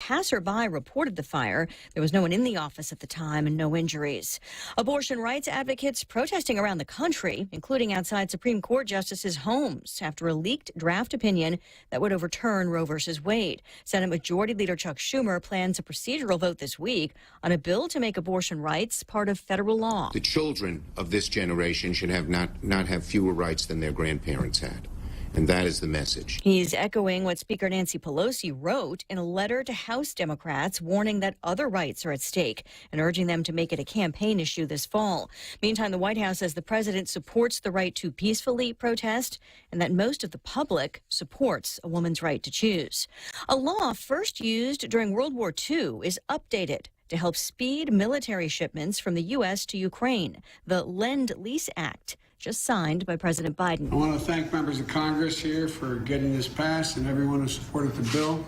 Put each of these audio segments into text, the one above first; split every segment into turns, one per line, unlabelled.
passerby reported the fire. There was no one in the office at the time and no injuries. Abortion rights advocates protesting around the country, including outside Supreme Court justices' homes, after a leaked draft opinion that would overturn Roe v. Wade. Senate Majority Leader Chuck Schumer plans a procedural vote this week on a bill to make abortion rights part of federal law.
The children of this generation should have not have fewer rights than their grandparents had. And that is the message.
He's echoing what Speaker Nancy Pelosi wrote in a letter to House Democrats, warning that other rights are at stake and urging them to make it a campaign issue this fall. Meantime, the White House says the president supports the right to peacefully protest and that most of the public supports a woman's right to choose. A law first used during World War II is updated to help speed military shipments from the U.S. to Ukraine. The Lend-Lease Act, just signed by President Biden.
I want to thank members of Congress here for getting this passed and everyone who supported the bill.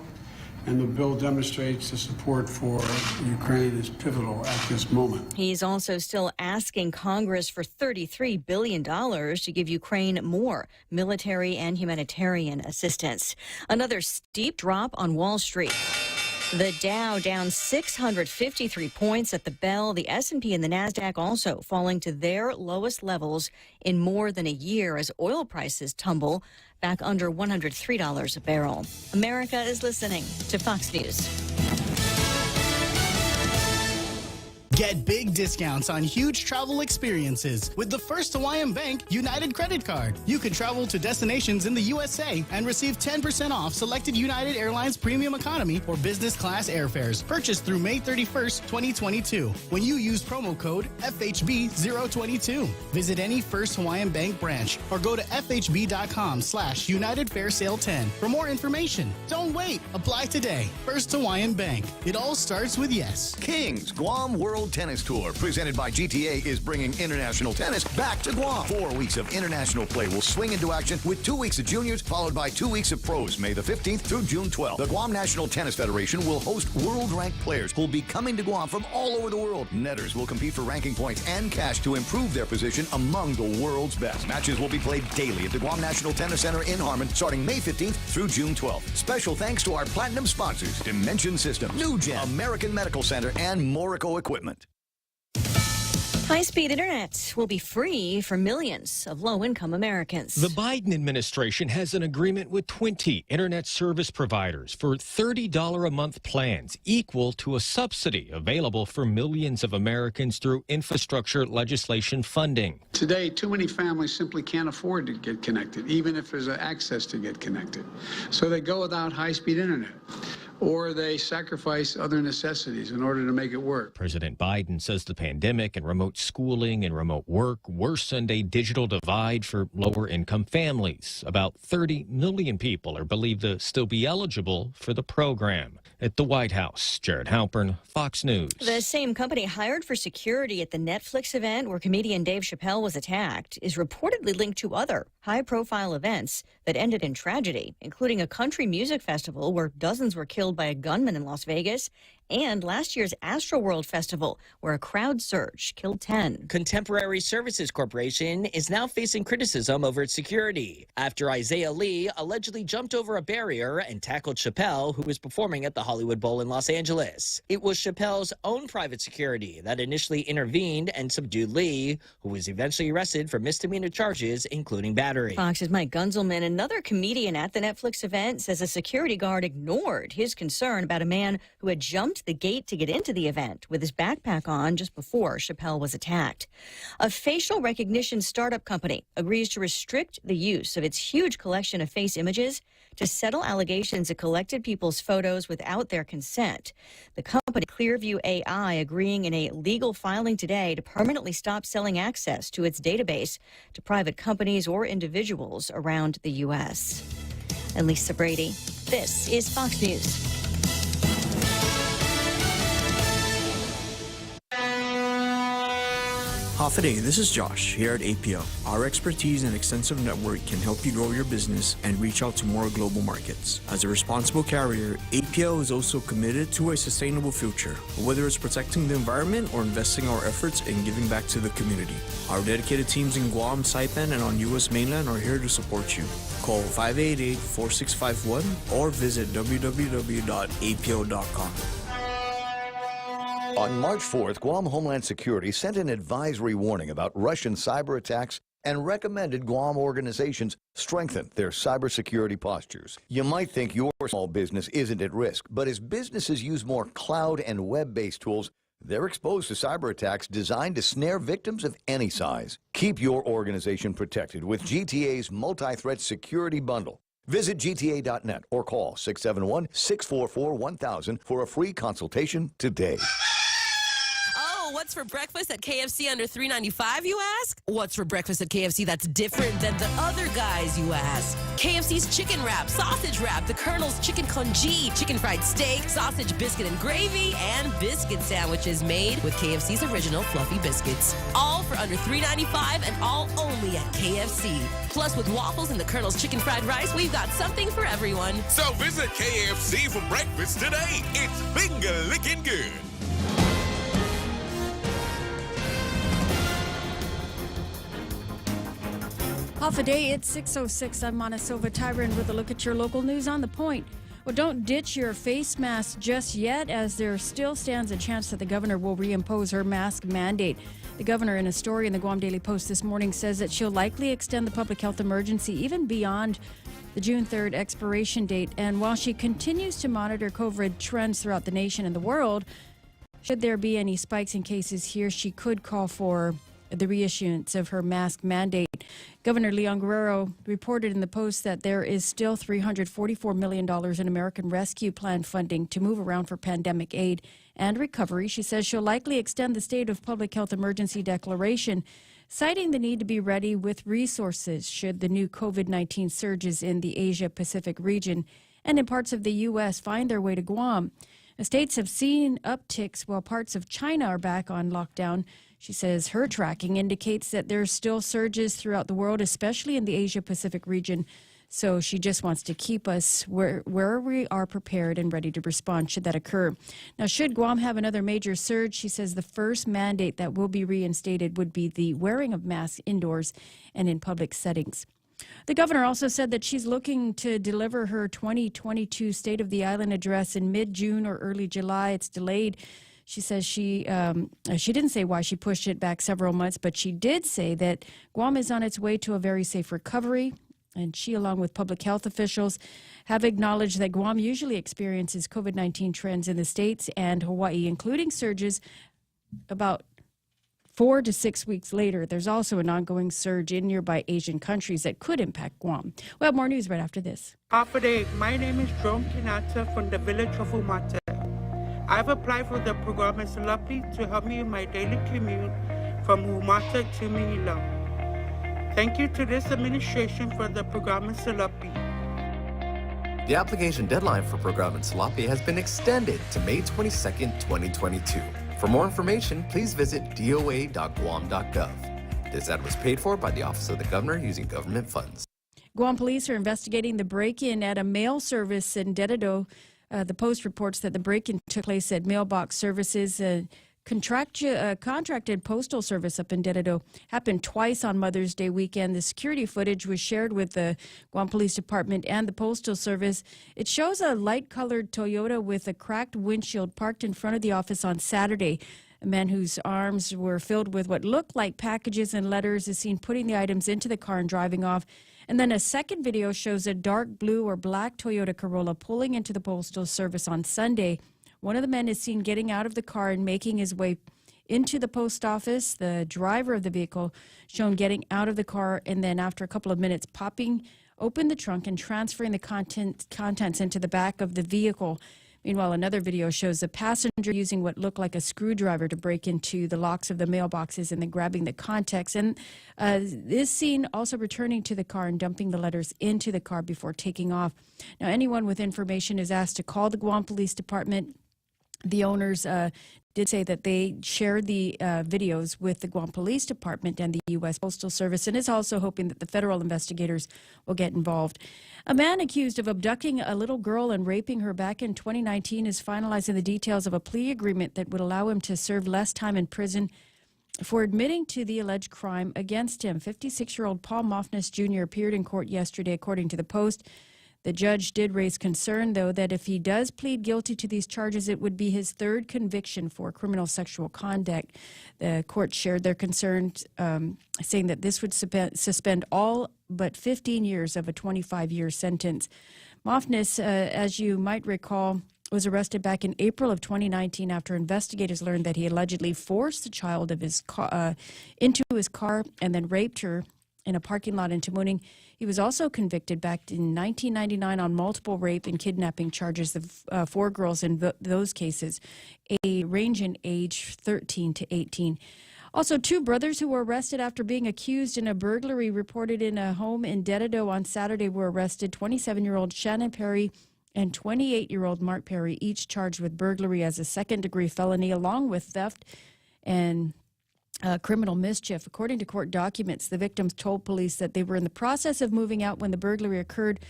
And the bill demonstrates the support for Ukraine is pivotal at this moment.
He's also still asking Congress for $33 billion to give Ukraine more military and humanitarian assistance. Another steep drop on Wall Street. The Dow down 653 points at the bell. The S&P and the Nasdaq also falling to their lowest levels in more than a year as oil prices tumble back under $103 a barrel. America is listening to Fox News.
Get big discounts on huge travel experiences with the First Hawaiian Bank United Credit Card. You can travel to destinations in the USA and receive 10% off selected United Airlines Premium Economy or Business Class airfares purchased through May 31st, 2022 when you use promo code FHB022. Visit any First Hawaiian Bank branch or go to FHB.com/United Fair Sale 10 for more information. Don't wait. Apply today. First Hawaiian Bank. It all starts with yes.
Kings Guam World Tennis Tour, presented by GTA, is bringing international tennis back to Guam. 4 weeks of international play will swing into action with 2 weeks of juniors, followed by 2 weeks of pros, May the 15th through June 12th. The Guam National Tennis Federation will host world-ranked players who will be coming to Guam from all over the world. Netters will compete for ranking points and cash to improve their position among the world's best. Matches will be played daily at the Guam National Tennis Center in Harmon, starting May 15th through June 12th. Special thanks to our platinum sponsors, Dimension System, New Gen, American Medical Center, and Morico Equipment.
High-speed internet will be free for millions of low-income Americans.
The Biden administration has an agreement with 20 internet service providers for $30 a month plans, equal to a subsidy available for millions of Americans through infrastructure legislation funding.
Today, too many families simply can't afford to get connected, even if there's access to get connected. So they go without high-speed internet, or they sacrifice other necessities in order to make it work.
President Biden says the pandemic and remote schooling and remote work worsened a digital divide for lower-income families. About 30 million people are believed to still be eligible for the program. At the White House, Jared Halpern, Fox News.
The same company hired for security at the Netflix event where comedian Dave Chappelle was attacked is reportedly linked to other high-profile events that ended in tragedy, including a country music festival where dozens were killed by a gunman in Las Vegas, and last year's Astroworld Festival, where a crowd surge killed 10.
Contemporary Services Corporation is now facing criticism over its security after Isaiah Lee allegedly jumped over a barrier and tackled Chappelle, who was performing at the Hollywood Bowl in Los Angeles. It was Chappelle's own private security that initially intervened and subdued Lee, who was eventually arrested for misdemeanor charges, including battery.
Fox's Mike Gunzelman, another comedian at the Netflix event, says a security guard ignored his concern about a man who had jumped the gate to get into the event with his backpack on just before Chappelle was attacked. A facial recognition startup company agrees to restrict the use of its huge collection of face images to settle allegations it collected people's photos without their consent. The company Clearview AI agreeing in a legal filing today to permanently stop selling access to its database to private companies or individuals around the U.S. And Lisa Brady, this is Fox News.
Half a day, this is Josh here at APL. Our expertise and extensive network can help you grow your business and reach out to more global markets. As a responsible carrier, APL is also committed to a sustainable future, whether it's protecting the environment or investing our efforts in giving back to the community. Our dedicated teams in Guam, Saipan, and on U.S. mainland are here to support you. Call 588-4651 or visit www.apl.com.
On March 4th, Guam Homeland Security sent an advisory warning about Russian cyber attacks and recommended Guam organizations strengthen their cybersecurity postures. You might think your small business isn't at risk, but as businesses use more cloud and web-based tools, they're exposed to cyber attacks designed to snare victims of any size. Keep your organization protected with GTA's multi-threat security bundle. Visit gta.net or call 671-644-1000 for a free consultation today.
What's for breakfast at KFC under $3.95, you ask? What's for breakfast at KFC that's different than the other guys, you ask? KFC's chicken wrap, sausage wrap, the Colonel's chicken congee, chicken fried steak, sausage biscuit and gravy, and biscuit sandwiches made with KFC's original fluffy biscuits. All for under $3.95 and all only at KFC. Plus, with waffles and the Colonel's chicken fried rice, we've got something for everyone.
So visit KFC for breakfast today. It's finger licking good.
Off a day, it's 6:06. I'm Montesova Tyron with a look at your local news on The Point. Well, don't ditch your face mask just yet, as there still stands a chance that the governor will reimpose her mask mandate. The governor, in a story in the Guam Daily Post this morning, says that she'll likely extend the public health emergency even beyond the June 3rd expiration date. And while she continues to monitor COVID trends throughout the nation and the world, should there be any spikes in cases here, she could call for the reissuance of her mask mandate. Governor Leon Guerrero reported in the Post that there is still $344 million in American Rescue Plan funding to move around for pandemic aid and recovery. She says she'll likely extend the state of public health emergency declaration, citing the need to be ready with resources should the new COVID-19 surges in the Asia-Pacific region and in parts of the U.S. find their way to Guam. The states have seen upticks while parts of China are back on lockdown. She says her tracking indicates that there's still surges throughout the world, especially in the Asia-Pacific region. So she just wants to keep us where we are prepared and ready to respond should that occur. Now, should Guam have another major surge, she says the first mandate that will be reinstated would be the wearing of masks indoors and in public settings. The governor also said that she's looking to deliver her 2022 State of the Island address in mid-June or early July. It's delayed. She says she didn't say why she pushed it back several months, but she did say that Guam is on its way to a very safe recovery. And she, along with public health officials, have acknowledged that Guam usually experiences COVID-19 trends in the states and Hawaii, including surges about 4 to 6 weeks later. There's also an ongoing surge in nearby Asian countries that could impact Guam. We'll have more news right after this.
Half a day. My name is Jerome Kinata from the village of Umata. I've applied for the program as Salapi to help me in my daily commute from Umata to Manila. Thank you to this administration for the program in Salapi.
The application deadline for program in Salapi has been extended to May 22nd, 2022. For more information, please visit doa.guam.gov. This ad was paid for by the Office of the Governor using government funds.
Guam police are investigating the break-in at a mail service in Dededo. The Post reports that the break-in took place at Mailbox Services. Contracted postal service up in Dededo happened twice on Mother's Day weekend. The security footage was shared with the Guam Police Department and the Postal Service. It shows a light-colored Toyota with a cracked windshield parked in front of the office on Saturday. A man whose arms were filled with what looked like packages and letters is seen putting the items into the car and driving off. And then a second video shows a dark blue or black Toyota Corolla pulling into the Postal Service on Sunday. One of the men is seen getting out of the car and making his way into the post office. The driver of the vehicle shown getting out of the car and then after a couple of minutes popping open the trunk and transferring the contents into the back of the vehicle. Meanwhile, another video shows a passenger using what looked like a screwdriver to break into the locks of the mailboxes and then grabbing the contents. And this scene also returning to the car and dumping the letters into the car before taking off. Now, anyone with information is asked to call the Guam Police Department. The owners did say that they shared the videos with the Guam Police Department and the U.S. Postal Service, and is also hoping that the federal investigators will get involved. A man accused of abducting a little girl and raping her back in 2019 is finalizing the details of a plea agreement that would allow him to serve less time in prison for admitting to the alleged crime against him. 56-year-old Paul Moffness Jr. appeared in court yesterday, according to the Post. The judge did raise concern, though, that if he does plead guilty to these charges, it would be his third conviction for criminal sexual conduct. The court shared their concerns, saying that this would suspend all but 15 years of a 25-year sentence. Moffness, as you might recall, was arrested back in April of 2019 after investigators learned that he allegedly forced the child of his into his car and then raped her in a parking lot in Tamuning. He was also convicted back in 1999 on multiple rape and kidnapping charges of 4 girls in those cases, a range in age 13 to 18. Also, 2 brothers who were arrested after being accused in a burglary reported in a home in Dededo on Saturday were arrested. 27-year-old Shannon Perry and 28-year-old Mark Perry, each charged with burglary as a second-degree felony, along with theft and criminal mischief. According to court documents, the victims told police that they were in the process of moving out when the burglary occurred.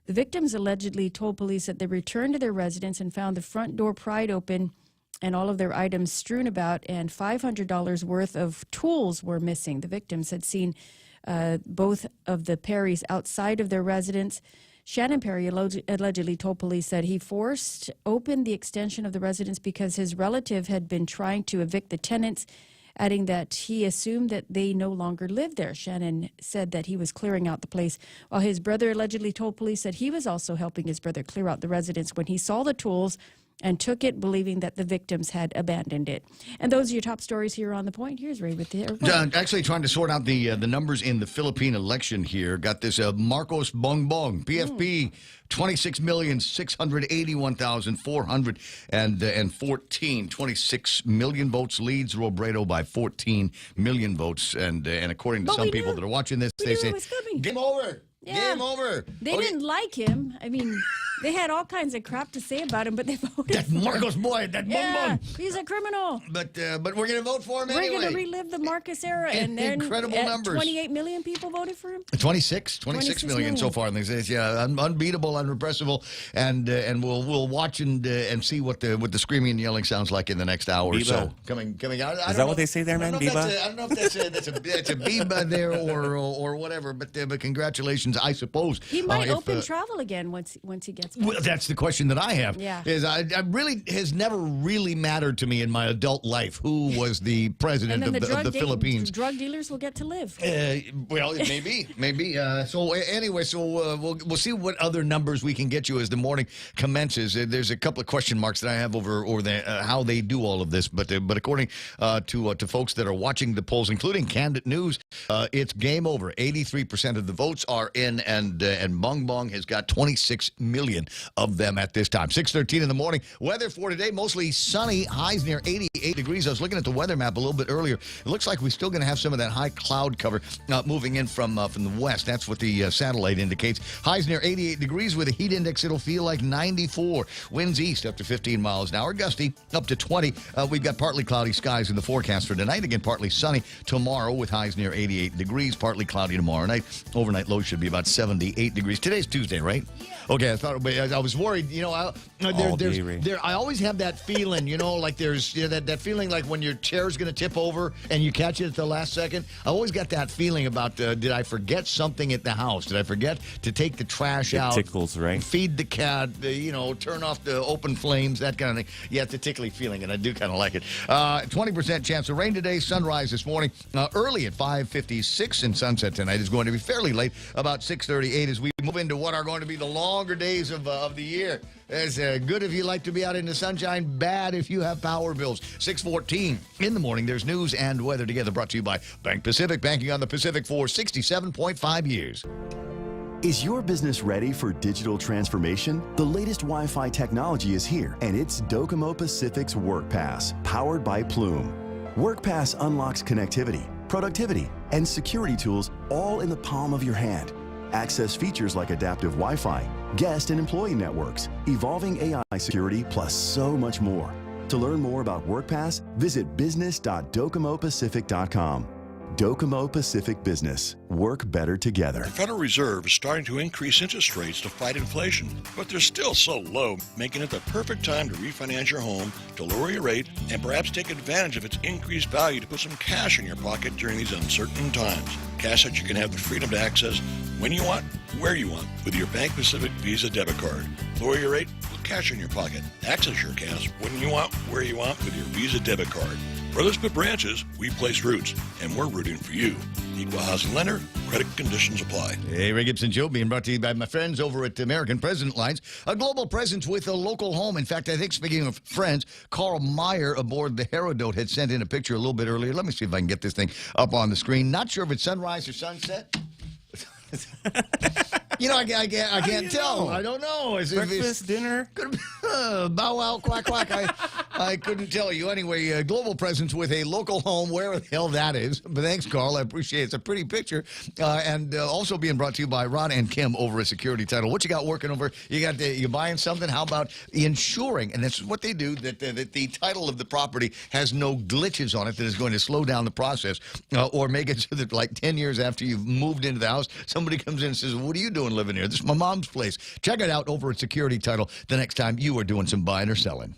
The victims allegedly told police that they returned to their residence and found the front door pried open and all of their items strewn about, and $500 worth of tools were missing. The victims had seen both of the Perrys outside of their residence. Shannon Perry allegedly told police that he forced open the extension of the residence because his relative had been trying to evict the tenants, adding that he assumed that they no longer lived there. Shannon said that he was clearing out the place, while his brother allegedly told police that he was also helping his brother clear out the residence when he saw the tools and took it, believing that the victims had abandoned it. And those are your top stories here on The Point. Here's Ray with the
actually trying to sort out the numbers in the Philippine election here. Got this Marcos Bongbong, PFP, 26,681,414. 26 million votes leads Robredo by 14 million votes. And according to some people that are watching this, they say, game over.
Yeah.
Game over.
They didn't like him. I mean, they had all kinds of crap to say about him, but they voted
that
for
Marcos
him.
boy, that bongbong.
He's a criminal.
But we're going to vote for him anyway.
We're going to relive the Marcos era, and then
incredible numbers.
28 million people voted for him.
26 million so far. And they say, unbeatable, unrepressible, and we'll watch and see what the screaming and yelling sounds like in the next hour or so. Coming out.
Is that what they say there, man? Biba?
I don't know if that's a Biba there or whatever. But congratulations, I suppose.
He might open travel again once he gets back.
Well, that's the question that I have.
Yeah.
Is I really has never really mattered to me in my adult life who was the president of the Philippines.
Drug dealers will get to live.
Well, maybe. So anyway, we'll see what other numbers we can get you as the morning commences. There's a couple of question marks that I have over how they do all of this, but according to folks that are watching the polls, including Candid News, it's game over. 83% of the votes are in, and Bongbong has got 26 million of them at this time. 6:13 in the morning. Weather for today, mostly sunny, highs near 88 degrees. I was looking at the weather map a little bit earlier. It looks like we're still going to have some of that high cloud cover moving in from the west. That's what the satellite indicates. Highs near 88 degrees with a heat index. It'll feel like 94. Winds east up to 15 miles an hour. Gusty up to 20. We've got partly cloudy skies in the forecast for tonight. Again, partly sunny tomorrow with highs near 88 degrees. Partly cloudy tomorrow night. Overnight low should be about 78 degrees. Today's Tuesday, right? Okay, I thought I was worried. I always have that feeling, like there's that feeling like when your chair's going to tip over and you catch it at the last second. I always got that feeling about did I forget something at the house? Did I forget to take the trash out?
It tickles, right?
Feed the cat, turn off the open flames, that kind of thing. Yeah, it's a tickly feeling, and I do kind of like it. 20% chance of rain today. Sunrise this morning early at 5:56, and sunset tonight is going to be fairly late, about 6:38 as we move into what are going to be the longer days of the year. It's good if you like to be out in the sunshine, bad if you have power bills. 6:14 in the morning, there's news and weather together, brought to you by Bank Pacific, banking on the Pacific for 67.5 years.
Is your business ready for digital transformation? The latest Wi-Fi technology is here, and it's Docomo Pacific's WorkPass, powered by Plume. WorkPass unlocks connectivity, productivity, and security tools all in the palm of your hand. Access features like adaptive Wi-Fi, guest and employee networks, evolving AI security, plus so much more. To learn more about WorkPass, visit business.docomopacific.com. Docomo Pacific Business. Work better together.
The Federal Reserve is starting to increase interest rates to fight inflation, but they're still so low, making it the perfect time to refinance your home, to lower your rate, and perhaps take advantage of its increased value to put some cash in your pocket during these uncertain times. Cash that you can have the freedom to access when you want, where you want, with your Bank Pacific Visa debit card. Lower your rate, put cash in your pocket. Access your cash when you want, where you want, with your Visa debit card. Brothers put branches, we place roots, and we're rooting for you. Equal housing lender, credit conditions apply.
Hey, Ray Gibson Show being brought to you by my friends over at American President Lines, a global presence with a local home. In fact, I think speaking of friends, Carl Meyer aboard the Herodot had sent in a picture a little bit earlier. Let me see if I can get this thing up on the screen. Not sure if it's sunrise or sunset. You know, I can't tell. I don't know.
Breakfast, dinner?
Bow wow, quack, quack. I couldn't tell you. Anyway, global presence with a local home, where the hell that is. But thanks, Carl. I appreciate it. It's a pretty picture. And also being brought to you by Ron and Kim over at Security Title. What you got working over? You buying something? How about ensuring, and this is what they do, that the title of the property has no glitches on it that is going to slow down the process or make it so that like 10 years after you've moved into the house, somebody comes in and says, what are you doing living here? This is my mom's place. Check it out over at Security Title the next time you are doing some buying or selling.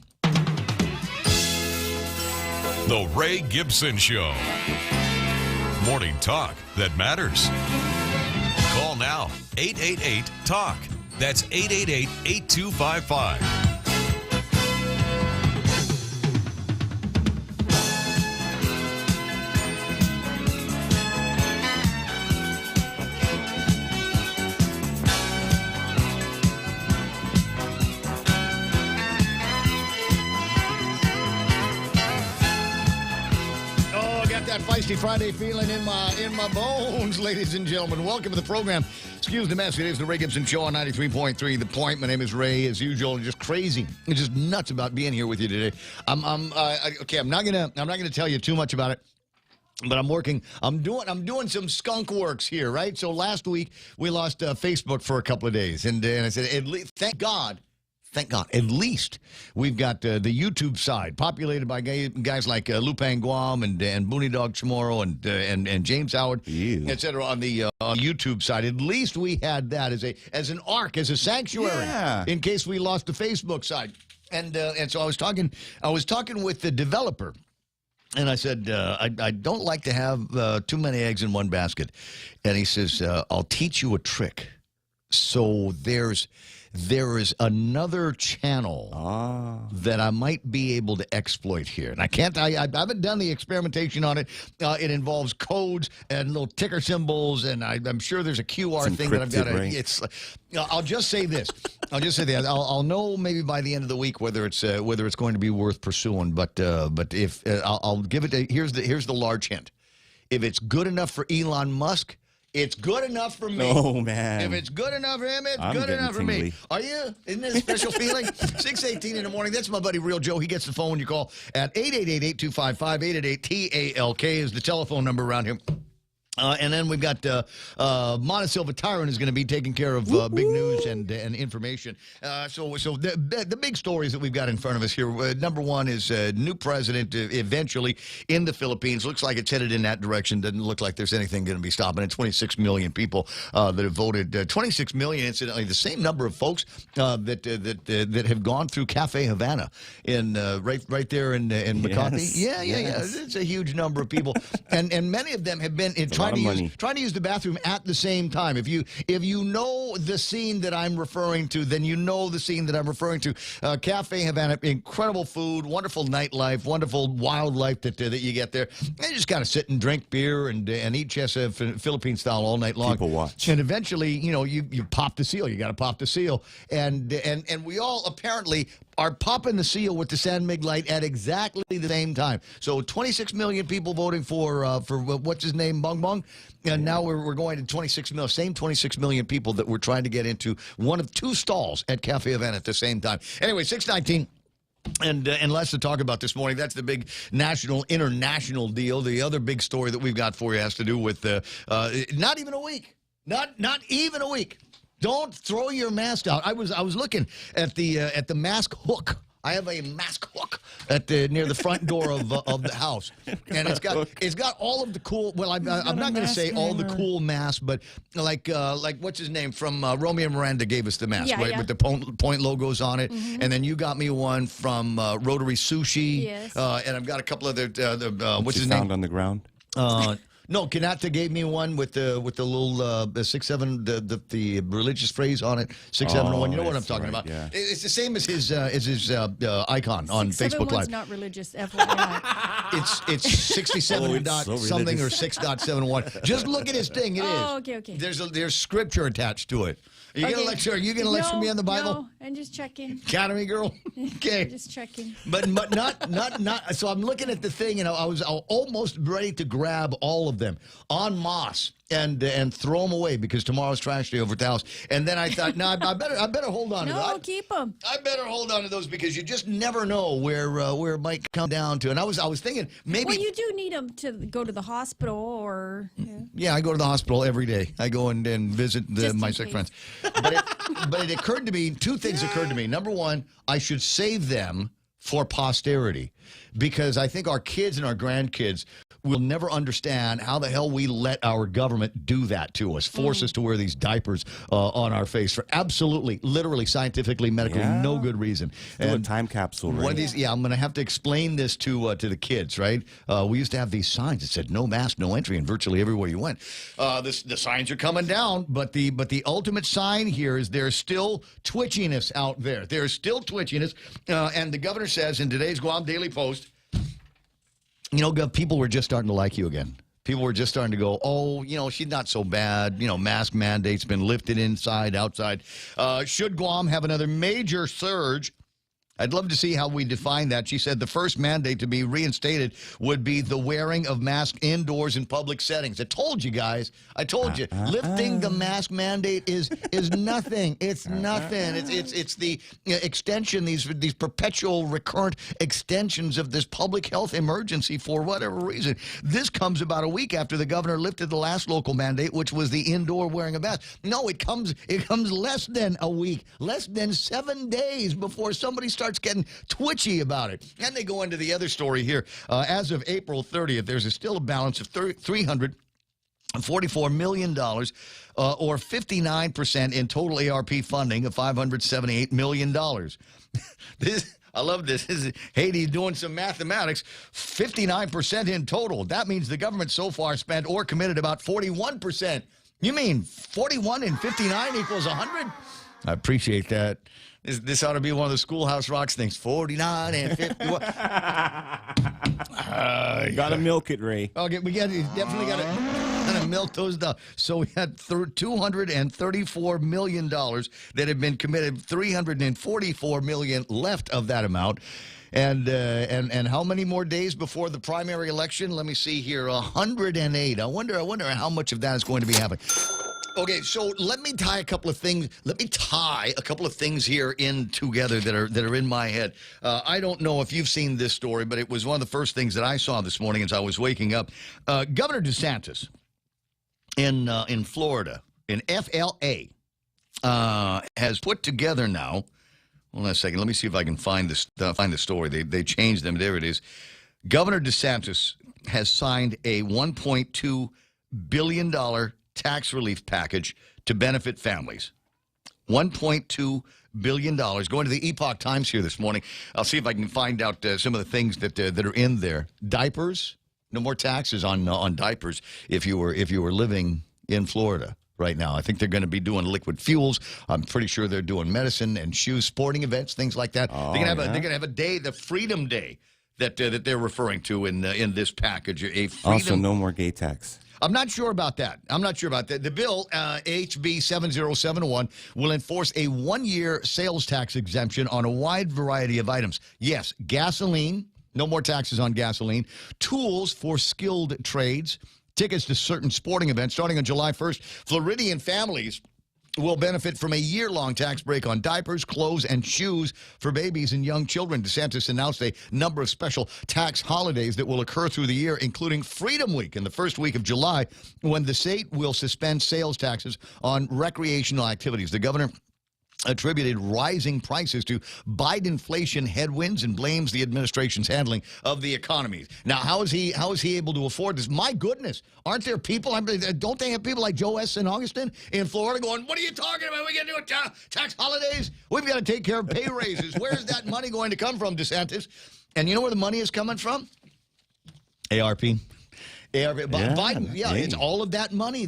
The Ray Gibson Show. Morning talk that matters. Call now, 888-TALK. That's 888-8255.
Feisty Friday feeling in my bones, ladies and gentlemen. Welcome to the program. Excuse the mess. It is the Ray Gibson Show on 93.3 The Point. My name is Ray, as usual. Just crazy. It's just nuts about being here with you today. I'm not gonna tell you too much about it. But I'm doing some skunk works here, right? So last week we lost Facebook for a couple of days, and I said, thank God, at least we've got the YouTube side populated by guys like Lupang Guam and Booney Dog Chamorro and James Howard, et cetera, on the YouTube side. At least we had that as an ark, as a sanctuary, in case we lost the Facebook side. And so I was talking with the developer. And I said, I don't like to have too many eggs in one basket. And he says, I'll teach you a trick. So there is another channel that I might be able to exploit here. And I haven't done the experimentation on it. It involves codes and little ticker symbols, and I'm sure there's a QR thing that I've got to... Right? I'll just say this. I'll know maybe by the end of the week whether it's going to be worth pursuing. But if I'll give it... Here's the large hint. If it's good enough for Elon Musk, it's good enough for me.
Oh, man.
If it's good enough for him, it's good enough for me. Are you? Isn't it a special feeling? 6:18 in the morning. That's my buddy Real Joe. He gets the phone when you call at 888-8255. 888-TALK is the telephone number around here. And then we've got Montesilva Tyron is going to be taking care of big news and information. So the big stories that we've got in front of us here. Number one is new president eventually in the Philippines. Looks like it's headed in that direction. Doesn't look like there's anything going to be stopping it. 26 million people that have voted. 26 million, incidentally, the same number of folks that have gone through Cafe Havana in right there in Makati.
Yes.
It's a huge number of people, and many of them have been trying to use the bathroom at the same time. If you know the scene that I'm referring to, then you know the scene that I'm referring to. Cafe Havana, incredible food, wonderful nightlife, wonderful wildlife that you get there. And you just kind of sit and drink beer and eat chesa Philippine style all night long.
People watch.
And eventually, you pop the seal. You got to pop the seal. And we all apparently are popping the seal with the San Mig light at exactly the same time. So 26 million people voting for what's his name, Bong Bong, and now we're going to 26 million, same 26 million people that we're trying to get into one of two stalls at Cafe Havana at the same time. Anyway, 6:19. And less to talk about this morning. That's the big international deal. The other big story that we've got for you has to do with not even a week. Not even a week. Don't throw your mask out. I was looking at the mask hook. I have a mask hook at near the front door of the house, and it's got all of the cool. Well, I'm not going to say all the cool masks, but like what's his name from Romeo and Miranda gave us the mask, right, with the point logos on it, and then you got me one from Rotary Sushi, and I've got a couple of what's his name?
Found on the ground.
No, Kanata gave me one with the little the 6-7 the religious phrase on it 6-7-1. You know what I'm talking about?
Yeah.
It's the same as his icon on Facebook Live.
Not religious. FYI.
It's 67 dot
so
something or
religious.
6.71. Just look at his thing. It is.
Oh, okay.
There's scripture attached to it. Are you gonna lecture? Are you gonna lecture me on the Bible?
No, I'm just checking.
Academy girl. Okay.
Just checking.
But not. So I'm looking at the thing, and I was almost ready to grab all of them en masse and throw them away because tomorrow's trash day over at the house. And then I thought, no, I better hold on to those.
No, keep them.
I better hold on to those because you just never know where it might come down to. And I was thinking maybe.
Well, you do need them to go to the hospital or.
Yeah, I go to the hospital every day. I go and visit my sick friends. But it occurred to me, two things occurred to me. Number one, I should save them for posterity because I think our kids and our grandkids will never understand how the hell we let our government do that to us, force us to wear these diapers on our face for absolutely, literally, scientifically, medically, no good reason.
And a time capsule, right?
One of these, I'm going to have to explain this to the kids, right? We used to have these signs that said no mask, no entry, and virtually everywhere you went. The signs are coming down, but the ultimate sign here is there's still twitchiness out there. There's still twitchiness, and the governor says in today's Guam Daily Post, you know, people were just starting to like you again. People were just starting to go, oh, you know, she's not so bad. You know, mask mandate's been lifted inside, outside. Should Guam have another major surge? I'd love to see how we define that. She said the first mandate to be reinstated would be the wearing of masks indoors in public settings. I told you guys. I told you. Lifting the mask mandate is nothing. It's nothing. It's the extension, these perpetual recurrent extensions of this public health emergency for whatever reason. This comes about a week after the governor lifted the last local mandate, which was the indoor wearing of masks. No, it comes less than a week, less than 7 days before somebody starts getting twitchy about it. And they go into the other story here. As of April 30th, there's still a balance of $344 million, or 59% in total ARP funding of $578 million. I love this. This is Haiti doing some mathematics. 59% in total. That means the government so far spent or committed about 41%. You mean 41 and 59 equals 100? I appreciate that. This ought to be one of the Schoolhouse Rocks things. 49 and 51.
Gotta milk it, Ray.
Okay, definitely got to milk those down. So we had $234 million that had been committed, $344 million left of that amount. And how many more days before the primary election? Let me see here, 108. I wonder how much of that is going to be happening. Okay, so let me tie a couple of things. Let me tie a couple of things here in together that are in my head. I don't know if you've seen this story, but it was one of the first things that I saw this morning as I was waking up. Governor DeSantis in Florida, in FLA, has put together now. Hold on a second. Let me see if I can find this. Find the story. They changed them. There it is. Governor DeSantis has signed a $1.2 billion tax relief package to benefit families. $1.2 billion. Going to the Epoch Times here this morning. I'll see if I can find out some of the things that are in there. Diapers. No more taxes on diapers if you were living in Florida right now. I think they're going to be doing liquid fuels. I'm pretty sure they're doing medicine and shoes, sporting events, things like that.
Oh,
they're going to have a day, the Freedom Day, that they're referring to in this package. A freedom.
Also, no more gay tax.
I'm not sure about that. The bill, HB 7071, will enforce a 1-year sales tax exemption on a wide variety of items. Yes, gasoline, no more taxes on gasoline, tools for skilled trades, tickets to certain sporting events. Starting on July 1st, Floridian families will benefit from a year-long tax break on diapers, clothes, and shoes for babies and young children. DeSantis announced a number of special tax holidays that will occur through the year, including Freedom Week in the first week of July, when the state will suspend sales taxes on recreational activities. The governor attributed rising prices to Biden-inflation headwinds and blames the administration's handling of the economy. Now, how is he able to afford this? My goodness, aren't there people? Don't they have people like Joe S. in Augustin in Florida going, "What are you talking about? We got to do tax holidays. We've got to take care of pay raises. Where's that money going to come from, DeSantis?" And you know where the money is coming from? ARP. Biden, it's all of that money,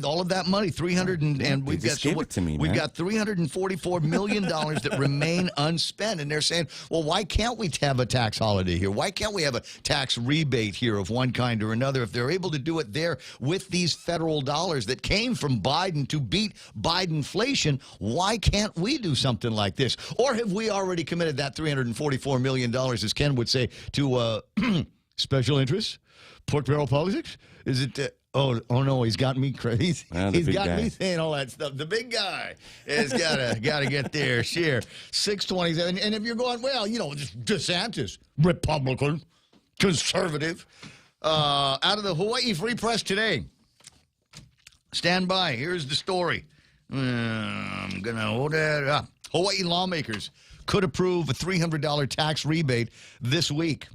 300 and we've got got $344 million that remain unspent, and they're saying, well, why can't we have a tax holiday here? Why can't we have a tax rebate here of one kind or another? If they're able to do it there with these federal dollars that came from Biden to beat Bidenflation, why can't we do something like this? Or have we already committed that $344 million, as Ken would say, to special interests? Pork barrel politics? Is it? Oh no, he's got me crazy. He's got me saying all that stuff. The big guy has got to get their share. 627. And if you're going, well, DeSantis, Republican, conservative, out of the Hawaii Free Press today. Stand by. Here's the story. I'm gonna hold that up. Hawaii lawmakers could approve a $300 tax rebate this week.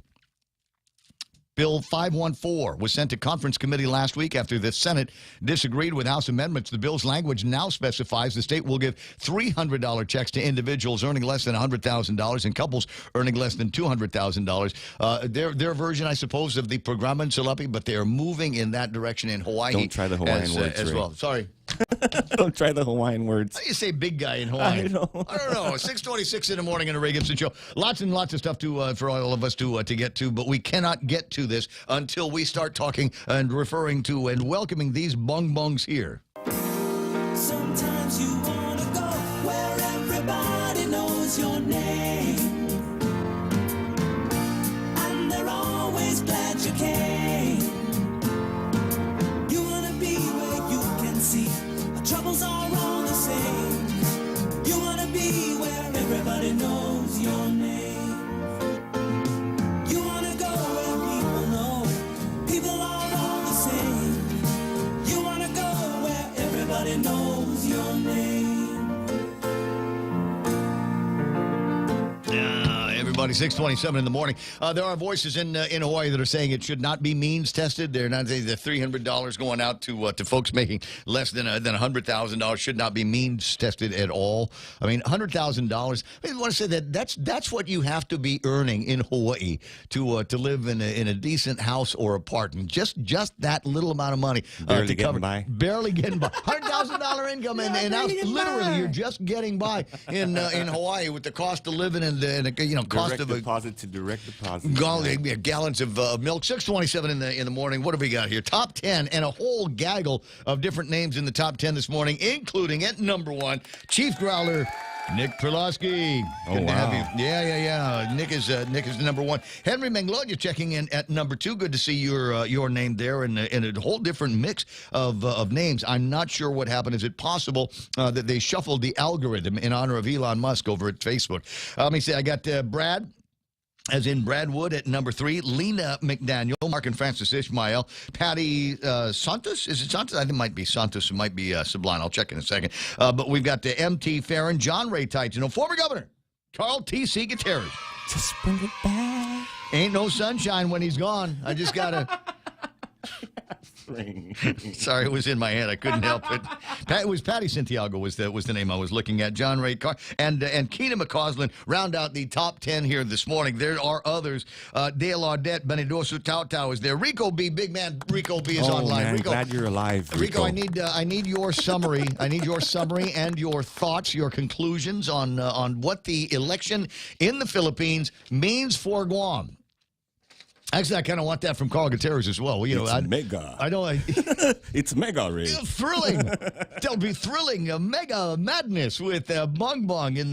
Bill 514 was sent to conference committee last week after the Senate disagreed with House amendments. The bill's language now specifies the state will give $300 checks to individuals earning less than $100,000 and couples earning less than $200,000. Their version, I suppose, of the Programan Salapi, but they are moving in that direction in Hawaii.
Don't try the Hawaiian words,
as
Ray.
well. Sorry.
Don't try the Hawaiian words.
How do you say big guy in Hawaii?
I don't
know. 6:26 in the morning on the Ray Gibson Show. Lots and lots of stuff for all of us to get to, but we cannot get to this until we start talking and referring to and welcoming these bongbongs here.
Sometimes you want to go where everybody knows your name, and they're always glad you came. You want to be where you can see our troubles are all the same. You want to be where everybody knows your name. You want to go where people know people are all the same. You want to go where everybody knows your name.
Everybody, 6:27 in the morning. There are voices in Hawaii that are saying it should not be means tested. They're not saying the $300 going out to folks making less than $100,000 should not be means tested at all. I mean, $100,000. I want to say that's what you have to be earning in Hawaii to live in a decent house or apartment. Just that little amount of money
barely getting by.
Barely getting by. $100,000 income, and now literally you're just getting by in Hawaii with the cost of living and the cost
direct
of a
deposit to direct deposit.
Gallons of milk. 6:27 in the morning. What have we got here? Top 10 and a whole gaggle of different names in the top 10 this morning, including at number 1, Chief Growler Nick Perlosky. Good to have you. Yeah. Nick is the number 1. Henry Manglodia checking in at number 2. Good to see your name there in a whole different mix of names. I'm not sure what happened. Is it possible that they shuffled the algorithm in honor of Elon Musk over at Facebook? Let me see. I got Brad, as in Brad Wood at number 3, Lena McDaniel, Mark and Francis Ishmael, Patty Santos. Is it Santos? I think it might be Santos. It might be Sublime. I'll check in a second. But we've got M.T. Farron, John Ray Titano, former governor, Carl T.C. Gutierrez.
Just bring it back.
Ain't no sunshine when he's gone. I just got to... Sorry, it was in my head. I couldn't help it. It was Patty Santiago was the name I was looking at. John Ray Carr and Keena McCausland round out the top 10 here this morning. There are others. Dale Audette, Benidosu Tautau is there. Rico B, big man. Rico B is online.
Man,
Rico,
glad you're alive.
Rico, I need your summary. I need your summary and your thoughts, your conclusions on what the election in the Philippines means for Guam. Actually, I kind of want that from Carl Gutierrez as well.
It's mega.
I know.
It's mega, Ray.
Thrilling. That'll be thrilling. A mega madness with Bong Bong in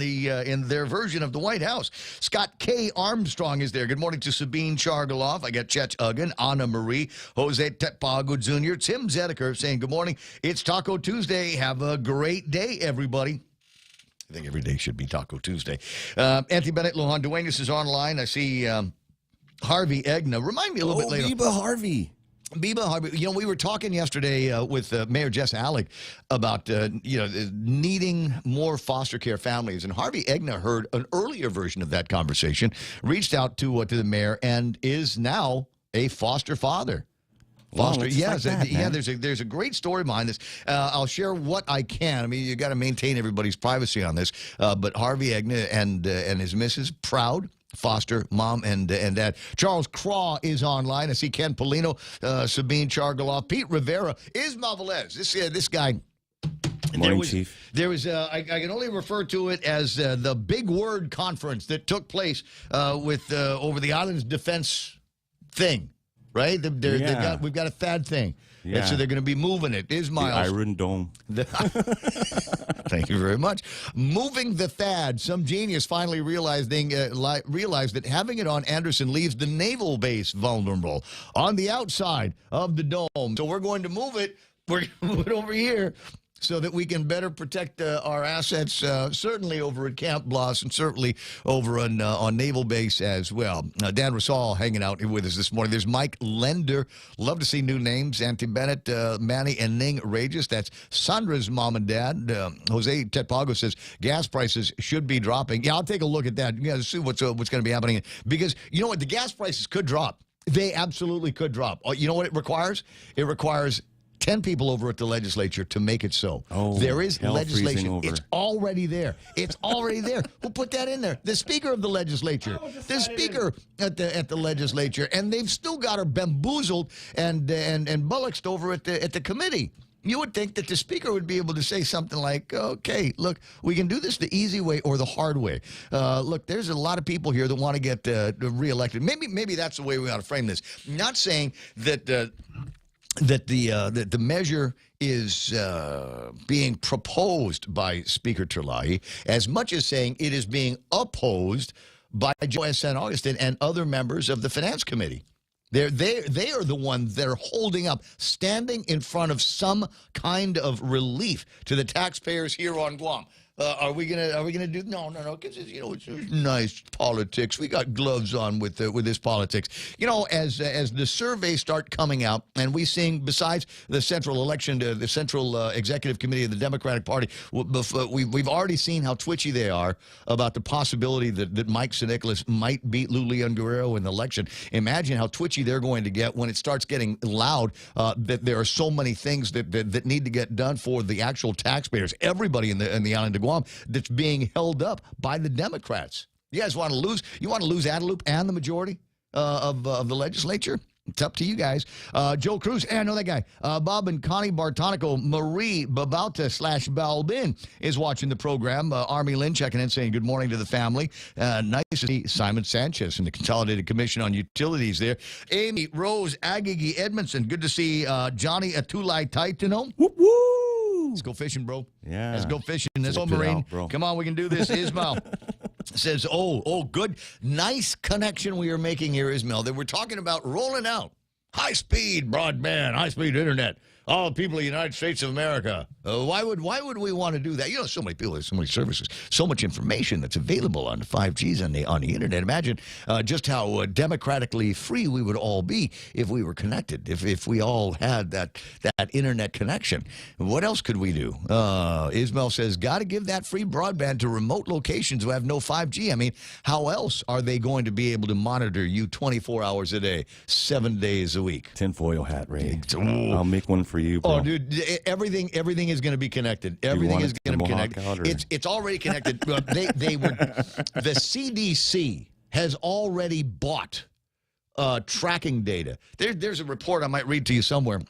their version of the White House. Scott K. Armstrong is there. Good morning to Sabine Chargaloff. I got Chet Uggan, Anna Marie, Jose Tetpago Jr., Tim Zedeker saying good morning. It's Taco Tuesday. Have a great day, everybody. I think every day should be Taco Tuesday. Anthony Bennett, Lujan Duenas is online. I see... Harvey Egna. Remind me a little bit later.
Reba Harvey.
Biba, Harvey, we were talking yesterday with Mayor Jess Alec about, needing more foster care families. And Harvey Egna heard an earlier version of that conversation, reached out to the mayor, and is now a foster father. Foster,
there's
a great story behind this. I'll share what I can. I mean, you got to maintain everybody's privacy on this. But Harvey Egna and his missus, proud foster mom and dad. Charles Craw is online. I see Ken Polino, Sabine Chargaloff, Pete Rivera, Ismael Velez. This guy.
Morning, Chief.
There was I can only refer to it as the big word conference that took place with over the island's defense thing. Right? We've got a THAAD thing. Yeah. So they're going to be moving it. Ismael.
The Iron Dome.
Thank you very much. Moving the THAAD. Some genius finally realized that having it on Anderson leaves the naval base vulnerable on the outside of the dome. So we're going to move it. We're going to move it over here so that we can better protect our assets, certainly over at Camp Bloss and certainly over on Naval Base as well. Dan Rosal hanging out with us this morning. There's Mike Lender. Love to see new names. Auntie Bennett, Manny, and Ning Regis. That's Sandra's mom and dad. Jose Tetpago says gas prices should be dropping. Yeah, I'll take a look at that. You guys see what's going to be happening. Because you know what? The gas prices could drop. They absolutely could drop. You know what it requires? It requires 10 people over at the legislature to make it so. There is legislation. It's already there. It's already there. Who put that in there? The Speaker of the legislature. The Speaker at the legislature. And they've still got her bamboozled and bullocksed over at the committee. You would think that the Speaker would be able to say something like, okay, look, we can do this the easy way or the hard way. Look, there's a lot of people here that want to get reelected. Maybe that's the way we ought to frame this. Not saying that the measure is being proposed by Speaker Terlahi as much as saying it is being opposed by Joe S. St. Augustine and other members of the Finance Committee. They are the ones that are holding up, standing in front of some kind of relief to the taxpayers here on Guam. Are we gonna do no? Because it's nice politics. We got gloves on with this politics. As the surveys start coming out, and we seeing besides the central election, the central executive committee of the Democratic Party, we've already seen how twitchy they are about the possibility that Mike St. Nicholas might beat Lou Leon Guerrero in the election. Imagine how twitchy they're going to get when it starts getting loud that there are so many things that need to get done for the actual taxpayers, everybody in the island of Guam, that's being held up by the Democrats. You guys want to lose? You want to lose Adelup and the majority of the legislature? It's up to you guys. Joe Cruz, I know that guy. Bob and Connie Bartonico, Marie Babauta / Balbin is watching the program. Army Lynn checking in, saying good morning to the family. Nice to see Simon Sanchez in the Consolidated Commission on Utilities there. Amy Rose Agigi Edmondson, good to see Johnny Atulai Taitano.
Whoop, whoop.
Let's go fishing, bro.
Yeah.
Let's go fishing. Let's go, Marine. Come on, we can do this. Ismael says, good. Nice connection we are making here, Ismael, that we're talking about rolling out high-speed broadband, high-speed internet. All the people of the United States of America. Why would we want to do that? So many people, so many services, so much information that's available on the 5Gs on the internet. Imagine just how democratically free we would all be if we were connected, if we all had that internet connection. What else could we do? Ismael says, got to give that free broadband to remote locations who have no 5G. I mean, how else are they going to be able to monitor you 24 hours a day, 7 days a week?
Tinfoil hat, Ray. I'll make one for you, bro.
Oh, dude, everything is going to be connected. Everything is going to be connected. It's already connected. The CDC has already bought tracking data. There's a report I might read to you somewhere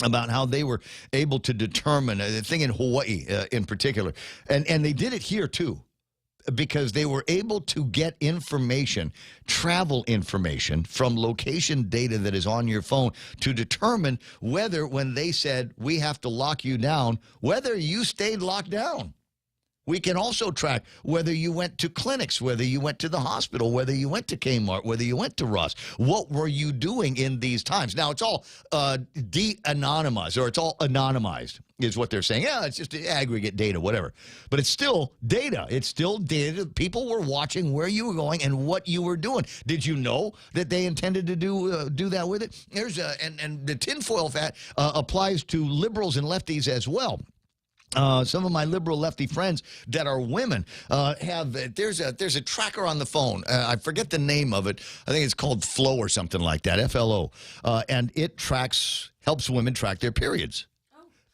about how they were able to determine a thing in Hawaii in particular, and they did it here too, because they were able to get information, travel information from location data that is on your phone to determine whether, when they said we have to lock you down, whether you stayed locked down. We can also track whether you went to clinics, whether you went to the hospital, whether you went to Kmart, whether you went to Ross. What were you doing in these times? Now, it's all de-anonymized, or it's all anonymized, is what they're saying. Yeah, it's just aggregate data, whatever. But it's still data. It's still data. People were watching where you were going and what you were doing. Did you know that they intended to do that with it? And the tinfoil hat applies to liberals and lefties as well. Some of my liberal lefty friends that are women there's a tracker on the phone. I forget the name of it. I think it's called Flow or something like that, FLO, and it helps women track their periods.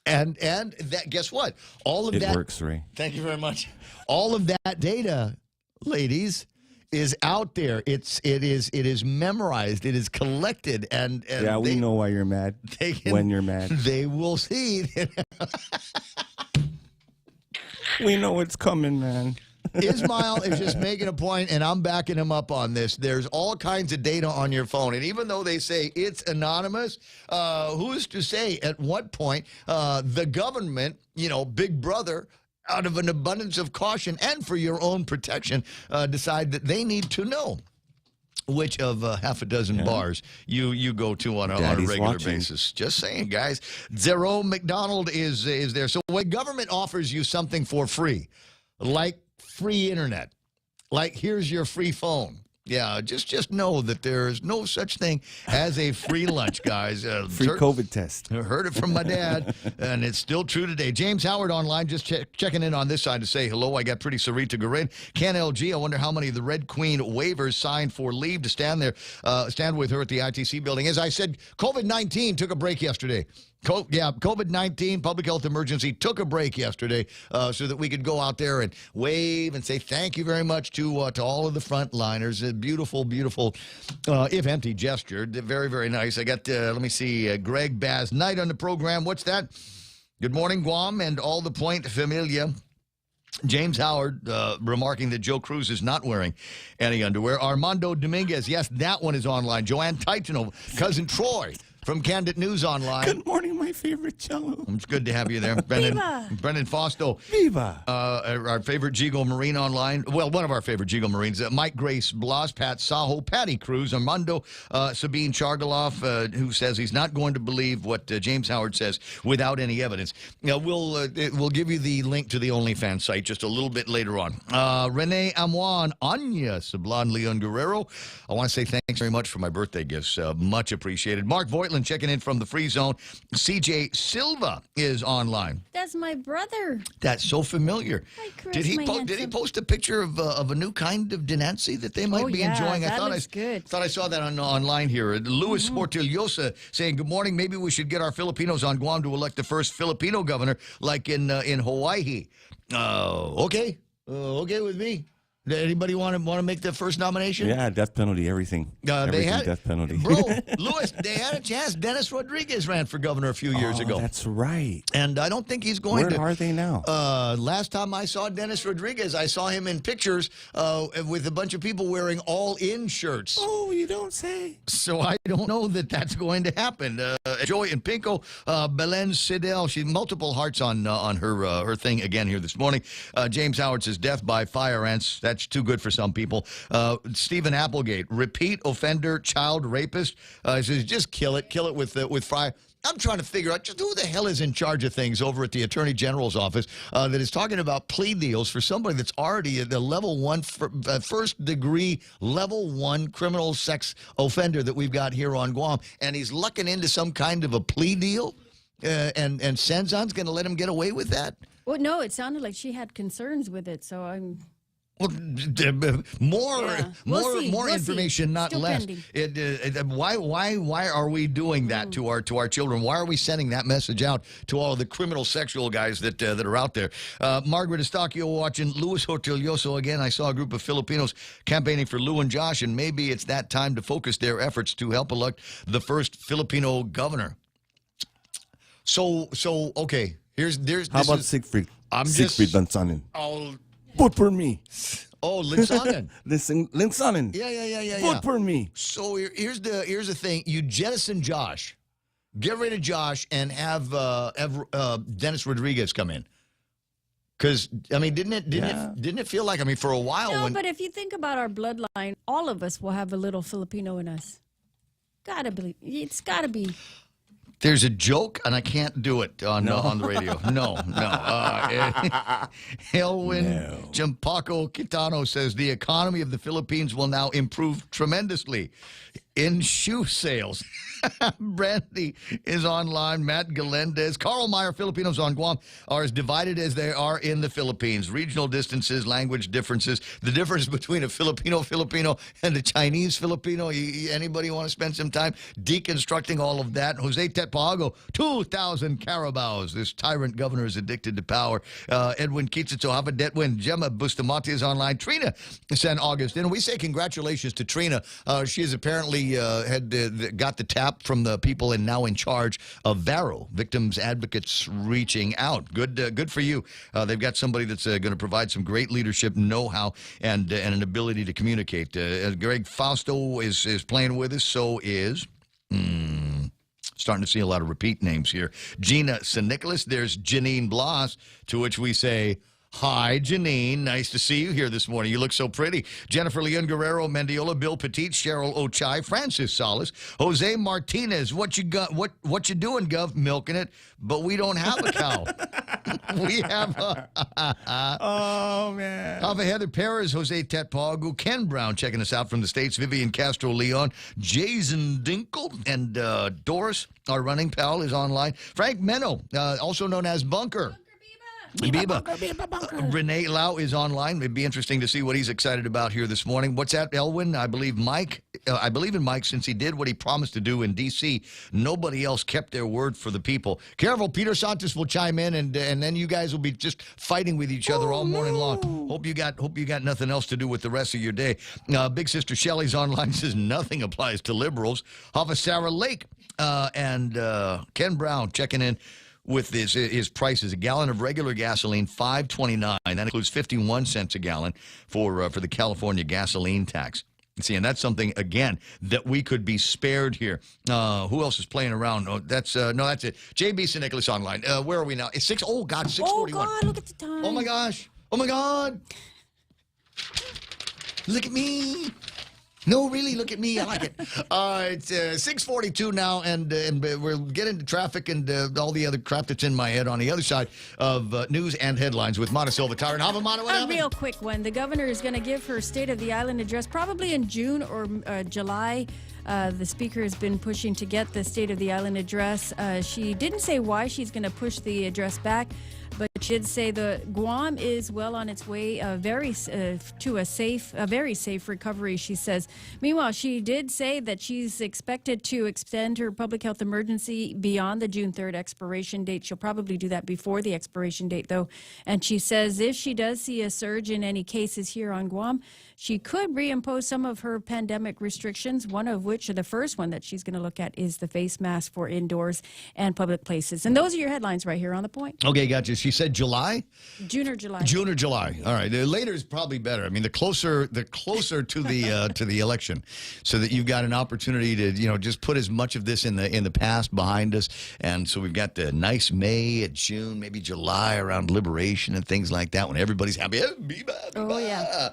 And that, guess what? All of that
works, Ray.
Thank you very much. All of that data, ladies, is out there. It is memorized. It is collected, and
yeah, we know why you're mad. When you're mad,
they will see.
We know it's coming, man.
Ismail is just making a point, and I'm backing him up on this. There's all kinds of data on your phone, and even though they say it's anonymous, who's to say at what point the government, Big Brother, out of an abundance of caution and for your own protection, decide that they need to know which of half a dozen bars you go to on a regular basis. Just saying, guys. Jerome McDonald is there. So when government offers you something for free, like free internet, like here's your free phone, yeah, just know that there is no such thing as a free lunch, guys.
Free COVID test.
Heard it from my dad, and it's still true today. James Howard online, just checking in on this side to say hello. I got pretty Sarita Garin. Ken LG, I wonder how many of the Red Queen waivers signed for leave to stand with her at the ITC building. As I said, COVID-19 took a break yesterday. COVID-19 public health emergency took a break yesterday so that we could go out there and wave and say thank you very much to all of the frontliners. A beautiful, beautiful, if empty gesture. Very, very nice. I got, let me see, Greg Baz Knight on the program. What's that? Good morning, Guam and all the Point Familia. James Howard remarking that Joe Cruz is not wearing any underwear. Armando Dominguez, yes, that one is online. Joanne Titano, Cousin Troy from Candid News Online.
Good morning, my favorite cello.
It's good to have you there. Brendan Fausto.
Viva.
Our favorite Gigo Marine online. Well, one of our favorite Gigo Marines. Mike Grace Blas, Pat Saho, Patty Cruz, Armando Sabine Chargaloff, who says he's not going to believe what James Howard says without any evidence. We'll give you the link to the OnlyFans site just a little bit later on. Renee Amwan, Anya Sablan Leon Guerrero. I want to say thanks very much for my birthday gifts. Much appreciated. Mark Voigtland checking in from the free zone. CJ Silva is online.
That's my brother.
That's so familiar.
Hi, Chris,
did he post a picture of a new kind of Denancy that they might be enjoying?
I thought
I saw that online here. Luis Hortillosa saying, good morning. Maybe we should get our Filipinos on Guam to elect the first Filipino governor like in Hawaii. Okay. Okay with me. Anybody want to make the first nomination?
Yeah, death penalty, everything.
They had
death penalty.
Bro, Louis, they had a chance. Dennis Rodriguez ran for governor a few years ago.
That's right.
And I don't think he's going to.
Where are they now?
Last time I saw Dennis Rodriguez, I saw him in pictures with a bunch of people wearing all-in shirts.
Oh, you don't say.
So I don't know that that's going to happen. Joy and Pinko, Belen Sidel, she multiple hearts on her thing again here this morning. James Howard says death by fire ants. That's too good for some people. Stephen Applegate, repeat offender, child rapist. Says just kill it with fire. I'm trying to figure out just who the hell is in charge of things over at the Attorney General's office that is talking about plea deals for somebody that's already the level one, first degree level one criminal sex offender that we've got here on Guam, and he's lucking into some kind of a plea deal, and Senzan's going to let him get away with that?
Well, no, it sounded like she had concerns with it, so I'm.
Well, more information, not
Still
less.
pending.
Why are we doing that to our children? Why are we sending that message out to all of the criminal sexual guys that are out there? Margaret Estacio watching. Luis Hortilloso again. I saw a group of Filipinos campaigning for Lou and Josh, and maybe it's that time to focus their efforts to help elect the first Filipino governor. So okay.
How about Siegfried? Siegfried Lanzanen. Vote for me.
Oh, Linsanen.
Linsanen.
Yeah.
Vote for me.
So here's the thing. You jettison Josh. Get rid of Josh and have Dennis Rodriguez come in. Because I mean, didn't it feel like, I mean, for a while
No,
when
but if you think about our bloodline, all of us will have a little Filipino in us. It's gotta be.
there's a joke and I can't do it on the radio. No. Elwin Jampaco Quitano says the economy of the Philippines will now improve tremendously in shoe sales. Brandy is online. Matt Galendez. Carl Meyer, Filipinos on Guam are as divided as they are in the Philippines. Regional distances, language differences, the difference between a Filipino and a Chinese Filipino. Anybody want to spend some time deconstructing all of that? Jose Tetpago, 2,000 carabaos. This tyrant governor is addicted to power. Edwin Kitsitso, Havadetwin, Gemma Bustamante is online. Trina San Augustine. And we say congratulations to Trina. She has apparently got the tap from the people now in charge of Varo, Victims Advocates Reaching Out. Good for you. They've got somebody that's going to provide some great leadership, know-how, and an ability to communicate. Greg Fausto is playing with us. So is... starting to see a lot of repeat names here. Gina San Nicolas. There's Janine Blas, to which we say... Hi, Janine. Nice to see you here this morning. You look so pretty. Jennifer Leon Guerrero, Mendiola, Bill Petit, Cheryl Ochai, Francis Salas, Jose Martinez. What you got? What you doing, Gov? Milking it, but we don't have a cow. We have
oh man.
Ava Heather Perez, Jose Tetpagu, Ken Brown checking us out from the States, Vivian Castro Leon, Jason Dinkle, and Doris, our running pal, is online. Frank Menno, also known as Bunker. Biba. Renee Lau is online. It'd be interesting to see what he's excited about here this morning. What's that, Elwin? I believe in Mike since he did what he promised to do in D.C. Nobody else kept their word for the people. Careful, Peter Santos will chime in, and then you guys will be just fighting with each other all morning long. Hope you got nothing else to do with the rest of your day. Big Sister Shelley's online, says nothing applies to liberals. Hava Sarah Lake and Ken Brown checking in with his prices. A gallon of regular gasoline, $5.29. That includes 51 cents a gallon for the California gasoline tax. See, and that's something, again, that we could be spared here. Who else is playing around? Oh, that's it. JB San Nicolas online. Where are we now? It's 6. Oh, God, 6:41.
Oh, God, look at the time.
Oh, my gosh. Oh, my God. Look at me. No, really, look at me. I like it. It's 6:42 now, and we're getting to traffic and all the other crap that's in my head on the other side of news and headlines with Mana Silvatara. And Havamana, what happened?
A real quick one. The governor is going to give her State of the Island address probably in June or July. The speaker has been pushing to get the State of the Island address. She didn't say why she's going to push the address back, but she did say the Guam is well on its way to a very safe recovery, she says. Meanwhile, she did say that she's expected to extend her public health emergency beyond the June 3rd expiration date. She'll probably do that before the expiration date, though. And she says if she does see a surge in any cases here on Guam, she could reimpose some of her pandemic restrictions, one of which, the first one that she's going to look at, is the face mask for indoors and public places. And those are your headlines right here on The Point.
Okay, gotcha. She said July?
June or July.
June or July. All right. Later is probably better. I mean, the closer to the election, so that you've got an opportunity to, just put as much of this in the past behind us. And so we've got the nice May, June, maybe July around liberation and things like that when everybody's happy.
Oh, yeah.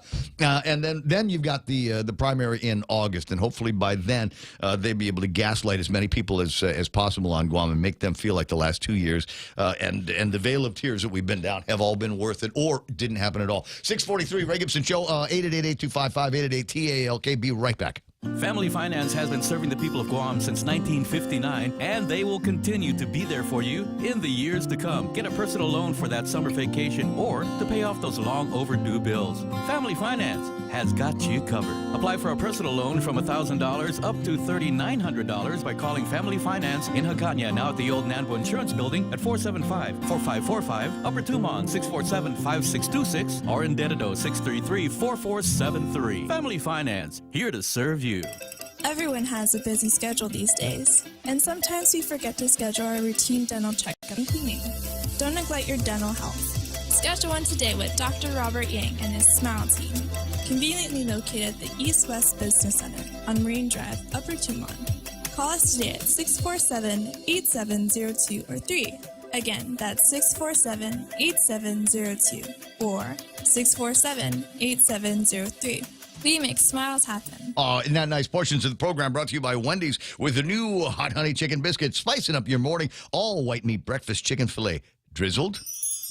And then you've got the primary in August, and hopefully by then they'll be able to gaslight as many people as possible on Guam and make them feel like the last 2 years and the veil of tears that we've been down have all been worth it, or didn't happen at all. 6:43, Ray Gibson Show, 888-825-5888-TALK. Be right back.
Family Finance has been serving the people of Guam since 1959, and they will continue to be there for you in the years to come. Get a personal loan for that summer vacation or to pay off those long overdue bills. Family Finance has got you covered. Apply for a personal loan from $1,000 up to $3,900 by calling Family Finance in Hagåtña, now at the old Nanbo Insurance Building at 475-4545, Upper Tumon 647-5626, or in Dededo 633-4473. Family Finance, here to serve you.
Everyone has a busy schedule these days, and sometimes we forget to schedule our routine dental checkup and cleaning. Don't neglect your dental health. Schedule one today with Dr. Robert Yang and his Smile Team, conveniently located at the East West Business Center on Marine Drive, Upper Tumon. Call us today at 647-8702 or 3 Again, that's 647-8702 or 647-8703. We make smiles happen.
Isn't that nice? Portions of the program brought to you by Wendy's with the new Hot Honey Chicken Biscuit, spicing up your morning. All white meat breakfast chicken filet, drizzled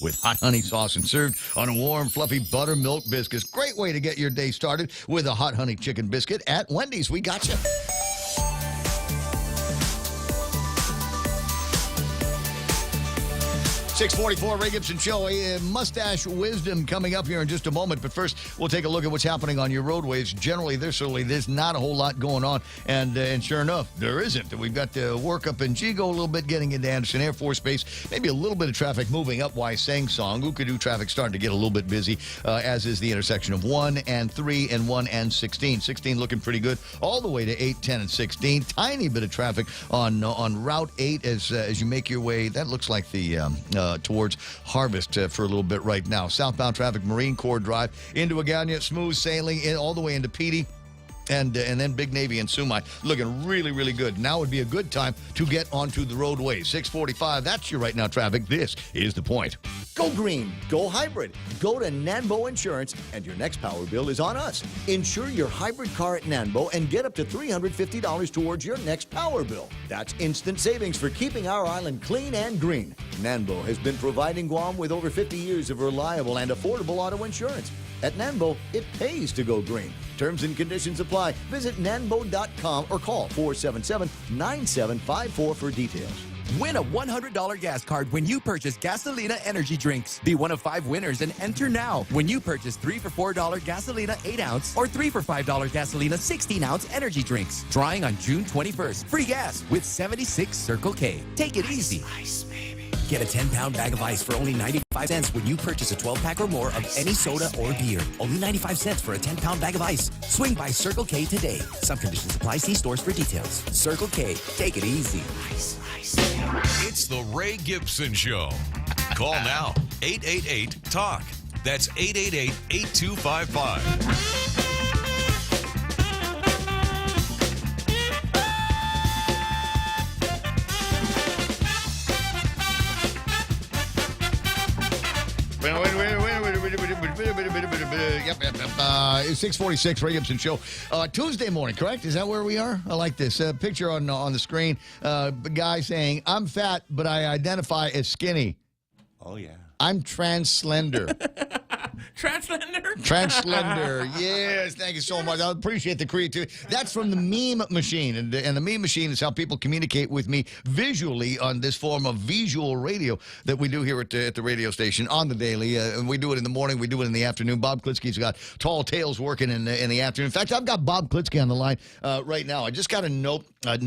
with hot honey sauce and served on a warm, fluffy buttermilk biscuits. Great way to get your day started with a Hot Honey Chicken Biscuit at Wendy's. We got you. 644 Ray Gibson Show. Mustache wisdom coming up here in just a moment. But first, we'll take a look at what's happening on your roadways. Generally, there's not a whole lot going on. And sure enough, there isn't. We've got work up in Chigo a little bit, getting into Anderson Air Force Base. Maybe a little bit of traffic moving up Wysang Song. Ukadu traffic starting to get a little bit busy, as is the intersection of 1 and 3 and 1 and 16. 16 looking pretty good all the way to 8, 10, and 16. Tiny bit of traffic on Route 8 as you make your way. That looks like the towards Harvest for a little bit right now. Southbound traffic, Marine Corps Drive into Agagna, smooth sailing all the way into Petey. And then Big Navy and Sumai looking really, really good. Now would be a good time to get onto the roadways. 645, that's your right now traffic. This is The Point.
Go green, go hybrid, go to Nanbo Insurance, and your next power bill is on us. Insure your hybrid car at Nanbo and get up to $350 towards your next power bill. That's instant savings for keeping our island clean and green. Nanbo has been providing Guam with over 50 years of reliable and affordable auto insurance. At Nanbo, it pays to go green. Terms and conditions apply. Visit nanbo.com or call 477-9754 for details.
Win a $100 gas card when you purchase Gasolina energy drinks. Be one of 5 winners and enter now when you purchase 3 for $4 Gasolina 8-ounce or 3 for $5 Gasolina 16-ounce energy drinks. Drawing on June 21st. Free gas with 76 Circle K. Take it easy. Ice, baby. Get a 10-pound bag of ice for only 95 cents when you purchase a 12-pack or more of any soda or beer. Only 95 cents for a 10-pound bag of ice. Swing by Circle K today. Some conditions apply. See stores for details. Circle K. Take it easy. Ice, ice.
It's the Ray Gibson Show. Call now. 888-TALK. That's 888-8255.
It's 646 Ray Gibson Show. Tuesday morning, correct? Is that where we are? I like this. Picture on the screen. Guy saying, I'm fat, but I identify as skinny.
Oh, yeah.
I'm trans-slender.
Translender?
Translender. Yes, thank you so much. I appreciate the creativity. That's from the meme machine. And the meme machine is how people communicate with me visually on this form of visual radio that we do here at the radio station on the daily. And we do it in the morning. We do it in the afternoon. Bob Klitsky's got Tall Tales working in the afternoon. In fact, I've got Bob Klitsky on the line right now. I just got a note. But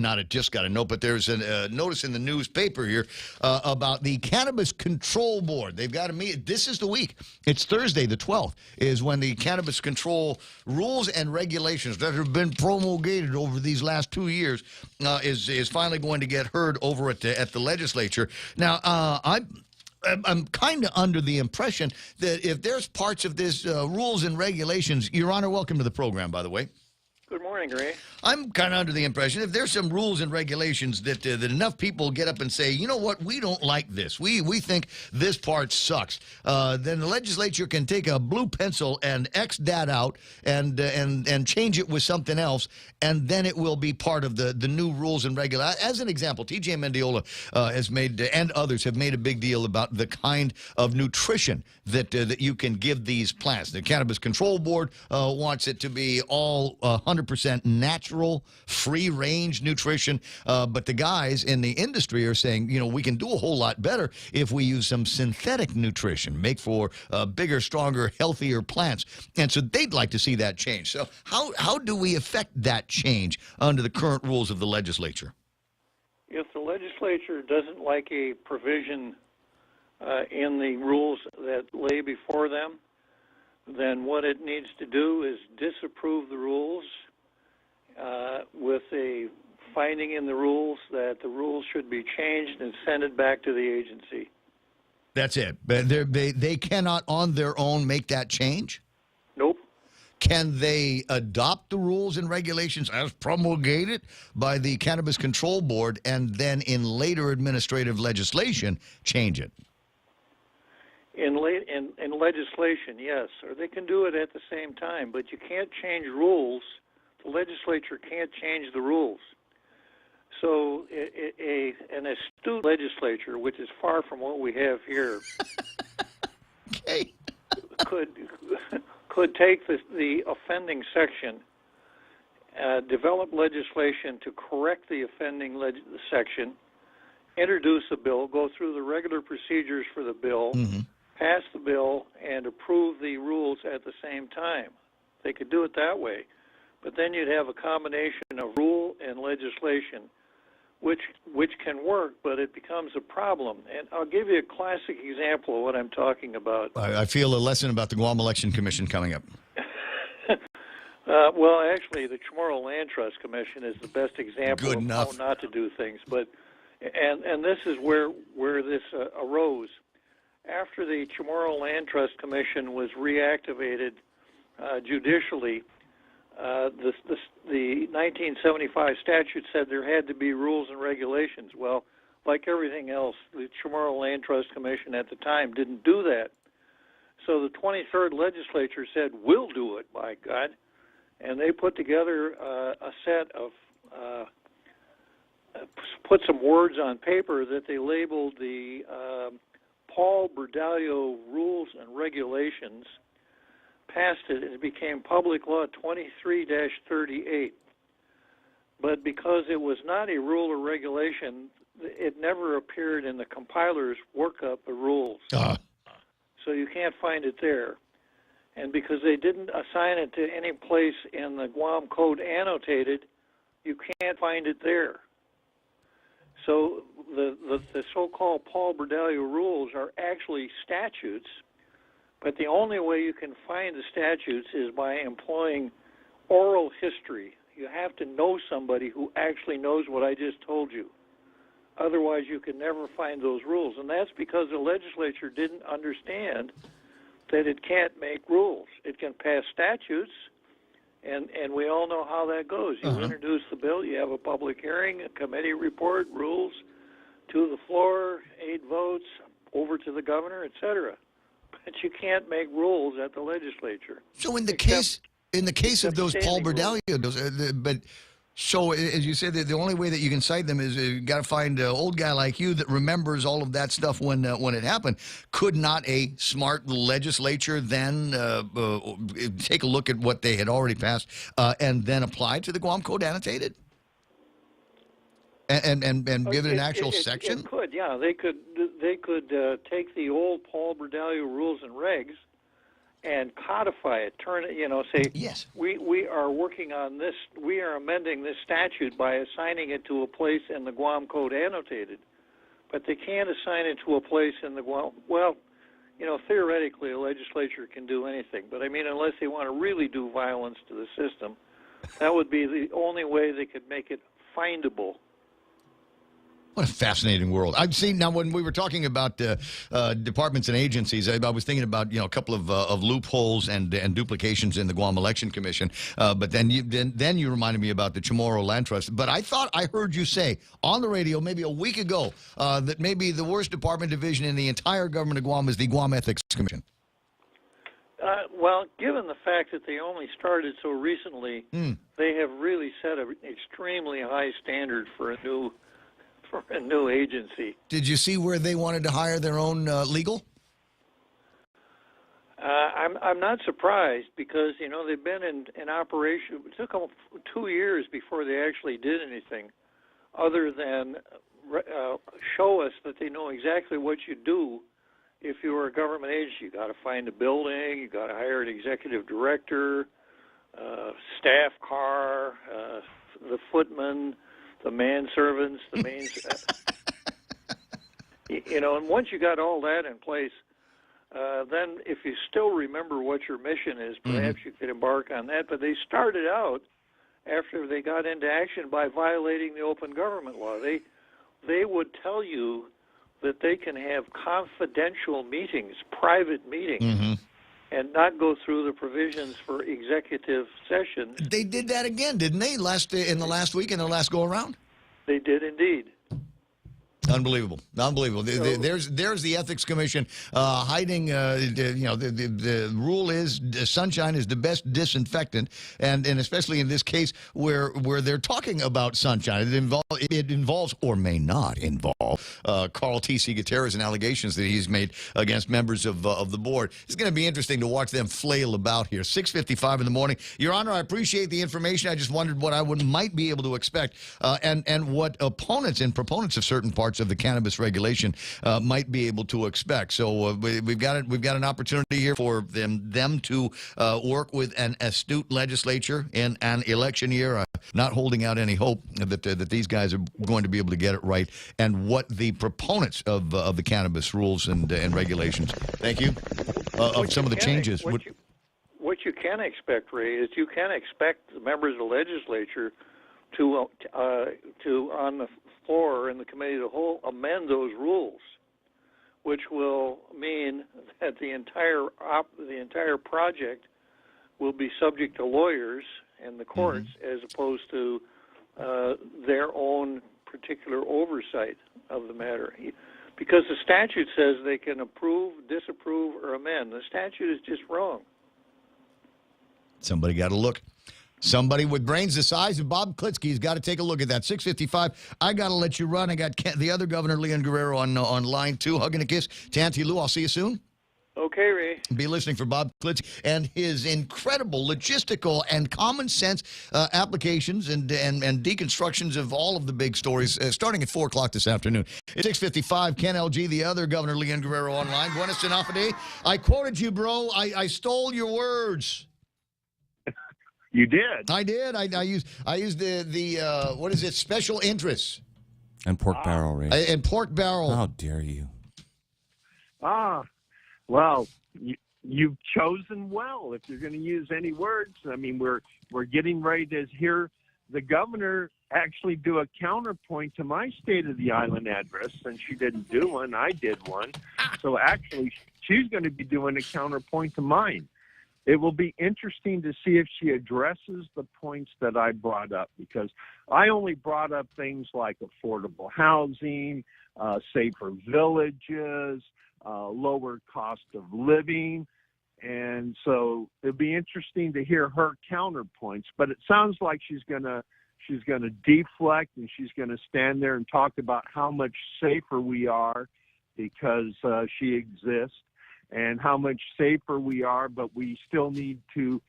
there's a notice in the newspaper here about the Cannabis Control Board. They've got a meeting. This is the week. It's Thursday, the 12th, is when the cannabis control rules and regulations that have been promulgated over these last 2 years is finally going to get heard over at the legislature. Now, I'm kind of under the impression that if there's parts of this rules and regulations, Your Honor, welcome to the program, by the way.
Good morning, Ray.
I'm kind of under the impression if there's some rules and regulations that enough people get up and say, you know what, we don't like this. We think this part sucks. Then the legislature can take a blue pencil and X that out and change it with something else, and then it will be part of the new rules and regulations. As an example, T.J. Mendiola has made, and others have made a big deal about the kind of nutrition that you can give these plants. The Cannabis Control Board wants it to be all 100% natural, free-range nutrition. But the guys in the industry are saying, you know, we can do a whole lot better if we use some synthetic nutrition, make for bigger, stronger, healthier plants. And so they'd like to see that change. So how do we affect that change under the current rules of the legislature?
If the legislature doesn't like a provision in the rules that lay before them, then what it needs to do is disapprove the rules with a finding in the rules that the rules should be changed and send it back to the agency.
That's it. But they cannot on their own make that change?
Nope.
Can they adopt the rules and regulations as promulgated by the Cannabis Control Board and then in later administrative legislation change it?
In legislation, yes, or they can do it at the same time, but you can't change rules. The legislature can't change the rules. So an astute legislature, which is far from what we have here,
okay.
could take the offending section, develop legislation to correct the offending section, introduce a bill, go through the regular procedures for the bill, pass the bill, and approve the rules at the same time. They could do it that way. But then you'd have a combination of rule and legislation, which can work, but it becomes a problem. And I'll give you a classic example of what I'm talking about.
I feel a lesson about the Guam Election Commission coming up.
Well, actually, the Chamorro Land Trust Commission is the best example of how not to do things. But and this is where this arose. After the Chamorro Land Trust Commission was reactivated judicially, the 1975 statute said there had to be rules and regulations. Well, like everything else, the Chamorro Land Trust Commission at the time didn't do that. So the 23rd legislature said, we'll do it, by God. And they put together a set of, put some words on paper that they labeled the Paul Bordallo Rules and Regulations, passed it, and it became Public Law 23-38. But because it was not a rule or regulation, it never appeared in the compiler's workup of rules. So you can't find it there. And because they didn't assign it to any place in the Guam Code annotated, you can't find it there. So the so-called Paul Bordallo rules are actually statutes, but the only way you can find the statutes is by employing oral history. You have to know somebody who actually knows what I just told you. Otherwise, you can never find those rules. And that's because the legislature didn't understand that it can't make rules. It can pass statutes, and we all know how that goes. You introduce the bill, you have a public hearing, a committee report, rules, to the floor, 8 votes, over to the governor, etc. But you can't make rules at the legislature.
So in the case of those Paul Bordallo, but so as you said, the only way that you can cite them is you got to find an old guy like you that remembers all of that stuff when it happened. Could not a smart legislature then take a look at what they had already passed and then apply to the Guam Code annotated? And give it an actual section?
It could, yeah. They could take the old Paul Bordallo rules and regs and codify it, turn it, say,
yes,
we are working on this, we are amending this statute by assigning it to a place in the Guam Code annotated. But they can't assign it to a place in the Guam, theoretically a legislature can do anything. But I mean, unless they want to really do violence to the system, that would be the only way they could make it findable.
What a fascinating world. I've seen now when we were talking about departments and agencies, I was thinking about a couple of loopholes and duplications in the Guam Election Commission. But then you reminded me about the Chamorro Land Trust. But I thought I heard you say on the radio maybe a week ago that maybe the worst department division in the entire government of Guam is the Guam Ethics Commission.
Well, given the fact that they only started so recently, they have really set an extremely high standard for a new agency.
Did you see where they wanted to hire their own legal?
I'm not surprised because they've been in operation. It took them 2 years before they actually did anything, other than show us that they know exactly what you do. If you were a government agency, you got to find a building, you got to hire an executive director, staff car, the footman, the manservants, the main, and once you got all that in place, then if you still remember what your mission is, perhaps you could embark on that. But they started out after they got into action by violating the open government law. They would tell you that they can have confidential meetings, private meetings, and not go through the provisions for executive session.
They did that again, didn't they? In the last week, in their last go around.
They did indeed.
Unbelievable. There's the Ethics Commission hiding. The rule is sunshine is the best disinfectant, and especially in this case where they're talking about sunshine, it involves or may not involve Carl T.C. Gutierrez and allegations that he's made against members of the board. It's going to be interesting to watch them flail about here. 6:55 in the morning. Your Honor, I appreciate the information. I just wondered what I might be able to expect, and what opponents and proponents of certain parts of the cannabis regulation might be able to expect. So we've got an opportunity here for them to work with an astute legislature in an election year. Not holding out any hope that these guys are going to be able to get it right, and what the proponents of the cannabis rules and regulations. Thank you. Of some of the changes.
What you can expect, Ray, is you can expect the members of the legislature to on the floor in the committee of the whole amend those rules, which will mean that the entire project will be subject to lawyers and the courts, as opposed to their own particular oversight of the matter. Because the statute says they can approve, disapprove, or amend. The statute is just wrong.
Somebody got to look. Somebody with brains the size of Bob Klitsky's got to take a look at that. 6:55. I got to let you run. I got the other governor, Leon Guerrero, on line 2. Hugging a kiss to Auntie Lou. I'll see you soon.
Okay, Ray.
Be listening for Bob Klitsky and his incredible logistical and common sense applications and deconstructions of all of the big stories starting at 4 o'clock this afternoon. It's 6:55. Ken LG, the other governor, Leon Guerrero, online. Buenas noches. I quoted you, bro. I stole your words.
You did.
I did. I used the what is it? Special interests.
And pork barrel, Ray.
And pork barrel.
How dare you?
Well, you've chosen well. If you're going to use any words, I mean, we're getting ready to hear the governor actually do a counterpoint to my State of the Island address, and she didn't do one. I did one. So actually, she's going to be doing a counterpoint to mine. It will be interesting to see if she addresses the points that I brought up, because I only brought up things like affordable housing, safer villages, lower cost of living. And so it'd be interesting to hear her counterpoints, but it sounds like she's going to deflect, and she's going to stand there and talk about how much safer we are because she exists, and how much safer we are, but we still need to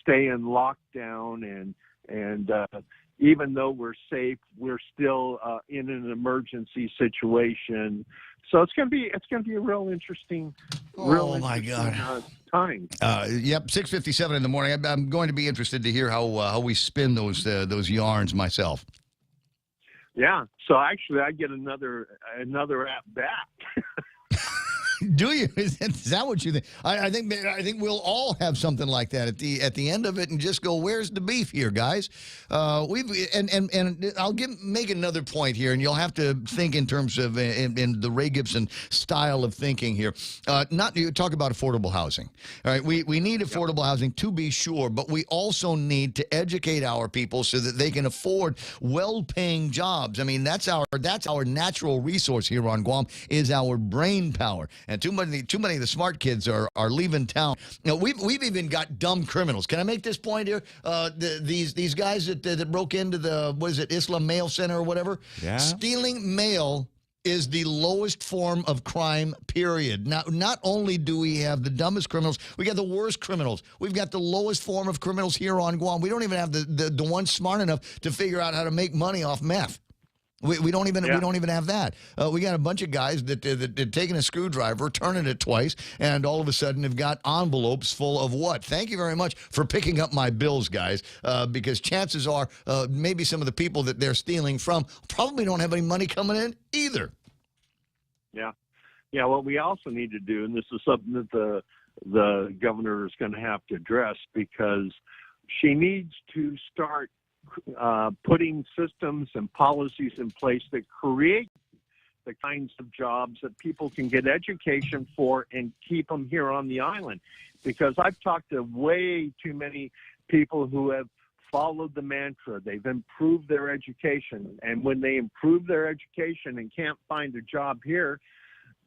stay in lockdown, and even though we're safe, we're still in an emergency situation. So it's going to be a real interesting.
My God.
Time.
Yep, 6:57 in the morning. I'm going to be interested to hear how we spin those yarns myself.
Yeah. So actually, I get another at bat.
Do you? Is that what you think? I think we'll all have something like that at the end of it, and just go, where's the beef here, guys? And I'll make another point here, and you'll have to think in terms of in the Ray Gibson style of thinking here. Not you talk about affordable housing. All right, we need affordable housing to be sure, but we also need to educate our people so that they can afford well-paying jobs. I mean, that's our natural resource here on Guam, is our brain power. And too many of the smart kids are leaving town. You know, we've even got dumb criminals. Can I make this point here? These guys that broke into the, what is it, Islam Mail Center or whatever?
Yeah.
Stealing mail is the lowest form of crime, period. Now, not only do we have the dumbest criminals, we got the worst criminals. We've got the lowest form of criminals here on Guam. We don't even have the ones smart enough to figure out how to make money off meth. We don't even have that. We got a bunch of guys that taking a screwdriver, turning it twice, and all of a sudden have got envelopes full of what? Thank you very much for picking up my bills, guys, because chances are maybe some of the people that they're stealing from probably don't have any money coming in either.
Yeah. What we also need to do, and this is something that the governor is going to have to address, because she needs to start putting systems and policies in place that create the kinds of jobs that people can get education for and keep them here on the island. because I've talked to way too many people who have followed the mantra. They've improved their education. And when they improve their education and can't find a job here,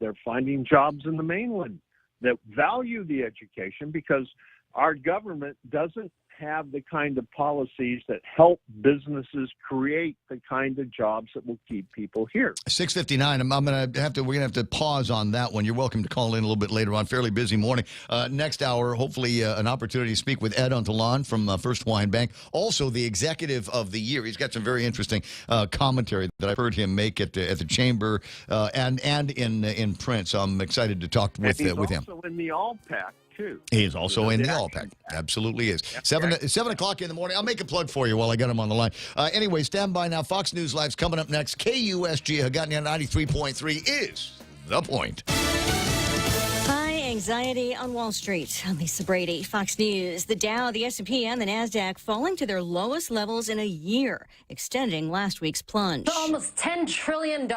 they're finding jobs in the mainland that value the education, because our government doesn't have the kind of policies that help businesses create the kind of jobs that will keep people here.
6:59. We're gonna have to pause on that one. You're welcome to call in a little bit later on. Fairly busy morning. Next hour, hopefully an opportunity to speak with Ed Untalon from First Hawaiian Bank. Also, the executive of the year. He's got some very interesting commentary that I've heard him make at the chamber and in print. So I'm excited to talk with him.
He's also in the All-Pac. Too.
He is also in the All-Pac. Absolutely is. 7 o'clock in the morning. I'll make a plug for you while I got him on the line. Anyway, stand by now. Fox News Live's coming up next. KUSG Hagåtña 93.3 is The Point.
Anxiety on Wall Street. I'm Lisa Brady, Fox News. The Dow, the S&P, and the NASDAQ falling to their lowest levels in a year, extending last week's plunge.
Almost $10 trillion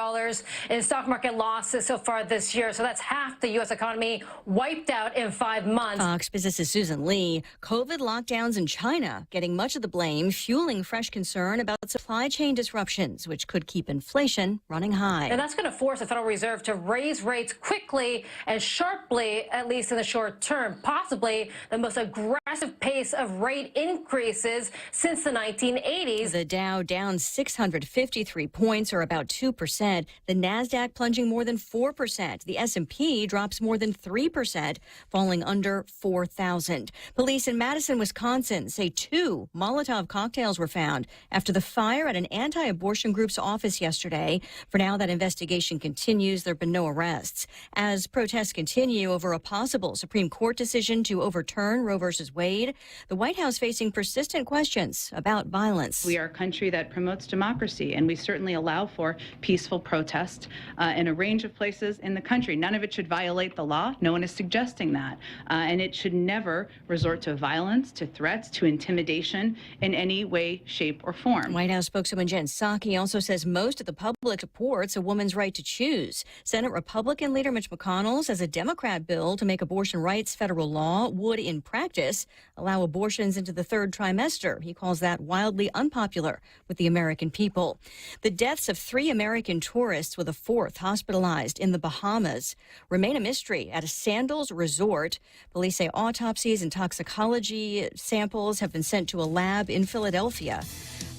in stock market losses so far this year. So that's half the U.S. economy wiped out in 5 months.
Fox Business's Susan Lee. COVID lockdowns in China getting much of the blame, fueling fresh concern about supply chain disruptions, which could keep inflation running high.
And that's going to force the Federal Reserve to raise rates quickly and sharply, at least in the short term, possibly the most aggressive pace of rate increases since the 1980s.
The Dow down 653 points, or about 2%. The NASDAQ plunging more than 4%. The S&P drops more than 3%, falling under 4,000. Police in Madison, Wisconsin say 2 Molotov cocktails were found after the fire at an anti-abortion group's office yesterday. For now, that investigation continues. There have been no arrests. As protests continue over a possible Supreme Court decision to overturn Roe v. Wade, the White House facing persistent questions about violence.
We are a country that promotes democracy, and we certainly allow for peaceful protest in a range of places in the country. None of it should violate the law. No one is suggesting that. And it should never resort to violence, to threats, to intimidation in any way, shape, or form.
White House spokeswoman Jen Psaki also says most of the public supports a woman's right to choose. Senate Republican leader Mitch McConnell says a Democrat bill to make abortion rights federal law would, in practice, allow abortions into the third trimester. He calls that wildly unpopular with the American people. The deaths of 3 American tourists, with a 4th hospitalized in the Bahamas, remain a mystery at a Sandals resort. Police say autopsies and toxicology samples have been sent to a lab in Philadelphia.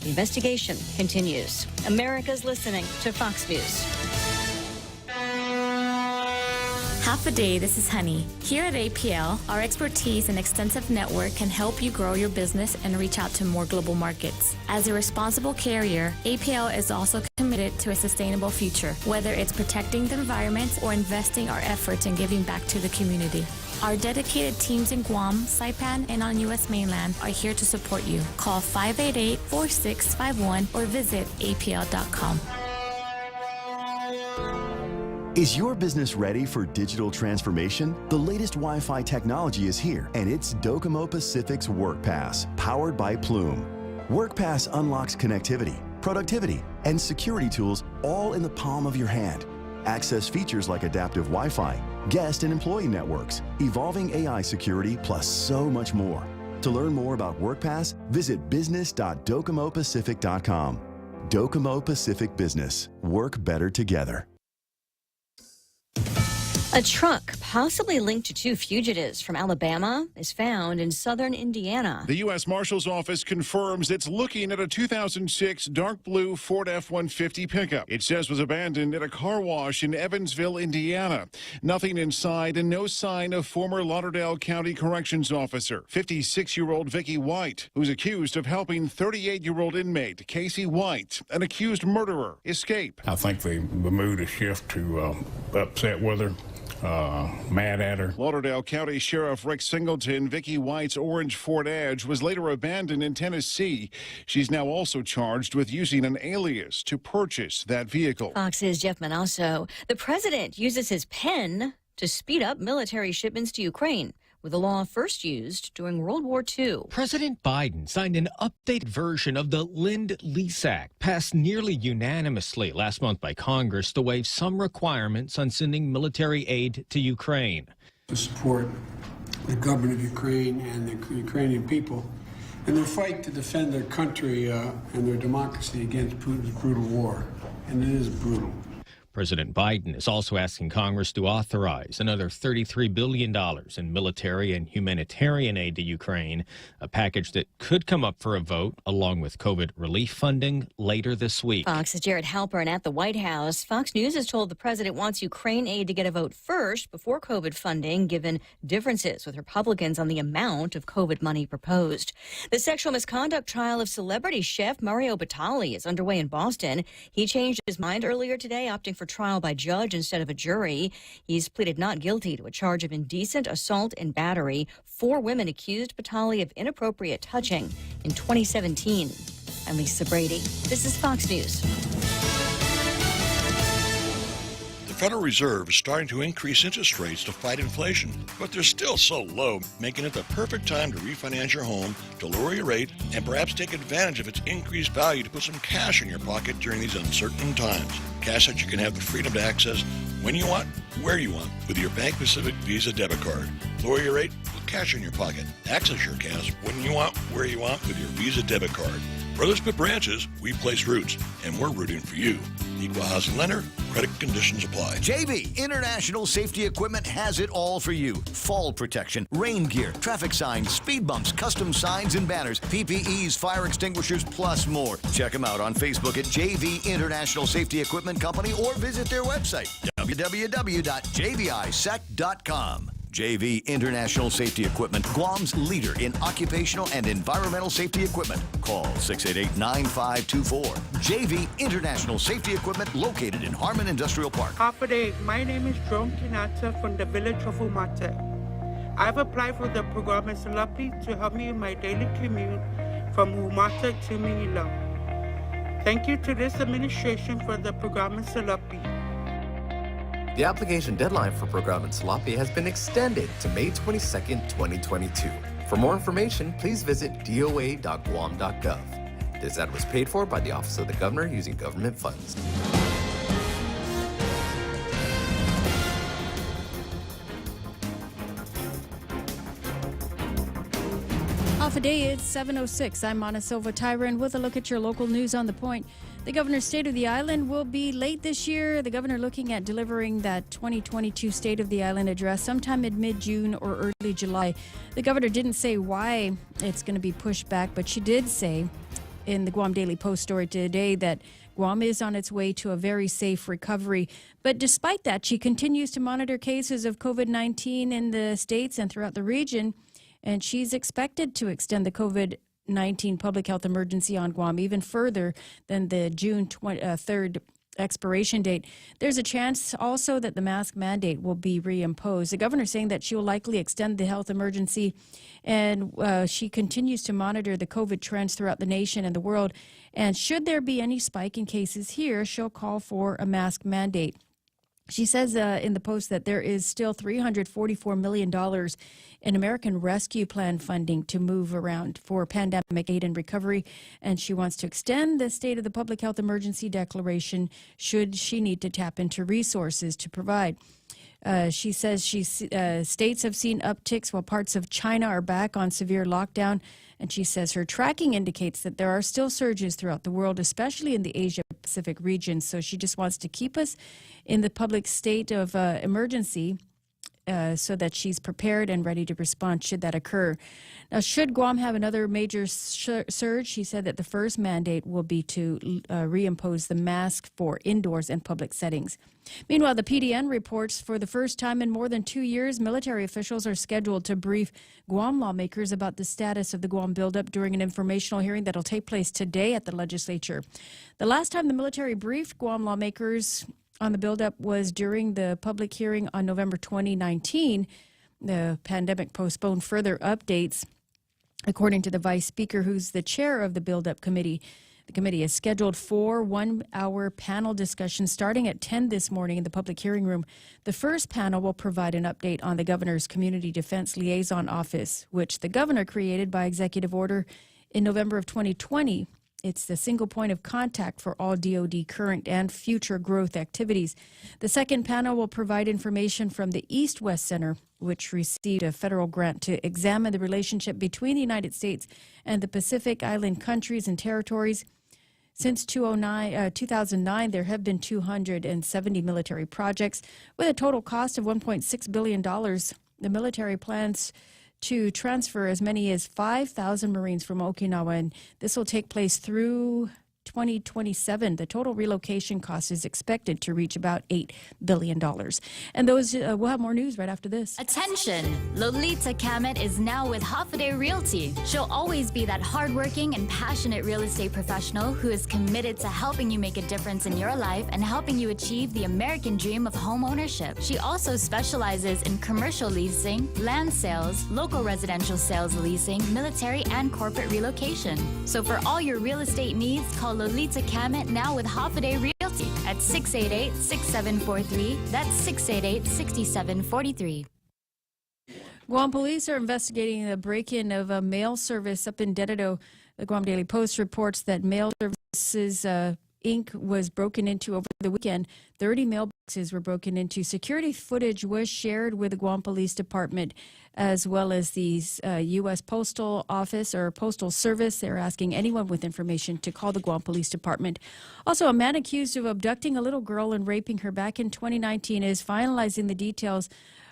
The investigation continues. America's listening to Fox News.
Half a day, this is Honey. Here at APL, our expertise and extensive network can help you grow your business and reach out to more global markets. As a responsible carrier, APL is also committed to a sustainable future, whether it's protecting the environment or investing our efforts in giving back to the community. Our dedicated teams in Guam, Saipan, and on U.S. mainland are here to support you. Call 588-4651 or visit apl.com.
Is your business ready for digital transformation? The latest Wi-Fi technology is here, and it's Docomo Pacific's WorkPass, powered by Plume. WorkPass unlocks connectivity, productivity, and security tools all in the palm of your hand. Access features like adaptive Wi-Fi, guest and employee networks, evolving AI security, plus so much more. To learn more about WorkPass, visit business.docomopacific.com. Docomo Pacific Business. Work better together.
A truck possibly linked to 2 fugitives from Alabama is found in southern Indiana.
The U.S. Marshal's Office confirms it's looking at a 2006 dark blue Ford F-150 pickup. It says was abandoned at a car wash in Evansville, Indiana. Nothing inside and no sign of former Lauderdale County Corrections Officer, 56-year-old Vicky White, who's accused of helping 38-year-old inmate Casey White, an accused murderer, escape.
I think the mood is shift to upset with her. Mad at her.
Lauderdale County Sheriff Rick Singleton, Vicky White's orange Ford Edge was later abandoned in Tennessee. She's now also charged with using an alias to purchase that vehicle.
Fox's Jeff Manasso. The president uses his pen to speed up military shipments to Ukraine, with the law first used during World War II.
President Biden signed an updated version of the Lend-Lease Act, passed nearly unanimously last month by Congress to waive some requirements on sending military aid to Ukraine.
To support
the government of Ukraine and the Ukrainian people in their fight to defend their country and their democracy against Putin's brutal war. And it is brutal.
President Biden is also asking Congress to authorize another $33 billion in military and humanitarian aid to Ukraine, a package that could come up for a vote along with COVID relief funding later this week.
Fox's Jared Halpern at the White House. Fox News has told the president wants Ukraine aid to get a vote first before COVID funding, given differences with Republicans on the amount of COVID money proposed. The sexual misconduct trial of celebrity chef Mario Batali is underway in Boston. He changed his mind earlier today, opting for trial by judge instead of a jury. He's pleaded not guilty to a charge of indecent assault and battery. 4 women accused Batali of inappropriate touching in 2017. I'm Lisa Brady. This is Fox News.
The Federal Reserve is starting to increase interest rates to fight inflation, but they're still so low, making it the perfect time to refinance your home, to lower your rate, and perhaps take advantage of its increased value to put some cash in your pocket during these uncertain times. Cash that you can have the freedom to access when you want, where you want, with your Bank Pacific Visa debit card. Lower your rate, put cash in your pocket. Access your cash when you want, where you want, with your Visa debit card. Where others put branches, we place roots, and we're rooting for you. Equal housing lender, credit conditions apply.
JV International Safety Equipment has it all for you. Fall protection, rain gear, traffic signs, speed bumps, custom signs and banners, PPEs, fire extinguishers, plus more. Check them out on Facebook at JV International Safety Equipment Company or visit their website, www.jvisec.com. JV International Safety Equipment, Guam's leader in occupational and environmental safety equipment. Call 688-9524. JV International Safety Equipment, located in Harmon Industrial Park.
Half a day. My name is John Kinata from the village of Umate. I've applied for the program in Salapi to help me in my daily commute from Umate to Manila. Thank you to this administration for the program in Salapi.
The application deadline for program in Salapi has been extended to May 22nd, 2022. For more information, please visit doa.guam.gov. This ad was paid for by the Office of the Governor using government funds.
Off a day, it's 7:06. I'm Ana Silva Tyron with a look at your local news on the point. The governor's State of the Island will be late this year. The governor looking at delivering that 2022 State of the Island address sometime in mid-June or early July. The governor didn't say why it's going to be pushed back, but she did say in the Guam Daily Post story today that Guam is on its way to a very safe recovery. But despite that, she continues to monitor cases of COVID-19 in the states and throughout the region, and she's expected to extend the COVID-19 public health emergency on Guam even further than the June 3rd expiration date. There's a chance also that the mask mandate will be reimposed. The governor saying that she will likely extend the health emergency, and she continues to monitor the COVID trends throughout the nation and the world. And should there be any spike in cases here, she'll call for a mask mandate. She says in the Post that there is still $344 million in American Rescue Plan funding to move around for pandemic aid and recovery, and she wants to extend the State of the Public Health Emergency declaration should she need to tap into resources to provide. She says states have seen upticks while parts of China are back on severe lockdown, and she says her tracking indicates that there are still surges throughout the world, especially in the Asia-Pacific region. So she just wants to keep us in the public state of emergency so that she's prepared and ready to respond should that occur. Now, should Guam have another major surge, she said that the first mandate will be to reimpose the mask for indoors and public settings. Meanwhile, the PDN reports for the first time in more than 2 years, military officials are scheduled to brief Guam lawmakers about the status of the Guam buildup during an informational hearing that will take place today at the legislature. The last time the military briefed Guam lawmakers on the buildup was during the public hearing on November 2019. The pandemic postponed further updates. According to the vice speaker, who's the chair of the buildup committee, the committee is scheduled for 1-hour panel discussions starting at 10 this morning in the public hearing room. The first panel will provide an update on the governor's Community Defense Liaison Office, which the governor created by executive order in November of 2020. It's the single point of contact for all DoD current and future growth activities. The second panel will provide information from the East-West Center, which received a federal grant to examine the relationship between the United States and the Pacific Island countries and territories. Since 2009, there have been 270 military projects with a total cost of $1.6 billion. The military plans to transfer as many as 5,000 Marines from Okinawa, and this will take place through 2027. The total relocation cost is expected to reach about $8 billion. And those we'll have more news right after this.
Attention! Lolita Kamet is now with Half a Day Realty. She'll always be that hardworking and passionate real estate professional who is committed to helping you make a difference in your life and helping you achieve the American dream of home ownership. She also specializes in commercial leasing, land sales, local residential sales leasing, military and corporate relocation. So for all your real estate needs, call Lolita Kamet now with Half a Day Realty at 688-6743. That's 688-6743.
Guam police are investigating the break-in of a mail service up in Dededo. The Guam Daily Post reports that Mail Services Inc. was broken into over the weekend. 30 mailboxes were broken into. Security footage was shared with the Guam Police Department as well as the U.S. Postal Office or Postal Service. They're asking anyone with information to call the Guam Police Department. Also, a man accused of abducting a little girl and raping her back in 2019 is finalizing the details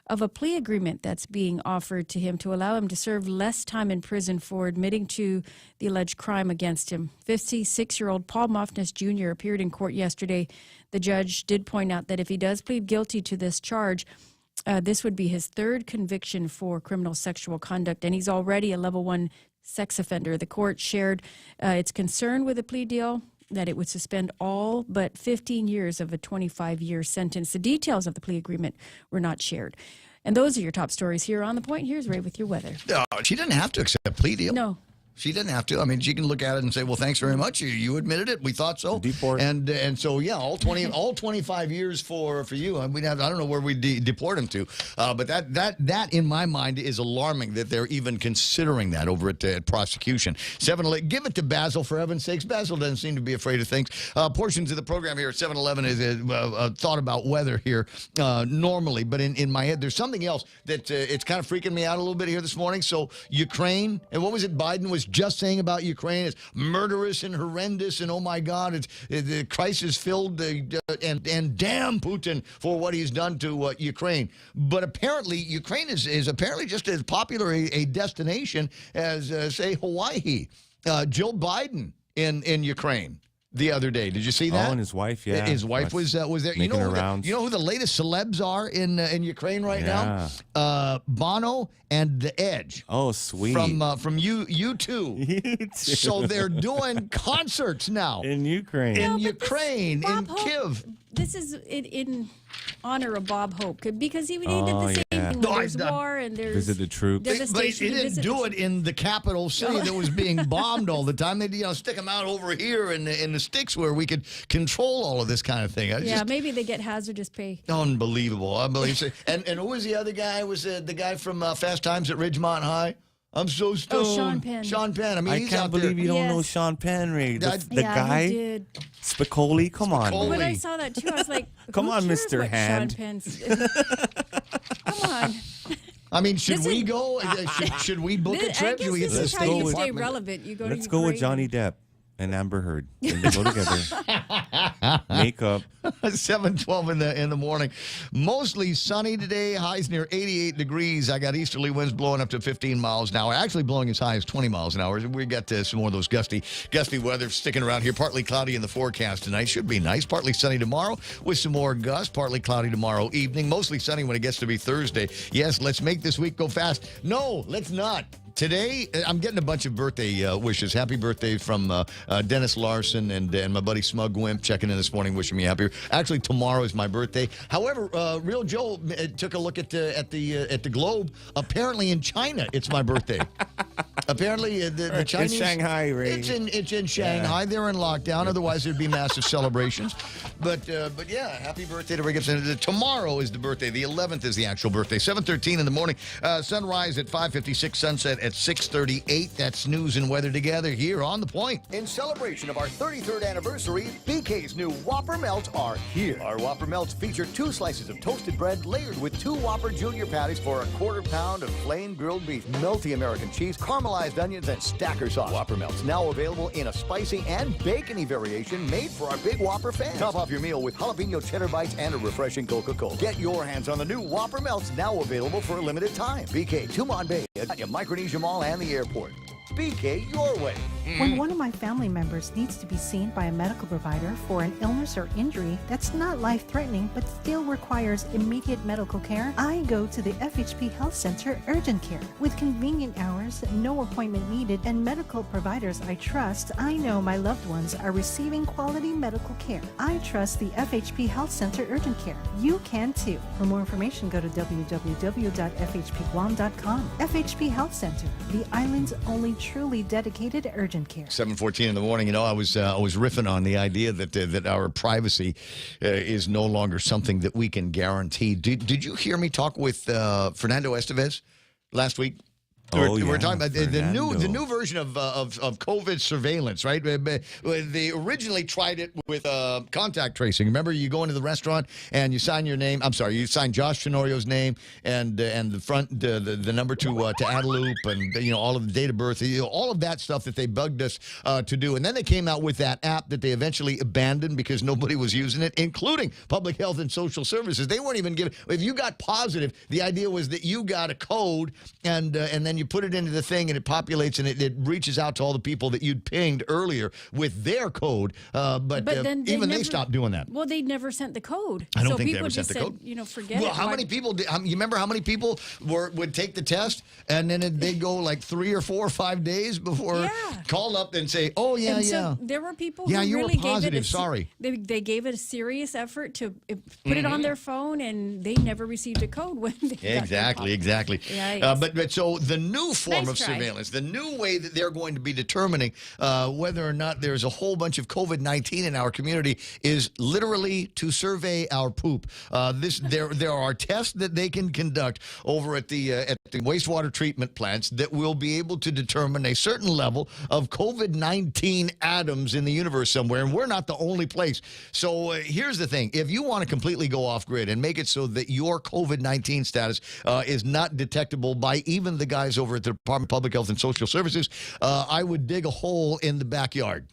of a plea agreement that's being offered to him to allow him to serve less time in prison for admitting to the alleged crime against him. 56-year-old Paul Mofness Jr. appeared in court yesterday. The judge did point out that if he does plead guilty to this charge, this would be his third conviction for criminal sexual conduct, and he's already a level 1 sex offender. The court shared its concern with the plea deal, that it would suspend all but 15 years of a 25-year sentence. The details of the plea agreement were not shared. And those are your top stories here on The Point. Here's Ray with your weather.
She didn't have to accept a plea deal.
No.
She didn't have to. I mean, she can look at it and say, well, thanks very much. You admitted it. We thought so.
Deport.
And so, yeah, all 25 years for you. I don't know where we deport him to. But that, in my mind, is alarming that they're even considering that over at prosecution. Give it to Basil, for heaven's sakes. Basil doesn't seem to be afraid of things. Portions of the program here at 7-Eleven is a thought about weather here normally. But in my head, there's something else that it's kind of freaking me out a little bit here this morning. So Ukraine, and what was it Biden was just saying about Ukraine? It's murderous and horrendous, and oh my God, it's the crisis filled, and damn Putin for what he's done to Ukraine. But apparently, Ukraine is apparently just as popular a destination as say Hawaii. Joe Biden in Ukraine the other day. Did you see that?
Oh, and his wife, yeah.
His wife was there. You know who the latest celebs are in Ukraine right now? Bono and The Edge.
Oh, sweet.
From U2. So they're doing concerts now.
In Ukraine.
In Ukraine, in Kyiv.
This is in honor of Bob Hope, because he did the same thing. There's war and there's
visit the troops.
But he didn't do it in the capital city that was being bombed all the time. They stick them out over here in the sticks where we could control all of this kind of thing.
Maybe they get hazardous pay.
Unbelievable. Unbelievable. And who was the other guy? Was the guy from Fast Times at Ridgemont High? I'm so stoned.
Oh, Sean Penn.
Sean Penn. I mean, he's
can't
out
believe
there.
you don't know Sean Penn, Ray. The guy,
he did.
Spicoli. Come on.
When I saw that too, I was like,
"Come on, Mr. Hand."
Sean Penn's. Come on.
I mean, should we go? Should we book a trip?
I guess this is how you stay relevant. You go
Let's
to
go with
Ukraine.
Johnny Depp and Amber Heard. And they go together. Makeup.
7:12 in the morning. Mostly sunny today. Highs near 88 degrees. I got easterly winds blowing up to 15 miles an hour. Actually blowing as high as 20 miles an hour. We got some more of those gusty weather sticking around here. Partly cloudy in the forecast tonight. Should be nice. Partly sunny tomorrow with some more gusts. Partly cloudy tomorrow evening. Mostly sunny when it gets to be Thursday. Yes, let's make this week go fast. No, let's not. Today, I'm getting a bunch of birthday wishes. Happy birthday from Dennis Larson and my buddy Smug Wimp checking in this morning, wishing me happy. Actually, tomorrow is my birthday. However, Real Joe took a look at the globe. Apparently, in China, it's my birthday. Apparently, the Chinese.
It's Shanghai, Ray.
It's in Shanghai. They're in lockdown. Otherwise, there'd be massive celebrations. But yeah, happy birthday to Ray Gibson. Tomorrow is the birthday. The 11th is the actual birthday. 7:13 in the morning. Sunrise at 5:56. Sunset at at 6:38. That's news and weather together here on The Point.
In celebration of our 33rd anniversary, BK's new Whopper Melts are here. Our Whopper Melts feature 2 slices of toasted bread layered with 2 Whopper Junior patties for a quarter pound of plain grilled beef, melty American cheese, caramelized onions, and stacker sauce. Whopper Melts now available in a spicy and bacony variation made for our big Whopper fans. Top off your meal with jalapeno cheddar bites and a refreshing Coca-Cola. Get your hands on the new Whopper Melts, now available for a limited time. BK, Tumon Bay, at Micronesia Mall and the airport. BK your way.
When one of my family members needs to be seen by a medical provider for an illness or injury that's not life-threatening but still requires immediate medical care, I go to the FHP Health Center Urgent Care. With convenient hours, no appointment needed, and medical providers I trust, I know my loved ones are receiving quality medical care. I trust the FHP Health Center Urgent Care. You can too. For more information, go to www.fhpguam.com. FHP Health Center, the island's only truly dedicated urgent care.
7:14 in the morning. You know, I was riffing on the idea that our privacy is no longer something that we can guarantee. Did you hear me talk with Fernando Estevez last week? We're talking about the new version of COVID surveillance, right? They originally tried it with contact tracing. Remember, you go into the restaurant and you sign your name. I'm sorry, you sign Josh Tenorio's name and the front the number to Adeloop and all of the date of birth, all of that stuff that they bugged us to do. And then they came out with that app that they eventually abandoned because nobody was using it, including Public Health and Social Services. They weren't even giving. If you got positive, the idea was that you got a code and then you put it into the thing and it populates and it reaches out to all the people that you'd pinged earlier with their code. But then they stopped doing that.
Well, they never sent the code.
I don't think they ever sent the code.
Forget
well,
it.
How many people? You remember how many people would take the test and then they'd go like 3 or 4 or 5 days before call up and say, "Oh yeah,
and
yeah."
So there were people who
you
really
were positive.
gave it.
Sorry,
they gave it a serious effort to put it on their phone, and they never received a code when they
exactly. But so the new form of surveillance, the new way that they're going to be determining whether or not there's a whole bunch of COVID-19 in our community is literally to survey our poop. There are tests that they can conduct over at the wastewater treatment plants that will be able to determine a certain level of COVID-19 atoms in the universe somewhere, and we're not the only place. So here's the thing. If you want to completely go off-grid and make it so that your COVID-19 status is not detectable by even the guys over at the Department of Public Health and Social Services, I would dig a hole in the backyard.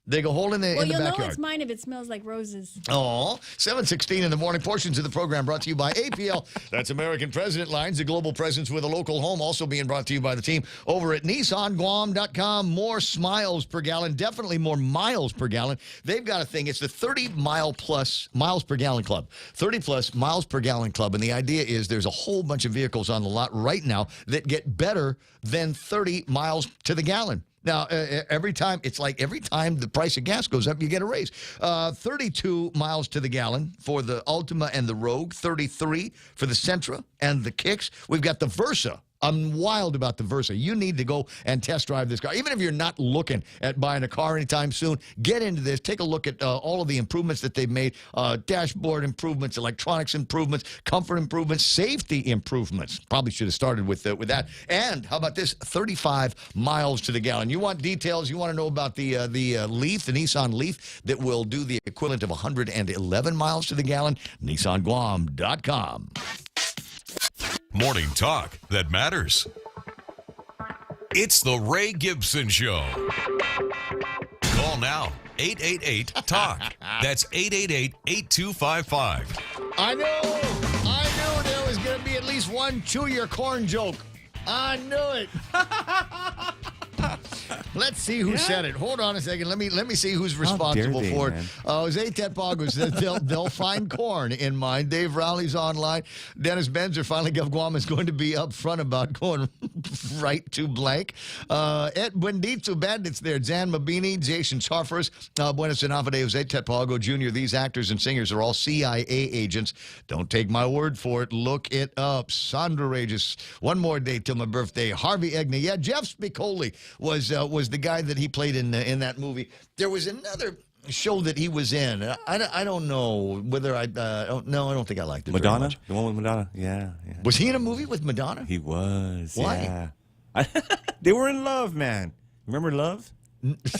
Dig a hole in the backyard.
Well, you'll know it's mine if it smells like roses.
Oh, 7:16 in the morning. Portions of the program brought to you by APL. That's American President Lines, a global presence with a local home. Also being brought to you by the team over at NissanGuam.com. More miles per gallon. Definitely more miles per gallon. They've got a thing. It's the 30-mile-plus miles per gallon club. 30-plus miles per gallon club. And the idea is there's a whole bunch of vehicles on the lot right now that get better than 30 miles to the gallon. Now, every time the price of gas goes up, you get a raise. 32 miles to the gallon for the Altima and the Rogue, 33 for the Sentra and the Kicks. We've got the Versa. I'm wild about the Versa. You need to go and test drive this car. Even if you're not looking at buying a car anytime soon, get into this. Take a look at all of the improvements that they've made. Dashboard improvements, electronics improvements, comfort improvements, safety improvements. Probably should have started with that. And how about this? 35 miles to the gallon. You want details? You want to know about the Leaf, the Nissan Leaf, that will do the equivalent of 111 miles to the gallon? NissanGuam.com.
Morning talk that matters. It's the Ray Gibson Show. Call now, 888-TALK. That's 888-8255.
I knew there was going to be at least one chew your corn joke. I knew it. Let's see who said it. Hold on a second. Let me see who's responsible for it. Jose Tetpago says they'll find corn in mine. Dave Rowley's online. Dennis Benzer, finally Gov Guam, is going to be up front about going right to blank. Ed Buenditsu Bandits there. Zan Mabini, Jason Charfers, Buenos Aires, Jose Tetpago Jr. These actors and singers are all CIA agents. Don't take my word for it. Look it up. Sandra Regis. One more day till my birthday. Harvey Egna. Yeah, Jeff Spicoli was the guy that he played in that movie. There was another show that he was in. I don't know whether I don't think I liked it.
Madonna?
Very much.
The one with Madonna? Yeah.
Was he in a movie with Madonna?
He was.
Why?
Yeah.
They were in love, man. Remember Love?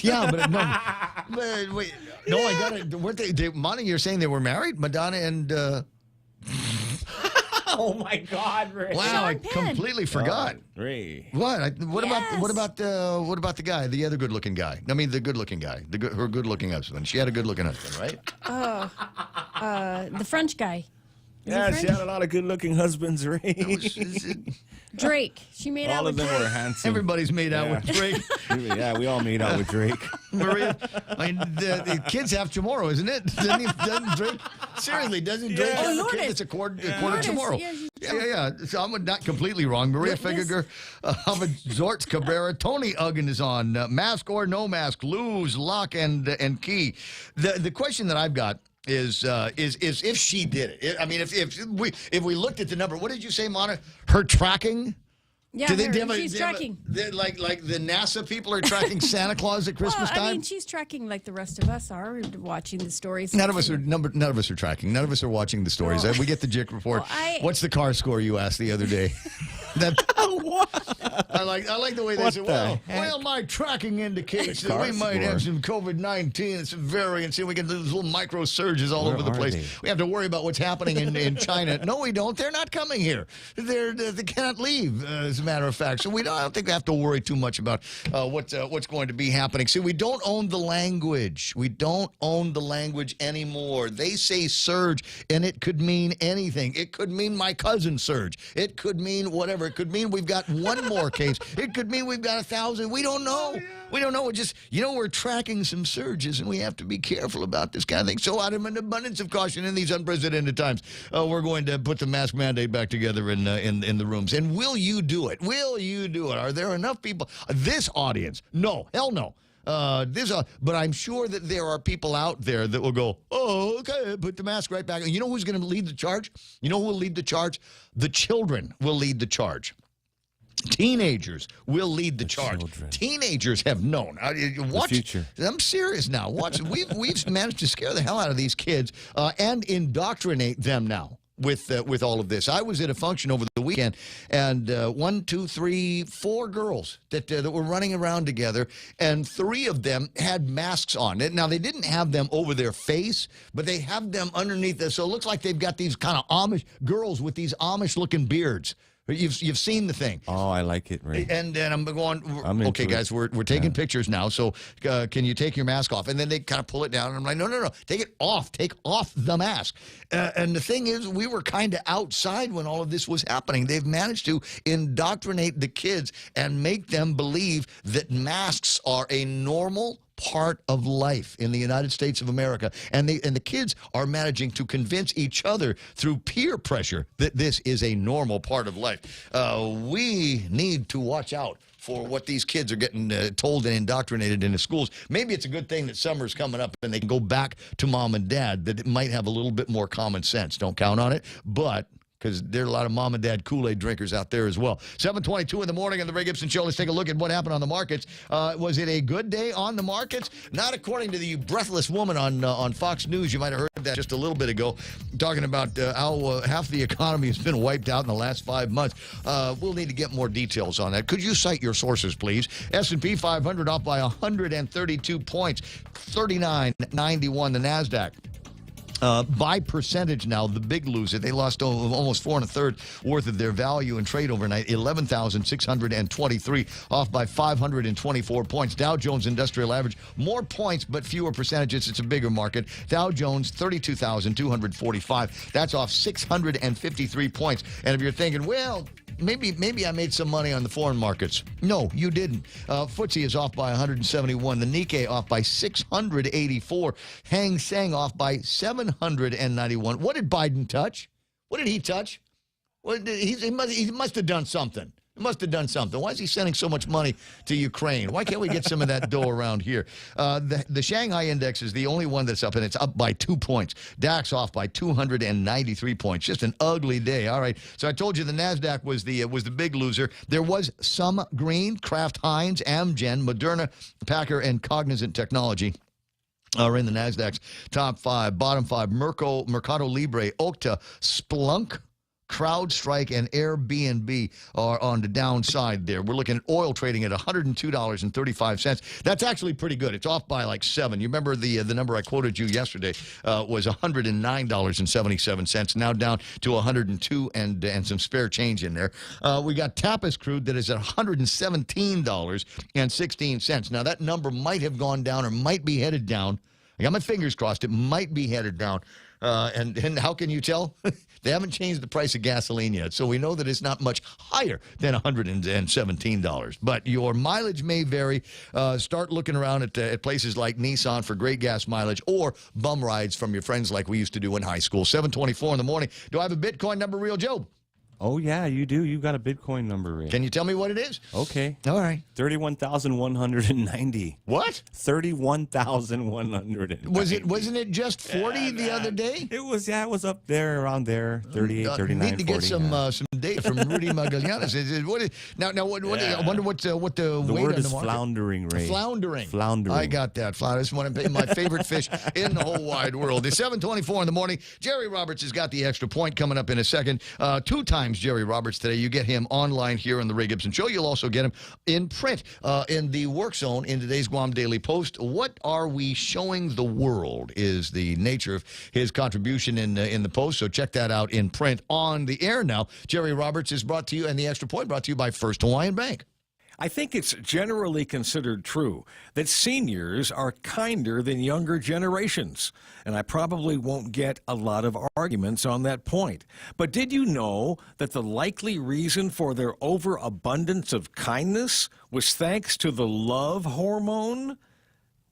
Yeah, but no. But wait, no, I got it. Weren't they? Monty, you're saying they were married, Madonna and.
Oh my God, Ray!
Wow, I completely forgot.
Ray.
What? What about the guy, the other good-looking guy? I mean, the good-looking guy, her good-looking husband. She had a good-looking husband, right?
The French guy.
Yeah, she had a lot of good-looking husbands, Ray.
Drake. She made out
All of
with
them
Drake.
were handsome.
Everybody's made out with Drake.
Yeah, we all made out with Drake.
Maria, I mean, the kids have tomorrow, isn't it? Doesn't Drake? Seriously, doesn't Drake have a kid that's a quarter tomorrow? Yeah. So I'm not completely wrong. Maria Figueroa, Zortz Cabrera, Tony Uggan is on. Mask or no mask, lose, lock, and key. The question that I've got is if she did it. I mean, if we looked at the number, what did you say, Mona? Her tracking?
Yeah, she's tracking.
Like the NASA people are tracking Santa Claus at Christmas time?
I mean, she's tracking like the rest of us are, watching the stories.
None of us are tracking. None of us are watching the stories. We get the JIC report. What's the car score you asked the other day? I like the way they say, well, my tracking indicates that we might have some COVID-19 and some variants, and we get those little micro surges all over the place. We have to worry about what's happening in China. No, we don't. They're not coming here. They cannot leave, as a matter of fact. So I don't think we have to worry too much about what's going to be happening. See, we don't own the language. We don't own the language anymore. They say surge, and it could mean anything. It could mean my cousin surge. It could mean whatever. It could mean we've got one more case. It could mean we've got 1,000. We don't know. We don't know. We're just, we're tracking some surges, and we have to be careful about this kind of thing. So out of an abundance of caution in these unprecedented times, we're going to put the mask mandate back together in the rooms. And will you do it? Will you do it? Are there enough people? This audience? No. Hell no. But I'm sure that there are people out there that will go, oh, okay, put the mask right back. You know who's going to lead the charge? You know who will lead the charge? The children will lead the charge. Teenagers will lead the charge. Teenagers have known. Watch, the future. I'm serious now. Watch. We've managed to scare the hell out of these kids and indoctrinate them now with all of this. I was at a function over the weekend, and 4 girls that were running around together, and 3 of them had masks on. Now, they didn't have them over their face, but they have them underneath this. So it looks like they've got these kind of Amish girls with these Amish-looking beards. You've seen the thing.
Oh, I like it, Ray.
And I'm going, okay, guys, we're taking pictures now, so can you take your mask off? And then they kind of pull it down, and I'm like, no, take it off. Take off the mask. And the thing is, we were kind of outside when all of this was happening. They've managed to indoctrinate the kids and make them believe that masks are a normal part of life in the United States of America, and the kids are managing to convince each other through peer pressure that this is a normal part of life. We need to watch out for what these kids are getting told and indoctrinated into schools. Maybe it's a good thing that summer's coming up and they can go back to mom and dad, that it might have a little bit more common sense. Don't count on it, but because there are a lot of mom and dad Kool-Aid drinkers out there as well. 7:22 in the morning on the Ray Gibson Show. Let's take a look at what happened on the markets. Was it a good day on the markets? Not according to the breathless woman on Fox News. You might have heard that just a little bit ago, talking about how half the economy has been wiped out in the last 5 months. We'll need to get more details on that. Could you cite your sources, please? S&P 500 off by 132 points, 39.91 the NASDAQ. By percentage now, the big loser. They lost almost 4 1/3 worth of their value in trade overnight. 11,623, off by 524 points. Dow Jones Industrial Average, more points but fewer percentages. It's a bigger market. Dow Jones 32,245. That's off 653 points. And if you're thinking, well, maybe I made some money on the foreign markets. No, you didn't. FTSE is off by 171. The Nikkei off by 684. Hang Seng off by 791. What did Biden touch? What did he touch? He must have done something. He must have done something. Why is he sending so much money to Ukraine? Why can't we get some of that dough around here? The Shanghai Index is the only one that's up, and it's up by 2 points. DAX off by 293 points. Just an ugly day. All right. So I told you the NASDAQ was the big loser. There was some green. Kraft Heinz, Amgen, Moderna, Packer, and Cognizant Technology are in the NASDAQ's top 5. Bottom 5, Mercado Libre, Okta, Splunk, CrowdStrike and Airbnb are on the downside there. We're looking at oil trading at $102.35. That's actually pretty good. It's off by like 7. You remember the number I quoted you yesterday was $109.77. Now down to 102 and some spare change in there. We got Tapas crude that is at $117.16. Now that number might have gone down or might be headed down. I got my fingers crossed. It might be headed down. And how can you tell? They haven't changed the price of gasoline yet, so we know that it's not much higher than $117. But your mileage may vary. Start looking around at places like Nissan for great gas mileage or bum rides from your friends like we used to do in high school. 7:24 in the morning. Do I have a Bitcoin number, Real Joe?
Oh, yeah, you do. You got a Bitcoin number, Ray.
Can you tell me what it is?
Okay.
All right.
31,190.
What?
31,190.
Wasn't it just 40 the other day?
It was, yeah, it was up there, around there, 38, 39,
Need to get
40,
some data from Rudy Magallanes. I wonder what the weight
word
on
is
the market.
floundering, Ray.
Floundering. I got that. That's one of my favorite fish in the whole wide world. It's 7:24 in the morning. Jerry Roberts has got the extra point coming up in a second. 2 times Jerry Roberts today. You get him online here on the Ray Gibson Show. You'll also get him in print in the work zone in today's Guam Daily Post. What are we showing the world is the nature of his contribution in the Post. So check that out in print. On the air now, Jerry Roberts is brought to you, and the extra point brought to you by First Hawaiian Bank.
I think it's generally considered true that seniors are kinder than younger generations, and I probably won't get a lot of arguments on that point. But did you know that the likely reason for their overabundance of kindness was thanks to the love hormone?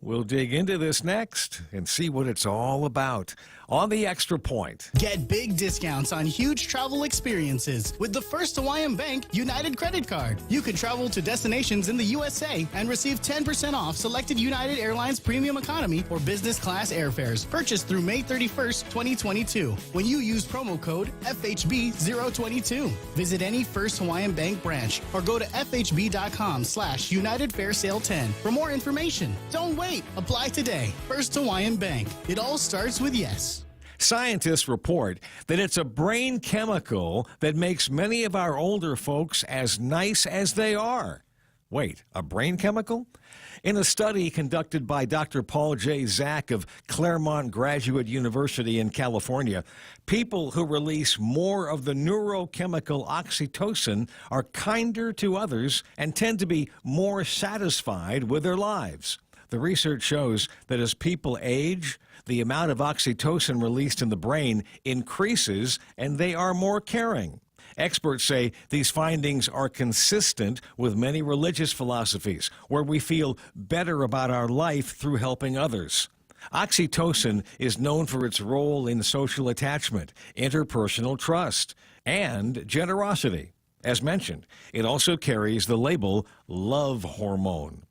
We'll dig into this next and see what it's all about on the Extra Point.
Get big discounts on huge travel experiences with the First Hawaiian Bank United Credit Card. You can travel to destinations in the USA and receive 10% off selected United Airlines Premium Economy or Business Class airfares purchased through May 31st, 2022 when you use promo code FHB022. Visit any First Hawaiian Bank branch or go to FHB.com/United Fair Sale 10 for more information. Don't wait. Apply today. First Hawaiian Bank. It all starts with yes.
Scientists report that it's a brain chemical that makes many of our older folks as nice as they are. Wait, a brain chemical? In a study conducted by Dr. Paul J. Zak of Claremont Graduate University in California, people who release more of the neurochemical oxytocin are kinder to others and tend to be more satisfied with their lives. The research shows that as people age, the amount of oxytocin released in the brain increases and they are more caring. Experts say these findings are consistent with many religious philosophies where we feel better about our life through helping others. Oxytocin is known for its role in social attachment, interpersonal trust, and generosity. As mentioned, it also carries the label love hormone.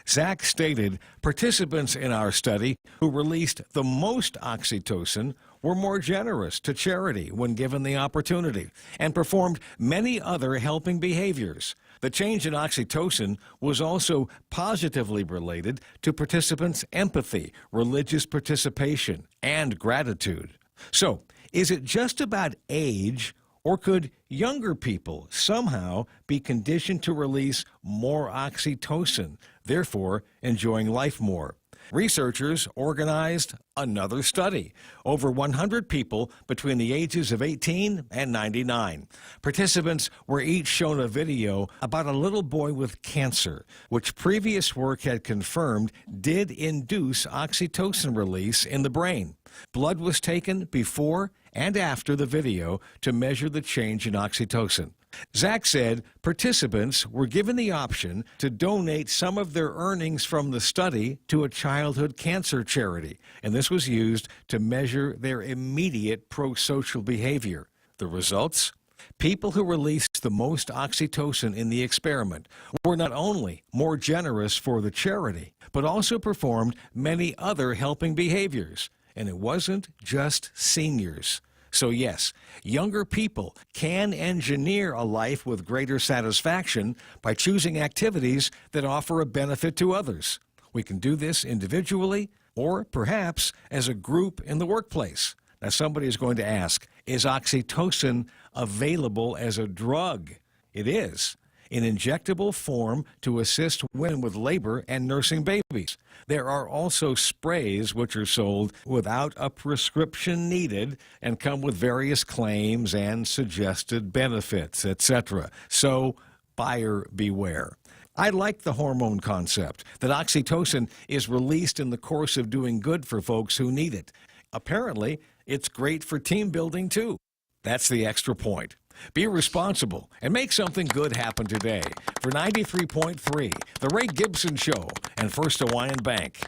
Zach stated participants in our study who released the most oxytocin were more generous to charity when given the opportunity and performed many other helping behaviors. The change in oxytocin was also positively related to participants' empathy, religious participation, and gratitude. So, is it just about age, or could younger people somehow be conditioned to release more oxytocin, therefore enjoying life more? Researchers organized another study. Over 100 people between the ages of 18 and 99. Participants were each shown a video about a little boy with cancer, which previous work had confirmed did induce oxytocin release in the brain. Blood was taken before and after the video to measure the change in oxytocin. Zach said participants were given the option to donate some of their earnings from the study to a childhood cancer charity, and this was used to measure their immediate pro-social behavior. The results? People who released the most oxytocin in the experiment were not only more generous for the charity, but also performed many other helping behaviors. And it wasn't just seniors. So yes, younger people can engineer a life with greater satisfaction by choosing activities that offer a benefit to others. We can do this individually or perhaps as a group in the workplace. Now somebody is going to ask, is oxytocin available as a drug? It is, in injectable form to assist women with labor and nursing babies. There are also sprays which are sold without a prescription needed and come with various claims and suggested benefits, etc. So, buyer beware. I like the hormone concept, that oxytocin is released in the course of doing good for folks who need it. Apparently, it's great for team building, too. That's the extra point. Be responsible and make something good happen today. For 93.3, The Ray Gibson Show and First Hawaiian Bank.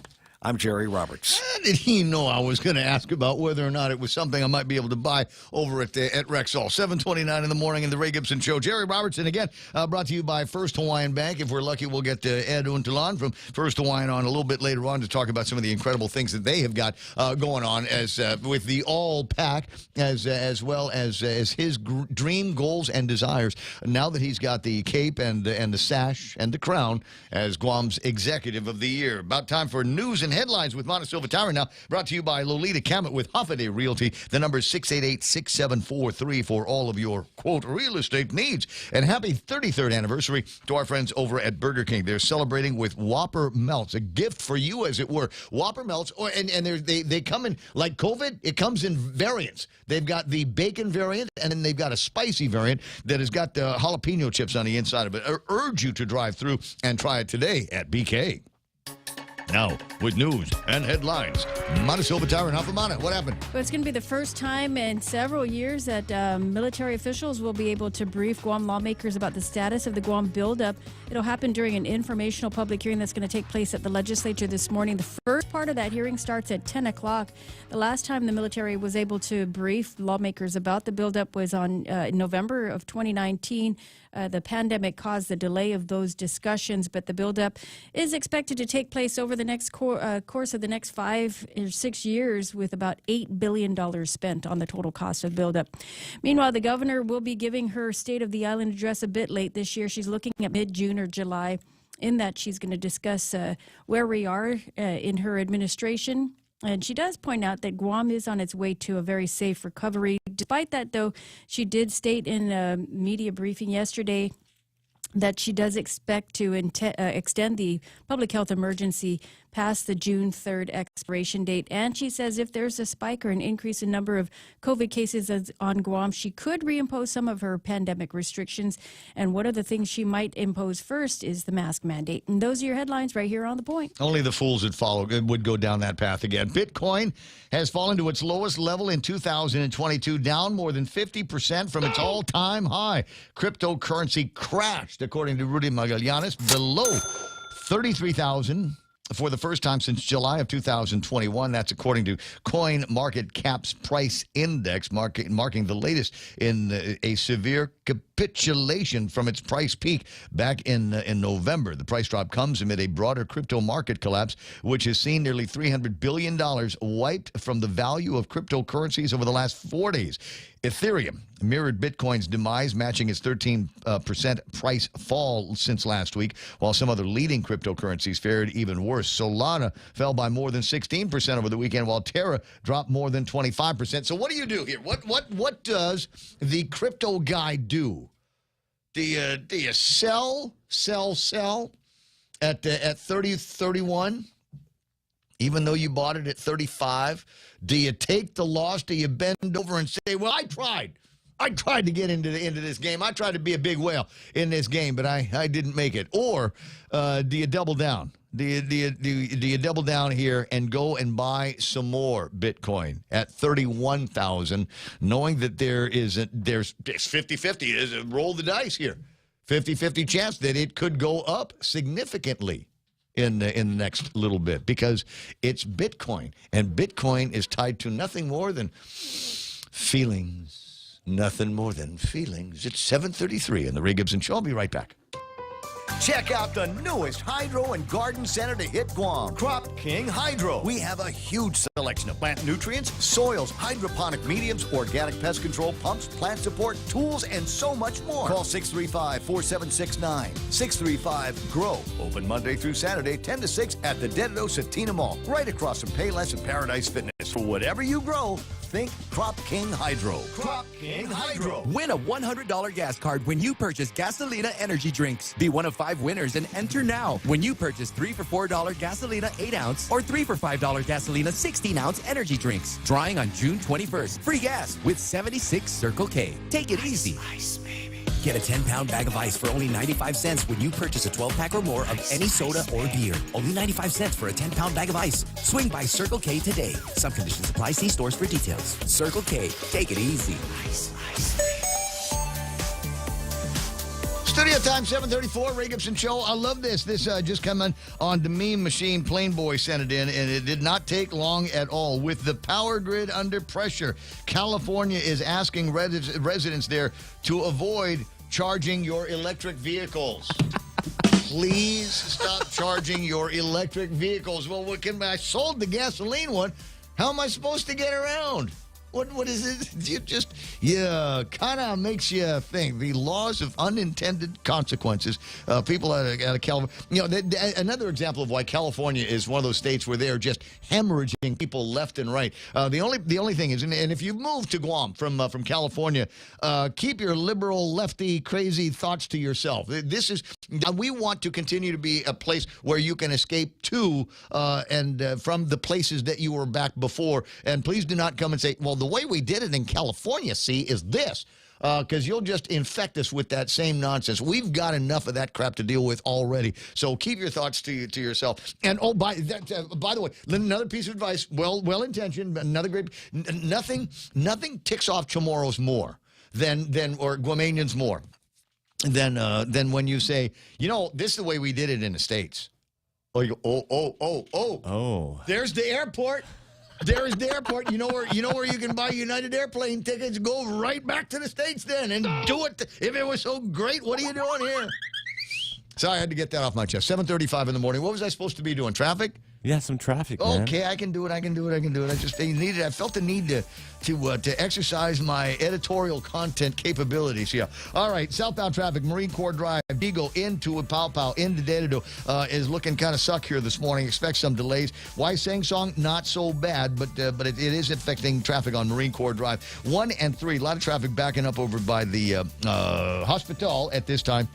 I'm Jerry Roberts.
How did he know I was going to ask about whether or not it was something I might be able to buy over at Rexall? 7:29 in the morning in the Ray Gibson Show. Jerry Robertson, again, brought to you by First Hawaiian Bank. If we're lucky, we'll get Ed Untalan from First Hawaiian on a little bit later on to talk about some of the incredible things that they have got going on as with the All Pack, as well as his dream goals and desires. Now that he's got the cape and the sash and the crown as Guam's Executive of the Year. About time for news and headlines with Montecillo Tower now, brought to you by Lolita Cammett with Hoffaday Realty. The number is 688-6743 for all of your, quote, real estate needs. And happy 33rd anniversary to our friends over at Burger King. They're celebrating with Whopper Melts, a gift for you, as it were. Whopper Melts, and they come in, like COVID, it comes in variants. They've got the bacon variant, and then they've got a spicy variant that has got the jalapeno chips on the inside of it. I urge you to drive through and try it today at BK. Now, with news and headlines, Montecillo Tower and Hafamana. What happened?
Well, it's going to be the first time in several years that military officials will be able to brief Guam lawmakers about the status of the Guam buildup. It'll happen during an informational public hearing that's going to take place at the legislature this morning. The first part of that hearing starts at 10 o'clock. The last time the military was able to brief lawmakers about the buildup was on November of 2019. The pandemic caused the delay of those discussions, but the buildup is expected to take place over the next course of the next 5 or 6 years, with about $8 billion spent on the total cost of buildup. Meanwhile, the governor will be giving her State of the Island address a bit late this year. She's looking at mid-June or July. In that, she's going to discuss where we are in her administration. And she does point out that Guam is on its way to a very safe recovery. Despite that, though, she did state in a media briefing yesterday that she does expect to extend the public health emergency past the June 3rd expiration date. And she says if there's a spike or an increase in number of COVID cases on Guam, she could reimpose some of her pandemic restrictions. And one of the things she might impose first is the mask mandate. And those are your headlines right here on The Point.
Only the fools would go down that path again. Bitcoin has fallen to its lowest level in 2022, down more than 50% from its all-time high. Cryptocurrency crashed, according to Rudy Magallanes, below 33,000 for the first time since July of 2021. That's according to CoinMarketCap's price index, marking the latest in a severe capitulation from its price peak back in November. The price drop comes amid a broader crypto market collapse, which has seen nearly $300 billion wiped from the value of cryptocurrencies over the last 4 days. Ethereum mirrored Bitcoin's demise, matching its 13% price fall since last week, while some other leading cryptocurrencies fared even worse. Solana fell by more than 16% over the weekend, while Terra dropped more than 25%. So what do you do here? What does the crypto guy do? Do you sell at 30, 31? Even though you bought it at 35, do you take the loss? Do you bend over and say, well, I tried to get into this game. I tried to be a big whale in this game, but I didn't make it. Or do you double down? Do you double down here and go and buy some more Bitcoin at 31,000, knowing that there's 50-50? Roll the dice here. 50-50 chance that it could go up significantly in the next little bit, because it's Bitcoin, and Bitcoin is tied to nothing more than feelings. Nothing more than feelings. It's 7:33 in the Ray Gibson Show. I'll be right back.
Check out the newest hydro and garden center to hit Guam, Crop King Hydro. We have a huge selection of plant nutrients, soils, hydroponic mediums, organic pest control pumps, plant support, tools, and so much more. Call 635-4769. 635-GROW. Open Monday through Saturday, 10 to 6 at the Dededo Satina Mall, right across from Payless and Paradise Fitness. For whatever you grow, think Crop King Hydro. Crop King Hydro.
Win a $100 gas card when you purchase Gasolina energy drinks. Be one of 5 winners and enter now when you purchase 3 for $4 Gasolina 8-ounce or 3 for $5 Gasolina 16-ounce energy drinks. Drawing on June 21st. Free gas with 76 Circle K. Take it easy.
Ice, baby.
Get a 10-pound bag of ice for only 95 cents when you purchase a 12-pack or more of any soda or beer. Only 95 cents for a 10-pound bag of ice. Swing by Circle K today. Some conditions apply. See stores for details. Circle K. Take it easy.
Ice, ice.
Studio time, 7:34, Ray Gibson Show. I love this. This just come on the meme machine. Plain Boy sent it in, and it did not take long at all. With the power grid under pressure, California is asking residents there to avoid charging your electric vehicles. Please stop charging your electric vehicles. Well, I sold the gasoline one. How am I supposed to get around? What is it? Kind of makes you think. The laws of unintended consequences. People out of California. Another example of why California is one of those states where they are just hemorrhaging people left and right. The only thing is, and if you move to Guam from California, keep your liberal, lefty, crazy thoughts to yourself. We want to continue to be a place where you can escape to and from the places that you were back before. And please do not come and say, well, the way we did it in California, is this. Because you'll just infect us with that same nonsense. We've got enough of that crap to deal with already. So keep your thoughts to yourself. And by the way, another piece of advice, well intentioned, but another great. Nothing ticks off Chamorros more than or Guamanians more than when you say, this is the way we did it in the States. Oh, you go, oh. There's the airport. There is the airport. You know where you can buy United airplane tickets. Go right back to the States then and do it. If it was so great, what are you doing here? Sorry, I had to get that off my chest. 7:35 in the morning. What was I supposed to be doing? Traffic?
Yeah, some traffic, man.
Okay, I can do it. I felt the need to exercise my editorial content capabilities. Yeah. All right, southbound traffic, Marine Corps Drive, Eagle into Paupau, into Dededo is looking kind of suck here this morning. Expect some delays. Why Sang Song? Not so bad, but it is affecting traffic on Marine Corps Drive. 1 and 3, a lot of traffic backing up over by the hospital at this time.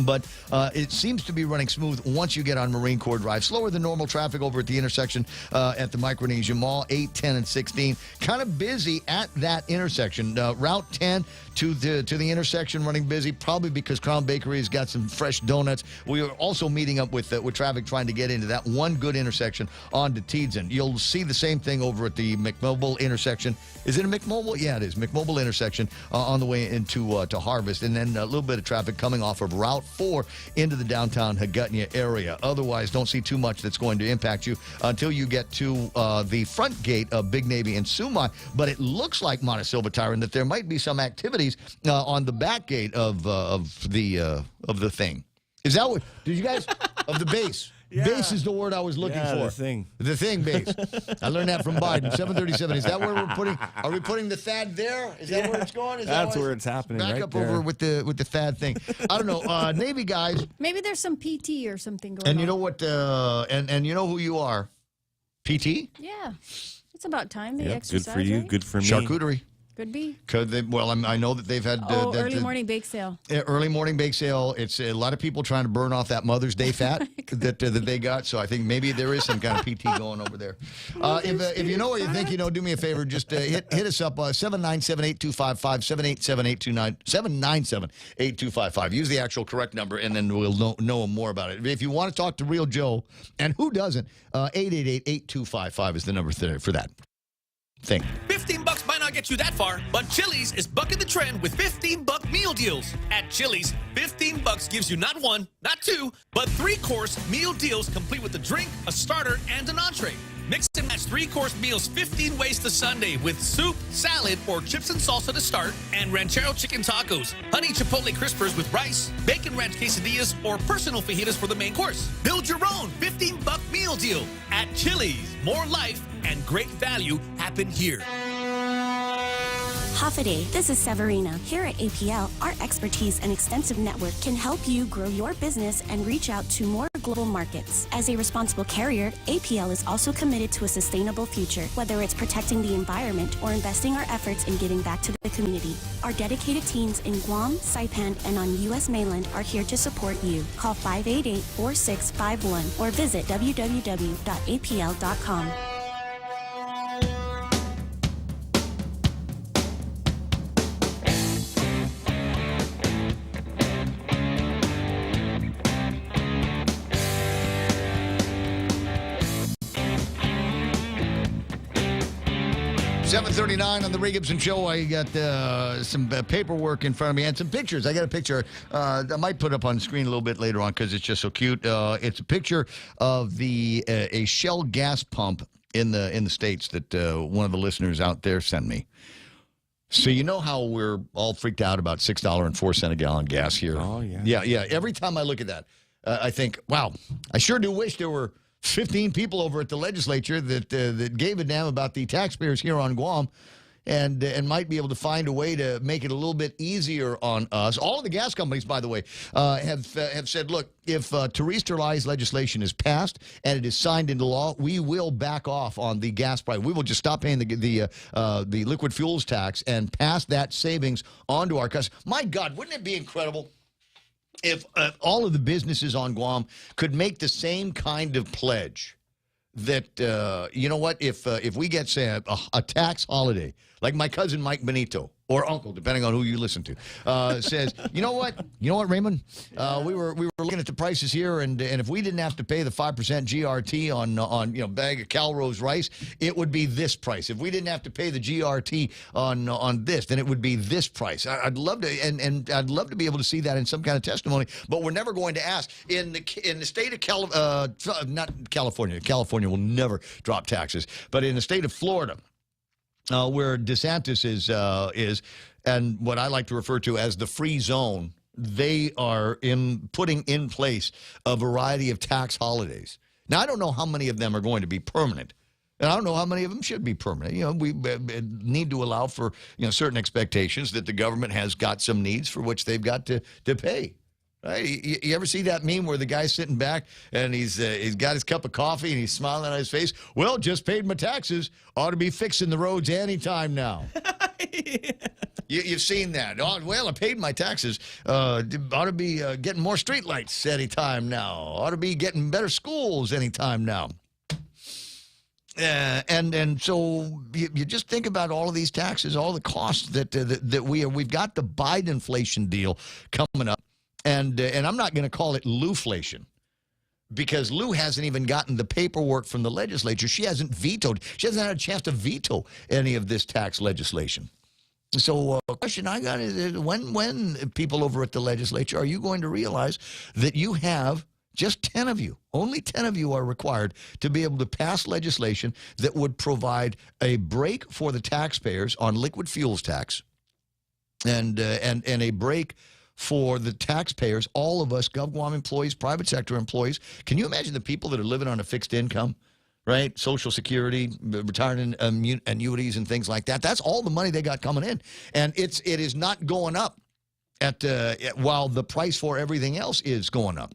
But it seems to be running smooth once you get on Marine Corps Drive. Slower than normal traffic over at the intersection at the Micronesia Mall, 8, 10, and 16. Kind of busy at that intersection. Route 10 to the intersection running busy, probably because Crown Bakery has got some fresh donuts. We are also meeting up with traffic trying to get into that one good intersection onto Teedson. You'll see the same thing over at the McMobile intersection. Is it a McMobile? Yeah, it is. McMobile intersection on the way into to Harvest. And then a little bit of traffic coming off of Route 4 into the downtown Hagutnia area. Otherwise, don't see too much that's going to impact you until you get to the front gate of Big Navy and Sumai. But it looks like, Montecillo Tyron, that there might be some activities on the back gate of the thing. Is that what? Did you guys of the base? Yeah. Base is the word I was looking for. The thing base. I learned that from Biden. 737. Is that where we're putting? Are we putting the THAAD there? Is that where it's going?
That's where it's happening.
Back
right
up
there.
over with the THAAD thing. I don't know. Navy guys.
Maybe there's some PT or something going on.
And you know what? And you know who you are. PT?
Yeah. It's about time they
Yep,
exercise.
good for you.
Right?
Good for me.
Charcuterie.
Could be.
I know that they've had
early morning bake sale.
Early morning bake sale. It's a lot of people trying to burn off that Mother's Day fat that they got. So I think maybe there is some kind of PT going over there. If you know what you think, do me a favor. Just hit us up 797-8255, 797-8255. Use the actual correct number, and then we'll know more about it. If you want to talk to Real Joe, and who doesn't, 888-8255 is the number for that thing.
$15 might not get you that far, but Chili's is bucking the trend with $15 meal deals. At Chili's, $15 gives you not 1, not 2, but 3-course meal deals complete with a drink, a starter, and an entree. Mix and match 3-course meals 15 ways to Sunday with soup, salad, or chips and salsa to start, and ranchero chicken tacos, honey chipotle crispers with rice, bacon ranch quesadillas, or personal fajitas for the main course. Build your own $15 meal deal at Chili's. More life and great value happen here.
Hoffaday, this is Severina. Here at APL, our expertise and extensive network can help you grow your business and reach out to more global markets. As a responsible carrier, APL is also committed to a sustainable future, whether it's protecting the environment or investing our efforts in giving back to the community. Our dedicated teams in Guam, Saipan, and on U.S. mainland are here to support you. Call 588-4651 or visit www.apl.com.
$7:39 on the Ray Gibson Show. I got some paperwork in front of me and some pictures. I got a picture I might put up on the screen a little bit later on because it's just so cute. It's a picture of a Shell gas pump in the States that one of the listeners out there sent me. So you know how we're all freaked out about $6.04 a gallon gas here?
Oh, yeah.
Yeah. Every time I look at that, I think, wow, I sure do wish there were 15 people over at the legislature that gave a damn about the taxpayers here on Guam and might be able to find a way to make it a little bit easier on us. All of the gas companies, by the way, have said, look, if Therese Terlei's legislation is passed and it is signed into law, we will back off on the gas price. We will just stop paying the liquid fuels tax and pass that savings on to our customers. My God, wouldn't it be incredible if all of the businesses on Guam could make the same kind of pledge that, you know what, if we get, say, a tax holiday, like my cousin Mike Benito, or uncle, depending on who you listen to, says, you know what, Raymond, we were looking at the prices here, and if we didn't have to pay the 5% GRT on bag of Calrose rice, it would be this price. If we didn't have to pay the GRT on this, then it would be this price. I'd love to, and I'd love to be able to see that in some kind of testimony, but we're never going to ask. In the state of not California. California will never drop taxes, but in the state of Florida, where DeSantis is, and what I like to refer to as the free zone, they are putting in place a variety of tax holidays. Now, I don't know how many of them are going to be permanent, and I don't know how many of them should be permanent. We need to allow for certain expectations that the government has got some needs for which they've got to pay. Right? You ever see that meme where the guy's sitting back and he's got his cup of coffee and he's smiling on his face? Well, just paid my taxes. Ought to be fixing the roads anytime now. You've seen that. Oh, well, I paid my taxes. Ought to be getting more streetlights anytime now. Ought to be getting better schools anytime now. And so you just think about all of these taxes, all the costs that we've got the Biden inflation deal coming up. And I'm not going to call it Louflation because Lou hasn't even gotten the paperwork from the legislature. She hasn't vetoed. She hasn't had a chance to veto any of this tax legislation. So the question I got is when people over at the legislature, are you going to realize that you have just 10 of you, only 10 of you are required to be able to pass legislation that would provide a break for the taxpayers on liquid fuels tax and a break for the taxpayers, all of us, GovGuam employees, private sector employees. Can you imagine the people that are living on a fixed income, right? Social Security, retirement annuities and things like that. That's all the money they got coming in. And it is not going up while the price for everything else is going up.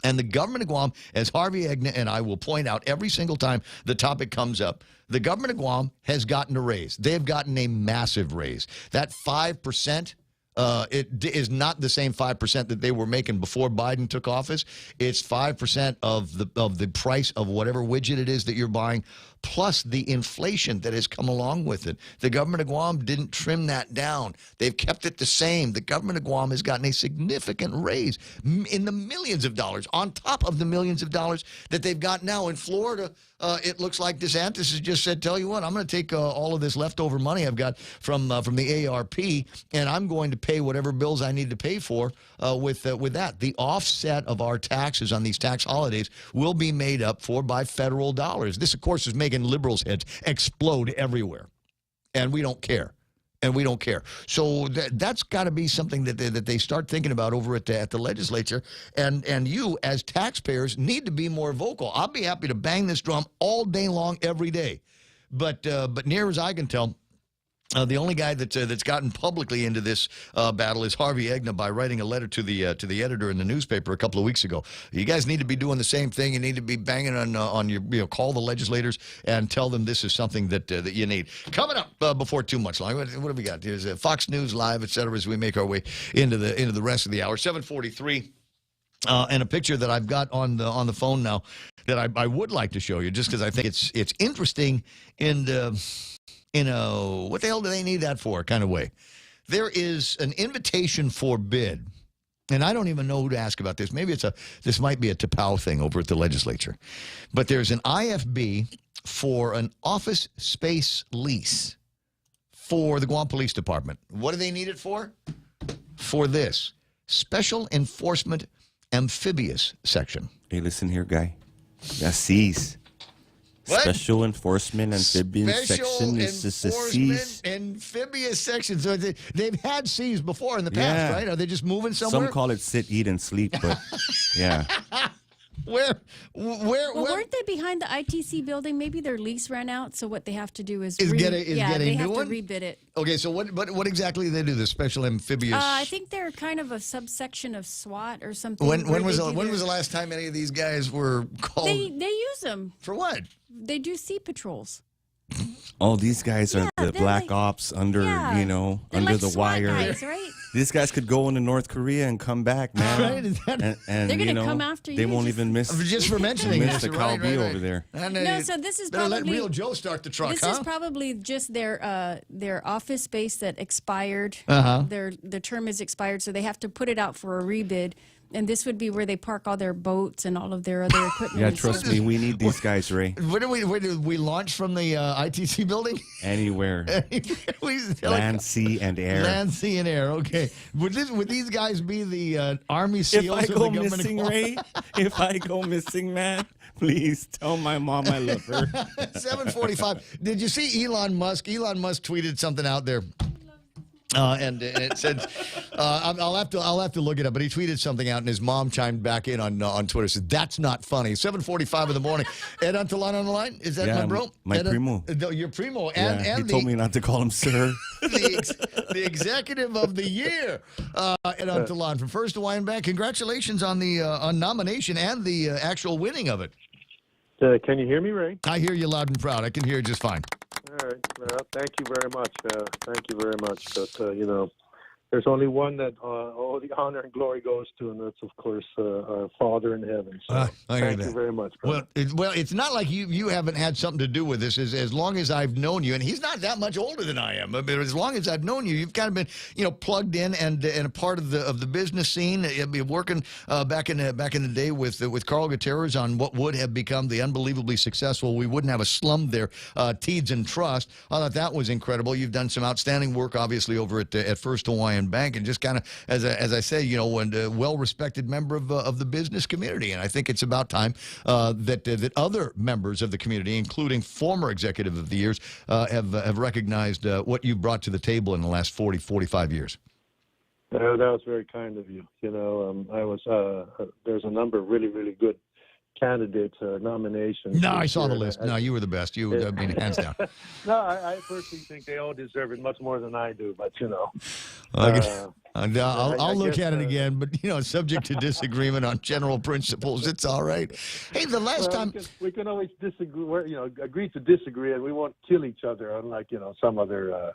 And the government of Guam, as Harvey Egna and I will point out every single time the topic comes up, the government of Guam has gotten a raise. They have gotten a massive raise. That 5%, it is not the same 5% that they were making before Biden took office. It's 5% of the price of whatever widget it is that you're buying, plus the inflation that has come along with it. The government of Guam didn't trim that down. They've kept it the same. The government of Guam has gotten a significant raise in the millions of dollars on top of the millions of dollars that they've got now. In Florida, it looks like DeSantis has just said, tell you what, I'm going to take all of this leftover money I've got from the ARP, and I'm going to pay whatever bills I need to pay for with that. The offset of our taxes on these tax holidays will be made up for by federal dollars. This, of course, is making liberals' heads explode everywhere, and we don't care. So that's got to be something that they start thinking about over at the legislature. And you, as taxpayers, need to be more vocal. I'll be happy to bang this drum all day long, every day. But near as I can tell, The only guy that's gotten publicly into this battle is Harvey Egna by writing a letter to the editor in the newspaper a couple of weeks ago. You guys need to be doing the same thing. You need to be banging on your call the legislators and tell them this is something that you need. Coming up before too much long, what have we got? There's Fox News Live, et cetera, as we make our way into the rest of the hour. 7:43. And a picture that I've got on the phone now that I would like to show you, just because I think it's interesting in a what the hell do they need that for kind of way. There is an invitation for bid, and I don't even know who to ask about this. Maybe this might be a TPOW thing over at the legislature, but there's an IFB for an office space lease for the Guam Police Department. What do they need it for? For this Special Enforcement Amphibious section.
Hey, listen here, guy. That's C's.
What?
Special Enforcement Amphibious Section is just a C's.
Amphibious section. So they've had C's before in the past, right? Are they just moving somewhere?
Some call it sit, eat, and sleep, but yeah.
Where?
Weren't they behind the ITC building? Maybe their lease ran out, so what they have to do is
get a
they
new
have
one?
to rebid it.
Okay, so what exactly do they do? The Special Amphibious.
I think they're kind of a subsection of SWAT or something.
When was the last time any of these guys were called?
They use them
for what?
They do sea patrols.
Oh, these guys are the black ops under,
they're
under
like
the
SWAT
wire.
guys, right?
These guys could go into North Korea and come back, man.
Right?
And
They're gonna come after you.
They won't even miss
just for mentioning
miss
this,
the Call B over there.
No, so this is
better
probably
let Real Joe start the truck.
This is probably just their office space that expired.
Uh-huh.
Their term is expired, so they have to put it out for a rebid. And this would be where they park all their boats and all of their other equipment.
Yeah, trust me, we need these guys, Ray.
Where did we launch from the ITC building?
Anywhere. Land, sea, and air.
Land, sea, and air. Okay. Would these guys be the Army SEALs?
If I go missing, Ray, if I go missing, man, please tell my mom I love her.
7:45. Did you see Elon Musk? Elon Musk tweeted something out there. And it said, I'll have to look it up. But he tweeted something out, and his mom chimed back in on Twitter. Said, "That's not funny." 7:45 in the morning. Ed Antolano on the line. Is that my bro?
My primo.
No, your primo.
And he told me not to call him sir.
the executive of the year, Ed Antolano from First Hawaiian Bank. Congratulations on the on nomination and the actual winning of it.
Can you hear me, Ray?
I hear you loud and proud. I can hear you just fine.
All right. Well, thank you very much. Thank you very much. But, there's only one that all the honor and glory goes to, and that's, of course, our Father in heaven. So thank you very much, brother.
Well, it's not like you haven't had something to do with this. As long as I've known you, and he's not that much older than I am, but as long as I've known you, you've kind of been, plugged in and a part of the business scene. Working back in the day with Carl Gutierrez on what would have become the unbelievably successful. We wouldn't have a slum there, Teeds and Trust. I thought that was incredible. You've done some outstanding work, obviously, over at First Hawaiian Bank, and just kind of, as I say, a well-respected member of the business community. And I think it's about time that other members of the community, including former executive of the years, have recognized what you brought to the table in the last 45 years.
That was very kind of you. There's a number of really, really good candidates, nominations.
No, I saw the list. No, you were the best. Hands down.
No, I personally think they all deserve it much more than I do, but
I'll look at it again, but subject to disagreement on general principles, it's all right. Hey, the last time
we can always disagree, agree to disagree, and we won't kill each other, unlike some other.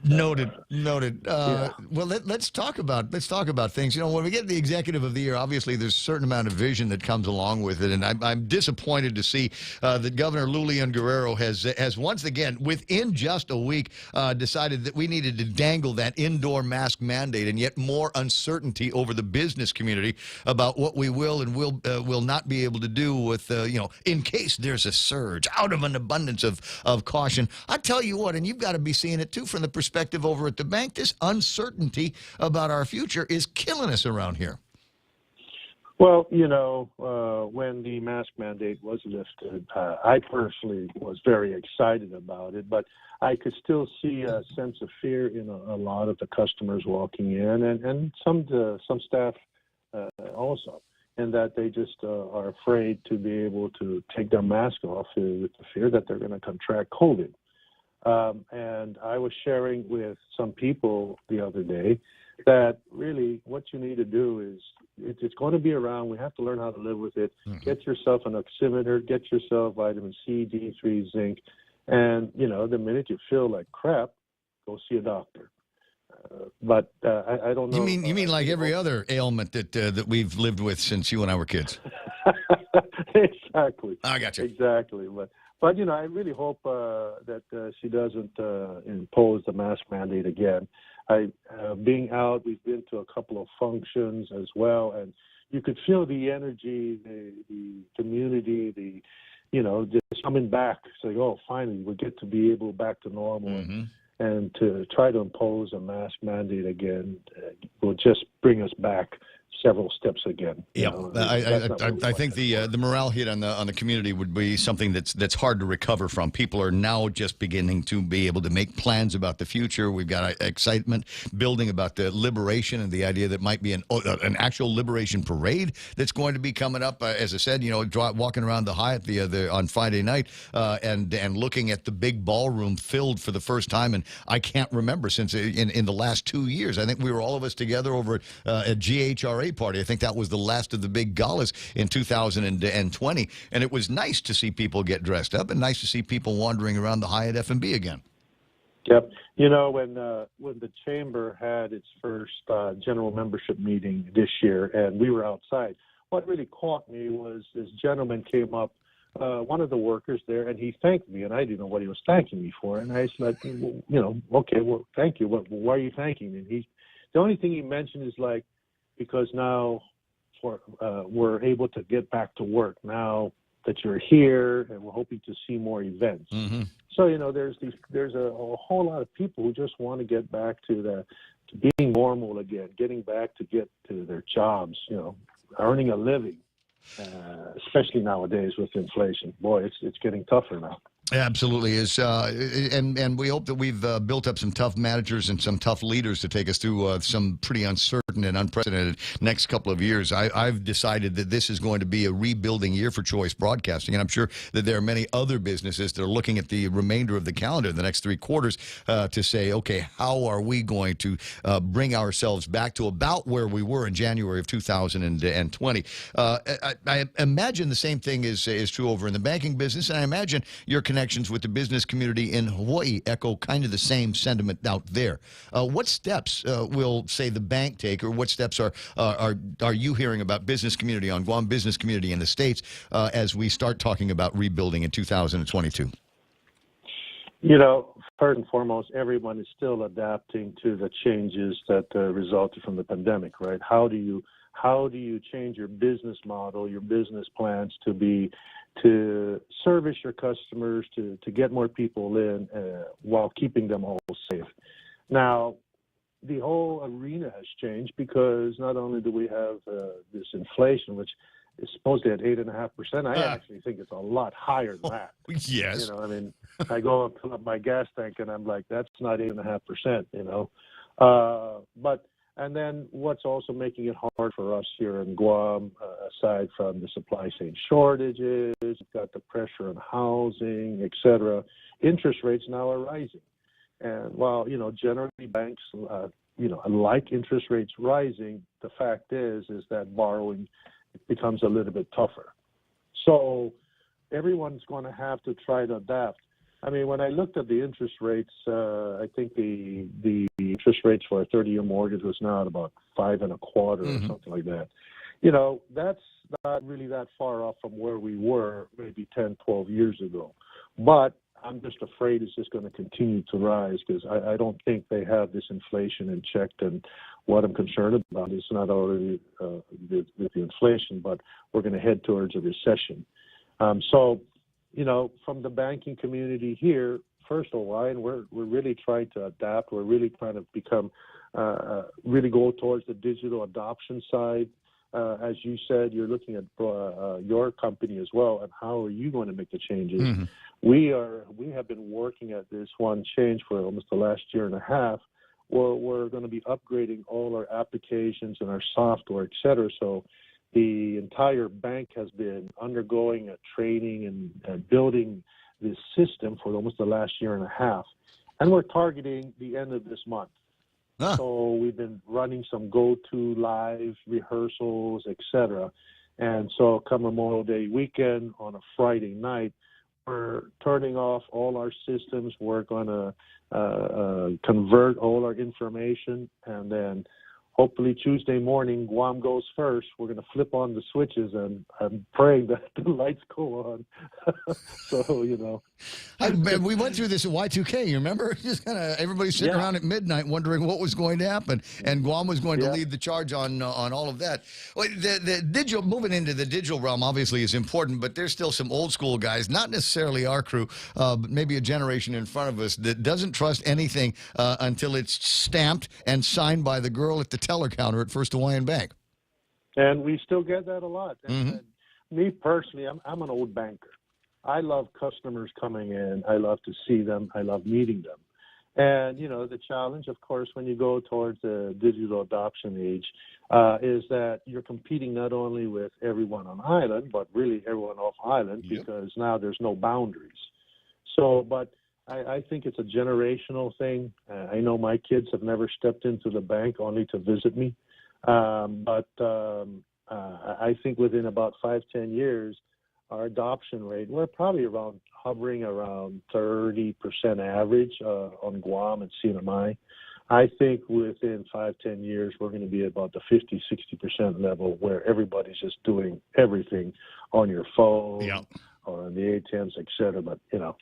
Noted. Well, let's talk about things. When we get the executive of the year, obviously there's a certain amount of vision that comes along with it, and I'm disappointed to see that Governor Lulian Guerrero has once again, within just a week, decided that we needed to dangle that indoor mask mandate, and yet more uncertainty over the business community about what we will and will not be able to do with in case there's a surge, out of an abundance of caution. I tell you what, and you've got to be seeing it too from the perspective over at the bank, this uncertainty about our future is killing us around here.
Well, when the mask mandate was lifted, I personally was very excited about it, but I could still see a sense of fear in a lot of the customers walking in, and some staff also, and that they just are afraid to be able to take their mask off with the fear that they're going to contract COVID. And I was sharing with some people the other day that really what you need to do is it's going to be around. We have to learn how to live with it. Get yourself an oximeter, get yourself vitamin C, D3, zinc. And, the minute you feel like crap, go see a doctor. But I don't know.
You mean like every other ailment that we've lived with since you and I were kids?
Exactly.
I got you.
Exactly. But I really hope that she doesn't impose the mask mandate again. Being out, we've been to a couple of functions as well, and you could feel the energy, the community, just coming back, saying, oh, finally, we get to be able back to normal. And to try to impose a mask mandate again will just bring us back several steps again.
Yeah, I think the morale hit on the community would be something that's hard to recover from. People are now just beginning to be able to make plans about the future. We've got excitement building about the liberation and the idea that might be an actual liberation parade that's going to be coming up. As I said, walking around the Hyatt on Friday night and looking at the big ballroom filled for the first time, and I can't remember since in the last 2 years. I think we were all of us together over at GHRA party. I think that was the last of the big galas in 2020, and it was nice to see people get dressed up and nice to see people wandering around the Hyatt F&B again.
Yep. When the chamber had its first general membership meeting this year, and we were outside, what really caught me was this gentleman came up, one of the workers there, and he thanked me, and I didn't know what he was thanking me for, and I said, okay, well, thank you. Why are you thanking me? The only thing he mentioned is because now we're able to get back to work now that you're here, and we're hoping to see more events. So there's a whole lot of people who just want to get back to being normal again, getting back to get to their jobs, earning a living, especially nowadays with inflation. Boy, it's getting tougher now.
Absolutely is, and we hope that we've built up some tough managers and some tough leaders to take us through some pretty uncertain and unprecedented next couple of years. I've decided that this is going to be a rebuilding year for Choice Broadcasting, and I'm sure that there are many other businesses that are looking at the remainder of the calendar, the next 3 quarters, to say, okay, how are we going to bring ourselves back to about where we were in January of 2020? I imagine the same thing is true over in the banking business, and I imagine your connections with the business community in Hawaii echo kind of the same sentiment out there. What steps will, say, the bank take, or what steps are you hearing about business community on Guam, business community in the States, as we start talking about rebuilding in 2022?
First and foremost, everyone is still adapting to the changes that resulted from the pandemic, right? How do you change your business model, your business plans to service your customers, to get more people in while keeping them all safe? Now, the whole arena has changed because not only do we have this inflation, which is supposedly at 8.5%, I actually think it's a lot higher than that.
Yes.
I go and fill up my gas tank and I'm like, that's not 8.5%, And then what's also making it hard for us here in Guam, aside from the supply chain shortages, you've got the pressure on housing, et cetera, interest rates now are rising. And while, generally banks, like interest rates rising, the fact is that borrowing becomes a little bit tougher. So everyone's going to have to try to adapt. When I looked at the interest rates, I think the interest rates for a 30-year mortgage was now at about 5.25 or something like that. That's not really that far off from where we were maybe 10, 12 years ago. But I'm just afraid it's just going to continue to rise because I don't think they have this inflation in check. And what I'm concerned about is not already with the inflation, but we're going to head towards a recession. From the banking community here, first of all, Ryan, we're really trying to adapt. We're really trying to become, really go towards the digital adoption side. As you said, you're looking at your company as well, and how are you going to make the changes? We have been working at this one change for almost the last year and a half. We're going to be upgrading all our applications and our software, et cetera. So the entire bank has been undergoing a training and building this system for almost the last year and a half, and we're targeting the end of this month. So we've been running some go-to live rehearsals, etc. And so come Memorial Day weekend on a Friday night, we're turning off all our systems. We're going to convert all our information, and then hopefully Tuesday morning, Guam goes first. We're going to flip on the switches, and I'm praying that the lights go on. So, you know.
We went through this at Y2K, you remember? Just kind of everybody sitting around at midnight wondering what was going to happen, and Guam was going to lead the charge on all of that. Well, the digital, moving into the digital realm obviously is important, but there's still some old school guys, not necessarily our crew, but maybe a generation in front of us that doesn't trust anything until it's stamped and signed by the girl at the teller counter at First Hawaiian Bank.
And we still get that a lot. And me personally, I'm an old banker. I love customers coming in. I love to see them. I love meeting them. And, you know, the challenge, of course, when you go towards the digital adoption age, is that you're competing not only with everyone on island, but really everyone off island, because now there's no boundaries. So, but I think it's a generational thing. I know my kids have never stepped into the bank only to visit me. But I think within about 5-10 years, our adoption rate, we're probably hovering around 30% average on Guam and CNMI. I think within 5-10 years, we're going to be about the 50-60% level where everybody's just doing everything on your phone or on the ATMs, et cetera. But, you know.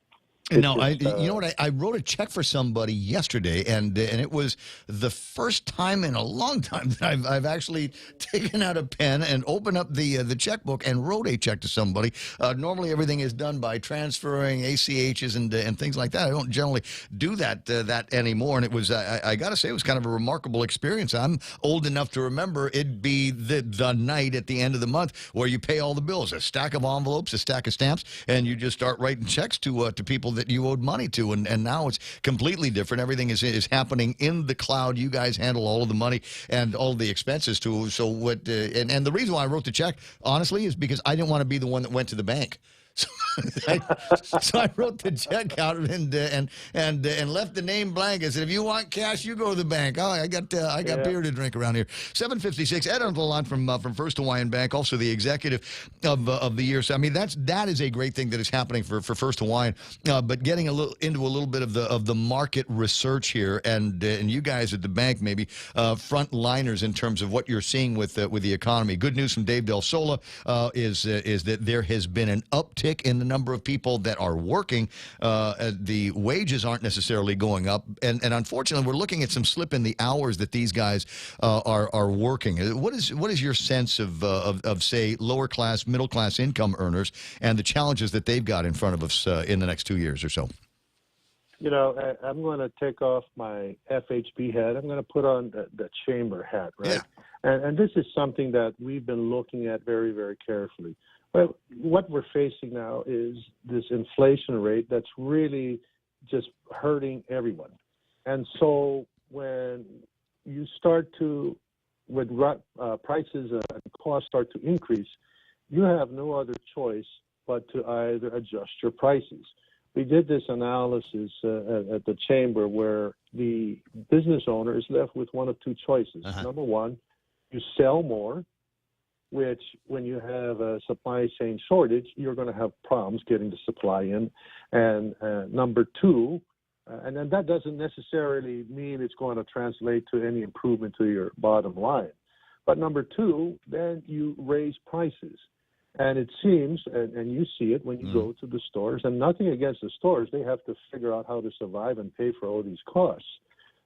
No, you know what? I wrote a check for somebody yesterday, and it was the first time in a long time that I've actually taken out a pen and opened up the checkbook and wrote a check to somebody. Normally, everything is done by transferring ACHs and things like that. I don't generally do that anymore, and it was I got to say it was kind of a remarkable experience. I'm old enough to remember it'd be the night at the end of the month where you pay all the bills, a stack of envelopes, a stack of stamps, and you just start writing checks to people that you owed money to, and now it's completely different. Everything is happening in the cloud. You guys handle all of the money and all of the expenses too. So what? And the reason why I wrote the check, honestly, is because I didn't want to be the one that went to the bank. So I wrote the check out and left the name blank. I said, if you want cash, you go to the bank. Oh, I got beer to drink around here. 7:56. Ed on the line from First Hawaiian Bank, also the executive of the year. So I mean that is a great thing that is happening for First Hawaiian. But getting into a little bit of the market research here, and you guys at the bank maybe frontliners in terms of what you're seeing with the economy. Good news from Dave Del Sola is that there has been an uptick in the number of people that are working. The wages aren't necessarily going up, and unfortunately, we're looking at some slip in the hours that these guys are working. What is your sense of say lower class, middle class income earners and the challenges that they've got in front of us in the next 2 years or so?
You know, I'm going to take off my FHB hat. I'm going to put on the chamber hat, right? Yeah. And this is something that we've been looking at very, very carefully. Well, what we're facing now is this inflation rate that's really just hurting everyone. And so when you start to, when prices and costs start to increase, you have no other choice but to either adjust your prices. We did this analysis at the chamber where the business owner is left with one of two choices. Number one, you sell more, which when you have a supply chain shortage, you're going to have problems getting the supply in. And number two, and then that doesn't necessarily mean it's going to translate to any improvement to your bottom line. But number two, then you raise prices. And it seems, and you see it when you go to the stores, and nothing against the stores, they have to figure out how to survive and pay for all these costs,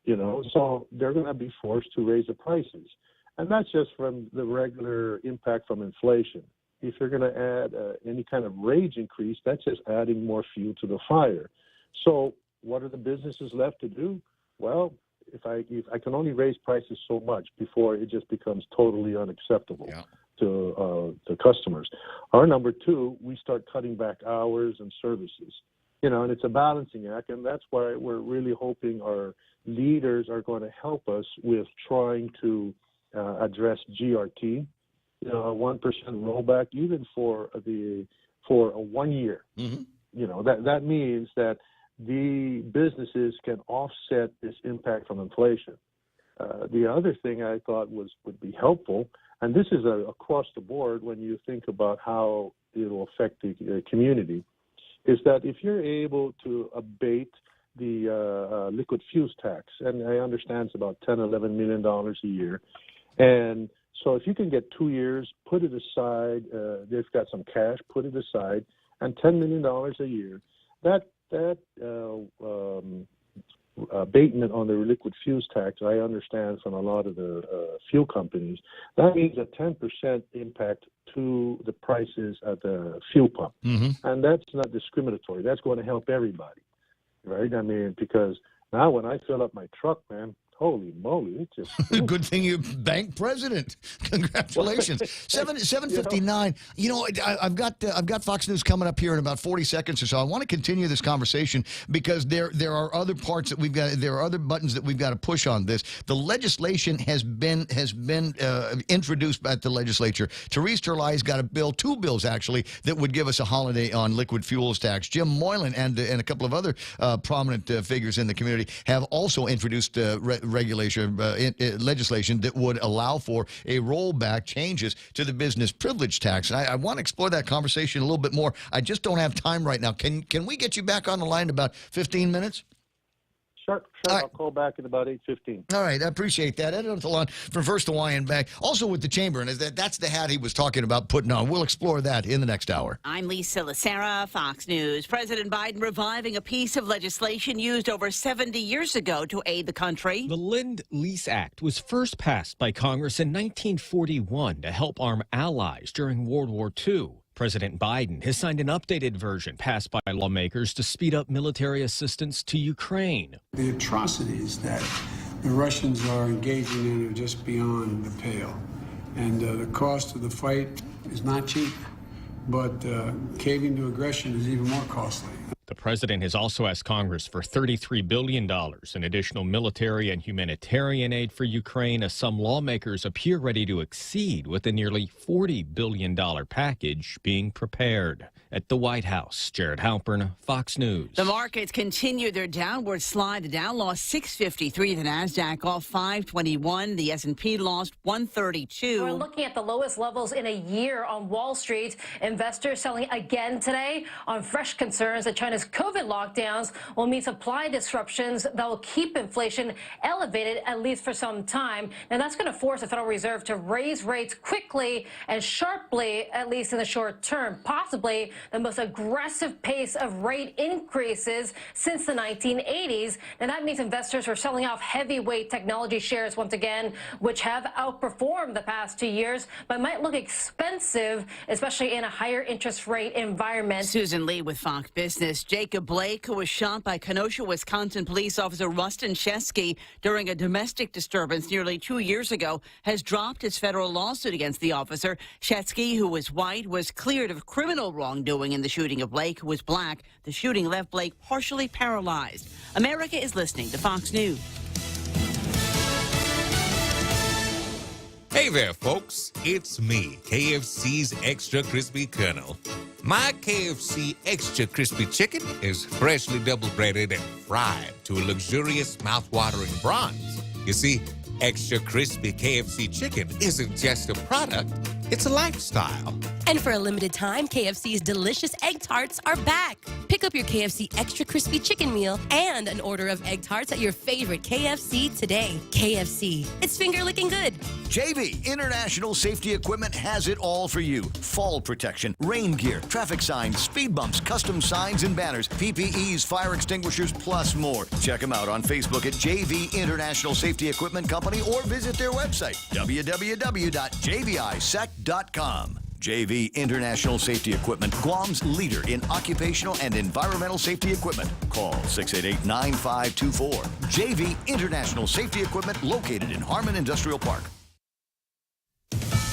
you know, so they're going to be forced to raise the prices. And that's just from the regular impact from inflation. If you're going to add any kind of wage increase, that's just adding more fuel to the fire. So what are the businesses left to do? Well, if I can only raise prices so much before it just becomes totally unacceptable to customers. Or number two, we start cutting back hours and services. You know, and it's a balancing act, and that's why we're really hoping our leaders are going to help us with trying to address GRT, you know, a 1% rollback, even for a 1 year. that means that the businesses can offset this impact from inflation. The other thing I thought would be helpful, and this is across the board when you think about how it will affect the community, is that if you're able to abate the liquid fuels tax, and I understand it's about $10, $11 million a year, and so if you can get 2 years, put it aside, they've got some cash, put it aside, and $10 million a year, that abatement on the liquid fuels tax, I understand from a lot of the fuel companies, that means a 10% impact to the prices at the fuel pump.
Mm-hmm.
And that's not discriminatory. That's going to help everybody, right? I mean, because now when I fill up my truck, man, holy moly, it's just
good thing you're bank president. Congratulations. 7:59. You know, I've got Fox News coming up here in about 40 seconds or so. I want to continue this conversation because there are other parts that we've got. There are other buttons that we've got to push on this. The legislation has been introduced at the legislature. Therese Terlei's got two bills actually that would give us a holiday on liquid fuels tax. Jim Moylan and a couple of other prominent figures in the community have also introduced legislation that would allow for a rollback changes to the business privilege tax. And I want to explore that conversation a little bit more. I just don't have time right now. Can we get you back on the line in about 15 minutes?
Sure.
Right.
I'll call back at about 8:15.
All right, I appreciate that. Ed Untalon from First Hawaiian Bank. Also with the chamber, and that's the hat he was talking about putting on. We'll explore that in the next hour.
I'm Lisa Lacera, Fox News. President Biden reviving a piece of legislation used over 70 years ago to aid the country.
The Lend-Lease Act was first passed by Congress in 1941 to help arm allies during World War II. President Biden has signed an updated version passed by lawmakers to speed up military assistance to Ukraine.
The atrocities that the Russians are engaging in are just beyond the pale. And the cost of the fight is not cheap, but caving to aggression is even more costly.
The president has also asked Congress for $33 billion in additional military and humanitarian aid for Ukraine, as some lawmakers appear ready to exceed with a nearly $40 billion package being prepared. At the White House, Jared Halpern, Fox News.
The markets continue their downward slide. The Dow lost 653, the Nasdaq off 521, the S&P lost 132.
We're looking at the lowest levels in a year on Wall Street. Investors selling again today on fresh concerns that China's COVID lockdowns will mean supply disruptions that will keep inflation elevated at least for some time. And that's going to force the Federal Reserve to raise rates quickly and sharply, at least in the short term, possibly the most aggressive pace of rate increases since the 1980s. And that means investors are selling off heavyweight technology shares once again, which have outperformed the past 2 years, but might look expensive, especially in a higher interest rate environment.
Susan Lee with Fox Business. Jacob Blake, who was shot by Kenosha, Wisconsin police officer Rustin Shesky during a domestic disturbance nearly 2 years ago, has dropped his federal lawsuit against the officer. Shesky, who was white, was cleared of criminal wrongdoing in the shooting of Blake, who was black. The shooting left Blake partially paralyzed. America is listening to Fox News.
Hey there, folks. It's me, KFC's Extra Crispy Colonel. My KFC Extra Crispy Chicken is freshly double-breaded and fried to a luxurious, mouth-watering bronze. You see, Extra Crispy KFC Chicken isn't just a product, it's a lifestyle.
And for a limited time, KFC's delicious egg tarts are back. Pick up your KFC Extra Crispy Chicken meal and an order of egg tarts at your favorite KFC today. KFC, it's finger-licking good.
JV International Safety Equipment has it all for you. Fall protection, rain gear, traffic signs, speed bumps, custom signs and banners, PPEs, fire extinguishers, plus more. Check them out on Facebook at JV International Safety Equipment Company or visit their website, www.jvisec.com. JV International Safety Equipment, Guam's leader in occupational and environmental safety equipment. Call 688-9524. JV International Safety Equipment, located in Harmon Industrial Park.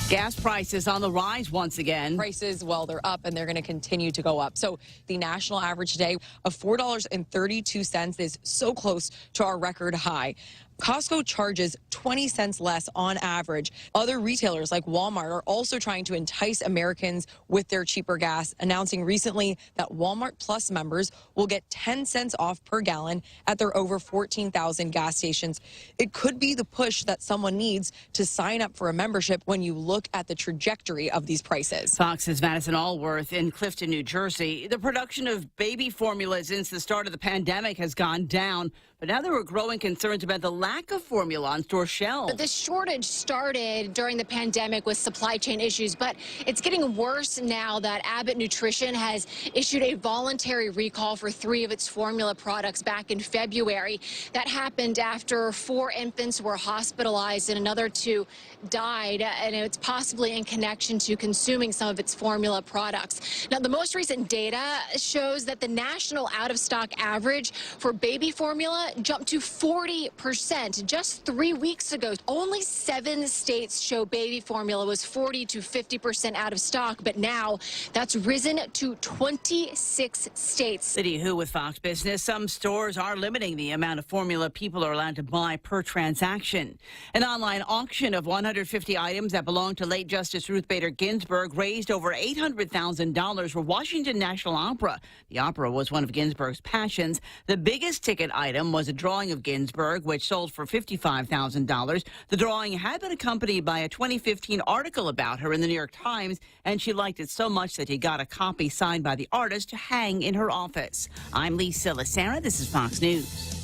Gas prices on the rise once again.
Prices, well, they're up and they're going to continue to go up. So the national average today of $4.32 is so close to our record high. Costco charges 20 cents less on average. Other retailers like Walmart are also trying to entice Americans with their cheaper gas, announcing recently that Walmart Plus members will get 10 cents off per gallon at their over 14,000 gas stations. It could be the push that someone needs to sign up for a membership when you look at the trajectory of these prices.
Fox's Madison Allworth in Clifton, New Jersey. The production of baby formula since the start of the pandemic has gone down, but now there are growing concerns about the lack of formula on store shelves.
But this shortage started during the pandemic with supply chain issues, but it's getting worse now that Abbott Nutrition has issued a voluntary recall for 3 of its formula products back in February. That happened after 4 infants were hospitalized and another 2 died, and it's possibly in connection to consuming some of its formula products. Now, the most recent data shows that the national out-of-stock average for baby formula jumped to 40% just 3 weeks ago. Only 7 states show baby formula was 40 to 50% out of stock, but now that's risen to 26 states.
Lydia Hu with Fox Business. Some stores are limiting the amount of formula people are allowed to buy per transaction. An online auction of 150 items that belong to late Justice Ruth Bader Ginsburg raised over $800,000 for Washington National Opera. The opera was one of Ginsburg's passions. The biggest ticket item was a drawing of Ginsburg, which sold for $55,000. The drawing had been accompanied by a 2015 article about her in the New York Times, and she liked it so much that he got a copy signed by the artist to hang in her office. I'm Lisa Lacera. This is Fox News.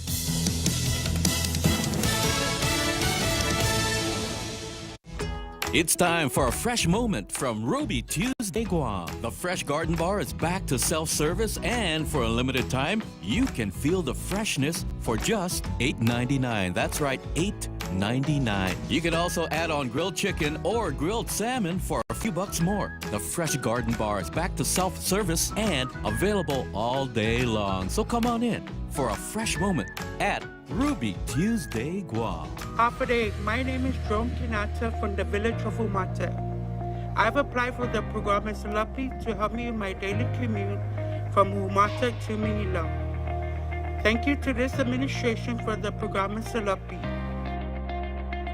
It's time for a fresh moment from Ruby Tuesday Guam. The Fresh Garden Bar is back to self-service, and for a limited time, you can feel the freshness for just $8.99. That's right, $8.99. You can also add on grilled chicken or grilled salmon for a few bucks more. The Fresh Garden Bar is back to self-service and available all day long. So come on in for a fresh moment at Ruby Tuesday Guam.
Day. My name is Joan Kinata from the village of Umata. I've applied for the program as Salapi to help me in my daily commute from Umata to Manila. Thank you to this administration for the program as Salapi.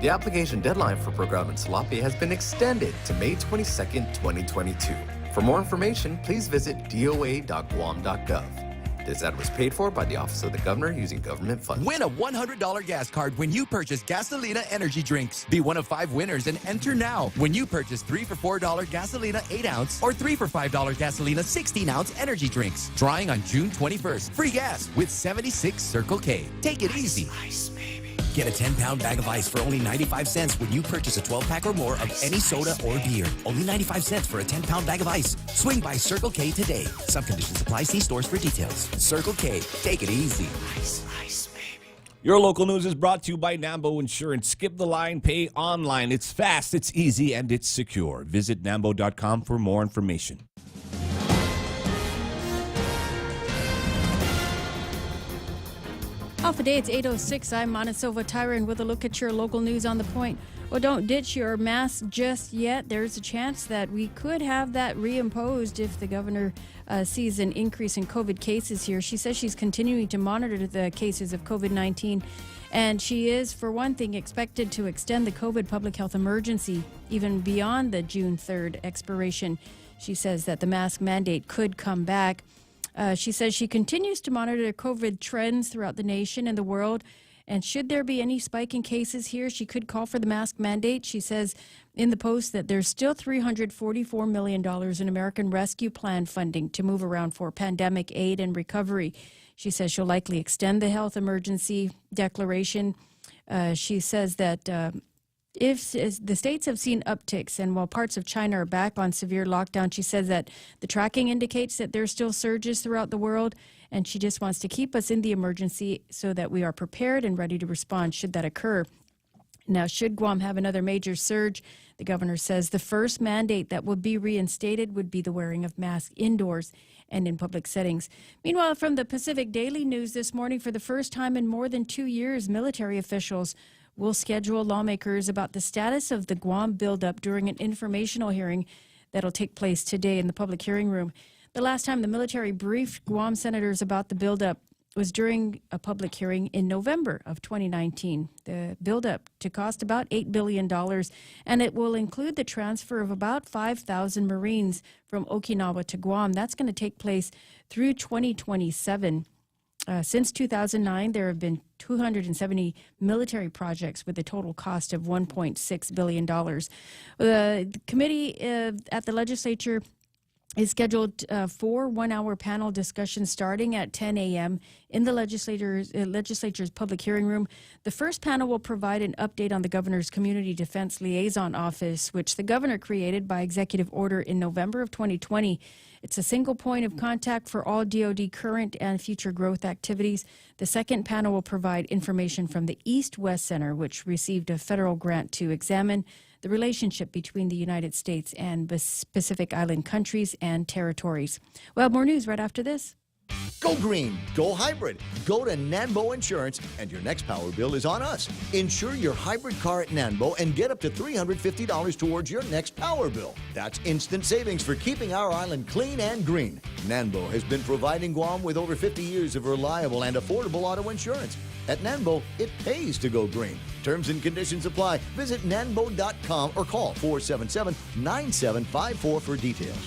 The application deadline for program in Salapi has been extended to May 22nd, 2022. For more information, please visit doa.guam.gov. This ad was paid for by the Office of the Governor using government funds.
Win a $100 gas card when you purchase Gasolina energy drinks. Be one of 5 winners and enter now when you purchase 3 for $4 Gasolina 8-ounce or 3 for $5 Gasolina 16-ounce energy drinks. Drawing on June 21st. Free gas with 76 Circle K. Take it easy. Get a 10-pound bag of ice for only 95 cents when you purchase a 12-pack or more of any soda or beer. Only 95 cents for a 10-pound bag of ice. Swing by Circle K today. Some conditions apply. See stores for details. Circle K. Take it easy.
Your local news is brought to you by Nambo Insurance. Skip the line, pay online. It's fast, it's easy, and it's secure. Visit nambo.com for more information.
Alpha Day, it's 8:06. I'm Montesova Tyron with a look at your local news on the point. Well, don't ditch your mask just yet. There's a chance that we could have that reimposed if the governor sees an increase in COVID cases here. She says she's continuing to monitor the cases of COVID-19, and she is, for one thing, expected to extend the COVID public health emergency even beyond the June 3rd expiration. She says that the mask mandate could come back. She says she continues to monitor COVID trends throughout the nation and the world. And should there be any spike in cases here, she could call for the mask mandate. She says in the Post that there's still $344 million in American Rescue Plan funding to move around for pandemic aid and recovery. She says she'll likely extend the health emergency declaration. She says that if the states have seen upticks, and while parts of China are back on severe lockdown, she says that the tracking indicates that there's still surges throughout the world, and she just wants to keep us in the emergency so that we are prepared and ready to respond should that occur. Now, should Guam have another major surge, the governor says the first mandate that would be reinstated would be the wearing of masks indoors and in public settings. Meanwhile, from the Pacific Daily News this morning, for the first time in more than 2 years, military officials will schedule lawmakers about the status of the Guam buildup during an informational hearing that'll take place today in the public hearing room. The last time the military briefed Guam senators about the buildup was during a public hearing in November of 2019. The buildup to cost about $8 billion, and it will include the transfer of about 5,000 Marines from Okinawa to Guam. That's going to take place through 2027. Since 2009, there have been 270 military projects with a total cost of $1.6 billion. The committee at the legislature is scheduled for 1-hour panel discussions starting at 10 a.m. in the legislature's public hearing room. The first panel will provide an update on the governor's Community Defense Liaison Office, which the governor created by executive order in November of 2020. It's a single point of contact for all DoD current and future growth activities. The second panel will provide information from the East-West Center, which received a federal grant to examine the relationship between the United States and Pacific Island countries and territories. Well, more news right after this.
Go green, go hybrid. Go to Nanbo Insurance, and your next power bill is on us. Insure your hybrid car at Nanbo and get up to $350 towards your next power bill. That's instant savings for keeping our island clean and green. Nanbo has been providing Guam with over 50 years of reliable and affordable auto insurance. At Nanbo, it pays to go green. Terms and conditions apply. Visit nanbo.com or call 477-9754 for details.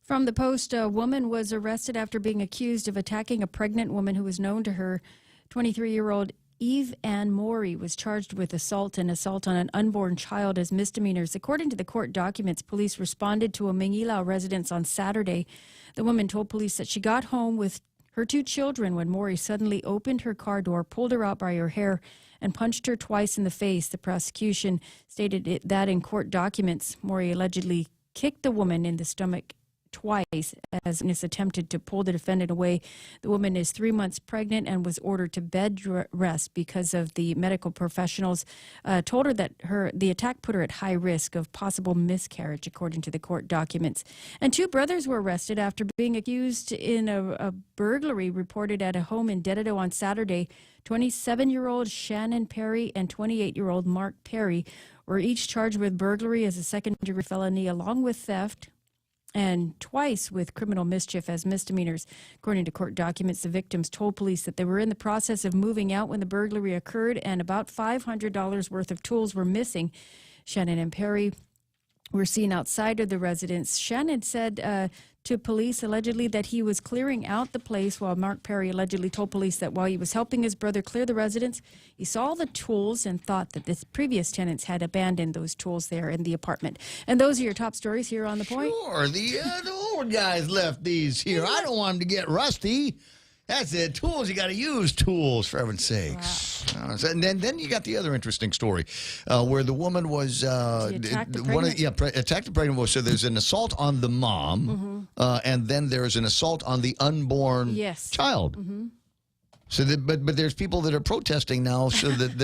From the Post, a woman was arrested after being accused of attacking a pregnant woman who was known to her. 23-year-old Eve Ann Morey was charged with assault and assault on an unborn child as misdemeanors. According to the court documents, police responded to a Mangilao residence on Saturday. The woman told police that she got home with her 2 children when Morey suddenly opened her car door, pulled her out by her hair, and punched her twice in the face. The prosecution stated that in court documents. Morey allegedly kicked the woman in the stomach twice as witness attempted to pull the defendant away. The woman is 3 months pregnant and was ordered to bed rest because of the medical professionals told her that the attack put her at high risk of possible miscarriage, according to the court documents. And 2 brothers were arrested after being accused in a burglary reported at a home in Dededo on Saturday. 27-year-old Shannon Perry and 28-year-old Mark Perry were each charged with burglary as a second-degree felony along with theft, and twice with criminal mischief as misdemeanors. According to court documents, the victims told police that they were in the process of moving out when the burglary occurred and about $500 worth of tools were missing. Shannon and Perry were seen outside of the residence. Shannon said to police allegedly that he was clearing out the place, while Mark Perry allegedly told police that while he was helping his brother clear the residence, he saw the tools and thought that the previous tenants had abandoned those tools there in the apartment. And those are your top stories here on The Point.
Sure, the old guys left these here. I don't want them to get rusty. That's it. Tools, you got to use tools, for heaven's sakes. Wow. And then you got the other interesting story where the woman was attacked the pregnant woman. So there's an assault on the mom, and then there's an assault on the unborn child. Mm-hmm. So, but there's people that are protesting now, so that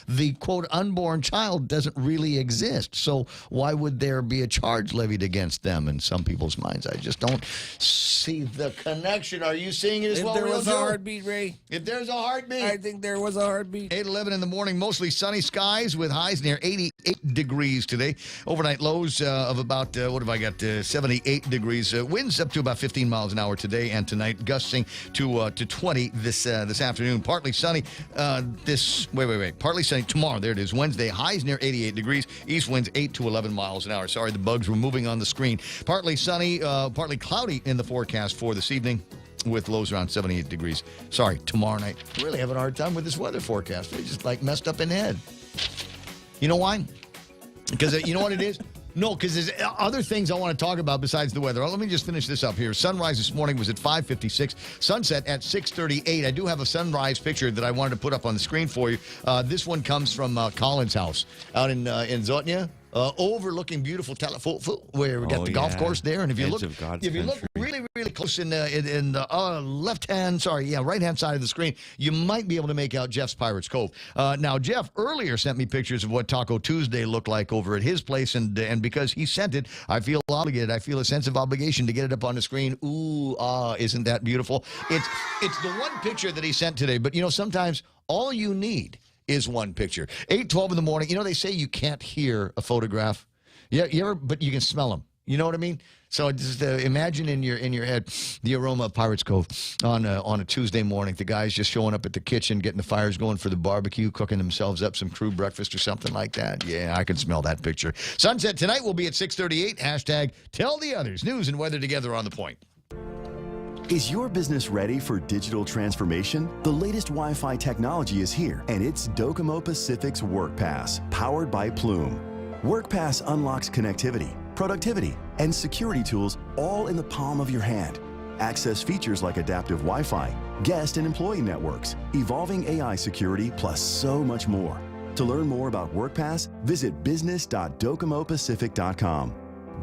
the quote unborn child doesn't really exist. So why would there be a charge levied against them? In some people's minds, I just don't see the connection. Are you seeing it as well?
If there was a heartbeat, Ray.
If there's a heartbeat,
I think there was a heartbeat.
8:11 in the morning, mostly sunny skies with highs near 88 degrees today. Overnight lows of about 78 degrees. Winds up to about 15 miles an hour today and tonight, gusting to 20. This afternoon, partly sunny. Partly sunny tomorrow. There it is. Wednesday, highs near 88 degrees. East winds 8 to 11 miles an hour. Sorry, the bugs were moving on the screen. Partly sunny, partly cloudy in the forecast for this evening, with lows around 78 degrees. Sorry, tomorrow night. I'm really having a hard time with this weather forecast. It's just messed up in the head. You know why? Because you know what it is? No, because there's other things I want to talk about besides the weather. Let me just finish this up here. Sunrise this morning was at 5:56. Sunset at 6:38. I do have a sunrise picture that I wanted to put up on the screen for you. This one comes from Colin's house out in Zotnia. Overlooking beautiful where we got the golf course there. And if you look really, really close in the right-hand side of the screen, you might be able to make out Jeff's Pirates Cove. Now, Jeff earlier sent me pictures of what Taco Tuesday looked like over at his place, and because he sent it, I feel obligated. I feel a sense of obligation to get it up on the screen. Ooh, isn't that beautiful? It's the one picture that he sent today, but sometimes all you need is one picture. 8:12 in the morning. They say you can't hear a photograph. Yeah, but you can smell them. You know what I mean? So just imagine in your head the aroma of Pirates Cove on a Tuesday morning. The guys just showing up at the kitchen, getting the fires going for the barbecue, cooking themselves up some crew breakfast or something like that. Yeah, I can smell that picture. Sunset tonight will be at 6:38. Hashtag Tell the Others. News and weather together on The Point.
Is your business ready for digital transformation? The latest Wi-Fi technology is here, and it's Docomo Pacific's WorkPass, powered by Plume. WorkPass unlocks connectivity, productivity, and security tools all in the palm of your hand. Access features like adaptive Wi-Fi, guest and employee networks, evolving AI security, plus so much more. To learn more about WorkPass, visit business.docomopacific.com.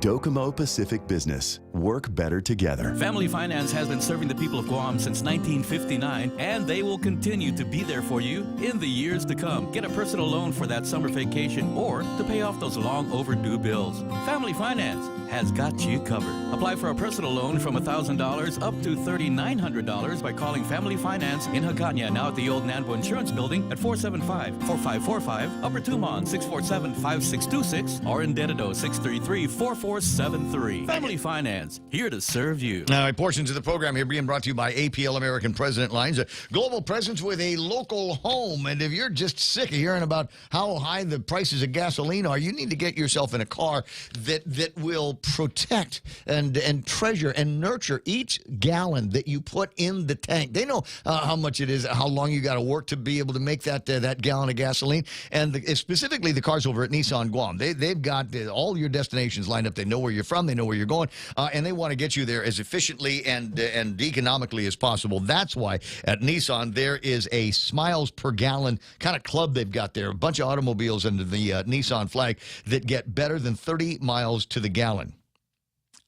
Docomo Pacific Business. Work better together.
Family Finance has been serving the people of Guam since 1959, and they will continue to be there for you in the years to come. Get a personal loan for that summer vacation or to pay off those long overdue bills. Family Finance has got you covered. Apply for a personal loan from $1,000 up to $3,900 by calling Family Finance in Hagåtña, now at the old Nambo Insurance Building at 475-4545, Upper Tumon 647-5626, or in Dededo 633-4473. Family Finance, here to serve you.
All right, portions of the program here being brought to you by APL American President Lines, a global presence with a local home. And if you're just sick of hearing about how high the prices of gasoline are, you need to get yourself in a car that will protect and treasure and nurture each gallon that you put in the tank. They know how much it is, how long you got to work to be able to make that gallon of gasoline. And specifically the cars over at Nissan Guam, they've got all your destinations lined up. They know where you're from, they know where you're going, and they want to get you there as efficiently and economically as possible. That's why at Nissan there is a miles per gallon kind of club they've got there. A bunch of automobiles under the Nissan flag that get better than 30 miles to the gallon.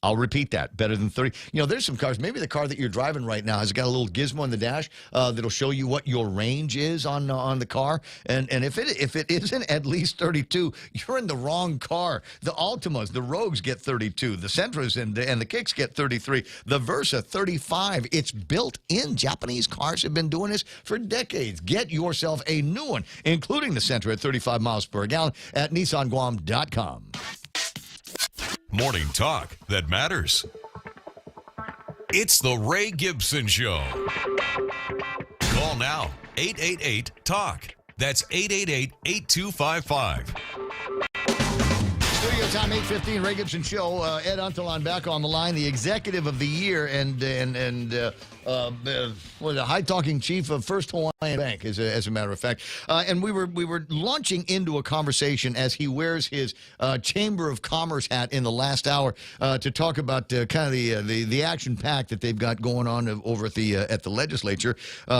I'll repeat that. Better than 30. You know, there's some cars. Maybe the car that you're driving right now has got a little gizmo on the dash that'll show you what your range is on the car. And if it isn't at least 32, you're in the wrong car. The Altimas, the Rogues get 32. The Sentras and the Kicks get 33. The Versa, 35. It's built in. Japanese cars have been doing this for decades. Get yourself a new one, including the Sentra at 35 miles per gallon at NissanGuam.com.
Morning talk that matters. It's the Ray Gibson Show. Call now, 888-TALK. That's 888-8255.
Studio time, 8:15, Ray Gibson Show. Ed Untelon back on the line, the executive of the year and the high-talking chief of First Hawaiian Bank, as a matter of fact. And we were launching into a conversation as he wears his Chamber of Commerce hat in the last hour to talk about kind of the action pack that they've got going on over at the legislature.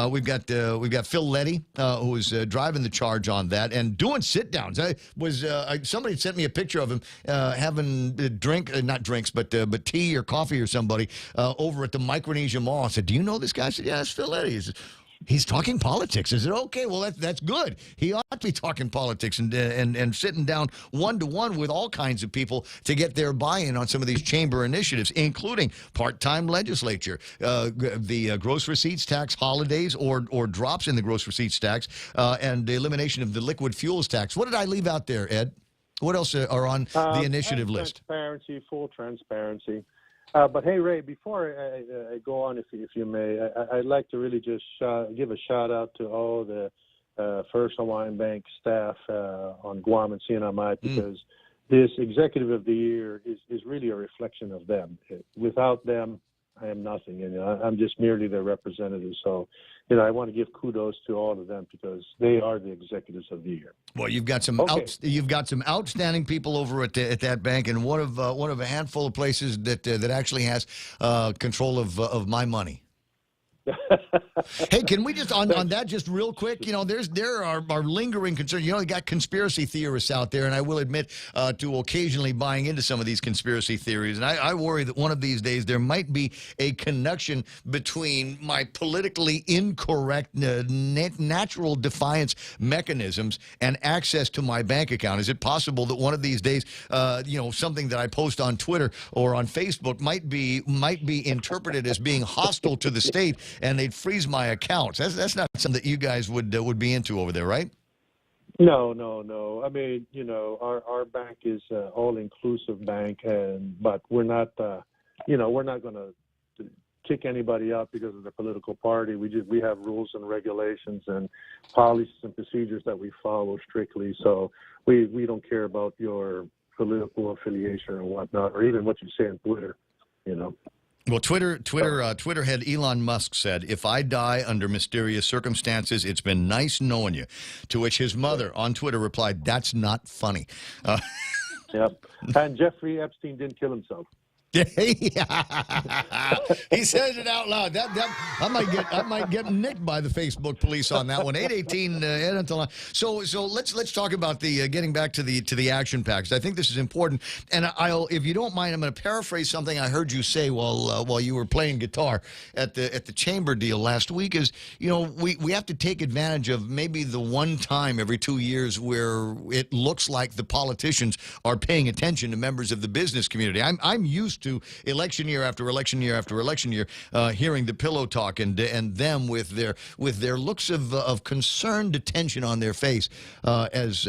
We've got Phil Leddy, who is driving the charge on that and doing sit-downs. Somebody sent me a picture of him having not drinks, but tea or coffee or somebody over at the Micronesia Mall. I said, "Do you know this guy?" I said, "Yeah, it's Phil Leddy." He's talking politics. I said, "Okay, well, that's good. He ought to be talking politics and sitting down one-to-one with all kinds of people to get their buy-in on some of these chamber initiatives, including part-time legislature, the gross receipts tax holidays or drops in the gross receipts tax, and the elimination of the liquid fuels tax." What did I leave out there, Ed? What else are on the initiative list?
Transparency, full transparency. But hey, Ray, before I go on, if you may, I'd like to really just give a shout out to all the First Hawaiian Bank staff on Guam and CNMI, because this executive of the year is really a reflection of them. Without them, I am nothing, and I'm just merely their representative. So, I want to give kudos to all of them because they are the executives of the year.
Well, you've got some outstanding people over at that bank, and one of a handful of places that actually has control of my money. Hey, can we just on that just real quick? There are lingering concerns. You got conspiracy theorists out there, and I will admit to occasionally buying into some of these conspiracy theories. And I worry that one of these days there might be a connection between my politically incorrect natural defiance mechanisms and access to my bank account. Is it possible that one of these days, something that I post on Twitter or on Facebook might be interpreted as being hostile to the state, and they'd freeze my accounts? That's not something that you guys would be into over there, right?
No. I mean, our bank is an all-inclusive bank, but we're not we're not going to kick anybody out because of their political party. We have rules and regulations and policies and procedures that we follow strictly. So we don't care about your political affiliation or whatnot, or even what you say on Twitter.
Well, Twitter head Elon Musk said, "If I die under mysterious circumstances, it's been nice knowing you." To which his mother on Twitter replied, "That's not funny."
Yep. And Jeffrey Epstein didn't kill himself.
He says it out loud. I might get nicked by the Facebook police on that one. 818 So let's talk about the getting back to the action packs. I think this is important, and if you don't mind, I'm going to paraphrase something I heard you say while you were playing guitar at the chamber deal last week. Is we have to take advantage of maybe the one time every 2 years where it looks like the politicians are paying attention to members of the business community. I'm used to election year after election year after election year, hearing the pillow talk and them with their looks of concerned attention on their face as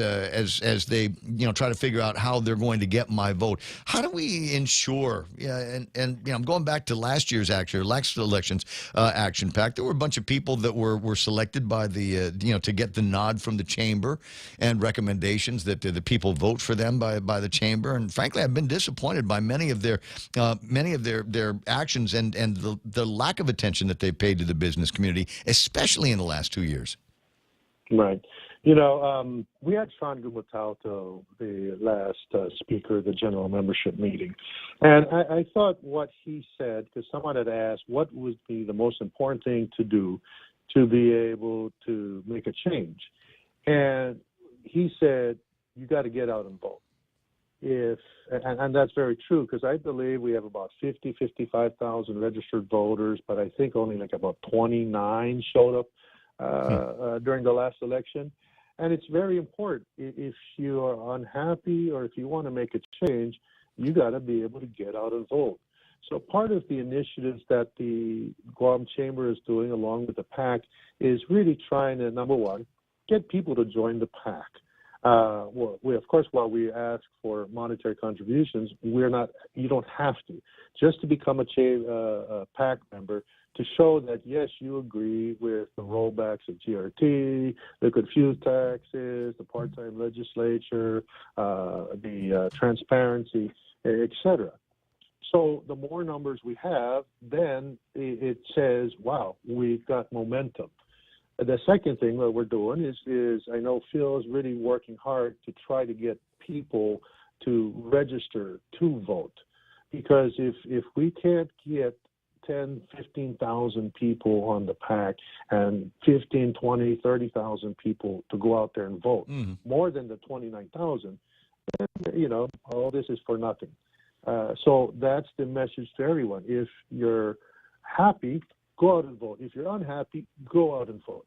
they try to figure out how they're going to get my vote. How do we ensure? And I'm going back to last elections action pack. There were a bunch of people that were selected by the to get the nod from the chamber and recommendations that the people vote for them by the chamber. And frankly, I've been disappointed by many of their actions and the lack of attention that they've paid to the business community, especially in the last 2 years.
Right. We had Sean Gumatalto, the last speaker of the general membership meeting. And I thought what he said, because someone had asked what would be the most important thing to do to be able to make a change. And he said, you got to get out and vote. And that's very true, because I believe we have about 55,000 registered voters, but I think only like about 29 showed up during the last election. And it's very important. If you are unhappy or if you want to make a change, you got to be able to get out and vote. So part of the initiatives that the Guam Chamber is doing along with the PAC is really trying to, number one, get people to join the PAC. Of course, while we ask for monetary contributions, you don't have to. Just to become a PAC member, to show that, yes, you agree with the rollbacks of GRT, the good fuel taxes, the part-time legislature, the transparency, etc. So the more numbers we have, then it says, wow, we've got momentum. The second thing that we're doing is I know Phil is really working hard to try to get people to register to vote. Because if we can't get 10, 15,000 people on the PAC and 15, 20, 30,000 people to go out there and vote, more than the 29,000, then, all this is for nothing. So that's the message to everyone. If you're happy, go out and vote. If you're unhappy, go out and vote.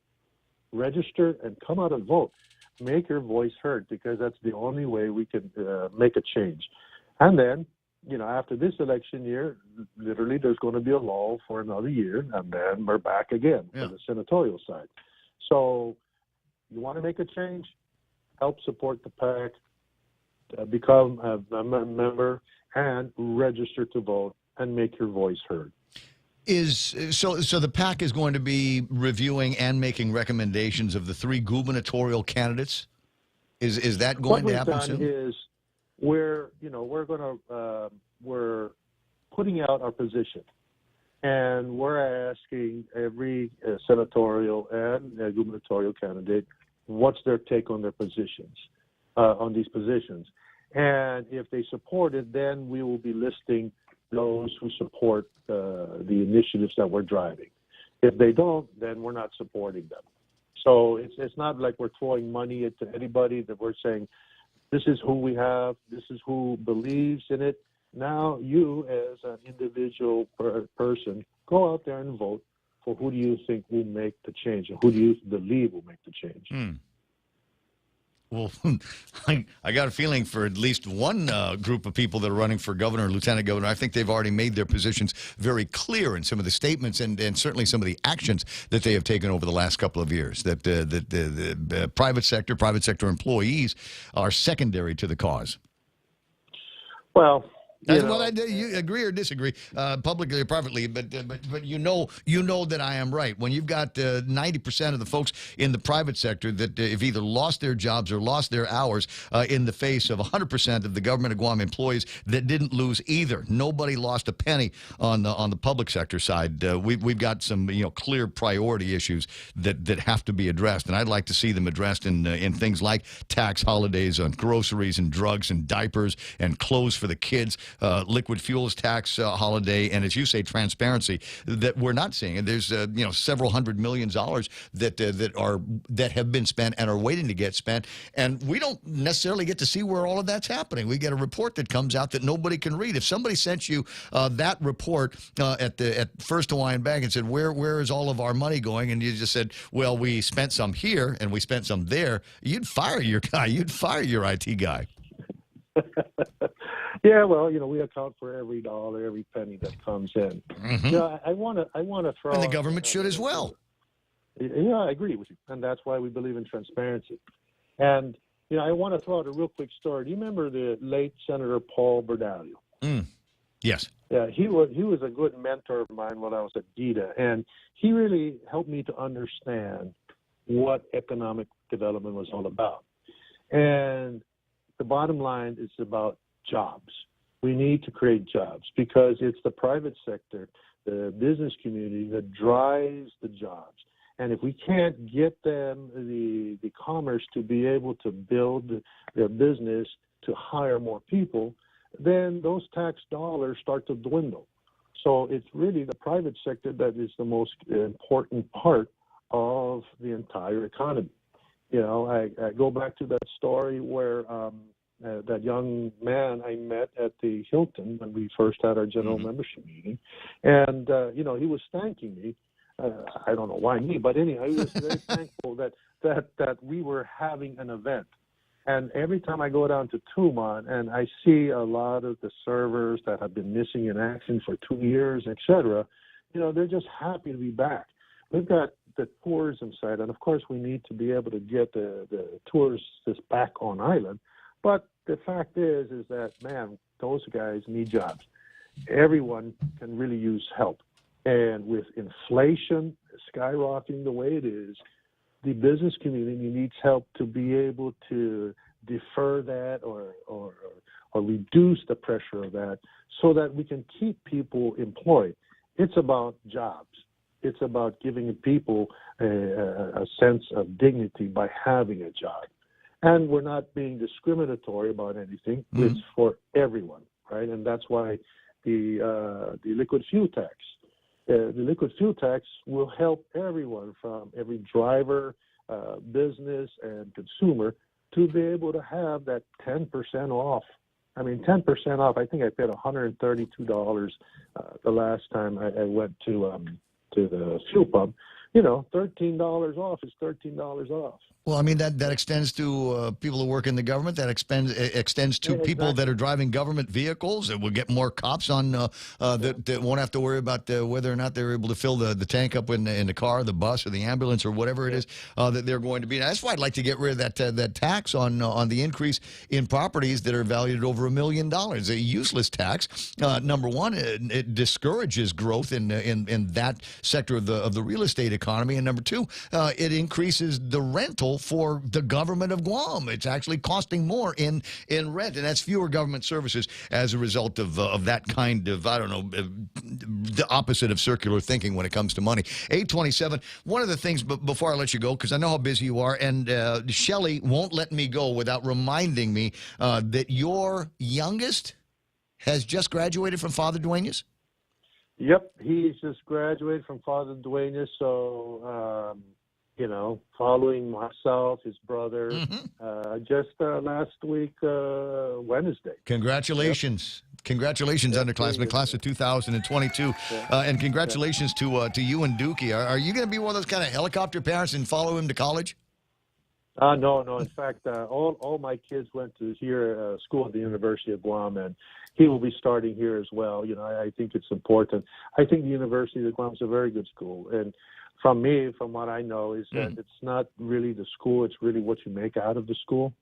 Register and come out and vote. Make your voice heard, because that's the only way we can make a change. And then, after this election year, literally there's going to be a lull for another year, and then we're back again for the senatorial side. So you want to make a change, help support the PAC, become a member, and register to vote and make your voice heard.
So the PAC is going to be reviewing and making recommendations of the 3 gubernatorial candidates. Is that going to happen soon?
What we've done is we're putting out our position, and we're asking every senatorial and gubernatorial candidate what's their take on their positions, on these positions. And if they support it, then we will be listing those who support the initiatives that we're driving. If they don't, then we're not supporting them. So it's not like we're throwing money at anybody, that we're saying, this is who we have, this is who believes in it. Now you, as an individual person, go out there and vote for who do you think will make the change, and who do you believe will make the change.
Well, I got a feeling for at least one group of people that are running for governor or lieutenant governor. I think they've already made their positions very clear in some of the statements and certainly some of the actions that they have taken over the last couple of years, that the private sector employees are secondary to the cause.
Well,
You agree or disagree, publicly or privately, but you know that I am right. When you've got 90% of the folks in the private sector that have either lost their jobs or lost their hours in the face of 100% of the government of Guam employees that didn't lose either. Nobody lost a penny on the public sector side. We've got some clear priority issues that have to be addressed, and I'd like to see them addressed in things like tax holidays on groceries and drugs and diapers and clothes for the kids. Liquid fuels tax holiday, and as you say, transparency that we're not seeing. And there's several $100 million that have been spent and are waiting to get spent, and we don't necessarily get to see where all of that's happening. We get a report that comes out that nobody can read. If somebody sent you that report at First Hawaiian Bank and said, "Where is all of our money going?" and you just said, "Well, we spent some here and we spent some there," you'd fire your guy. You'd fire your IT guy.
Yeah, well, we account for every dollar, every penny that comes in.
Mm-hmm.
I want to throw.
And the government should as well.
Yeah, I agree with you, and that's why we believe in transparency. And I want to throw out a real quick story. Do you remember the late Senator Paul Berdalio?
Yes.
Yeah, he was a good mentor of mine when I was at DITA, and he really helped me to understand what economic development was all about. And the bottom line is about jobs. We need to create jobs because it's the private sector, the business community that drives the jobs. And if we can't get them the commerce to be able to build their business to hire more people, then those tax dollars start to dwindle. So it's really the private sector that is the most important part of the entire economy. I go back to that story where that young man I met at the Hilton when we first had our general membership meeting, and he was thanking me. I don't know why me, but anyhow, he was very thankful that we were having an event. And every time I go down to Tumon and I see a lot of the servers that have been missing in action for 2 years, etc., they're just happy to be back. We've got the tourism side, and of course we need to be able to get the tourists back on island. But the fact is that, man, those guys need jobs. Everyone can really use help. And with inflation skyrocketing the way it is, the business community needs help to be able to defer that or reduce the pressure of that so that we can keep people employed. It's about jobs. It's about giving people a sense of dignity by having a job. And we're not being discriminatory about anything. Mm-hmm. It's for everyone, right? And that's why the liquid fuel tax. The liquid fuel tax will help everyone from every driver, business, and consumer to be able to have that 10% off. I mean, 10% off. I think I paid $132 the last time I went to the fuel pump. $13 off is $13 off.
Well, I mean, that extends to people who work in the government. That extends to people that are driving government vehicles. It will get more cops on that won't have to worry about whether or not they're able to fill the tank up in the car, the bus, or the ambulance, or whatever it is that they're going to be. That's why I'd like to get rid of that tax on the increase in properties that are valued at over $1 million. A useless tax. Number one, it discourages growth in that sector of the real estate economy, and number two, it increases the rental for the government of Guam. It's actually costing more in rent, and that's fewer government services as a result of that kind of, the opposite of circular thinking when it comes to money. 827, one of the things, before I let you go, because I know how busy you are, and Shelley won't let me go without reminding me that your youngest has just graduated from Father Duenas?
Yep, he's just graduated from Father Duenas, so... following myself, his brother, just last week, Wednesday.
Congratulations. Yep. Congratulations, underclassmen, class of 2022. And congratulations to you and Dookie. Are you going to be one of those kind of helicopter parents and follow him to college?
No. In fact, all my kids went to school at the University of Guam, and he will be starting here as well. I think it's important. I think the University of Guam is a very good school, and from what I know, is that it's not really the school, it's really what you make out of the school.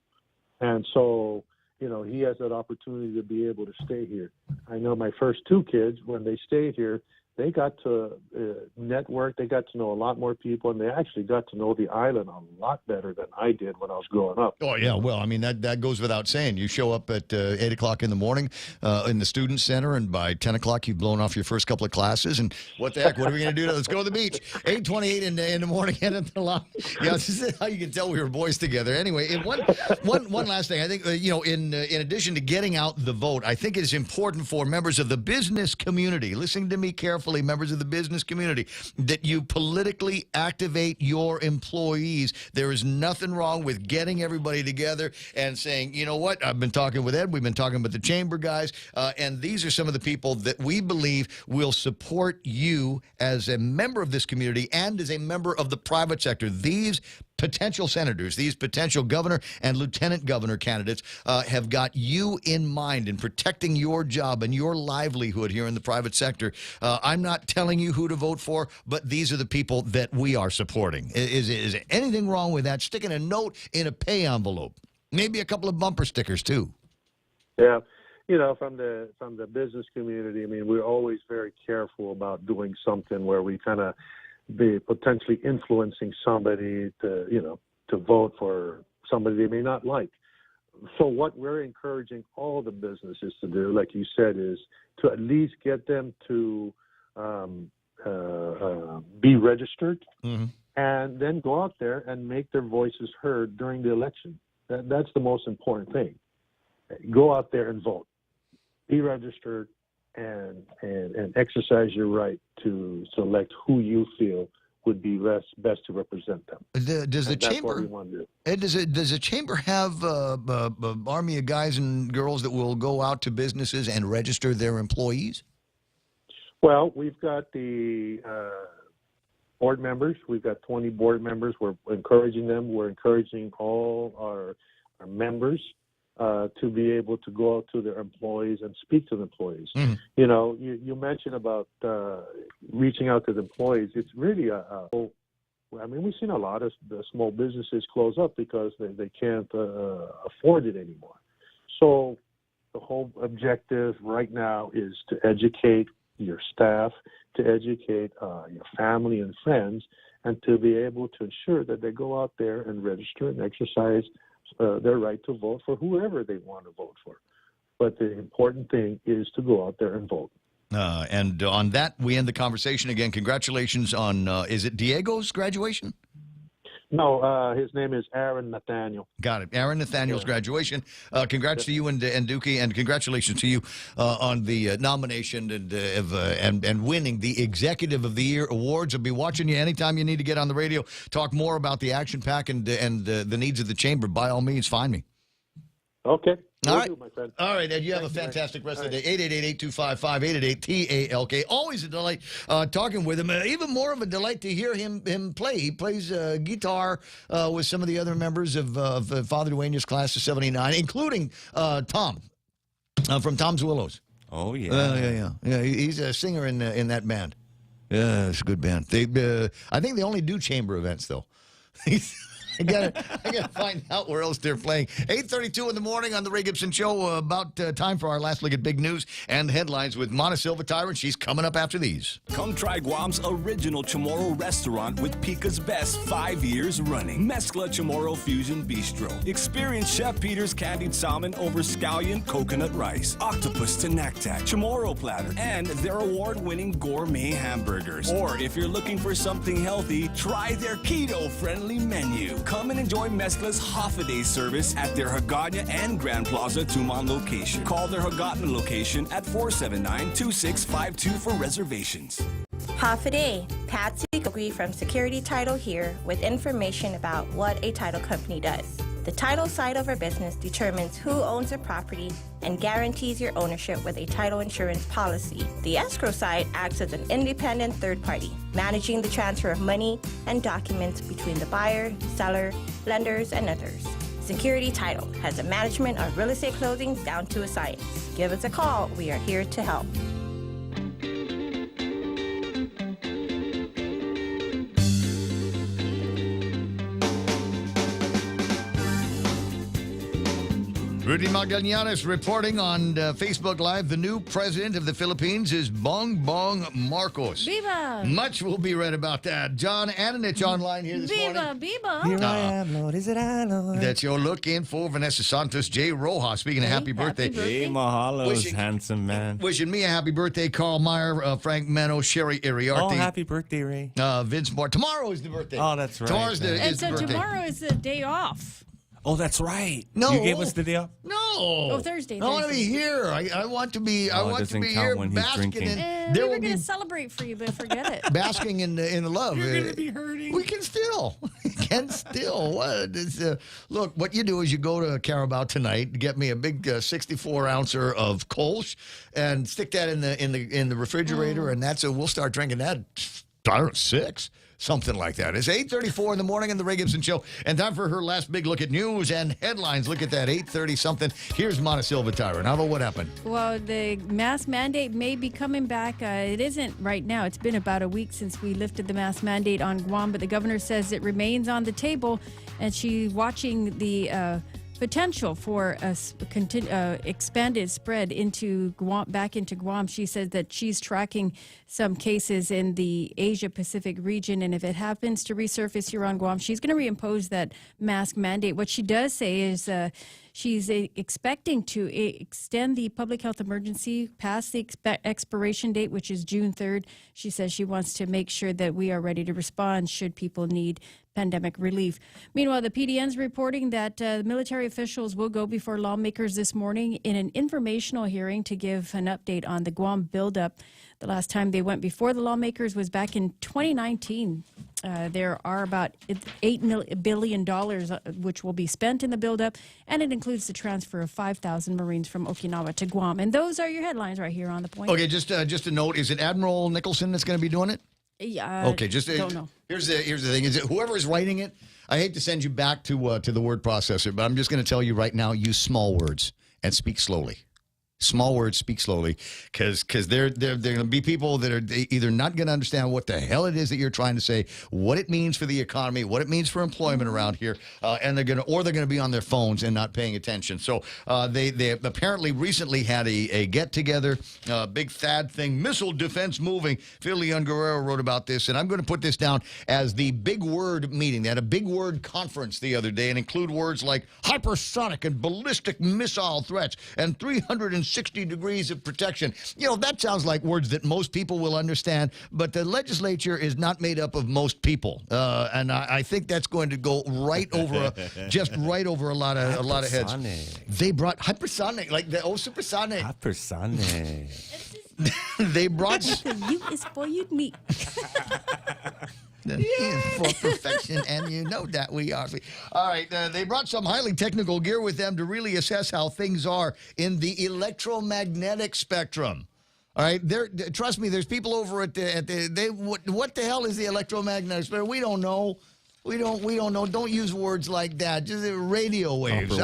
And so he has that opportunity to be able to stay here. I know my first two kids, when they stayed here, they got to network. They got to know a lot more people, and they actually got to know the island a lot better than I did when I was growing up.
Oh, yeah. Well, I mean, that goes without saying. You show up at 8 o'clock in the morning in the student center, and by 10 o'clock, you've blown off your first couple of classes. And what the heck? What are we going to do? Let's go to the beach. 8:28 in the morning, head up the lot. Yeah, this is how you can tell we were boys together. Anyway, and one last thing. I think, in addition to getting out the vote, I think it is important for members of the business community, listening to me carefully, members of the business community, that you politically activate your employees. There is nothing wrong with getting everybody together and saying, you know what, I've been talking with Ed, we've been talking with the chamber guys, and these are some of the people that we believe will support you as a member of this community and as a member of the private sector. These potential senators, these potential governor and lieutenant governor candidates have got you in mind in protecting your job and your livelihood here in the private sector. I'm not telling you who to vote for, but these are the people that we are supporting. Is anything wrong with that? Sticking a note in a pay envelope, maybe a couple of bumper stickers too.
Yeah. From the business community, I mean, we're always very careful about doing something where we kind of be potentially influencing somebody to vote for somebody they may not like. So what we're encouraging all the businesses to do, like you said, is to at least get them to be registered, and then go out there and make their voices heard during the election. That's the most important thing. Go out there and vote. Be registered, and exercise your right to select who you feel would be best to represent them.
Does the
that's
chamber?
what we want to do.
Ed, does the chamber have an army of guys and girls that will go out to businesses and register their employees?
Well, we've got the board members. We've got 20 board members. We're encouraging them. We're encouraging all our members to be able to go out to their employees and speak to the employees. You mentioned about reaching out to the employees. It's really we've seen a lot of the small businesses close up because they can't afford it anymore. So the whole objective right now is to educate your staff, to educate your family and friends, and to be able to ensure that they go out there and register and exercise their right to vote for whoever they want to vote for. But the important thing is to go out there and vote.
And on that, we end the conversation again. Congratulations on, is it Diego's graduation?
No, his name is Aaron Nathaniel.
Got it. Aaron Nathaniel's graduation. Congrats to you and Dookie, and congratulations to you on the nomination and winning the Executive of the Year awards. I'll be watching you anytime you need to get on the radio, talk more about the action pack and the needs of the chamber. By all means, find me.
Okay.
All right.
My friend.
All right, Ed, you have a fantastic rest of the day. 888-825-5888-TALK. Always a delight talking with him. Even more of a delight to hear him play. He plays guitar with some of the other members of Father Dueña's class of 79, including Tom from Tom's Willows.
Oh, yeah.
Yeah, he's a singer in that band. Yeah, it's a good band. I think they only do chamber events, though. I gotta find out where else they're playing. 8:32 in the morning on the Ray Gibson Show. About time for our last look at big news and headlines with Mona Silva Tyrant. She's coming up after these.
Come try Guam's original Chamorro restaurant with Pica's Best 5 years running. Mezcla Chamorro Fusion Bistro. Experience Chef Peter's candied salmon over scallion coconut rice, octopus to naktak, Chamorro platter, and their award-winning gourmet hamburgers. Or if you're looking for something healthy, try their keto-friendly menu. Come and enjoy Mezcla's half-a-day service at their Hagåtña and Grand Plaza Tumon location. Call their Hagåtña location at 479-2652 for reservations.
Half a day. Patsy Kogi from Security Title here with information about what a title company does. The title side of our business determines who owns a property and guarantees your ownership with a title insurance policy. The escrow side acts as an independent third party, managing the transfer of money and documents between the buyer, seller, lenders, and others. Security Title has a management of real estate closings down to a science. Give us a call. We are here to help.
Rudy Magallanes reporting on Facebook Live. The new president of the Philippines is Bongbong Marcos.
Viva!
Much will be read about that. John Ananich online here this morning.
Viva!
Here I am, Lord. Is it I, Lord?
That you're looking for. Vanessa Santos, Jay Rojas. Speaking of happy birthday.
Hey, mahalo, handsome man.
Wishing me a happy birthday. Carl Meyer, Frank Meno, Sherry Iriarte.
Oh, happy birthday, Ray.
Vince Moore. Tomorrow is the birthday.
Oh, that's right.
Tomorrow's the,
And
is
so
the birthday.
tomorrow is the day off.
Oh, that's right.
No.
You gave us the day off?
No.
Oh, Thursday.
I want to be here. I want to be. I
Oh, it
want to
doesn't
be
count
here
when he's
basking
drinking.
in.
We
There
were
will
going
be
to celebrate for you, but forget it.
basking in the love.
You're going to be hurting.
We can still. We can still. What is, look, what you do is you go to Carabao tonight, get me a big 64-ouncer of Kolsch, and stick that in the refrigerator, and we'll start drinking that. I don't know, 6. Something like that. It's 8:34 in the morning in the Ray Gibson Show, and time for her last big look at news and headlines. Look at that, 8:30 something. Here's Montecillo Tyron. How about what happened?
Well, the mask mandate may be coming back. It isn't right now. It's been about a week since we lifted the mask mandate on Guam, but the governor says it remains on the table, and she's watching the potential for a expanded spread into Guam, back into Guam. She says that she's tracking some cases in the Asia-Pacific region, and if it happens to resurface here on Guam, she's going to reimpose that mask mandate. What she does say is she's expecting to extend the public health emergency past the expiration date, which is June 3rd. She says she wants to make sure that we are ready to respond should people need pandemic relief. Meanwhile, the PDN's reporting that military officials will go before lawmakers this morning in an informational hearing to give an update on the Guam buildup. The last time they went before the lawmakers was back in 2019. There are about $8 billion which will be spent in the buildup, and it includes the transfer of 5,000 Marines from Okinawa to Guam. And those are your headlines right here on The Point.
Okay, just a note. Is it Admiral Nicholson that's going to be doing it?
Yeah.
Okay, just
don't know.
Here's the thing: is it whoever is writing it? I hate to send you back to the word processor, but I'm just going to tell you right now: use small words and speak slowly. Small words, speak slowly, because they're going to be people that are either not going to understand what the hell it is that you're trying to say, what it means for the economy, what it means for employment around here, and they're going to be on their phones and not paying attention. So they apparently recently had a get together, big THAAD thing, missile defense moving. Phil Leon Guerrero wrote about this, and I'm going to put this down as the big word meeting. They had a big word conference the other day and include words like hypersonic and ballistic missile threats and 360 degrees of protection. You know, that sounds like words that most people will understand, but the legislature is not made up of most people. And I think that's going to go right over, just right over a lot of heads. They brought hypersonic, like the supersonic.
Hypersonic.
They brought...
You is for you me.
For perfection, and you know that we are. All right, they brought some highly technical gear with them to really assess how things are in the electromagnetic spectrum. All right, trust me, there's people over at what the hell is the electromagnetic spectrum? We don't know. We don't know. Don't use words like that. Just radio waves.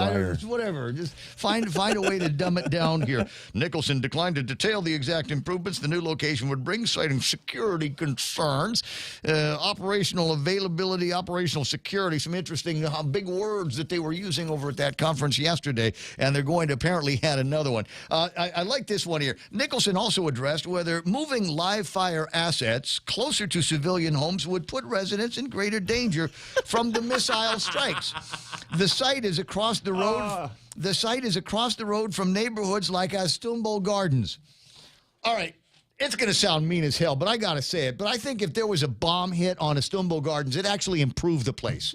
Whatever. Just find a way to dumb it down here. Nicholson declined to detail the exact improvements the new location would bring, citing security concerns, operational availability, operational security. Some interesting big words that they were using over at that conference yesterday, and they're going to apparently add another one. I like this one here. Nicholson also addressed whether moving live fire assets closer to civilian homes would put residents in greater danger from the missile strikes. The site is across the road. The site is across the road from neighborhoods like Astumbo Gardens. All right, it's going to sound mean as hell, but I got to say it. But I think if there was a bomb hit on Astumbo Gardens, it actually improved the place.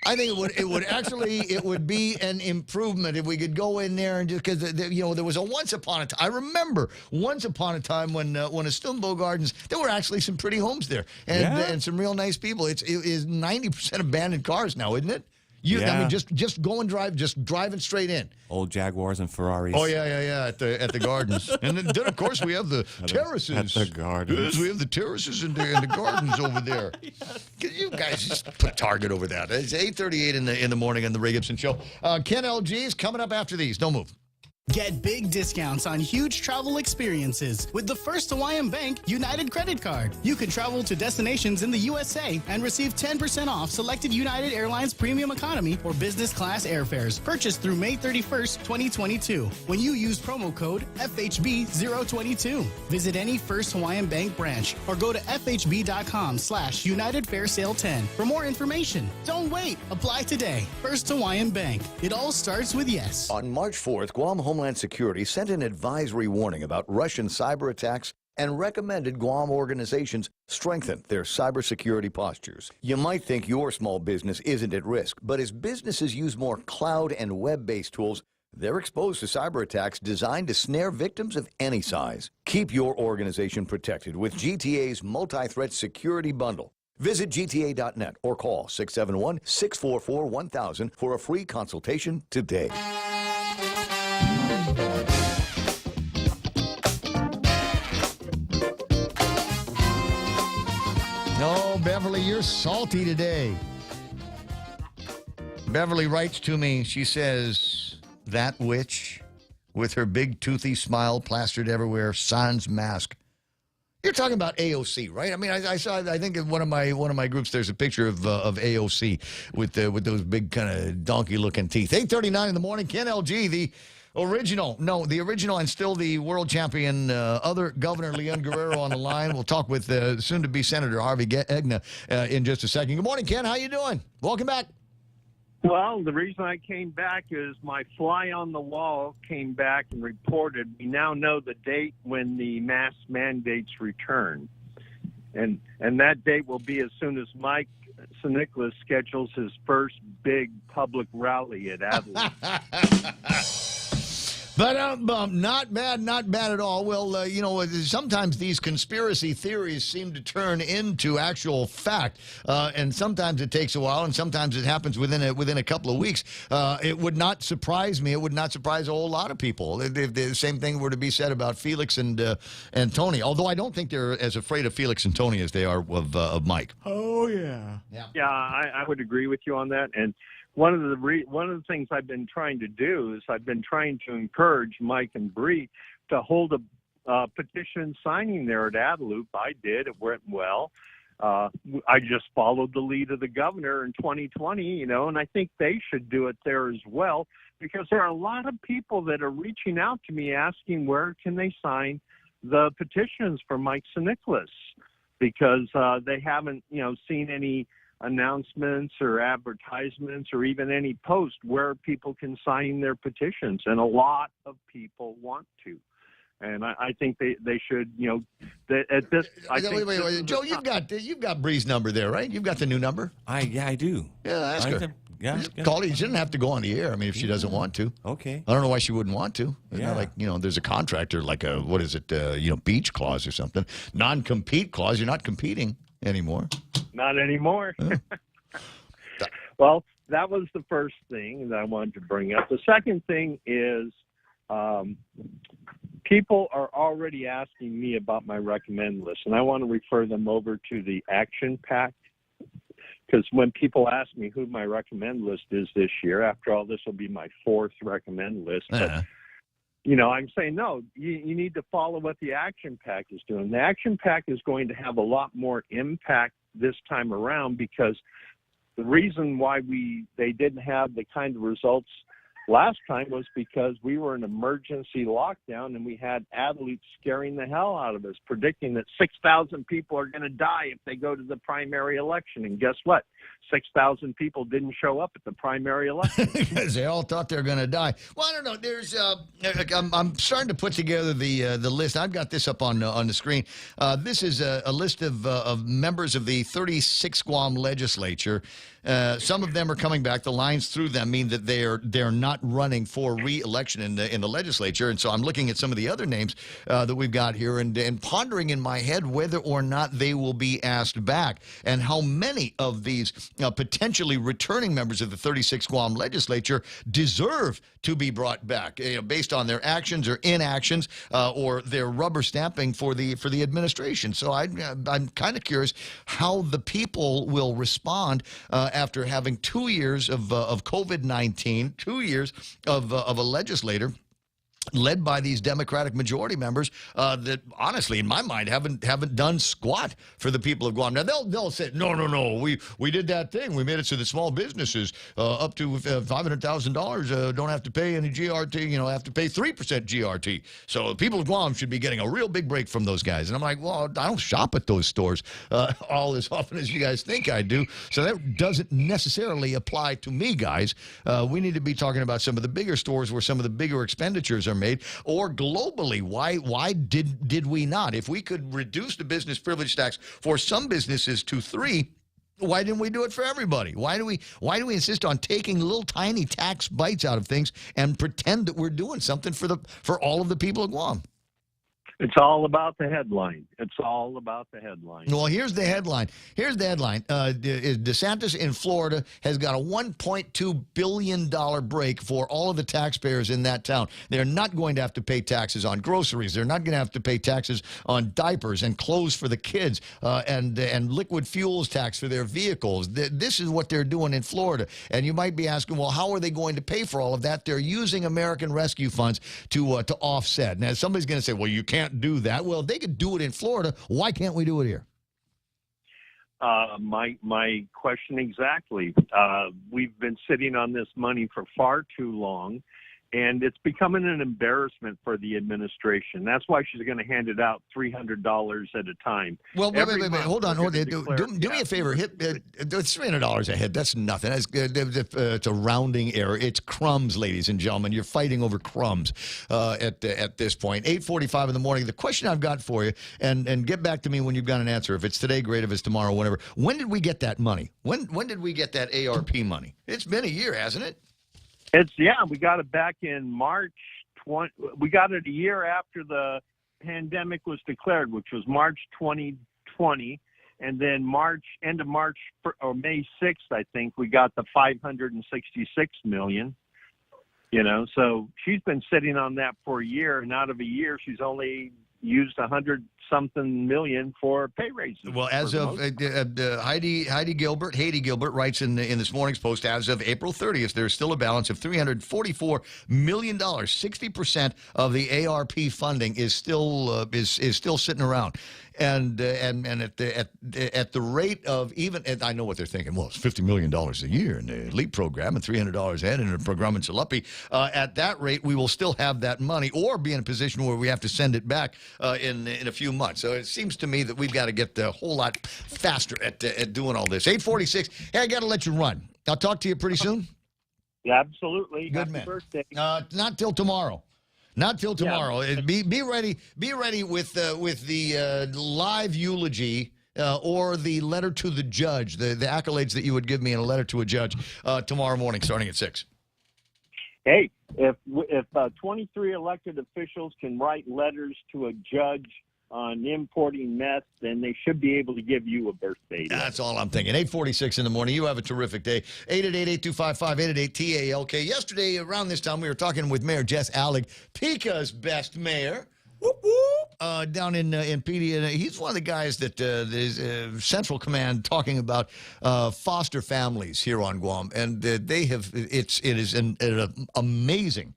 I think it would be an improvement if we could go in there and just because there was a once upon a time. I remember once upon a time when Astumbo Gardens, there were actually some pretty homes there and some real nice people. It is 90% abandoned cars now, isn't it? I mean, just go and drive, just driving straight in.
Old Jaguars and Ferraris.
Oh yeah, at the gardens, and then of course we have the terraces.
At the gardens,
yes, we have the terraces and the gardens over there. You guys just put Target over that. It's 8:38 in the morning on the Ray Gibson Show. Ken LG is coming up after these. Don't move.
Get big discounts on huge travel experiences with the First Hawaiian Bank United Credit Card. You can travel to destinations in the USA and receive 10% off selected United Airlines Premium Economy or Business Class airfares purchased through May 31st, 2022 when you use promo code FHB022. Visit any First Hawaiian Bank branch or go to FHB.com/United Fair Sale 10 for more information. Don't wait. Apply today. First Hawaiian Bank. It all starts with yes.
On March 4th, Guam Homeland Security sent an advisory warning about Russian cyber attacks and recommended Guam organizations strengthen their cybersecurity postures. You might think your small business isn't at risk, but as businesses use more cloud and web-based tools, they're exposed to cyber attacks designed to snare victims of any size. Keep your organization protected with GTA's multi-threat security bundle. Visit gta.net or call 671-644-1000 for a free consultation today.
No, Beverly, you're salty today. Beverly writes to me, she says, that witch with her big toothy smile plastered everywhere, sans mask. You're talking about AOC, right? I mean, I saw. I think in one of my groups, there's a picture of AOC with those big kind of donkey-looking teeth. 8:39 in the morning. Ken LG, the original and still the world champion, other Governor Leon Guerrero on the line. We'll talk with soon-to-be Senator Harvey Egna in just a second. Good morning, Ken. How you doing? Welcome back.
Well, the reason I came back is my fly on the wall came back and reported we now know the date when the mask mandates return. And that date will be as soon as Mike St. schedules his first big public rally at Adelaide.
But not bad at all. Well, sometimes these conspiracy theories seem to turn into actual fact, and sometimes it takes a while, and sometimes it happens within a couple of weeks. It would not surprise me. It would not surprise a whole lot of people if the same thing were to be said about Felix and Tony. Although I don't think they're as afraid of Felix and Tony as they are of Mike.
Oh yeah. Yeah, I would agree with you on that. And one of the things I've been trying to do is I've been trying to encourage Mike and Bree to hold a petition signing there at Adelup. I did. It went well. I just followed the lead of the governor in 2020, and I think they should do it there as well, because there are a lot of people that are reaching out to me asking where can they sign the petitions for Mike St. because they haven't, seen any announcements or advertisements or even any post where people can sign their petitions, and a lot of people want to, and I think they should. At this,
wait, Joe, you've got Bree's number there, right? You've got the new number.
I do.
Yeah, ask her. Call her. She doesn't have to go on the air. I mean, if she doesn't want to.
Okay.
I don't know why she wouldn't want to. It's not like, there's a contractor like a, what is it, beach clause or something. Non-compete clause. You're not competing anymore.
Not anymore. Well, that was the first thing that I wanted to bring up. The second thing is people are already asking me about my recommend list, and I want to refer them over to the action pack, because when people ask me who my recommend list is this year, after all, this will be my fourth recommend list. But, I'm saying, no, you need to follow what the action pack is doing. The action pack is going to have a lot more impact this time around, because the reason why they didn't have the kind of results last time was because we were in emergency lockdown, and we had athletes scaring the hell out of us, predicting that 6,000 people are going to die if they go to the primary election. And guess what? 6,000 people didn't show up at the primary election
because they all thought they were going to die. Well, I don't know. There's I'm starting to put together the list. I've got this up on the screen. This is a list of members of the 36 Guam legislature. Some of them are coming back. The lines through them mean that they're not running for re-election in the legislature. And so I'm looking at some of the other names that we've got here and pondering in my head whether or not they will be asked back, and how many of these potentially returning members of the 36 Guam legislature deserve to be brought back, based on their actions or inactions or their rubber stamping for the administration. So I'm kind of curious how the people will respond after having 2 years of COVID-19, 2 years of a legislator led by these Democratic majority members that, honestly, in my mind, haven't done squat for the people of Guam. Now they'll say, no, we did that thing. We made it so that small businesses up to $500,000 don't have to pay any GRT. Have to pay 3% GRT. So the people of Guam should be getting a real big break from those guys. And I'm like, well, I don't shop at those stores all as often as you guys think I do. So that doesn't necessarily apply to me, guys. We need to be talking about some of the bigger stores where some of the bigger expenditures are made, or globally. Why did we not? If we could reduce the business privilege tax for some businesses to 3%, why didn't we do it for everybody? Why do we insist on taking little tiny tax bites out of things and pretend that we're doing something for all of the people of Guam?
It's all about the headline. It's all about the headline.
Well, here's the headline. DeSantis in Florida has got a $1.2 billion break for all of the taxpayers in that town. They're not going to have to pay taxes on groceries. They're not going to have to pay taxes on diapers and clothes for the kids and liquid fuels tax for their vehicles. This is what they're doing in Florida. And you might be asking, well, how are they going to pay for all of that? They're using American Rescue Funds to offset. Now, somebody's going to say, well, you can't do that. Well, they could do it in Florida. Why can't we do it here?
My question exactly. We've been sitting on this money for far too long, and it's becoming an embarrassment for the administration. That's why she's going to hand it out $300 at a time.
Well, wait. Hold on. Do me a favor. Hit $300 a head. That's nothing. It's a rounding error. It's crumbs, ladies and gentlemen. You're fighting over crumbs at this point. 8:45 in the morning. The question I've got for you, and get back to me when you've got an answer. If it's today, great. If it's tomorrow, whatever. When did we get that money? When did we get that ARP money? It's been a year, hasn't it?
We got it back in March 20. We got it a year after the pandemic was declared, which was March 2020, and then end of March or May 6th, I think we got the $566 million. So she's been sitting on that for a year, and out of a year, she's only used $100-something million for pay raises.
Well, as of Haiti Gilbert writes in this morning's post, as of April 30th, there's still a balance of $344 million. 60% of the ARP funding is still sitting around. And at the rate of and I know what they're thinking. Well, it's $50 million a year in the LEAP program and $300 a head in a program in Jaluppi. At that rate, we will still have that money, or be in a position where we have to send it back in a few months. So it seems to me that we've got to get a whole lot faster at doing all this. 8:46. Hey, I got to let you run. I'll talk to you pretty soon.
Yeah, absolutely.
Good
Happy
man.
birthday.
Not till tomorrow. Not till tomorrow.
Yeah.
Be ready. Be ready with the live eulogy or the letter to the judge. The accolades that you would give me in a letter to a judge tomorrow morning, starting at 6.
Hey, if 23 elected officials can write letters to a judge on importing meth, then they should be able to give you a birthday.
That's all I'm thinking. 8:46 in the morning. You have a terrific day. 888-825-5888-TALK. Yesterday, around this time, we were talking with Mayor Jess Allig, Pica's best mayor. Whoop, whoop. Down in PD, and he's one of the guys that is Central Command talking about foster families here on Guam, and they have it is amazing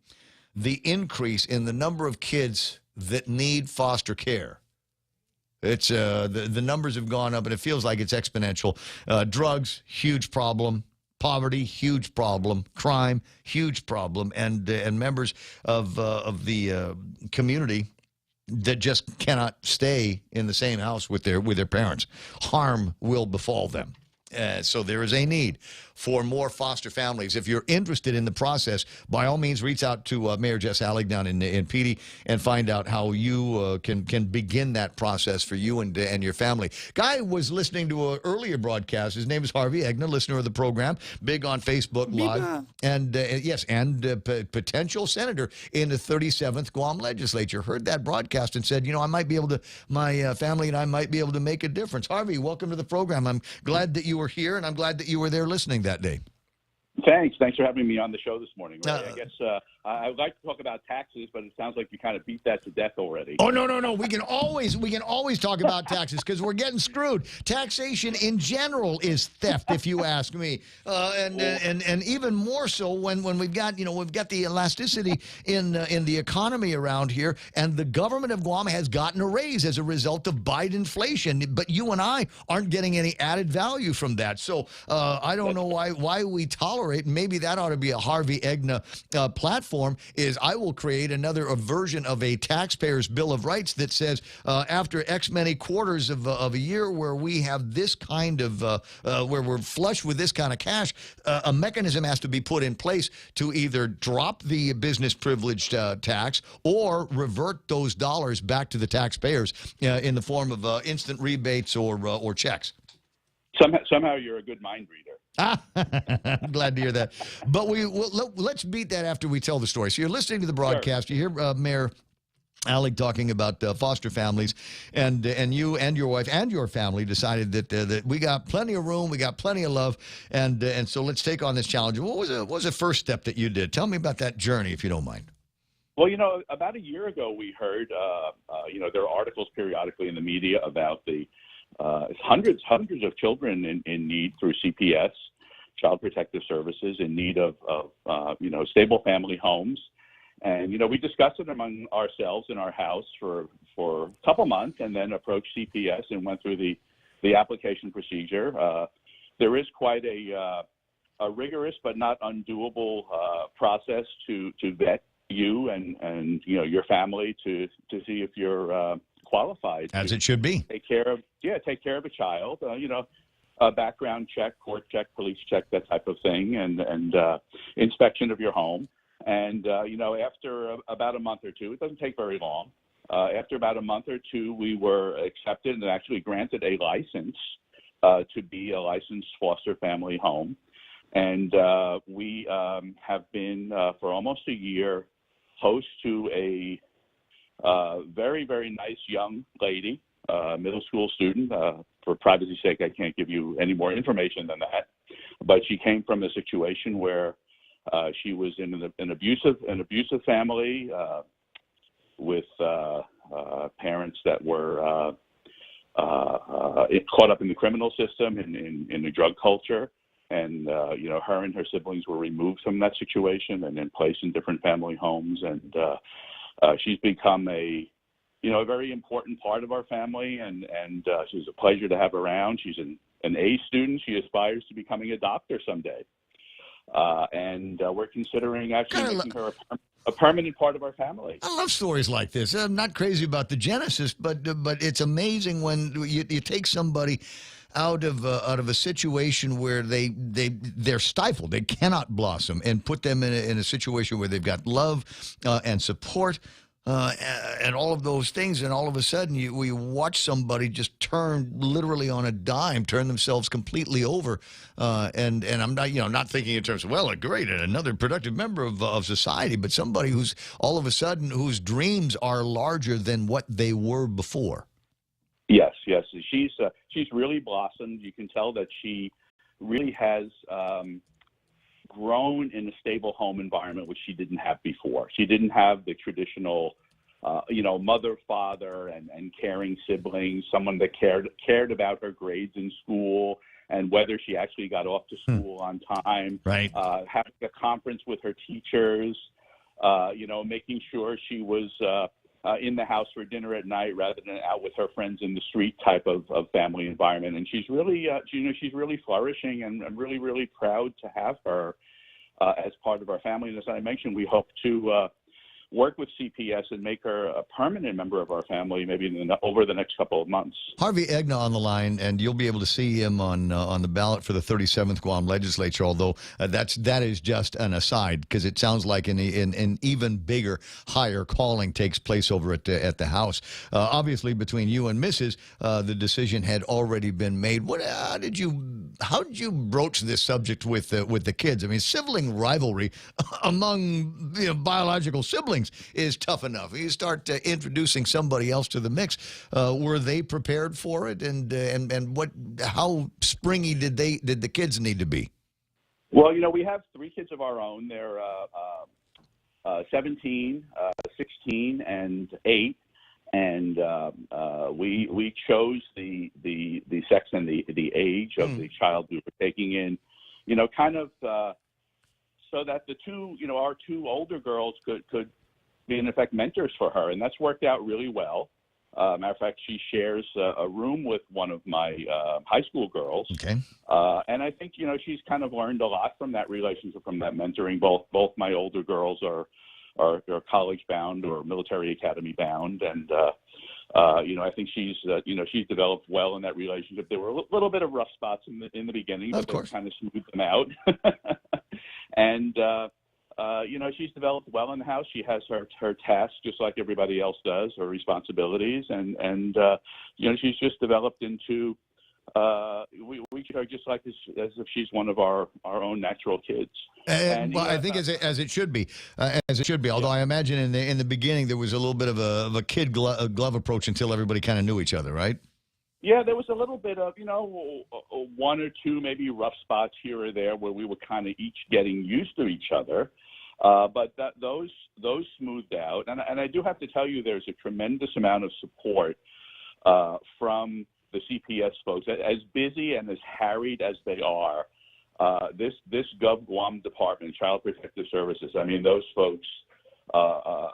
the increase in the number of kids that need foster care. It's the numbers have gone up, and it feels like it's exponential. Drugs, huge problem. Poverty, huge problem. Crime, huge problem. And members of the community that just cannot stay in the same house with their parents. Harm will befall them. So there is a need for more foster families. If you're interested in the process, by all means, reach out to Mayor Jess Allig down in PD and find out how you can begin that process for you and your family. Guy was listening to an earlier broadcast. His name is Harvey Egner, listener of the program, big on Facebook Live, and potential senator in the 37th Guam legislature. Heard that broadcast and said, I might be able to, my family and I might be able to make a difference. Harvey, welcome to the program. I'm glad that you were here, and I'm glad that you were there listening that day.
Thanks for having me on the show this morning, Ray. I guess I'd like to talk about taxes, but it sounds like you kind of beat that to death already.
Oh, no. We can always talk about taxes because we're getting screwed. Taxation in general is theft, if you ask me, and even more so when we've got the elasticity in the economy around here, and the government of Guam has gotten a raise as a result of Biden inflation, but you and I aren't getting any added value from that. So I don't know why we tolerate. Maybe that ought to be a Harvey Egna platform. Is I will create another version of a taxpayer's bill of rights that says after X many quarters of a year where we have this kind of where we're flush with this kind of cash, a mechanism has to be put in place to either drop the business privilege tax or revert those dollars back to the taxpayers in the form of instant rebates or checks.
Somehow you're a good mind reader.
I'm glad to hear that. But let's beat that after we tell the story. So you're listening to the broadcast. Sure. You hear Mayor Alec talking about foster families, and you and your wife and your family decided that we got plenty of room, we got plenty of love, and so let's take on this challenge. What was the first step that you did? Tell me about that journey, if you don't mind.
Well, about a year ago, we heard, there are articles periodically in the media about the hundreds of children in need through CPS, Child Protective Services, in need of stable family homes. And, we discussed it among ourselves in our house for a couple months, and then approached CPS and went through the application procedure. There is quite a rigorous but not undoable process to vet you and your family to see if you're qualified.
As it should be.
Take care of a child. A background check, court check, police check, that type of thing, and inspection of your home. And after about a month or two, it doesn't take very long. After about a month or two, we were accepted and actually granted a license to be a licensed foster family home. And we have been for almost a year host to a very, very nice young lady, middle school student. For privacy's sake, I can't give you any more information than that. But she came from a situation where she was in an abusive family with parents that were caught up in the criminal system, in the drug culture. And, her and her siblings were removed from that situation and then placed in different family homes. And she's become a very important part of our family, and she's a pleasure to have around. She's an A student. She aspires to becoming a doctor someday. And we're considering actually making her a permanent part of our family.
I love stories like this. I'm not crazy about the genesis, but it's amazing when you take somebody out of a situation where they're stifled, they cannot blossom, and put them in a situation where they've got love and support. And all of those things, and all of a sudden we watch somebody just turn literally on a dime, turn themselves completely over. And I'm not thinking in terms of, well, great, and another productive member of society, but somebody who's all of a sudden whose dreams are larger than what they were before.
Yes. She's really blossomed. You can tell that she really has grown in a stable home environment, which she didn't have before. She didn't have the traditional, mother, father, and caring siblings, someone that cared about her grades in school and whether she actually got off to school on time.
Right.
Having a conference with her teachers, making sure she was in the house for dinner at night rather than out with her friends in the street type of family environment. And she's really, she's really flourishing, and I'm really, really proud to have her as part of our family. And as I mentioned, we hope to work with CPS and make her a permanent member of our family maybe over the next couple of months.
Harvey Egna on the line, and you'll be able to see him on the ballot for the 37th Guam Legislature, although that is just an aside, because it sounds like an even bigger, higher calling takes place over at the House. Obviously, between you and Mrs., the decision had already been made. How did you broach this subject with the kids? I mean, sibling rivalry among biological siblings is tough enough. You start introducing somebody else to the mix. Were they prepared for it, and how springy did the kids need to be?
Well, we have 3 kids of our own. They're 17, 16, and 8. And we chose the sex and the age of the child we were taking in, kind of so that the two, our 2 older girls could be in effect mentors for her, and that's worked out really well. Matter of fact, she shares a room with one of my high school girls.
Okay.
And I think she's kind of learned a lot from that relationship, from that mentoring. Both my older girls are college bound or military academy bound, and I think she's developed well in that relationship. There were a little bit of rough spots in the beginning, but they kind of smoothed them out. And she's developed well in the house. She has her tasks just like everybody else does, her responsibilities, and she's just developed into. We are just like as if she's one of our own natural kids.
Well, I think as it should be, Although I imagine in the beginning there was a little bit of a kid glove approach until everybody kind of knew each other, right?
Yeah, there was a little bit of 1 or 2 maybe rough spots here or there where we were kind of each getting used to each other, but those smoothed out. And I do have to tell you, there's a tremendous amount of support from the CPS folks. As busy and as harried as they are, this Gov Guam Department, Child Protective Services, I mean, those folks are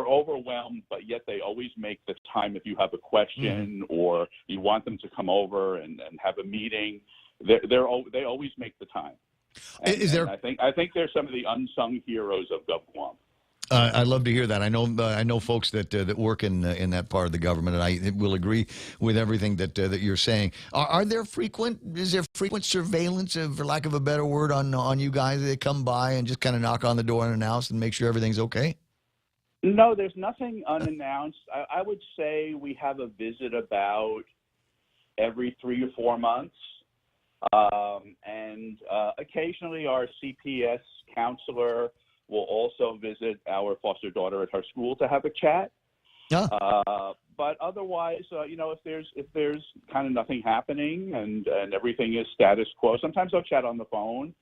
overwhelmed, but yet they always make the time. If you have a question or you want them to come over and have a meeting, they always make the time. And I think they're some of the unsung heroes of Gov Guam.
I'd love to hear that. I know folks that work in that part of the government, and I will agree with everything that you're saying. Is there frequent surveillance, for lack of a better word, on you guys? They come by and just kind of knock on the door unannounced and make sure everything's okay?
No, there's nothing unannounced. I would say we have a visit about every 3 or 4 months. And occasionally our CPS counselor will also visit our foster daughter at her school to have a chat. Yeah. But otherwise, if there's kind of nothing happening and everything is status quo, sometimes I'll chat on the phone.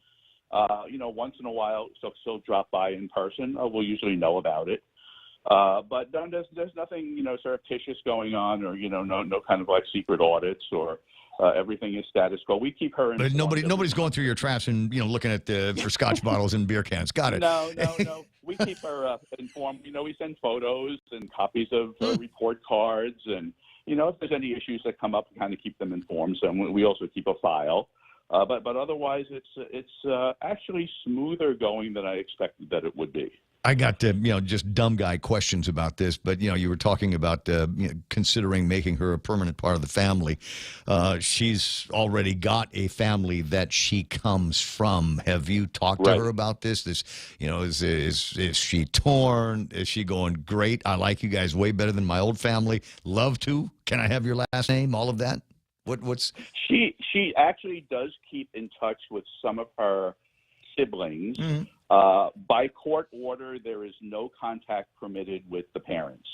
Once in a while, so she'll drop by in person. We'll usually know about it. But there's nothing, surreptitious going on, or no kind of like secret audits, or everything is status quo. We keep her informed.
But nobody's going through your trash and looking at for Scotch bottles and beer cans. Got it.
No. We keep her informed. We send photos and copies of report cards, and if there's any issues that come up, we kind of keep them informed. So we also keep a file. But otherwise, it's actually smoother going than I expected that it would be.
I got just dumb guy questions about this, but you were talking about considering making her a permanent part of the family. She's already got a family that she comes from. Have you talked to her about this? Is she torn? Is she going, great? I like you guys way better than my old family. Love to. Can I have your last name? All of that. What's
she actually does keep in touch with some of her siblings. Mm-hmm. By court order, there is no contact permitted with the parents.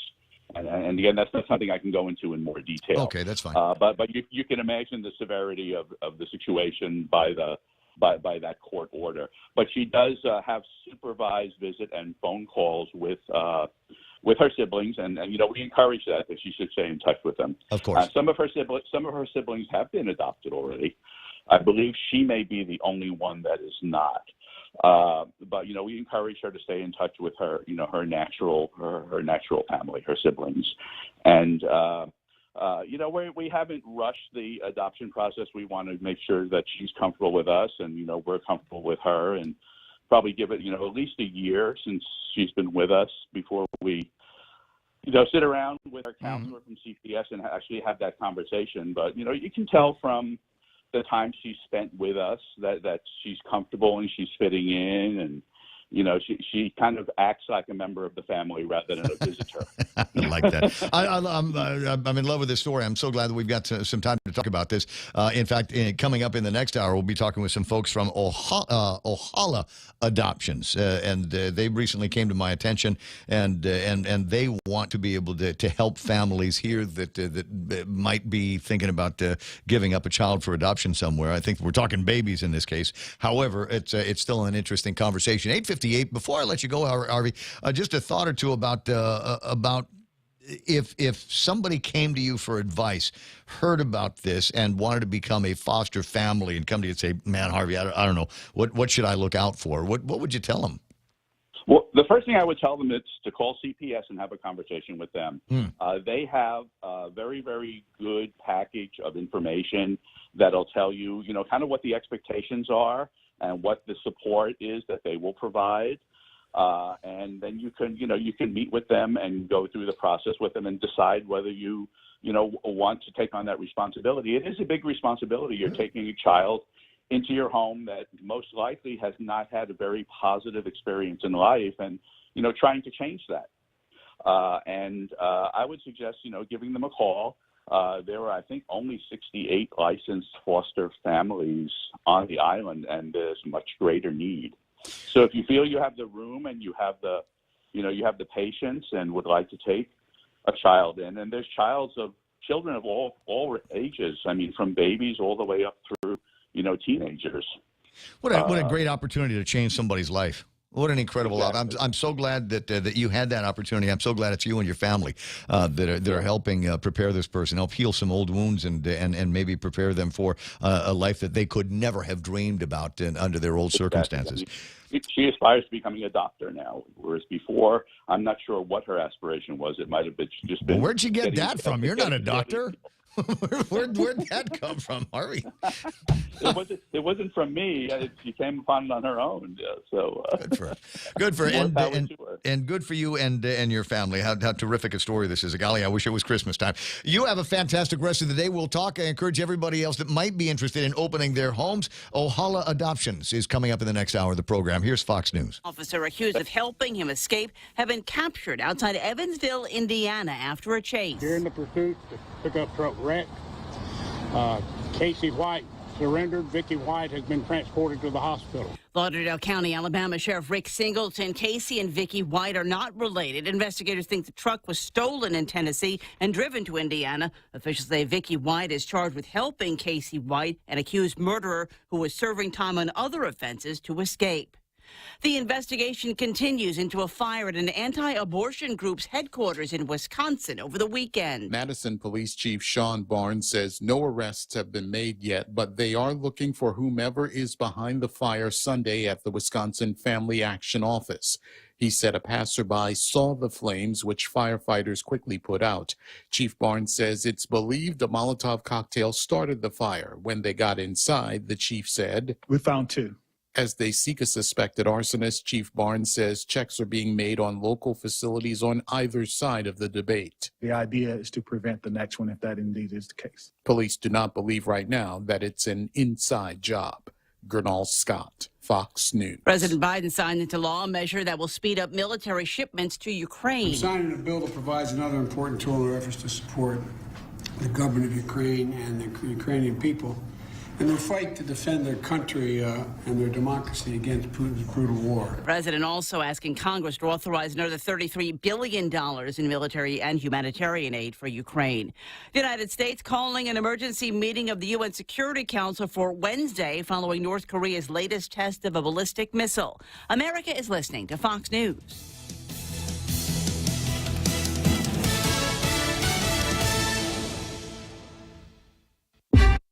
And again, that's not something I can go into in more detail.
Okay, that's fine.
But you can imagine the severity of the situation by that court order. But she does have supervised visit and phone calls with her siblings, and we encourage that she should stay in touch with them.
Of course.
Some of her siblings have been adopted already. I believe she may be the only one that is not. But we encourage her to stay in touch with her her natural family, her siblings, and we haven't rushed the adoption process. We want to make sure that she's comfortable with us, and we're comfortable with her, and probably give it at least a year since she's been with us before we sit around with our counselor from CPS and actually have that conversation. But you can tell from the time she's spent with us that she's comfortable and she's fitting in, and she kind of acts like a member of the family rather than a visitor.
I like that. I'm in love with this story. I'm so glad that we've got some time to talk about this. In fact, coming up in the next hour, we'll be talking with some folks from Ohala Adoptions, and they recently came to my attention, and they want to be able to help families here that might be thinking about giving up a child for adoption somewhere. I think we're talking babies in this case. However, it's still an interesting conversation. 8:58. Before I let you go, Harvey, just a thought or two about if somebody came to you for advice, heard about this, and wanted to become a foster family, and come to you and say, "Man, Harvey, I don't know, what should I look out for?" What would you tell them?
Well, the first thing I would tell them is to call CPS and have a conversation with them. They have a very, very good package of information that'll tell you, kind of what the expectations are and what the support is that they will provide. And then you can meet with them and go through the process with them and decide whether you want to take on that responsibility. It is a big responsibility. You're taking a child into your home that most likely has not had a very positive experience in life, and trying to change that. And I would suggest giving them a call. There are, I think, only 68 licensed foster families on the island, and there's much greater need. So if you feel you have the room and you have the patience and would like to take a child in, and there's children of all ages. I mean, from babies all the way up through teenagers.
What a great opportunity to change somebody's life. What an incredible opportunity. I'm so glad that you had that opportunity. I'm so glad it's you and your family that are helping prepare this person, help heal some old wounds, and maybe prepare them for a life that they could never have dreamed about under their old circumstances.
She aspires to becoming a doctor now, whereas before, I'm not sure what her aspiration was. It might have been just been.
Well, where'd you get that from? You're not a doctor. Where'd that come from, Harvey?
It wasn't from me. She came upon it on her own. So
good for her, and good for you and your family. How terrific a story this is. Golly, I wish it was Christmas time. You have a fantastic rest of the day. We'll talk. I encourage everybody else that might be interested in opening their homes. Ohala Adoptions is coming up in the next hour of the program. Here's Fox News.
Officer accused of helping him escape have been captured outside Evansville, Indiana, after a chase.
During the pursuit, the pickup truck wrecked. Casey White surrendered. Vicky White has been transported to the hospital.
Lauderdale County, Alabama Sheriff Rick Singleton. Casey and Vicky White are not related. Investigators think the truck was stolen in Tennessee and driven to Indiana. Officials say Vicky White is charged with helping Casey White, an accused murderer who was serving time on other offenses, to escape. The investigation continues into a fire at an anti-abortion group's headquarters in Wisconsin over the weekend.
Madison Police Chief Sean Barnes says no arrests have been made yet, but they are looking for whomever is behind the fire Sunday at the Wisconsin Family Action Office. He said a passerby saw the flames, which firefighters quickly put out. Chief Barnes says it's believed a Molotov cocktail started the fire. When they got inside, the chief said,
"We found two."
As they seek a suspected arsonist, Chief Barnes says checks are being made on local facilities on either side of the debate.
The idea is to prevent the next one if that indeed is the case.
Police do not believe right now that it's an inside job. Gernal Scott, Fox News.
President Biden signed into law a measure that will speed up military shipments to Ukraine.
I'm signing a bill that provides another important tool in our efforts to support the government of Ukraine and the Ukrainian people in their fight to defend their country and their democracy against Putin's brutal war.
The president also asking Congress to authorize another $33 billion in military and humanitarian aid for Ukraine. The United States calling an emergency meeting of the UN Security Council for Wednesday following North Korea's latest test of a ballistic missile. America is listening to Fox News.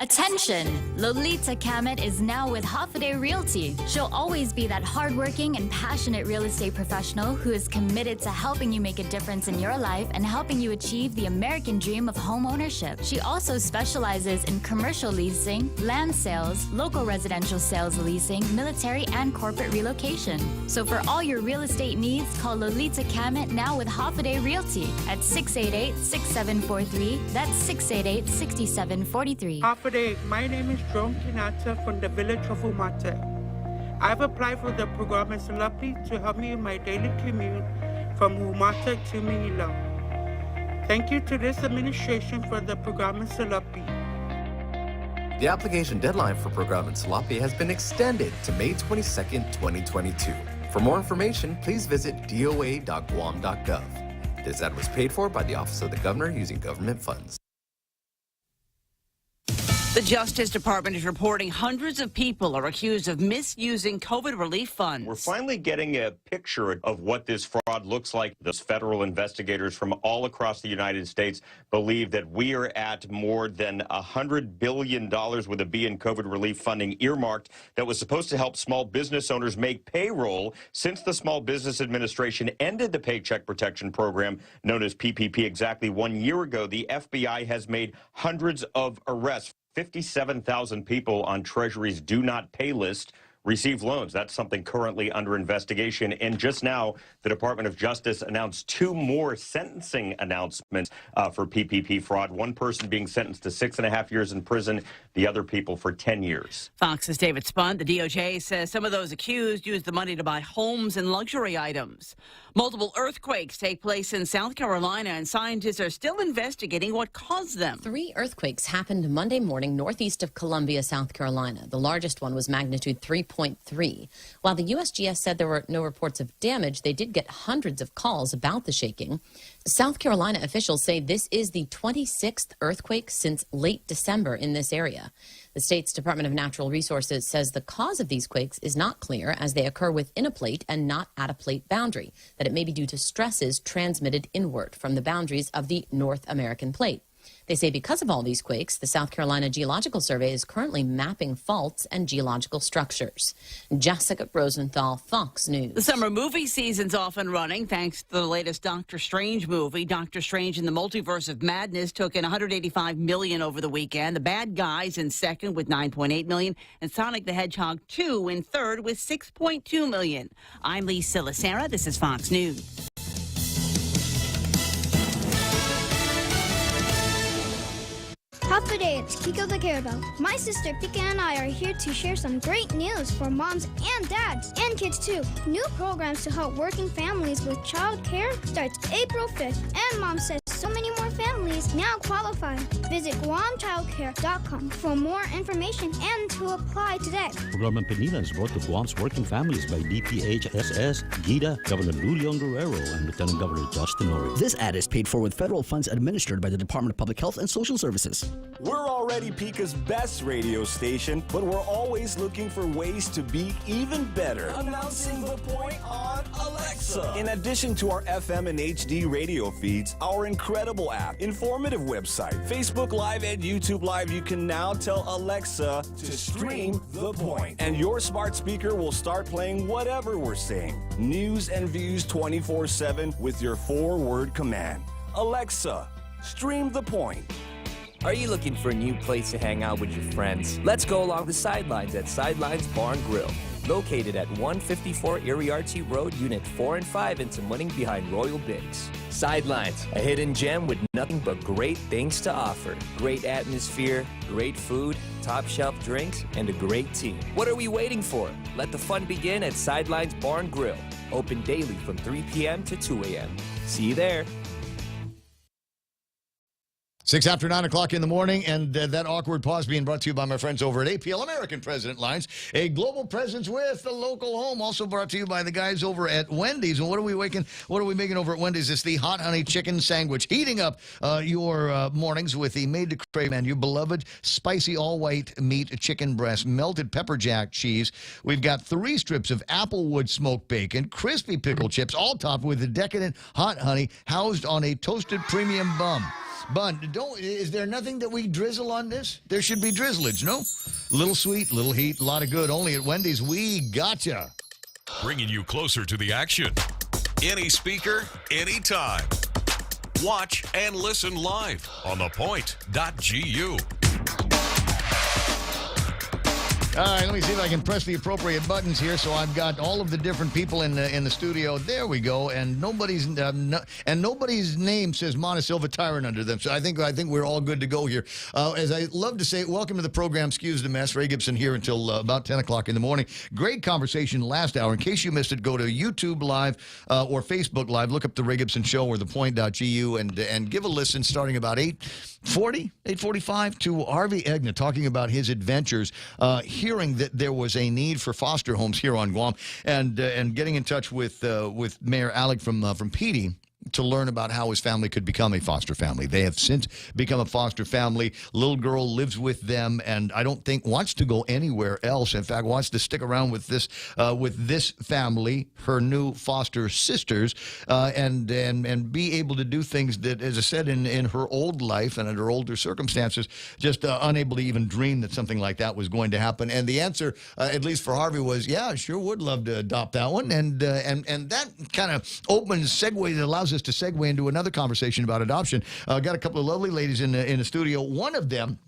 Attention! Lolita Kamet is now with Hoffaday Realty. She'll always be that hardworking and passionate real estate professional who is committed to helping you make a difference in your life and helping you achieve the American dream of home ownership. She also specializes in commercial leasing, land sales, local residential sales leasing, military and corporate relocation. So for all your real estate needs, call Lolita Kamet now with Hoffaday Realty at 688-6743. That's 688-6743.
Hoffaday, my name is Joan Kinata from the village of Umate. I've applied for the program Salapi to help me in my daily commute from Humata to Manila. Thank you to this administration for the program Salapi.
The application deadline for Program Salapi has been extended to May 22nd, 2022. For more information, please visit doa.guam.gov. This ad was paid for by the Office of the Governor using government funds.
The Justice Department is reporting hundreds of people are accused of misusing COVID relief funds.
We're finally getting a picture of what this fraud looks like. Those federal investigators from all across the United States believe that we are at more than $100 billion with a B in COVID relief funding earmarked that was supposed to help small business owners make payroll. Since the Small Business Administration ended the Paycheck Protection Program, known as PPP, exactly 1 year ago, the FBI has made hundreds of arrests. 57,000 people on Treasury's do not pay list receive loans. That's something currently under investigation. And just now, the Department of Justice announced 2 more sentencing announcements for PPP fraud. One person being sentenced to 6.5 years in prison, the other people for 10 years.
Fox's David Spunt. The DOJ says some of those accused used the money to buy homes and luxury items. Multiple earthquakes take place in South Carolina, and scientists are still investigating what caused them.
3 earthquakes happened Monday morning northeast of Columbia, South Carolina. The largest one was magnitude 3.3. While the USGS said there were no reports of damage, they did get hundreds of calls about the shaking. South Carolina officials say this is the 26th earthquake since late December in this area. The state's Department of Natural Resources says the cause of these quakes is not clear, as they occur within a plate and not at a plate boundary, that it may be due to stresses transmitted inward from the boundaries of the North American plate. They say because of all these quakes, the South Carolina Geological Survey is currently mapping faults and geological structures. Jessica Rosenthal, Fox News.
The summer movie season's off and running thanks to the latest Doctor Strange movie. Doctor Strange in the Multiverse of Madness took in $185 million over the weekend. The Bad Guys in second with $9.8 million, and Sonic the Hedgehog 2 in third with $6.2 million. I'm Lee Silasera. This is Fox News.
Happy day, it's Kiko the Carabelle. My sister Pika and I are here to share some great news for moms and dads, and kids too. New programs to help working families with child care starts April 5th, and Mom says so many more families now qualify. Visit GuamChildCare.com for more information and to apply today.
Program Penila is brought to Guam's working families by DPHSS, GIDA, Governor Lulion Guerrero, and Lieutenant Governor Justin Ori.
This ad is paid for with federal funds administered by the Department of Public Health and Social Services.
We're already Pika's best radio station, but we're always looking for ways to be even better. Announcing The Point on Alexa. In addition to our FM and HD radio feeds, our incredible app, informative website, Facebook Live, and YouTube Live, you can now tell Alexa to stream The Point. And your smart speaker will start playing whatever we're saying. News and views 24/7 with your 4-word command. Alexa, stream The Point.
Are you looking for a new place to hang out with your friends? Let's go along the sidelines at Sidelines Bar and Grill. Located at 154 Iriarty Road, Unit 4 and 5 in Tamuning behind Royal Bigs. Sidelines, a hidden gem with nothing but great things to offer. Great atmosphere, great food, top shelf drinks, and a great team. What are we waiting for? Let the fun begin at Sidelines Bar and Grill. Open daily from 3 p.m. to 2 a.m. See you there.
6 after 9 o'clock in the morning, and that awkward pause being brought to you by my friends over at APL American President Lines, a global presence with the local home, also brought to you by the guys over at Wendy's. And what are we making over at Wendy's? It's the hot honey chicken sandwich, heating up your mornings with the made to crave menu, beloved spicy all white meat chicken breast, melted pepper jack cheese. We've got 3 strips of applewood smoked bacon, crispy pickle chips, all topped with the decadent hot honey housed on a toasted premium bun. Is there nothing that we drizzle on this? There should be drizzlage, no? Little sweet, little heat, a lot of good. Only at Wendy's, we gotcha.
Bringing you closer to the action. Any speaker, anytime. Watch and listen live on ThePOINT.gu.
All right, let me see if I can press the appropriate buttons here. So I've got all of the different people in the studio. There we go, and nobody's name says Montesilva Tyrant under them. So I think we're all good to go here. As I love to say, welcome to the program. Excuse the mess. Ray Gibson here until about 10 o'clock in the morning. Great conversation last hour. In case you missed it, go to YouTube Live or Facebook Live. Look up the Ray Gibson Show or ThePOINT.gu and give a listen starting about 8:45 to Harvey Egna talking about his adventures. Hearing that there was a need for foster homes here on Guam, and getting in touch with Mayor Alec from Petey to learn about how his family could become a foster family. They have since become a foster family. Little girl lives with them, and I don't think wants to go anywhere else. In fact, wants to stick around with this family, her new foster sisters, and be able to do things that, as I said, in her old life and under older circumstances, just unable to even dream that something like that was going to happen. And the answer, at least for Harvey, was, yeah, I sure would love to adopt that one. And that kind of opens segue that allows us to segue into another conversation about adoption. Got a couple of lovely ladies in the studio. One of them,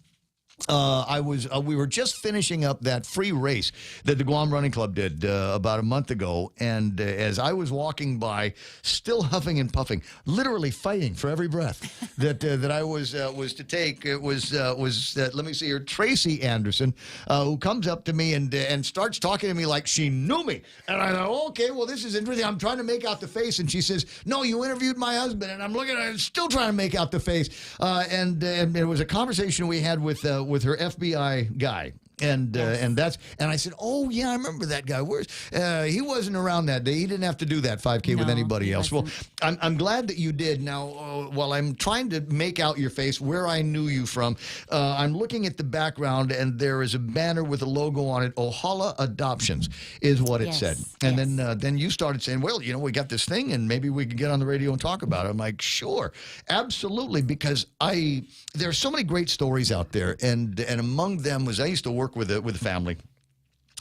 we were just finishing up that free race that the Guam Running Club did about a month ago, and as I was walking by, still huffing and puffing, literally fighting for every breath that I was to take, it was let me see here, Tracy Anderson, who comes up to me and starts talking to me like she knew me, and I thought, okay, well, this is interesting. I'm trying to make out the face, and she says, no, you interviewed my husband, and I'm looking at it, still trying to make out the face, and it was a conversation we had with her FBI guy. And I said, oh yeah, I remember that guy. Where's he wasn't around that day. He didn't have to do that 5K with anybody else. Well, I'm glad that you did. Now, while I'm trying to make out your face, where I knew you from, I'm looking at the background, and there is a banner with a logo on it. Ohala Adoptions is what it said. And then you started saying, well, we got this thing, and maybe we can get on the radio and talk about it. I'm like, sure, absolutely, because there are so many great stories out there, and among them was I used to work with a family,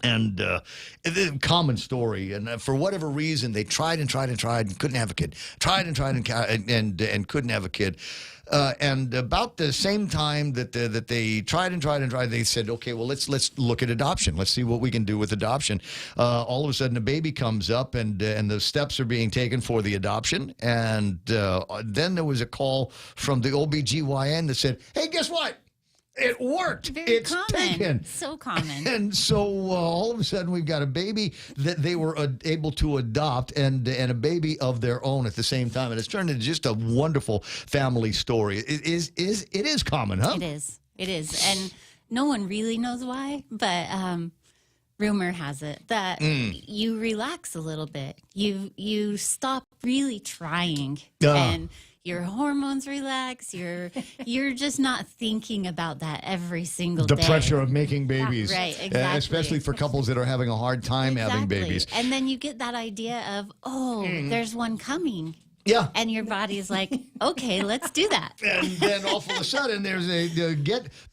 and a common story. And for whatever reason, they tried and couldn't have a kid. Tried and couldn't have a kid. And about the same time that they tried and tried, they said, okay, well, let's look at adoption. Let's see what we can do with adoption. All of a sudden, a baby comes up, and the steps are being taken for the adoption. And then there was a call from the OBGYN that said, hey, guess what? It worked. It's common. Taken.
So common.
And so all of a sudden we've got a baby that they were able to adopt and a baby of their own at the same time. And it's turned into just a wonderful family story. It is common, huh?
It is. And no one really knows why, but rumor has it that you relax a little bit. You stop really trying and your hormones relax. You're just not thinking about that every single day.
The pressure of making babies.
Right, exactly.
Especially for couples that are having a hard time having babies.
And then you get that idea of, there's one coming.
Yeah.
And your body's like, okay, let's do that.
And then all of a sudden there's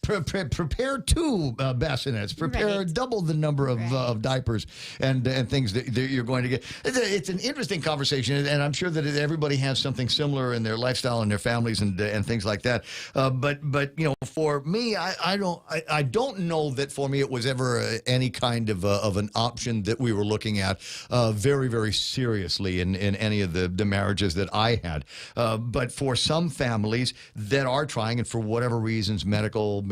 prepare two bassinets, prepare double the number of diapers and things that you're going to get. It's an interesting conversation, and I'm sure that everybody has something similar in their lifestyle and their families and things like that. But for me, I don't know that for me it was ever any kind of an option that we were looking at very, very seriously in any of the marriages that I had. But for some families that are trying, and for whatever reasons, mental,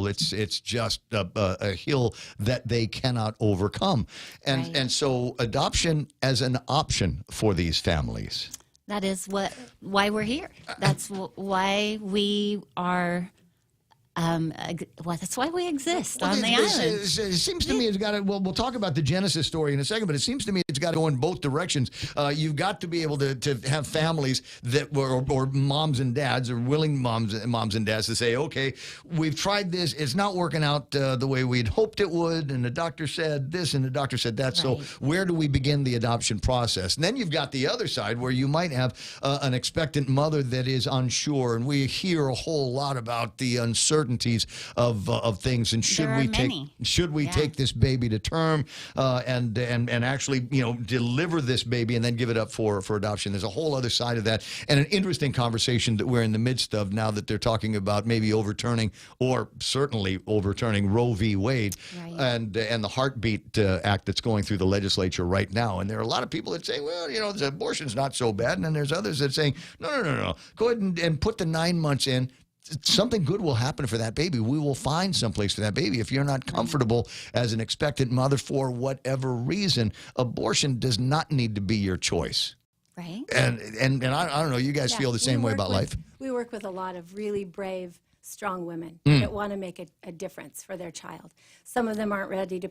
it's just a hill that they cannot overcome. And so adoption as an option for these families.
That is why we're here. That's why we are. That's why we exist on the island.
It seems to me it's got to. Well, we'll talk about the Genesis story in a second, but it seems to me it's got to go in both directions. You've got to be able to have families that were, or moms and dads, or willing moms and dads to say, okay, we've tried this, it's not working out the way we'd hoped it would, and the doctor said this, and the doctor said that. Right. So where do we begin the adoption process? And then you've got the other side where you might have an expectant mother that is unsure, and we hear a whole lot about the uncertainty uncertainties of things, and should
There are
we
many.
take this baby to term and actually deliver this baby and then give it up for adoption? There's a whole other side of that, and an interesting conversation that we're in the midst of now that they're talking about maybe overturning, or certainly overturning, Roe v. Wade, and the Heartbeat Act that's going through the legislature right now. And there are a lot of people that say, well, abortion's not so bad, and then there's others that saying, no, go ahead and put the 9 months in. Something good will happen for that baby. We will find someplace for that baby. If you're not comfortable as an expectant mother for whatever reason, abortion does not need to be your choice.
Right.
And I don't know, you guys feel the same way about life?
We work with a lot of really brave, strong women that want to make a difference for their child. Some of them aren't ready to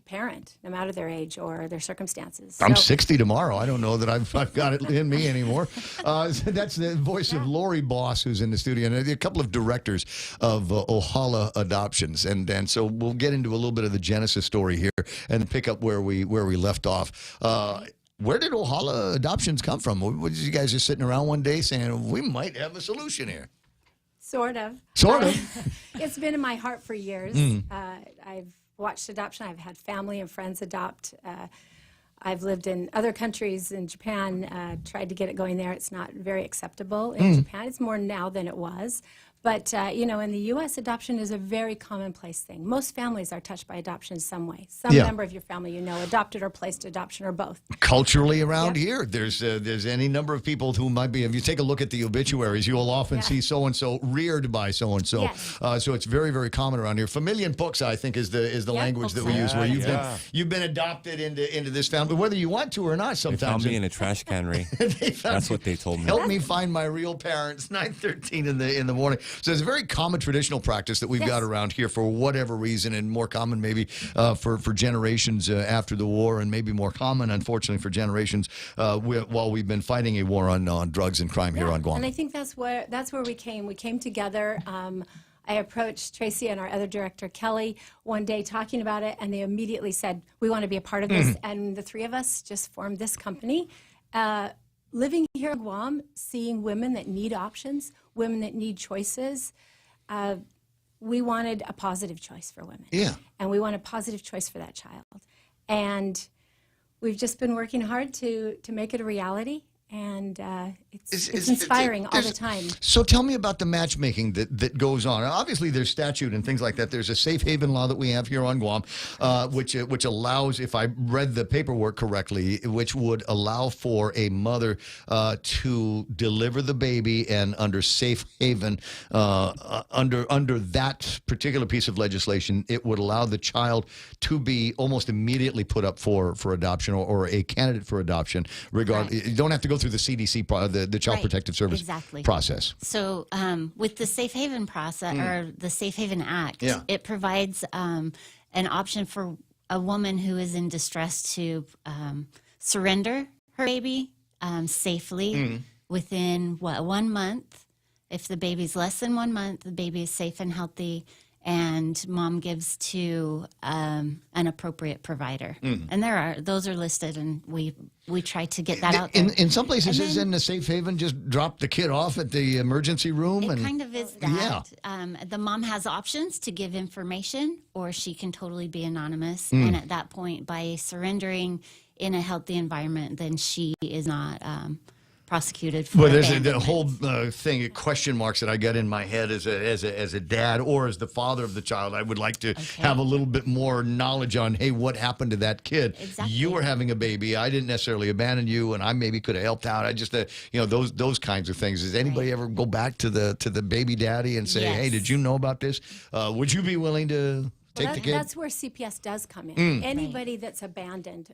parent, no matter their age or their circumstances.
I'm 60 tomorrow. I don't know that I've got it in me anymore. That's the voice of Lori Boss, who's in the studio, and a couple of directors of Ohala Adoptions. And so we'll get into a little bit of the genesis story here and pick up where we left off. Where did Ohala Adoptions come from? Was you guys just sitting around one day saying, we might have a solution here?
Sort of. It's been in my heart for years. I've watched adoption. I've had family and friends adopt. I've lived in other countries, in Japan, tried to get it going there. It's not very acceptable in Japan. It's more now than it was. But, in the U.S., adoption is a very commonplace thing. Most families are touched by adoption in some way. Some member of your family adopted or placed adoption or both.
Culturally around here, there's any number of people who might be, if you take a look at the obituaries, you will often see so-and-so reared by so-and-so. Yes. So it's very, very common around here. Familia Pux, I think, is the language that we use, where you've been adopted into this family, whether you want to or not sometimes.
They found me in a trash can, Ray. That's what they told me.
Help me find my real parents, 9:13 in the morning. So it's a very common traditional practice that we've got around here for whatever reason, and more common maybe for generations after the war, and maybe more common, unfortunately, for generations while we've been fighting a war on drugs and crime here on Guam.
And I think that's where we came. We came together. I approached Tracy and our other director, Kelly, one day talking about it, and they immediately said, we want to be a part of this. And the three of us just formed this company. Living here in Guam, seeing women that need options, women that need choices, we wanted a positive choice for women. Yeah. And we want a positive choice for that child. And we've just been working hard to make it a reality. And it's inspiring all the time.
So tell me about the matchmaking that goes on. Obviously, there's statute and things like that. There's a safe haven law that we have here on Guam, which allows, if I read the paperwork correctly, which would allow for a mother to deliver the baby, and under safe haven, under that particular piece of legislation, it would allow the child to be almost immediately put up for adoption, or a candidate for adoption. You don't have to go through the CDC, the Child Protective Service process.
So with the Safe Haven process, or the Safe Haven Act, it provides an option for a woman who is in distress to surrender her baby safely within 1 month. If the baby's less than 1 month, the baby is safe and healthy, and mom gives to an appropriate provider. And those are listed, and we try to get that out there.
In some places, isn't a safe haven just drop the kid off at the emergency room?
It kind of is that. The mom has options to give information, or she can totally be anonymous. And at that point, by surrendering in a healthy environment, then she is not prosecuted for
there's a whole thing, question marks that I get in my head as a dad, or as the father of the child. I would like to have a little bit more knowledge on, hey, what happened to that kid? You were having a baby. I didn't necessarily abandon you, and I maybe could have helped out. I just, those kinds of things. Does anybody ever go back to the baby daddy and say, hey, did you know about this? Would you be willing to take the kid?
That's where CPS does come in. Anybody that's abandoned,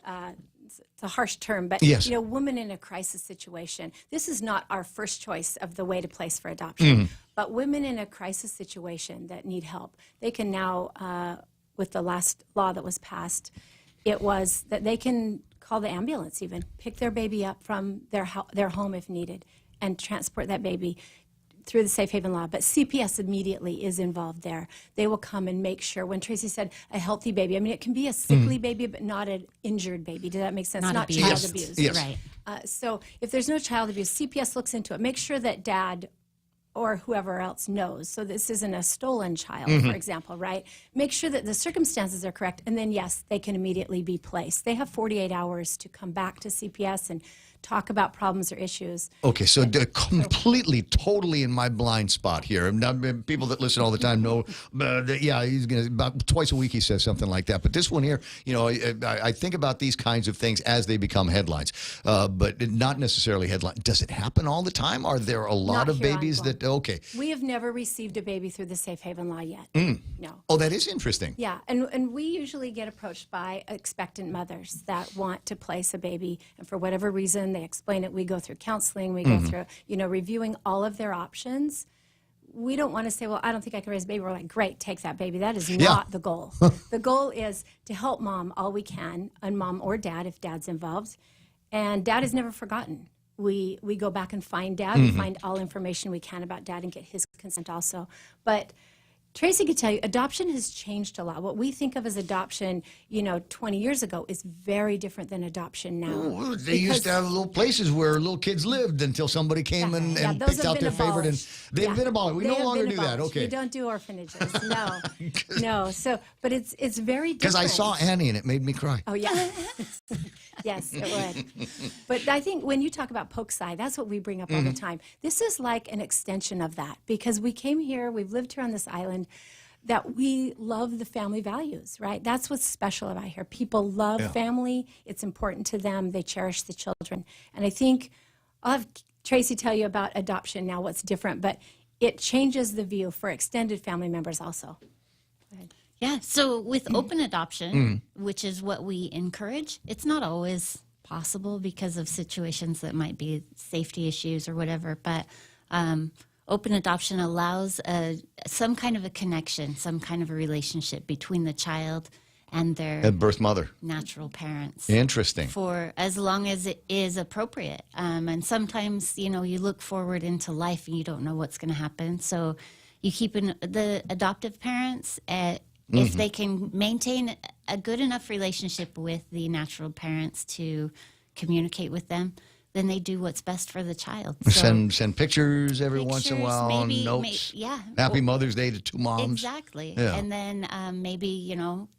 it's a harsh term, but women in a crisis situation, this is not our first choice of the way to place for adoption. But women in a crisis situation that need help, they can now, with the last law that was passed, it was that they can call the ambulance, even pick their baby up from their home if needed, and transport that baby through the Safe Haven law. But CPS immediately is involved there. They will come and make sure, when Tracy said a healthy baby, I mean, it can be a sickly baby, but not an injured baby. Does that make sense? Not child abuse.
Yes.
Right. So if there's no child abuse, CPS looks into it. Make sure that dad or whoever else knows. So this isn't a stolen child, for example, right? Make sure that the circumstances are correct, and then, yes, they can immediately be placed. They have 48 hours to come back to CPS and talk about problems or issues.
Okay, so completely, totally in my blind spot here. And people that listen all the time know that, he's gonna, about twice a week he says something like that. But this one here, I think about these kinds of things as they become headlines, but not necessarily headlines. Does it happen all the time? Are there a lot of babies that, okay.
We have never received a baby through the Safe Haven law yet. No.
Oh, that is interesting.
Yeah, and we usually get approached by expectant mothers that want to place a baby, and for whatever reason, they explain it. We go through counseling. We go through, reviewing all of their options. We don't want to say, well, I don't think I can raise a baby. We're like, great, take that baby. That is not the goal. The goal is to help mom all we can, and mom or dad if dad's involved. And dad is never forgotten. We go back and find dad. We find all information we can about dad and get his consent also. But Tracy could tell you, adoption has changed a lot. What we think of as adoption, 20 years ago is very different than adoption now.
Oh, they used to have little places where little kids lived until somebody came and picked out their favorite. And they've been abolished. We no longer do that. Okay.
We don't do orphanages. No. No. So, but it's very different.
Because I saw Annie and it made me cry.
Oh, yeah. Yes, it would. But I think when you talk about POCSI, that's what we bring up all the time. This is like an extension of that, because we came here, we've lived here on this island, that we love the family values, right? That's what's special about here. People love family. It's important to them. They cherish the children. And I think I'll have Tracy tell you about adoption now, what's different, but it changes the view for extended family members also. Go ahead.
Yeah, so with open adoption, which is what we encourage, it's not always possible because of situations that might be safety issues or whatever, but open adoption allows some kind of a connection, some kind of a relationship between the child and their
birth mother,
natural parents.
Interesting.
For as long as it is appropriate. And sometimes, you look forward into life and you don't know what's going to happen. So you keep the adoptive parents if they can maintain a good enough relationship with the natural parents to communicate with them, then they do what's best for the child. So
send pictures every once in a while, notes. Happy Mother's Day to two moms.
Exactly.
Yeah.
And then maybe,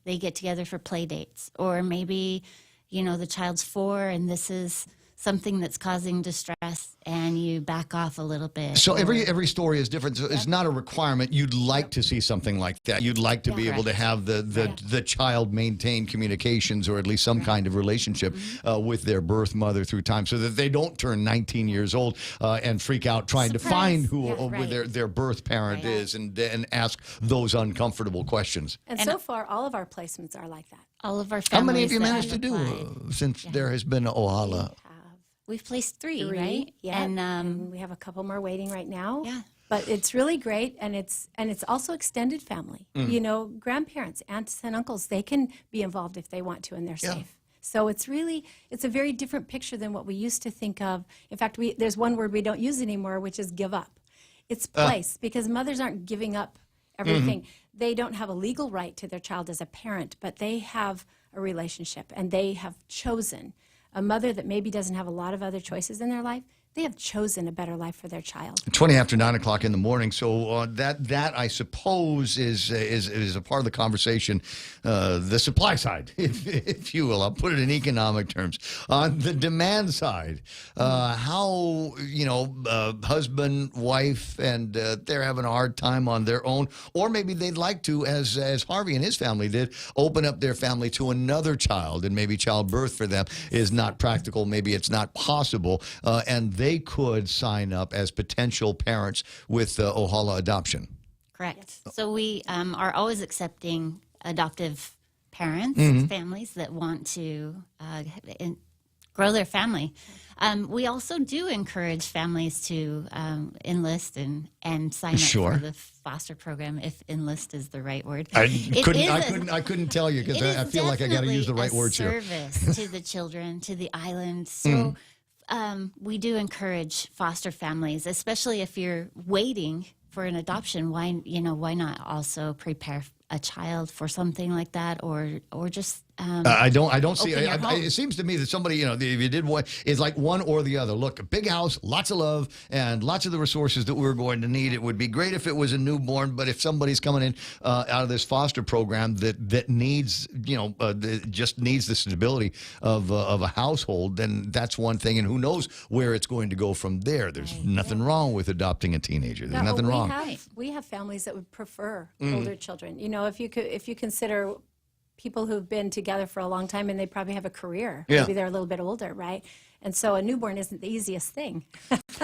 they get together for play dates. Or maybe, the child's 4 and this is something that's causing distress and you back off a little bit.
So every story is different. So it's not a requirement. You'd like to see something like that. You'd like to be able to have the child maintain communications or at least some kind of relationship with their birth mother through time, so that they don't turn 19 years old and freak out trying to find who their birth parent is and ask those uncomfortable questions.
And so far, all of our placements are like that.
All of our families.
How many have you managed to do since there has been Ohala?
We've placed 3, right?
Yeah, and we have a couple more waiting right now. Yeah, but it's really great, and it's also extended family. Grandparents, aunts and uncles, they can be involved if they want to, and they're safe. So it's a very different picture than what we used to think of. In fact, there's one word we don't use anymore, which is give up. It's place, because mothers aren't giving up everything. They don't have a legal right to their child as a parent, but they have a relationship, and they have chosen. A mother that maybe doesn't have a lot of other choices in their life, they have chosen a better life for their child.
20 after 9 o'clock in the morning. So that I suppose is a part of the conversation, the supply side, if you will. I'll put it in economic terms. On the demand side, how husband, wife, and they're having a hard time on their own, or maybe they'd like to, as Harvey and his family did, open up their family to another child, and maybe childbirth for them is not practical. Maybe it's not possible, and they could sign up as potential parents with Ohala Adoption.
Correct. So we are always accepting adoptive parents, families that want to grow their family. We also do encourage families to enlist and sign up for the foster program, if enlist is the right word.
I couldn't tell you, because I feel like I got to use the right words here.
Service to the children, to the island. So we do encourage foster families, especially if you're waiting for an adoption. Why not also prepare a child for something like that, or just
I don't see.
open your home.
It seems to me that somebody, if you did one, it's like one or the other. Look, a big house, lots of love, and lots of the resources that we're going to need. It would be great if it was a newborn, but if somebody's coming in out of this foster program that needs, just needs the stability of a household, then that's one thing. And who knows where it's going to go from there? There's nothing wrong with adopting a teenager. There's nothing wrong.
We have families that would prefer older children. If you consider people who've been together for a long time and they probably have a career.
Yeah.
Maybe they're a little bit older, right? And so a newborn isn't the easiest thing.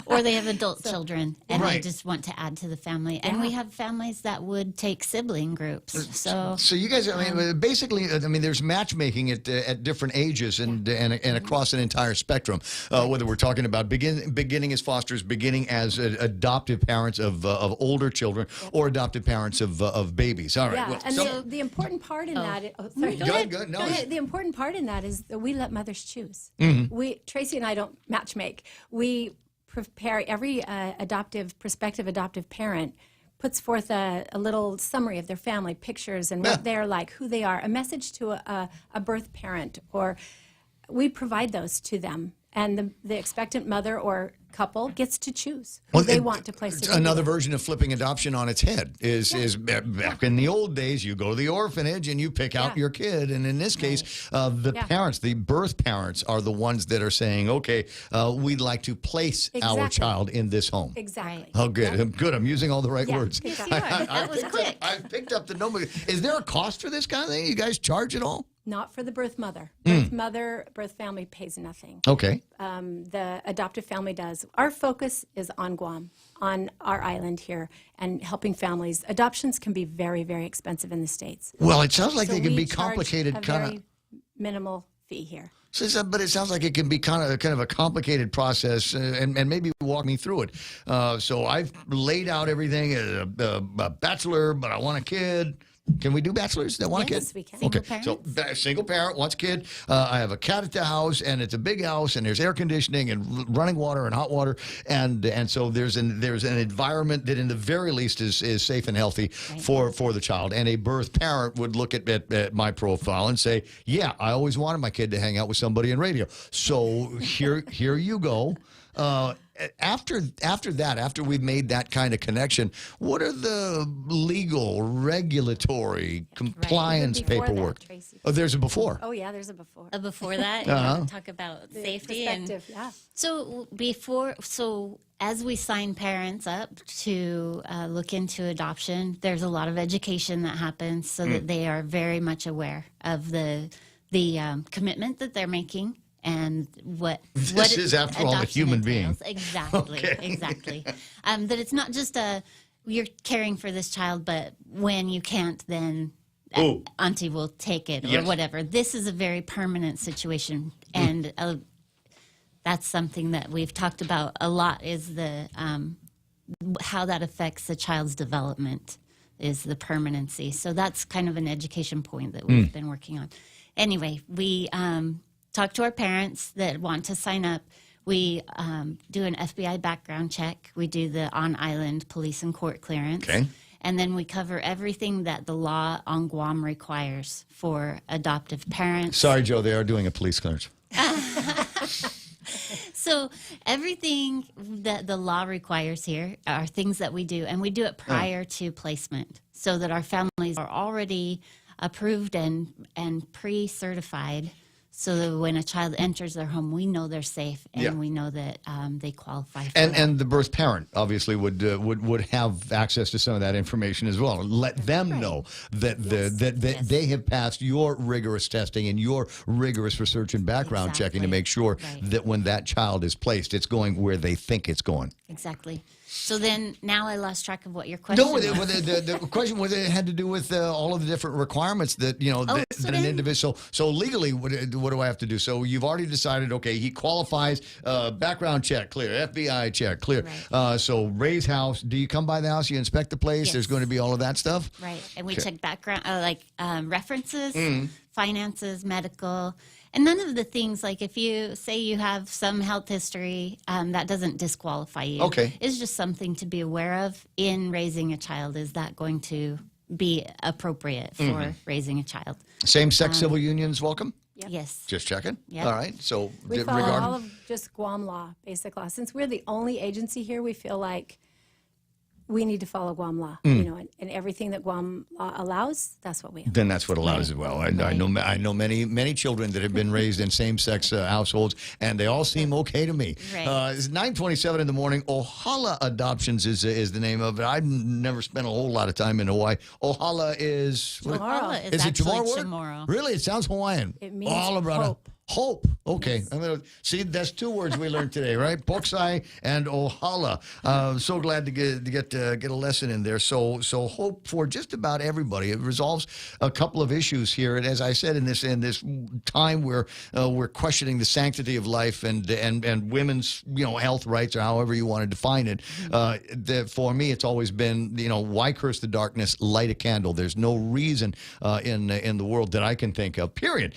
Or they have adult children and
Right.
they just want to add to the family. And we have families that would take sibling groups. So
you guys, basically, there's matchmaking at different ages and across an entire spectrum. Whether we're talking about beginning as fosters, beginning as adoptive parents of older children, or adoptive parents of babies. All right.
Yeah,
Well,
and the important part in that. Sorry.
Go ahead. No.
The important part in that is that we let mothers choose.
Mhm.
Tracy and I don't matchmake. We prepare every prospective adoptive parent puts forth a little summary of their family, pictures and what they're like, who they are, a message to a birth parent, or we provide those to them. And the expectant mother or couple gets to choose who they want to place it.
Another version of flipping adoption on its head is back in the old days, you go to the orphanage and you pick out your kid. And in this case, the parents, the birth parents, are the ones that are saying, okay, we'd like to place our child in this home.
Exactly.
Oh, good. Good. I'm using all the right words.
That was quick.
I've picked up the number. Is there a cost for this kind of thing? You guys charge it all?
Not for the birth mother. Birth family pays nothing.
Okay.
The adoptive family does. Our focus is on Guam, on our island here, and helping families. Adoptions can be very, very expensive in the States.
Well, it sounds like
So
they can
we
be complicated,
charge a
kind
very
of.
minimal fee here.
But it sounds like it can be kind of a complicated process, and maybe walk me through it. So I've laid out everything as a bachelor, but I want a kid. Can we do bachelors that want a kid?
Yes, we can.
Okay,
Single
so single parent wants a kid. I have a cat at the house, and it's a big house, and there's air conditioning and running water and hot water, and so there's an environment that, in the very least, is safe and healthy for the child. And a birth parent would look at my profile and say, "Yeah, I always wanted my kid to hang out with somebody in radio. So here you go." After that, after we've made that kind of connection, what are the legal, regulatory, compliance paperwork? There's a before.
Oh, yeah, there's a before.
Before that, talk about safety and So as we sign parents up to look into adoption, there's a lot of education that happens so that they are very much aware of the commitment that they're making. And what
is, after all, a human being.
Exactly, exactly. That it's not just you're caring for this child, but when you can't, then auntie will take it or whatever. This is a very permanent situation, and that's something that we've talked about a lot. Is the how that affects the child's development is the permanency. So that's kind of an education point that we've been working on. Anyway, we talk to our parents that want to sign up. We do an FBI background check. We do the on-island police and court clearance.
Okay.
And then we cover everything that the law on Guam requires for adoptive parents.
Sorry, Joe, they are doing a police clearance.
So everything that the law requires here are things that we do, and we do it prior to placement so that our families are already approved and pre-certified, so that when a child enters their home, we know they're safe and we know that they qualify for that.
And the birth parent obviously would have access to some of that information as well. Let them know that that they have passed your rigorous testing and your rigorous research and background checking to make sure that when that child is placed, it's going where they think it's going.
Exactly. So then, now I lost track of what your question was.
The question was, it had to do with all of the different requirements that that an individual. So legally, what do I have to do? So you've already decided, okay, he qualifies. Background check clear, FBI check clear. Right. So Ray's house. Do you come by the house? You inspect the place. Yes. There's going to be all of that stuff.
Right, and we check background, references, finances, medical. And none of the things, like if you say you have some health history, that doesn't disqualify you.
Okay.
It's just something to be aware of in raising a child. Is that going to be appropriate for raising a child.
Same-sex civil unions welcome?
Yes.
Just checking.
Yep.
All right. So
We follow all of just Guam law, basic law. Since we're the only agency here, we feel like we need to follow Guam law, and everything that Guam law allows, that's what we have.
Then that's what allows as well. I know many children that have been raised in same-sex households, and they all seem okay to me.
Right.
It's 9:27 in the morning. Ohala Adoptions is the name of it. I've never spent a whole lot of time in Hawaii. Ohala is
Ohala is
it
actually
Chamorro word?
Chamorro.
Really, it sounds Hawaiian.
It means
Ohala, brother.
hope.
Hope. Okay. I'm gonna see. That's two words we learned today, right? Poksai and Ohala. So glad to get a lesson in there. So hope for just about everybody. It resolves a couple of issues here, and as I said, in this time where we're questioning the sanctity of life and women's health rights, or however you want to define it. For me, it's always been why curse the darkness? Light a candle. There's no reason in the world that I can think of. Period.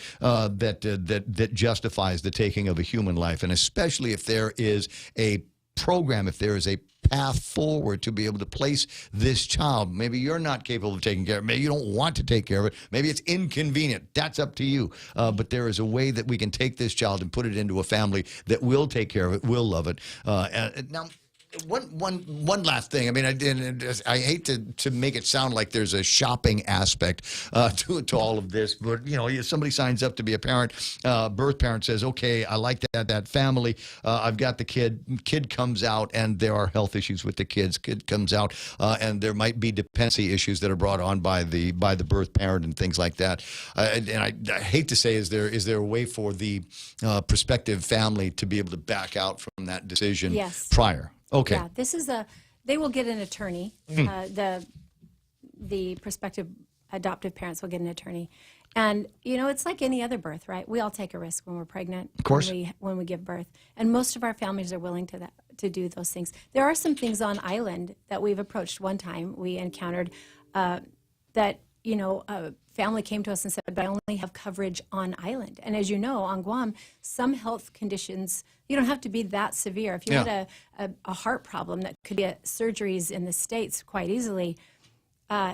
That justifies the taking of a human life, and especially if there is a program, if there is a path forward to be able to place this child. Maybe you're not capable of taking care of it. Maybe you don't want to take care of it. Maybe it's inconvenient. That's up to you. But there is a way that we can take this child and put it into a family that will take care of it, will love it. Now, one last thing. I mean, I hate to make it sound like there's a shopping aspect to all of this, but if somebody signs up to be a parent, birth parent says, okay, I like that family. I've got the kid. Kid comes out, and there are health issues with the kids. Kid comes out, and there might be dependency issues that are brought on by the birth parent and things like that. And I hate to say, is there a way for the prospective family to be able to back out from that decision prior? Okay.
Yeah, they will get an attorney. The prospective adoptive parents will get an attorney. And, it's like any other birth, right? We all take a risk when we're pregnant.
Of course.
When we give birth. And most of our families are willing to do those things. There are some things on island that we've approached. One time we encountered that, a family came to us and said, but I only have coverage on island. And as you know, on Guam, some health conditions, you don't have to be that severe. If you had a heart problem that could get surgeries in the States quite easily,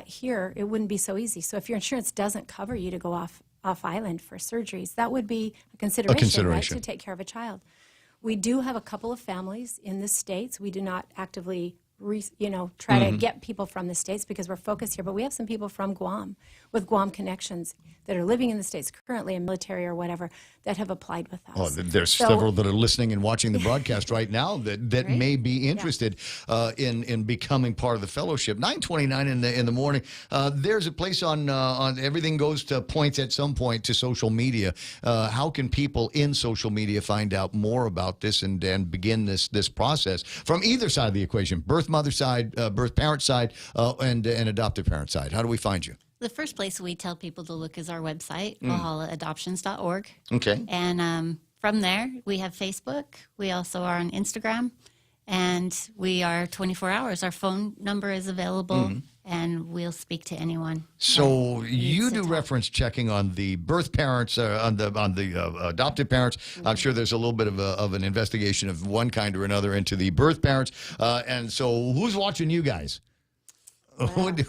here it wouldn't be so easy. So if your insurance doesn't cover you to go off island for surgeries, that would be a consideration. Right, to take care of a child. We do have a couple of families in the States. We do not actively try to get people from the States because we're focused here. But we have some people from Guam with Guam connections that are living in the States currently in military or whatever that have applied with us.
Oh, there's several that are listening and watching the broadcast right now that may be interested in becoming part of the fellowship. 9:29 in the morning. There's a place on everything goes to points at some point to social media. How can people in social media find out more about this and begin this process from either side of the equation? Birth mother side, birth parent side, and adoptive parent side. How do we find you?
The first place we tell people to look is our website, ohalaadoptions.org.
Okay.
And from there, we have Facebook. We also are on Instagram. And we are 24 hours. Our phone number is available, and we'll speak to anyone.
So you do reference checking on the birth parents, on the adoptive parents. I'm sure there's a little bit of an investigation of one kind or another into the birth parents. And so who's watching you guys? Everyone.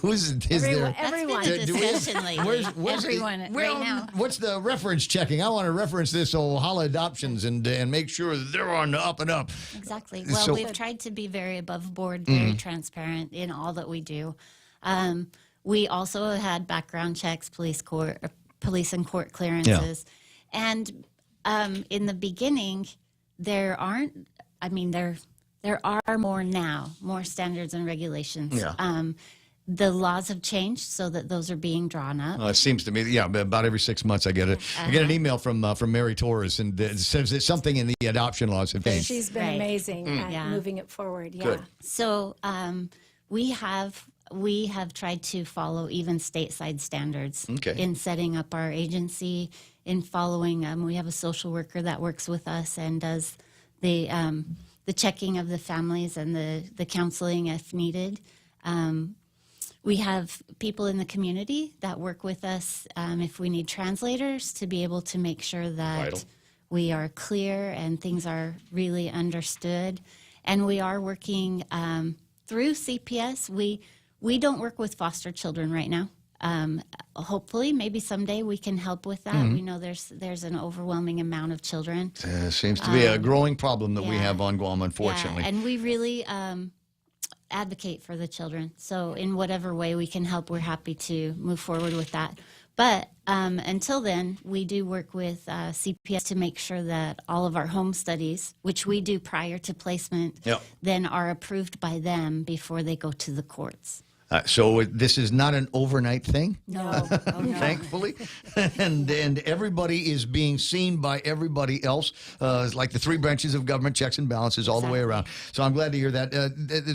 Everyone. Discussion lately. Everyone right now.
What's the reference checking? I want to reference this Ohala Adoptions and make sure that they're on the up and up.
Exactly. Well, we've tried to be very above board, very transparent in all that we do. We also had background checks, police and court clearances. Yeah. And in the beginning, there are more now, more standards and regulations. Yeah. The laws have changed so that those are being drawn up.
It seems to me, about every 6 months I get an email from Mary Torres, and it says that something in the adoption laws have changed.
She's been amazing at moving it forward. Yeah.
Good.
So we have tried to follow even stateside standards in setting up our agency, in following. We have a social worker that works with us and does the checking of the families and the counseling if needed. We have people in the community that work with us if we need translators to be able to make sure that we are clear and things are really understood. And we are working through CPS. We don't work with foster children right now. Hopefully, maybe someday we can help with that. We know there's an overwhelming amount of children.
Seems to be a growing problem that we have on Guam, unfortunately.
Yeah, and we really advocate for the children. So in whatever way we can help, we're happy to move forward with that. But until then, we do work with CPS to make sure that all of our home studies, which we do prior to placement, then are approved by them before they go to the courts.
So this is not an overnight thing?
No.
Thankfully. and everybody is being seen by everybody else. It's like the three branches of government, checks and balances all the way around. So I'm glad to hear that.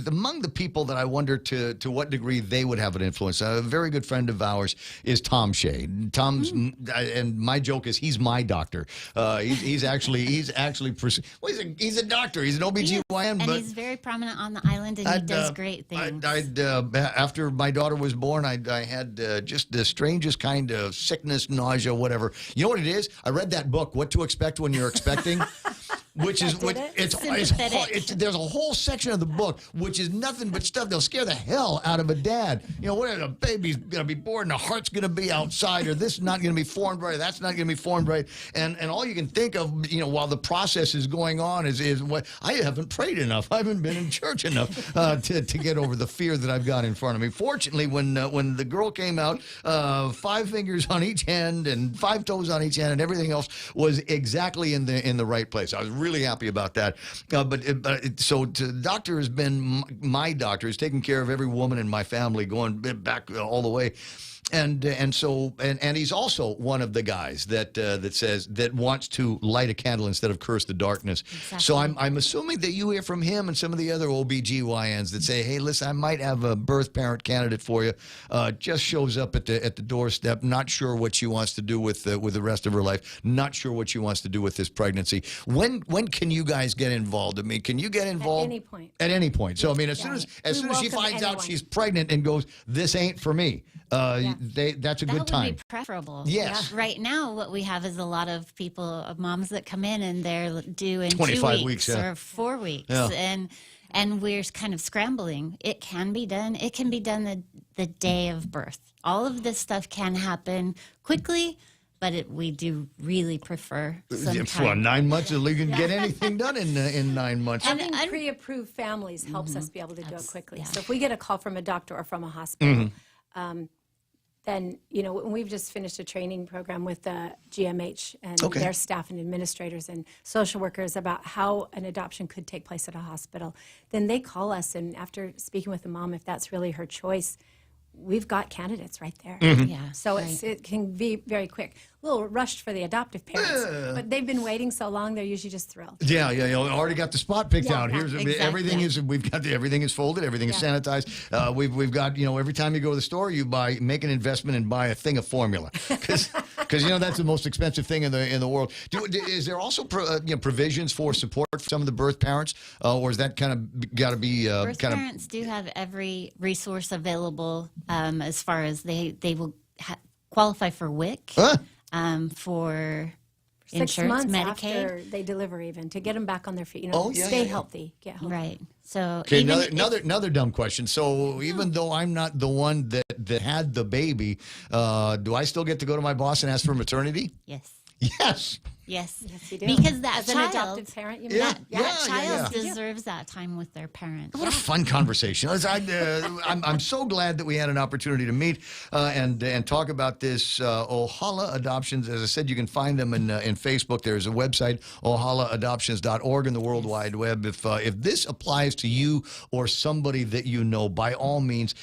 Among the people that I wonder to what degree they would have an influence, a very good friend of ours is Tom Shea. Tom's, and my joke is he's my doctor. He's actually, he's a doctor. He's an OBGYN.
And he's very prominent on the island, and he does great things.
After my daughter was born, I had just the strangest kind of sickness, nausea, whatever. You know what it is? I read that book, What to Expect When You're Expecting. There's a whole section of the book which is nothing but stuff that'll scare the hell out of a dad. You know, what, a baby's going to be born, the heart's going to be outside, or this is not going to be formed right, or that's not going to be formed right. And all you can think of, you know, while the process is going on is what I haven't prayed enough. I haven't been in church enough to get over the fear that I've got in front of me. Fortunately, when the girl came out, 5 fingers on each hand and 5 toes on each hand, and everything else was exactly in the right place. I was really happy about that. So the doctor has been my doctor. He's taken care of every woman in my family going back all the way. And he's also one of the guys that wants to light a candle instead of curse the darkness. Exactly. So I'm assuming that you hear from him and some of the other OBGYNs that say, hey, listen, I might have a birth parent candidate for you. Just shows up at the doorstep, not sure what she wants to do with the rest of her life, not sure what she wants to do with this pregnancy. When can you guys get involved? I mean, can you get involved?
At any point.
At any point. So I mean, as soon as she finds out she's pregnant and goes, this ain't for me. That's a good time.
That would be preferable.
Yes.
Yeah. Right now, what we have is a lot of moms that come in and they're due in
25
2
weeks
or 4 weeks.
Yeah.
And we're kind of scrambling. It can be done. It can be done the day of birth. All of this stuff can happen quickly, but we do really prefer some time.
For 9 months, you can get anything done in 9 months.
Having pre-approved families helps us be able to do it quickly. Yeah. So if we get a call from a doctor or from a hospital, then, you know, we've just finished a training program with the GMH and their staff and administrators and social workers about how an adoption could take place at a hospital. Then they call us, and after speaking with the mom, if that's really her choice, we've got candidates right there.
Yeah.
So it can be very quick. A little rushed for the adoptive parents, but they've been waiting so long, they're usually just thrilled.
Yeah. You already got the spot picked out. Here's everything is everything is folded, everything is sanitized. We've got, you know, every time you go to the store, you make an investment and buy a thing of formula because you know that's the most expensive thing in the world. Is there also provisions for support for some of the birth parents, or is that kind of got to be
birth parents do have every resource available as far as they will qualify for WIC. For
6
insurance,
months
Medicaid.
After they deliver, even to get them back on their feet, stay healthy, get healthy.
Right. So
another dumb question. So even though I'm not the one that had the baby, do I still get to go to my boss and ask for maternity?
Yes.
Yes.
Yes,
you do.
Because that
As an adoptive parent, you mean?
That child deserves that time with their parents.
What a fun conversation! I'm so glad that we had an opportunity to meet and talk about this. Ohala Adoptions, as I said, you can find them in Facebook. There's a website, ohalaadoptions.org, in the World Wide Web. If this applies to you or somebody that you know, by all means,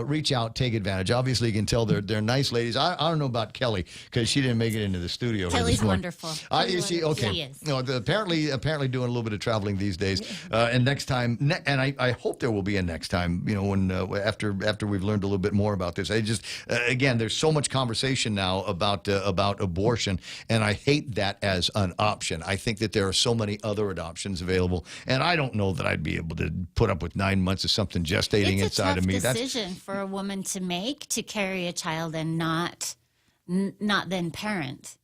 reach out, take advantage. Obviously, you can tell they're nice ladies. I don't know about Kelly because she didn't make it into the studio.
Kelly's wonderful.
Is she? Okay.
She is.
No, apparently doing a little bit of traveling these days. And next time, and I hope there will be a next time, you know, when after we've learned a little bit more about this. I just, again, there's so much conversation now about abortion, and I hate that as an option. I think that there are so many other adoptions available, and I don't know that I'd be able to put up with 9 months of something gestating inside of me.
It's a tough decision for a woman to make, to carry a child and not then parent.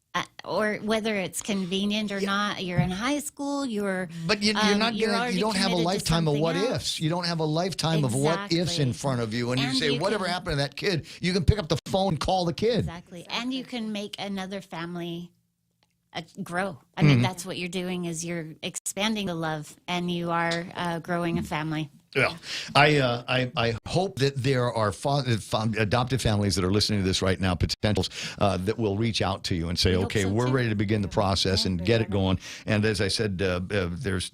or whether it's convenient or not, you're in high school,
But you're not you don't have a lifetime of what ifs. You don't have a lifetime of what ifs in front of you. And you say, whatever happened to that kid, you can pick up the phone and call the kid.
Exactly. And you can make another family grow. I mean, that's what you're doing is you're expanding the love and you are growing a family.
Yeah, I hope that there are adoptive families that are listening to this right now, potentials that will reach out to you and say, okay, we're ready to begin the process and get it going. And as I said, there's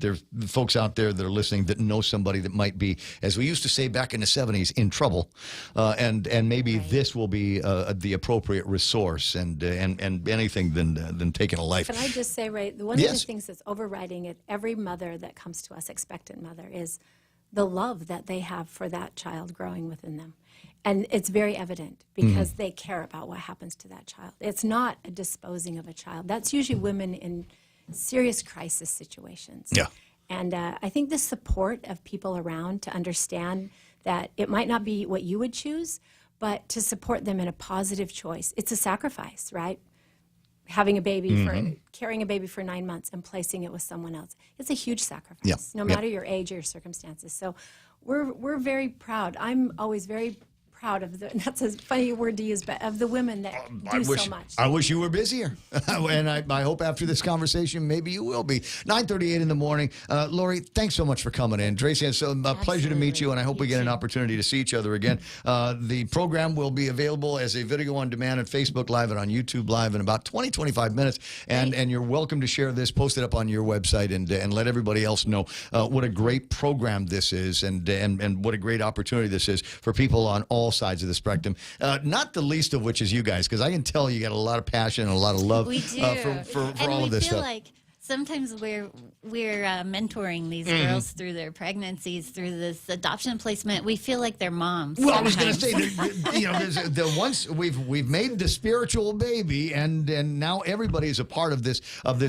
folks out there that are listening that know somebody that might be, as we used to say back in the 70s, in trouble, and maybe this will be the appropriate resource and anything than taking a life.
Can I just say, Ray, one of the things that's overriding it, every mother that comes to us, expectant mother, is the love that they have for that child growing within them. And it's very evident because they care about what happens to that child. It's not a disposing of a child. That's usually women in serious crisis situations.
Yeah.
And I think the support of people around to understand that it might not be what you would choose, but to support them in a positive choice. It's a sacrifice, right? Having a baby carrying a baby for 9 months and placing it with someone else. It's a huge sacrifice, no matter your age or your circumstances. So we're very proud. I'm always very proud of that's a funny word to use, but of the women that do so much.
I wish you were busier. And I hope after this conversation, maybe you will be. 9:38 in the morning. Lori, thanks so much for coming in. Tracy, it's a pleasure to meet you, and I hope we get an opportunity to see each other again. The program will be available as a video on demand at Facebook Live and on YouTube Live in about 20-25 minutes. And you're welcome to share this, post it up on your website, and let everybody else know what a great program this is and what a great opportunity this is for people on all sides of the spectrum, not the least of which is you guys, because I can tell you got a lot of passion and a lot of love for all of this stuff.
Like sometimes we're mentoring these girls through their pregnancies, through this adoption placement. We feel like they're moms.
Well, sometimes. I was going to say, there's once we've made the spiritual baby, and now everybody is a part of this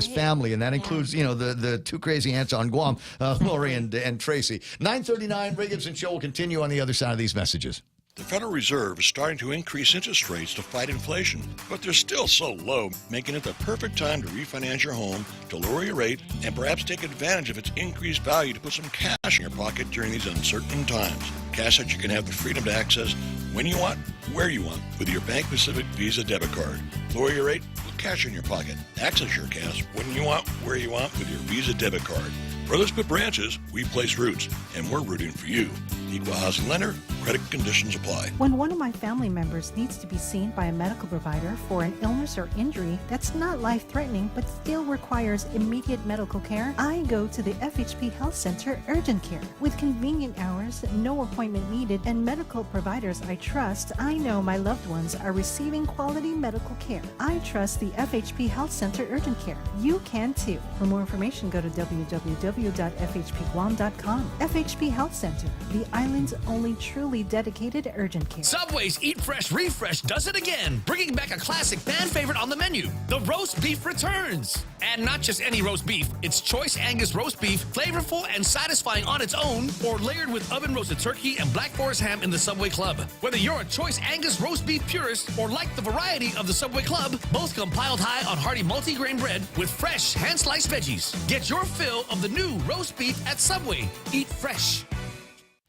family, and that includes the two crazy aunts on Guam, Lori and Tracy. 9:39, Ray Gibson Show will continue on the other side of these messages.
The Federal Reserve is starting to increase interest rates to fight inflation, but they're still so low, making it the perfect time to refinance your home, to lower your rate, and perhaps take advantage of its increased value to put some cash in your pocket during these uncertain times. Cash that you can have the freedom to access when you want, where you want, with your Bank Pacific Visa debit card. Lower your rate with cash in your pocket. Access your cash when you want, where you want, with your Visa debit card. Brothers put branches, we place roots, and we're rooting for you. Equal housing lender, credit conditions apply.
When one of my family members needs to be seen by a medical provider for an illness or injury that's not life-threatening but still requires immediate medical care, I go to the FHP Health Center Urgent Care. With convenient hours, no appointment needed, and medical providers I trust, I know my loved ones are receiving quality medical care. I trust the FHP Health Center Urgent Care. You can too. For more information, go to www.fhpguam.com. FHP Health Center, the island's only truly dedicated urgent care.
Subway's Eat Fresh Refresh does it again, bringing back a classic fan favorite on the menu. The roast beef returns. And not just any roast beef, it's choice Angus roast beef, flavorful and satisfying on its own, or layered with oven roasted turkey and Black Forest ham in the Subway Club. Whether you're a choice Angus roast beef purist or like the variety of the Subway Club, both come piled high on hearty multi-grain bread with fresh hand-sliced veggies. Get your fill of the new roast beef at Subway. Eat fresh.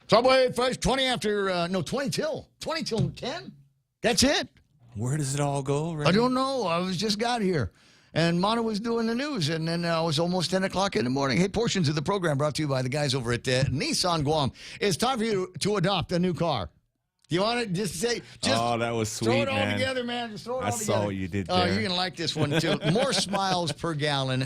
Subway Fresh, 20 till 10. That's it.
Where does it all go, Ray?
I don't know. I just got here. And Mana was doing the news, and then it was almost 10 o'clock in the morning. Hey, portions of the program brought to you by the guys over at Nissan Guam. It's time for you to adopt a new car. You want to just say,
oh, that was sweet,
throw it all
man.
together, man. Just throw it all together.
I saw what you did there.
Oh, you're going to like this one, too. More smiles per gallon.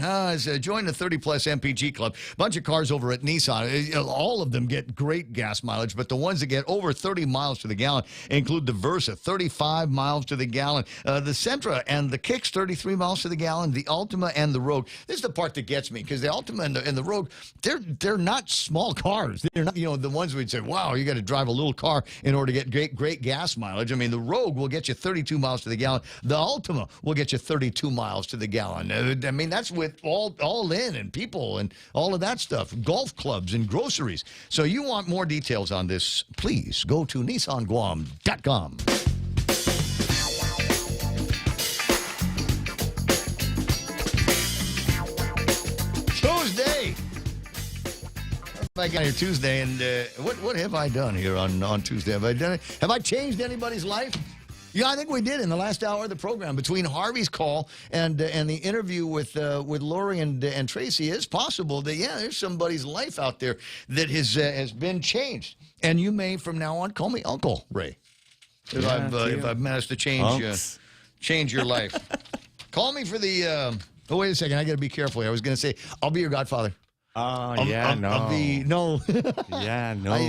Join the 30-plus MPG Club. Bunch of cars over at Nissan. All of them get great gas mileage, but the ones that get over 30 miles to the gallon include the Versa, 35 miles to the gallon. The Sentra and the Kicks, 33 miles to the gallon. The Altima and the Rogue. This is the part that gets me, because the Altima and the Rogue, they're not small cars. They're not, the ones we'd say, wow, you got to drive a little car in order to get great gas mileage. I mean, the Rogue will get you 32 miles to the gallon. The Altima will get you 32 miles to the gallon. I mean, that's with all in and people and all of that stuff, golf clubs and groceries. So you want more details on this, please go to NissanGuam.com. I got here Tuesday, and what have I done here on Tuesday? Have I changed anybody's life? Yeah, I think we did in the last hour of the program. Between Harvey's call and the interview with Lori and Tracy, it's possible that, there's somebody's life out there that has been changed. And you may, from now on, call me Uncle Ray. If I've managed to change your life. Call me for the... wait a second. I got to be careful here. I was going to say, I'll be your godfather.
No.
Yeah, no.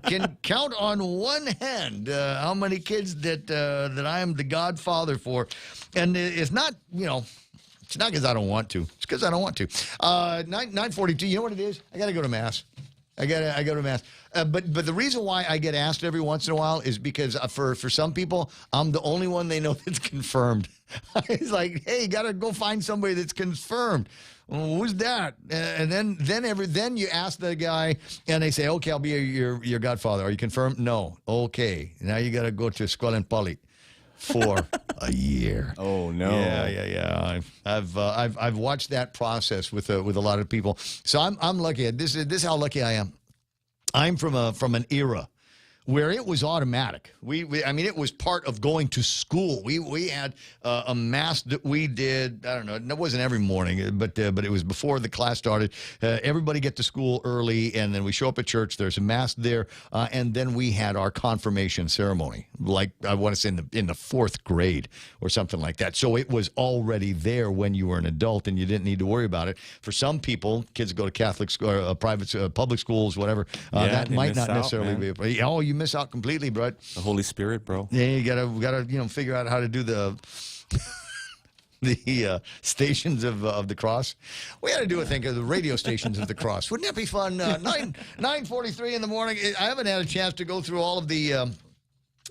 Can count on one hand how many kids that I am the godfather for, and it's not it's not because I don't want to. It's because I don't want to. 9:42. You know what it is? I got to go to mass. I go to mass. But the reason why I get asked every once in a while is because for some people, I'm the only one they know that's confirmed. It's like, hey, you got to go find somebody that's confirmed. Well, who's that? And then you ask the guy, and they say, okay, I'll be your godfather. Are you confirmed? No. Okay. Now you got to go to Escuela en Pali for a year.
Oh no.
Yeah. I've watched that process with a lot of people. So I'm lucky. This is how lucky I am. I'm from an era where it was automatic. It was part of going to school. We had a mass that we did. I don't know. It wasn't every morning, but it was before the class started. Everybody get to school early, and then we show up at church. There's a mass there, and then we had our confirmation ceremony. Like I want to say in the fourth grade or something like that. So it was already there when you were an adult, and you didn't need to worry about it. For some people, kids go to Catholic school, private, public schools, whatever. That might not necessarily be. Oh, you miss out completely, bro.
The Holy Spirit, bro.
Yeah, you gotta figure out how to do the stations of the cross. We got to do a thing of the radio stations of the cross. Wouldn't that be fun? 9:43 in the morning. I haven't had a chance to go through all of the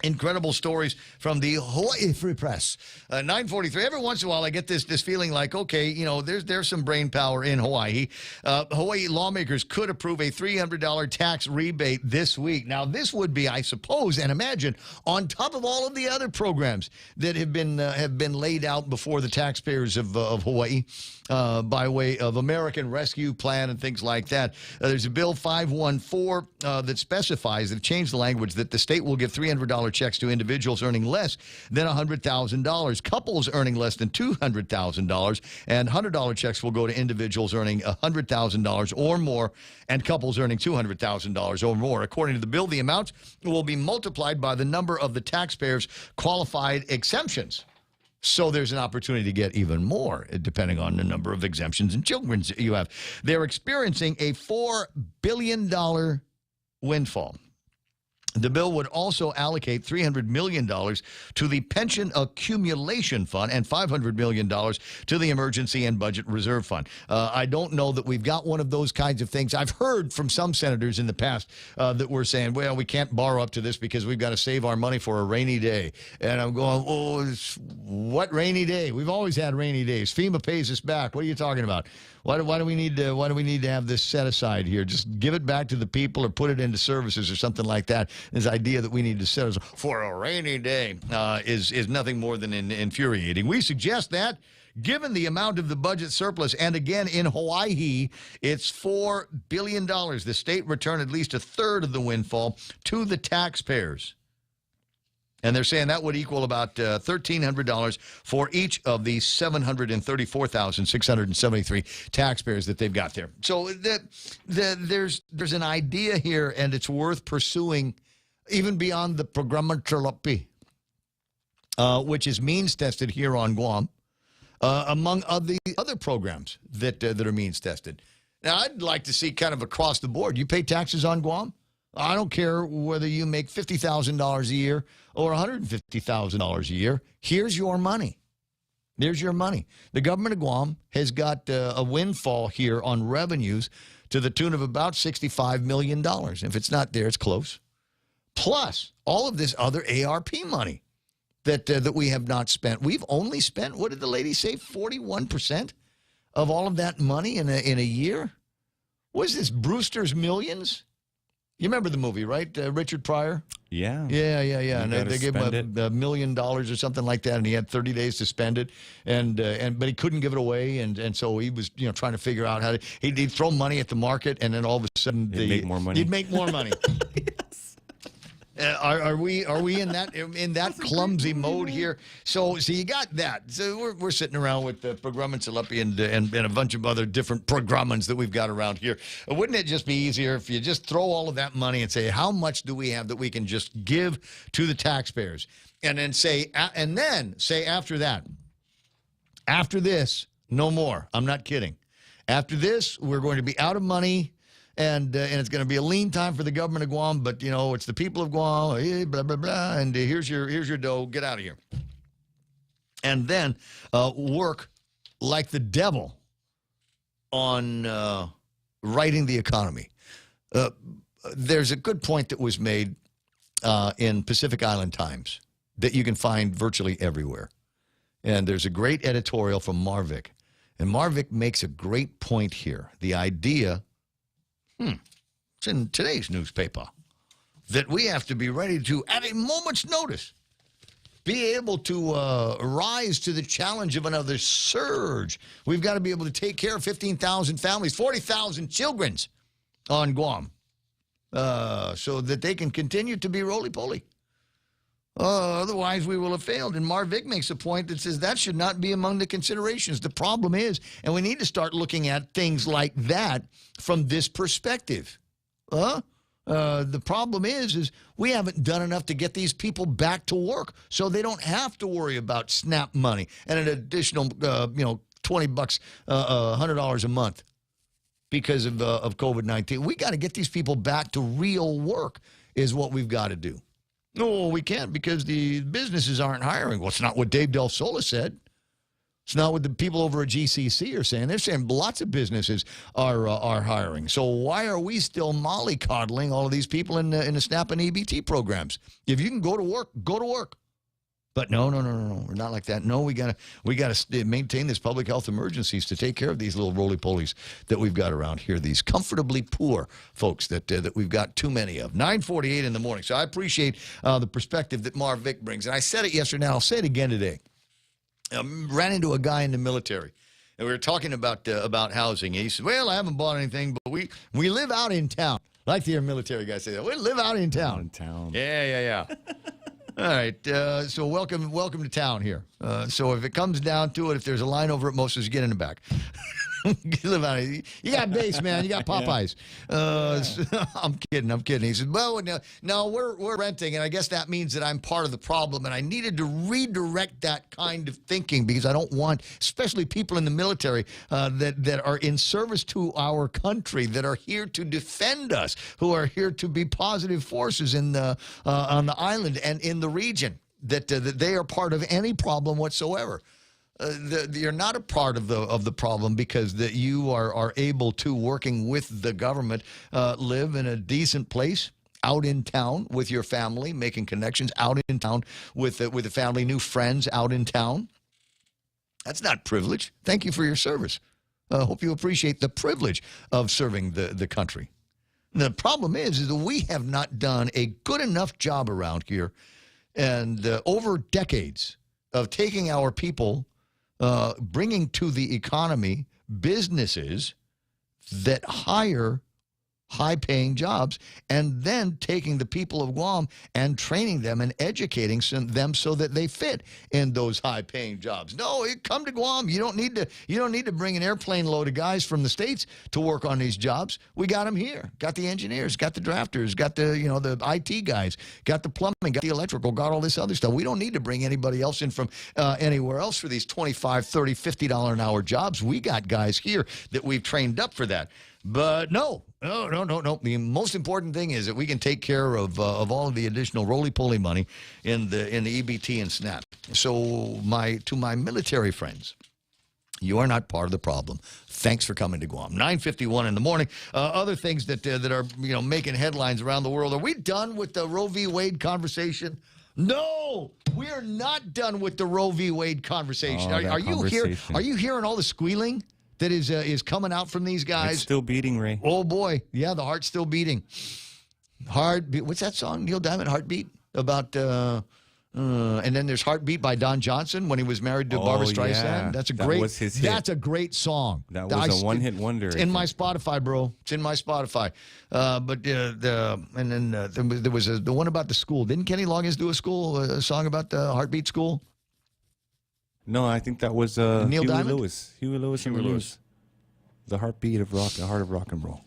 incredible stories from the Hawaii Free Press. 9:43. Every once in a while, I get this feeling like, okay, there's some brain power in Hawaii. Hawaii lawmakers could approve a $300 tax rebate this week. Now, this would be, I suppose, and imagine, on top of all of the other programs that have been laid out before the taxpayers of Hawaii by way of American Rescue Plan and things like that. There's a Bill 514 that specifies that changed the language that the state will give $300 checks to individuals earning less than $100,000, couples earning less than $200,000, and $100 checks will go to individuals earning $100,000 or more, and couples earning $200,000 or more. According to the bill, the amount will be multiplied by the number of the taxpayers' qualified exemptions. So there's an opportunity to get even more, depending on the number of exemptions and children you have. They're experiencing a $4 billion windfall. The bill would also allocate $300 million to the Pension Accumulation Fund and $500 million to the Emergency and Budget Reserve Fund. I don't know that we've got one of those kinds of things. I've heard from some senators in the past that were saying, well, we can't borrow up to this because we've got to save our money for a rainy day. And I'm going, what rainy day? We've always had rainy days. FEMA pays us back. What are you talking about? Why do we need to have this set aside here? Just give it back to the people or put it into services or something like that. This idea that we need to set aside for a rainy day is nothing more than infuriating. We suggest that, given the amount of the budget surplus, and again in Hawaii, it's $4 billion. The state returned at least a third of the windfall to the taxpayers. And they're saying that would equal about $1,300 for each of the 734,673 taxpayers that they've got there. So there's an idea here, and it's worth pursuing even beyond the Programa Chalapi, which is means tested here on Guam, among the other programs that are means tested. Now, I'd like to see kind of across the board. You pay taxes on Guam? I don't care whether you make $50,000 a year or $150,000 a year. Here's your money. There's your money. The government of Guam has got a windfall here on revenues to the tune of about $65 million. If it's not there, it's close. Plus, all of this other ARP money that we have not spent. We've only spent, what did the lady say, 41% of all of that money in a year? What is this, Brewster's Millions? You remember the movie, right? Richard Pryor?
Yeah.
Yeah.
You
And
gotta
they gave him
spend
$1 million or something like that, and he had 30 days to spend it, but he couldn't give it away, and so he was trying to figure out how to. He'd throw money at the market, and then all of a sudden
He'd make more money.
He'd make more money. Are we in that clumsy mode here? So you got that. So we're sitting around with Programman Salapi and a bunch of other different programmans that we've got around here. Wouldn't it just be easier if you just throw all of that money and say, how much do we have that we can just give to the taxpayers, and then say after that, after this, no more. I'm not kidding. After this, we're going to be out of money. And it's going to be a lean time for the government of Guam, but it's the people of Guam, blah blah blah. And here's your dough. Get out of here. And then work like the devil on righting the economy. There's a good point that was made in Pacific Island Times that you can find virtually everywhere. And there's a great editorial from Marvick, and Marvick makes a great point here. The idea. It's in today's newspaper that we have to be ready to, at a moment's notice, be able to rise to the challenge of another surge. We've got to be able to take care of 15,000 families, 40,000 children on Guam so that they can continue to be roly-poly. Otherwise, we will have failed. And Marvick makes a point that says that should not be among the considerations. The problem is, and we need to start looking at things like that from this perspective. The problem is we haven't done enough to get these people back to work so they don't have to worry about SNAP money and an additional, $20, $100 a month because of COVID-19. We got to get these people back to real work is what we've got to do. No, we can't because the businesses aren't hiring. Well, it's not what Dave Del Sola said. It's not what the people over at GCC are saying. They're saying lots of businesses are hiring. So why are we still mollycoddling all of these people in the SNAP and EBT programs? If you can go to work, go to work. But no, we're not like that. No, we gotta maintain this public health emergencies to take care of these little roly-polies that we've got around here. These comfortably poor folks that we've got too many of. 9:48 in the morning. So I appreciate the perspective that Marvick brings, and I said it yesterday, and I'll say it again today. Ran into a guy in the military, and we were talking about housing. And he said, "Well, I haven't bought anything, but we live out in town." Like the military guy said, "We live out in town."
Out in town.
Yeah. All right, so welcome to town here. So if it comes down to it, if there's a line over at Moses, get in the back. You got base, man. You got Popeyes. So, I'm kidding. He said, well, no, we're renting, and I guess that means that I'm part of the problem, and I needed to redirect that kind of thinking because I don't want, especially people in the military that are in service to our country, that are here to defend us, who are here to be positive forces on the island and in the region, that they are part of any problem whatsoever. You're not a part of the problem because that you are able to, working with the government, live in a decent place out in town with your family, making connections out in town with the family, new friends out in town. That's not privilege. Thank you for your service. Hope you appreciate the privilege of serving the country. The problem is that we have not done a good enough job around here, and over decades of taking our people, bringing to the economy businesses that hire high-paying jobs, and then taking the people of Guam and training them and educating them so that they fit in those high-paying jobs. No, come to Guam. You don't need to bring an airplane load of guys from the States to work on these jobs. We got them here. Got the engineers, got the drafters, got the IT guys, got the plumbing, got the electrical, got all this other stuff. We don't need to bring anybody else in from anywhere else for these $25, $30, $50 an hour jobs. We got guys here that we've trained up for that. But no. The most important thing is that we can take care of all of the additional roly-poly money in the EBT and SNAP. So to my military friends, you are not part of the problem. Thanks for coming to Guam. 9:51 in the morning. Other things that are making headlines around the world. Are we done with the Roe v. Wade conversation? No, we are not done with the Roe v. Wade conversation. Are you here? Are you hearing all the squealing that is coming out from these guys?
It's still beating, Ray.
Oh, boy. Yeah, the heart's still beating. Heartbeat. What's that song? Neil Diamond, Heartbeat? About, and then there's Heartbeat by Don Johnson when he was married to Barbara Streisand.
Yeah.
That's a
That
great.
was his hit.
That's a great song.
That was a one-hit wonder.
It's in my Spotify, bro. It's in my Spotify. But there was the one about the school. Didn't Kenny Loggins do a song about the Heartbeat School?
No, I think that was
Neil
Huey
Diamond?
Lewis. Huey Lewis and the News. The heartbeat of rock, the heart of rock and roll.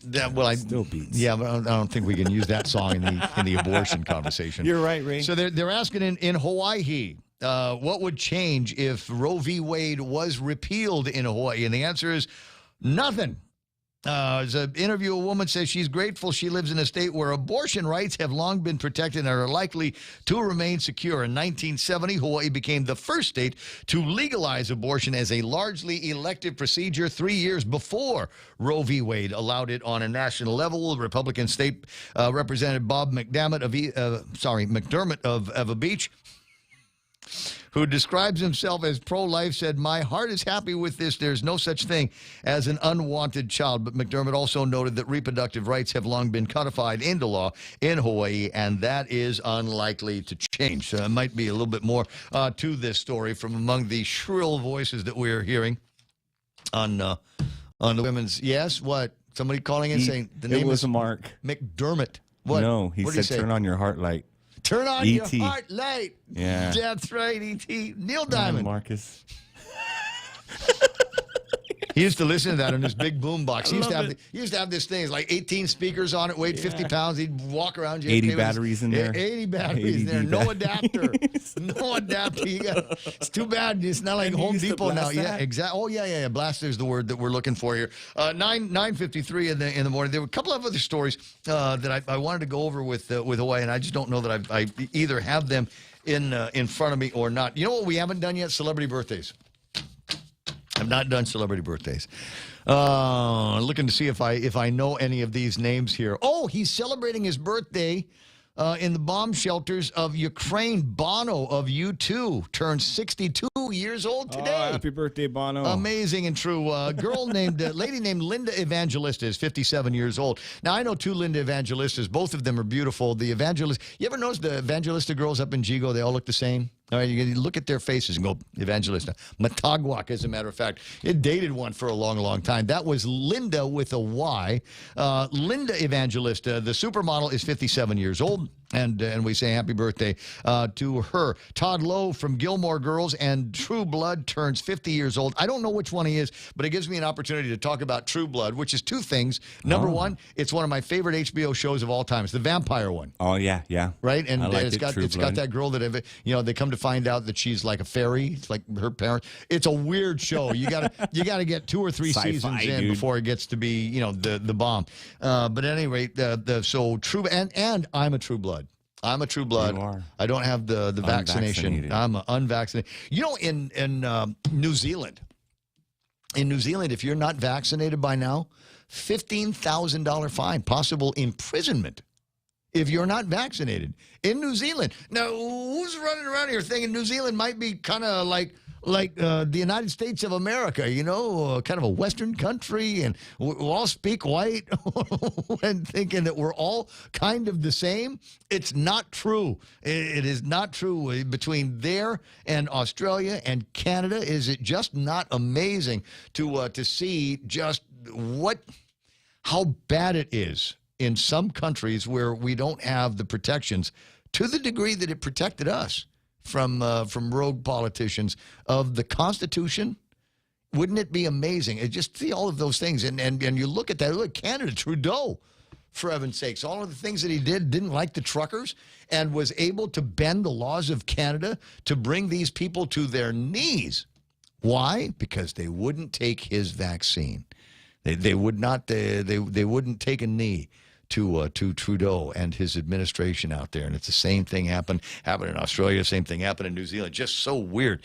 Still beats. Yeah, but I don't think we can use that song in the abortion conversation.
You're right, Ray.
So they're asking in Hawaii, what would change if Roe v. Wade was repealed in Hawaii? And the answer is nothing. As an interview, a woman says she's grateful she lives in a state where abortion rights have long been protected and are likely to remain secure. In 1970, Hawaii became the first state to legalize abortion as a largely elective procedure 3 years before Roe v. Wade allowed it on a national level. Republican State Representative Bob McDermott of Eva Beach, who describes himself as pro-life, said, "My heart is happy with this. There's no such thing as an unwanted child." But McDermott also noted that reproductive rights have long been codified into law in Hawaii, and that is unlikely to change. So it might be a little bit more to this story from among the shrill voices that we're hearing on the women's. Yes, what? Somebody calling in saying the name
was
is
Mark
McDermott. What?
No, he
What did
said turn on your heart light.
Turn on your heart light.
Yeah.
That's right, E.T. Neil Diamond.
Marcus.
He used to listen to that on his big boom box. He used to have this thing. It's like 18 speakers on it, weighed 50 pounds. He'd walk around. JFK
80 batteries in there.
80 batteries in there. No adapter. No adapter. It's too bad. It's not like Home Depot now. Yeah, exactly. Oh, yeah. Blaster is the word that we're looking for here. 9:53 in the morning. There were a couple of other stories that I wanted to go over with Hawaii, and I just don't know that I either have them in front of me or not. You know what we haven't done yet? Celebrity birthdays. I've not done celebrity birthdays. Looking to see if I know any of these names here. Oh, he's celebrating his birthday in the bomb shelters of Ukraine. Bono of U2 turned 62 years old today.
Oh, happy birthday, Bono.
Amazing and true. Lady named Linda Evangelista is 57 years old. Now, I know two Linda Evangelistas. Both of them are beautiful. The Evangelist, you ever notice the Evangelista girls up in Jigo, they all look the same? All right, you look at their faces and go, Evangelista. Matagwak, as a matter of fact. It dated one for a long, long time. That was Linda with a Y. Linda Evangelista, the supermodel, is 57 years old. And we say happy birthday to her. Todd Lowe from Gilmore Girls and True Blood turns 50 years old. I don't know which one he is, but it gives me an opportunity to talk about True Blood, which is two things. Number one, it's one of my favorite HBO shows of all time. It's the vampire one.
Oh, yeah.
Right? And
it's
got that girl that, they come to find out that she's like a fairy. It's like her parents. It's a weird show. You gotta get 2 or 3 seasons in before it gets to be, the bomb. But at any rate, so True, and I'm a True Blood. I'm a True Blood.
You are.
I don't have the vaccination. I'm unvaccinated. In New Zealand, if you're not vaccinated by now, $15,000 fine, possible imprisonment if you're not vaccinated in New Zealand. Now, who's running around here thinking New Zealand might be kind of like the United States of America, kind of a Western country, and we all speak white, and thinking that we're all kind of the same? It's not true. It is not true. Between there and Australia and Canada, is it just not amazing to see just how bad it is in some countries where we don't have the protections to the degree that it protected us from rogue politicians of the Constitution? Wouldn't it be amazing? Just see all of those things, and you look at that. Look, Canada, Trudeau, for heaven's sakes, all of the things that he didn't like the truckers, and was able to bend the laws of Canada to bring these people to their knees. Why? Because they wouldn't take his vaccine. They would not. They wouldn't take a knee to Trudeau and his administration out there. And it's the same thing happened in Australia, same thing happened in New Zealand. Just so weird.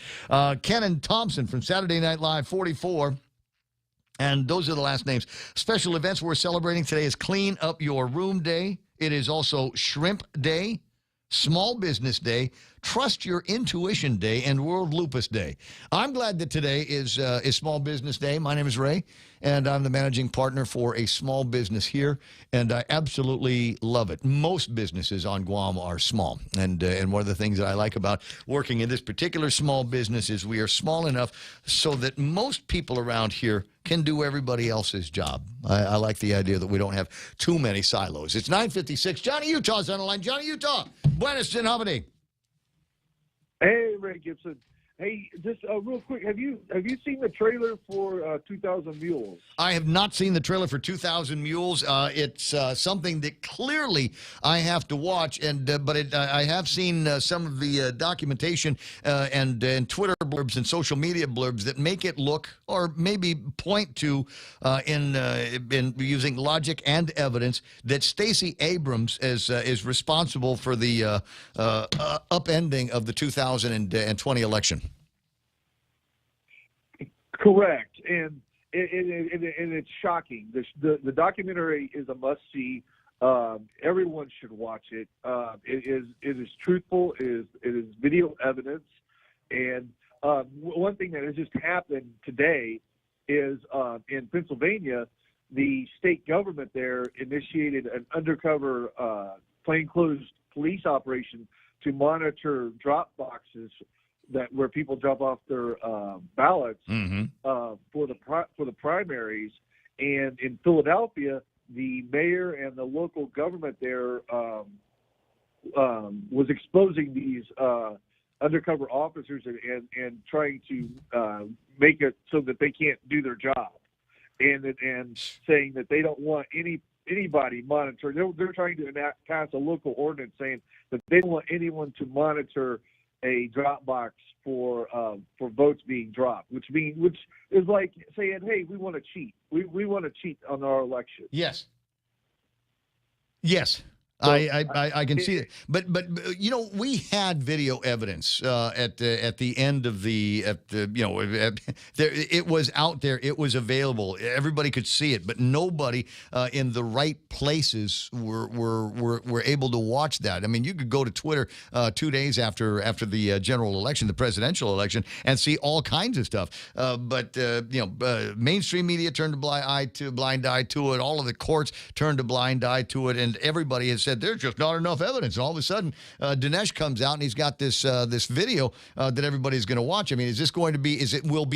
Kenan Thompson from Saturday Night Live, 44. And those are the last names. Special events we're celebrating today is Clean Up Your Room Day. It is also Shrimp Day, Small Business Day, Trust Your Intuition Day and World Lupus Day. I'm glad that today is Small Business Day. My name is Ray, and I'm the managing partner for a small business here, and I absolutely love it. Most businesses on Guam are small, and one of the things that I like about working in this particular small business is we are small enough so that most people around here can do everybody else's job. I like the idea that we don't have too many silos. It's 9:56. Johnny Utah's on the line. Johnny Utah, buenas and Hamadi.
Hey, Ray Gibson. Hey, just real quick, have you seen the trailer for 2,000 Mules?
I have not seen the trailer for 2,000 Mules. It's something that clearly I have to watch, but I have seen some of the documentation and Twitter blurbs and social media blurbs that make it look, or maybe point to, in using logic and evidence, that Stacey Abrams is responsible for the upending of the 2020 election.
Correct, and it's shocking. The documentary is a must-see. Everyone should watch it. It is truthful. It is video evidence. And one thing that has just happened today is in Pennsylvania, the state government there initiated an undercover plainclothes police operation to monitor drop boxes where people drop off their ballots for the primaries. And in Philadelphia, the mayor and the local government there was exposing these undercover officers and trying to make it so that they can't do their job, and saying that they don't want anybody monitored. They're trying to pass a local ordinance saying that they don't want anyone to monitor a drop box for votes being dropped, which is like saying, hey, we want to cheat. We want to cheat on our election.
Yes. So I can see it, but you know, we had video evidence at the end of it was out there, it was available, everybody could see it, but nobody in the right places were able to watch that. I mean, you could go to Twitter 2 days after the general election, the presidential election, and see all kinds of stuff. But mainstream media turned a blind eye to it. All of the courts turned a blind eye to it, and everybody has said there's just not enough evidence. And all of a sudden, Dinesh comes out and he's got this video that everybody's going to watch. I mean, is this going to be? Will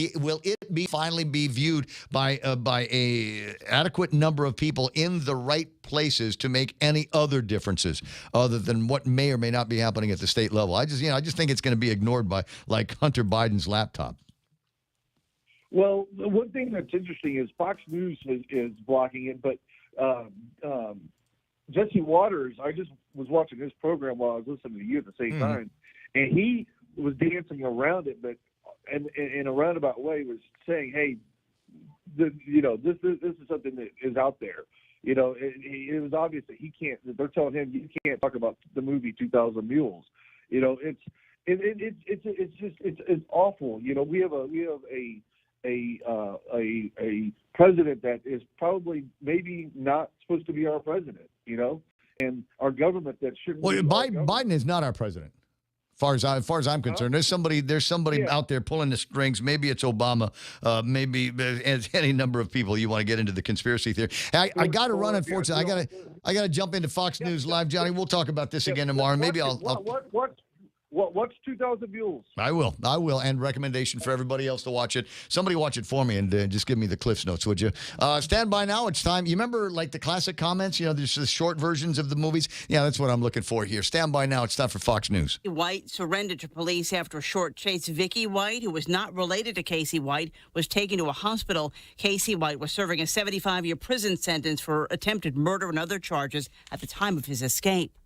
it finally be viewed by a adequate number of people in the right places to make any other differences other than what may or may not be happening at the state level? I just think it's going to be ignored by like Hunter Biden's laptop.
Well, the one thing that's interesting is Fox News is blocking it, but Jesse Waters, I just was watching his program while I was listening to you at the same time, and he was dancing around it, but in a roundabout way was saying, hey, this is something that is out there. You know, it was obvious that he can't. They're telling him you can't talk about the movie 2,000 Mules. You know, it's awful. You know, we have a president that is probably maybe not supposed to be our president, you know, and our government that shouldn't.
Well, Biden is not our president. As far as I'm concerned, there's somebody out there pulling the strings. Maybe it's Obama. Maybe any number of people. You want to get into the conspiracy theory? I got to run. Unfortunately, I got to jump into Fox News Live, Johnny. We'll talk about this again tomorrow. Maybe
What's 2,000 Mules?
I will, and recommendation for everybody else to watch it. Somebody watch it for me and just give me the Cliffs Notes, would you? Stand by now. It's time. You remember like the classic comments? You know, there's the short versions of the movies. Yeah, that's what I'm looking for here. Stand by now. It's time for Fox News.
White surrendered to police after a short chase. Vicky White, who was not related to Casey White, was taken to a hospital. Casey White was serving a 75-year prison sentence for attempted murder and other charges at the time of his escape.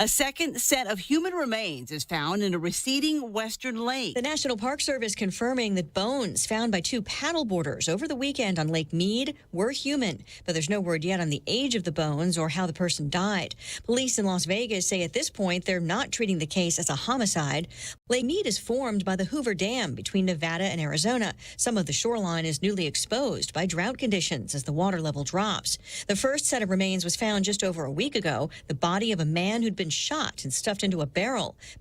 A second set of human remains is found in a receding western lake.
The National Park Service confirming that bones found by two paddleboarders over the weekend on Lake Mead were human, but there's no word yet on the age of the bones or how the person died. Police in Las Vegas say at this point they're not treating the case as a homicide. Lake Mead is formed by the Hoover Dam between Nevada and Arizona. Some of the shoreline is newly exposed by drought conditions as the water level drops. The first set of remains was found just over a week ago, the body of a man who'd been shot and stuffed into a barrel.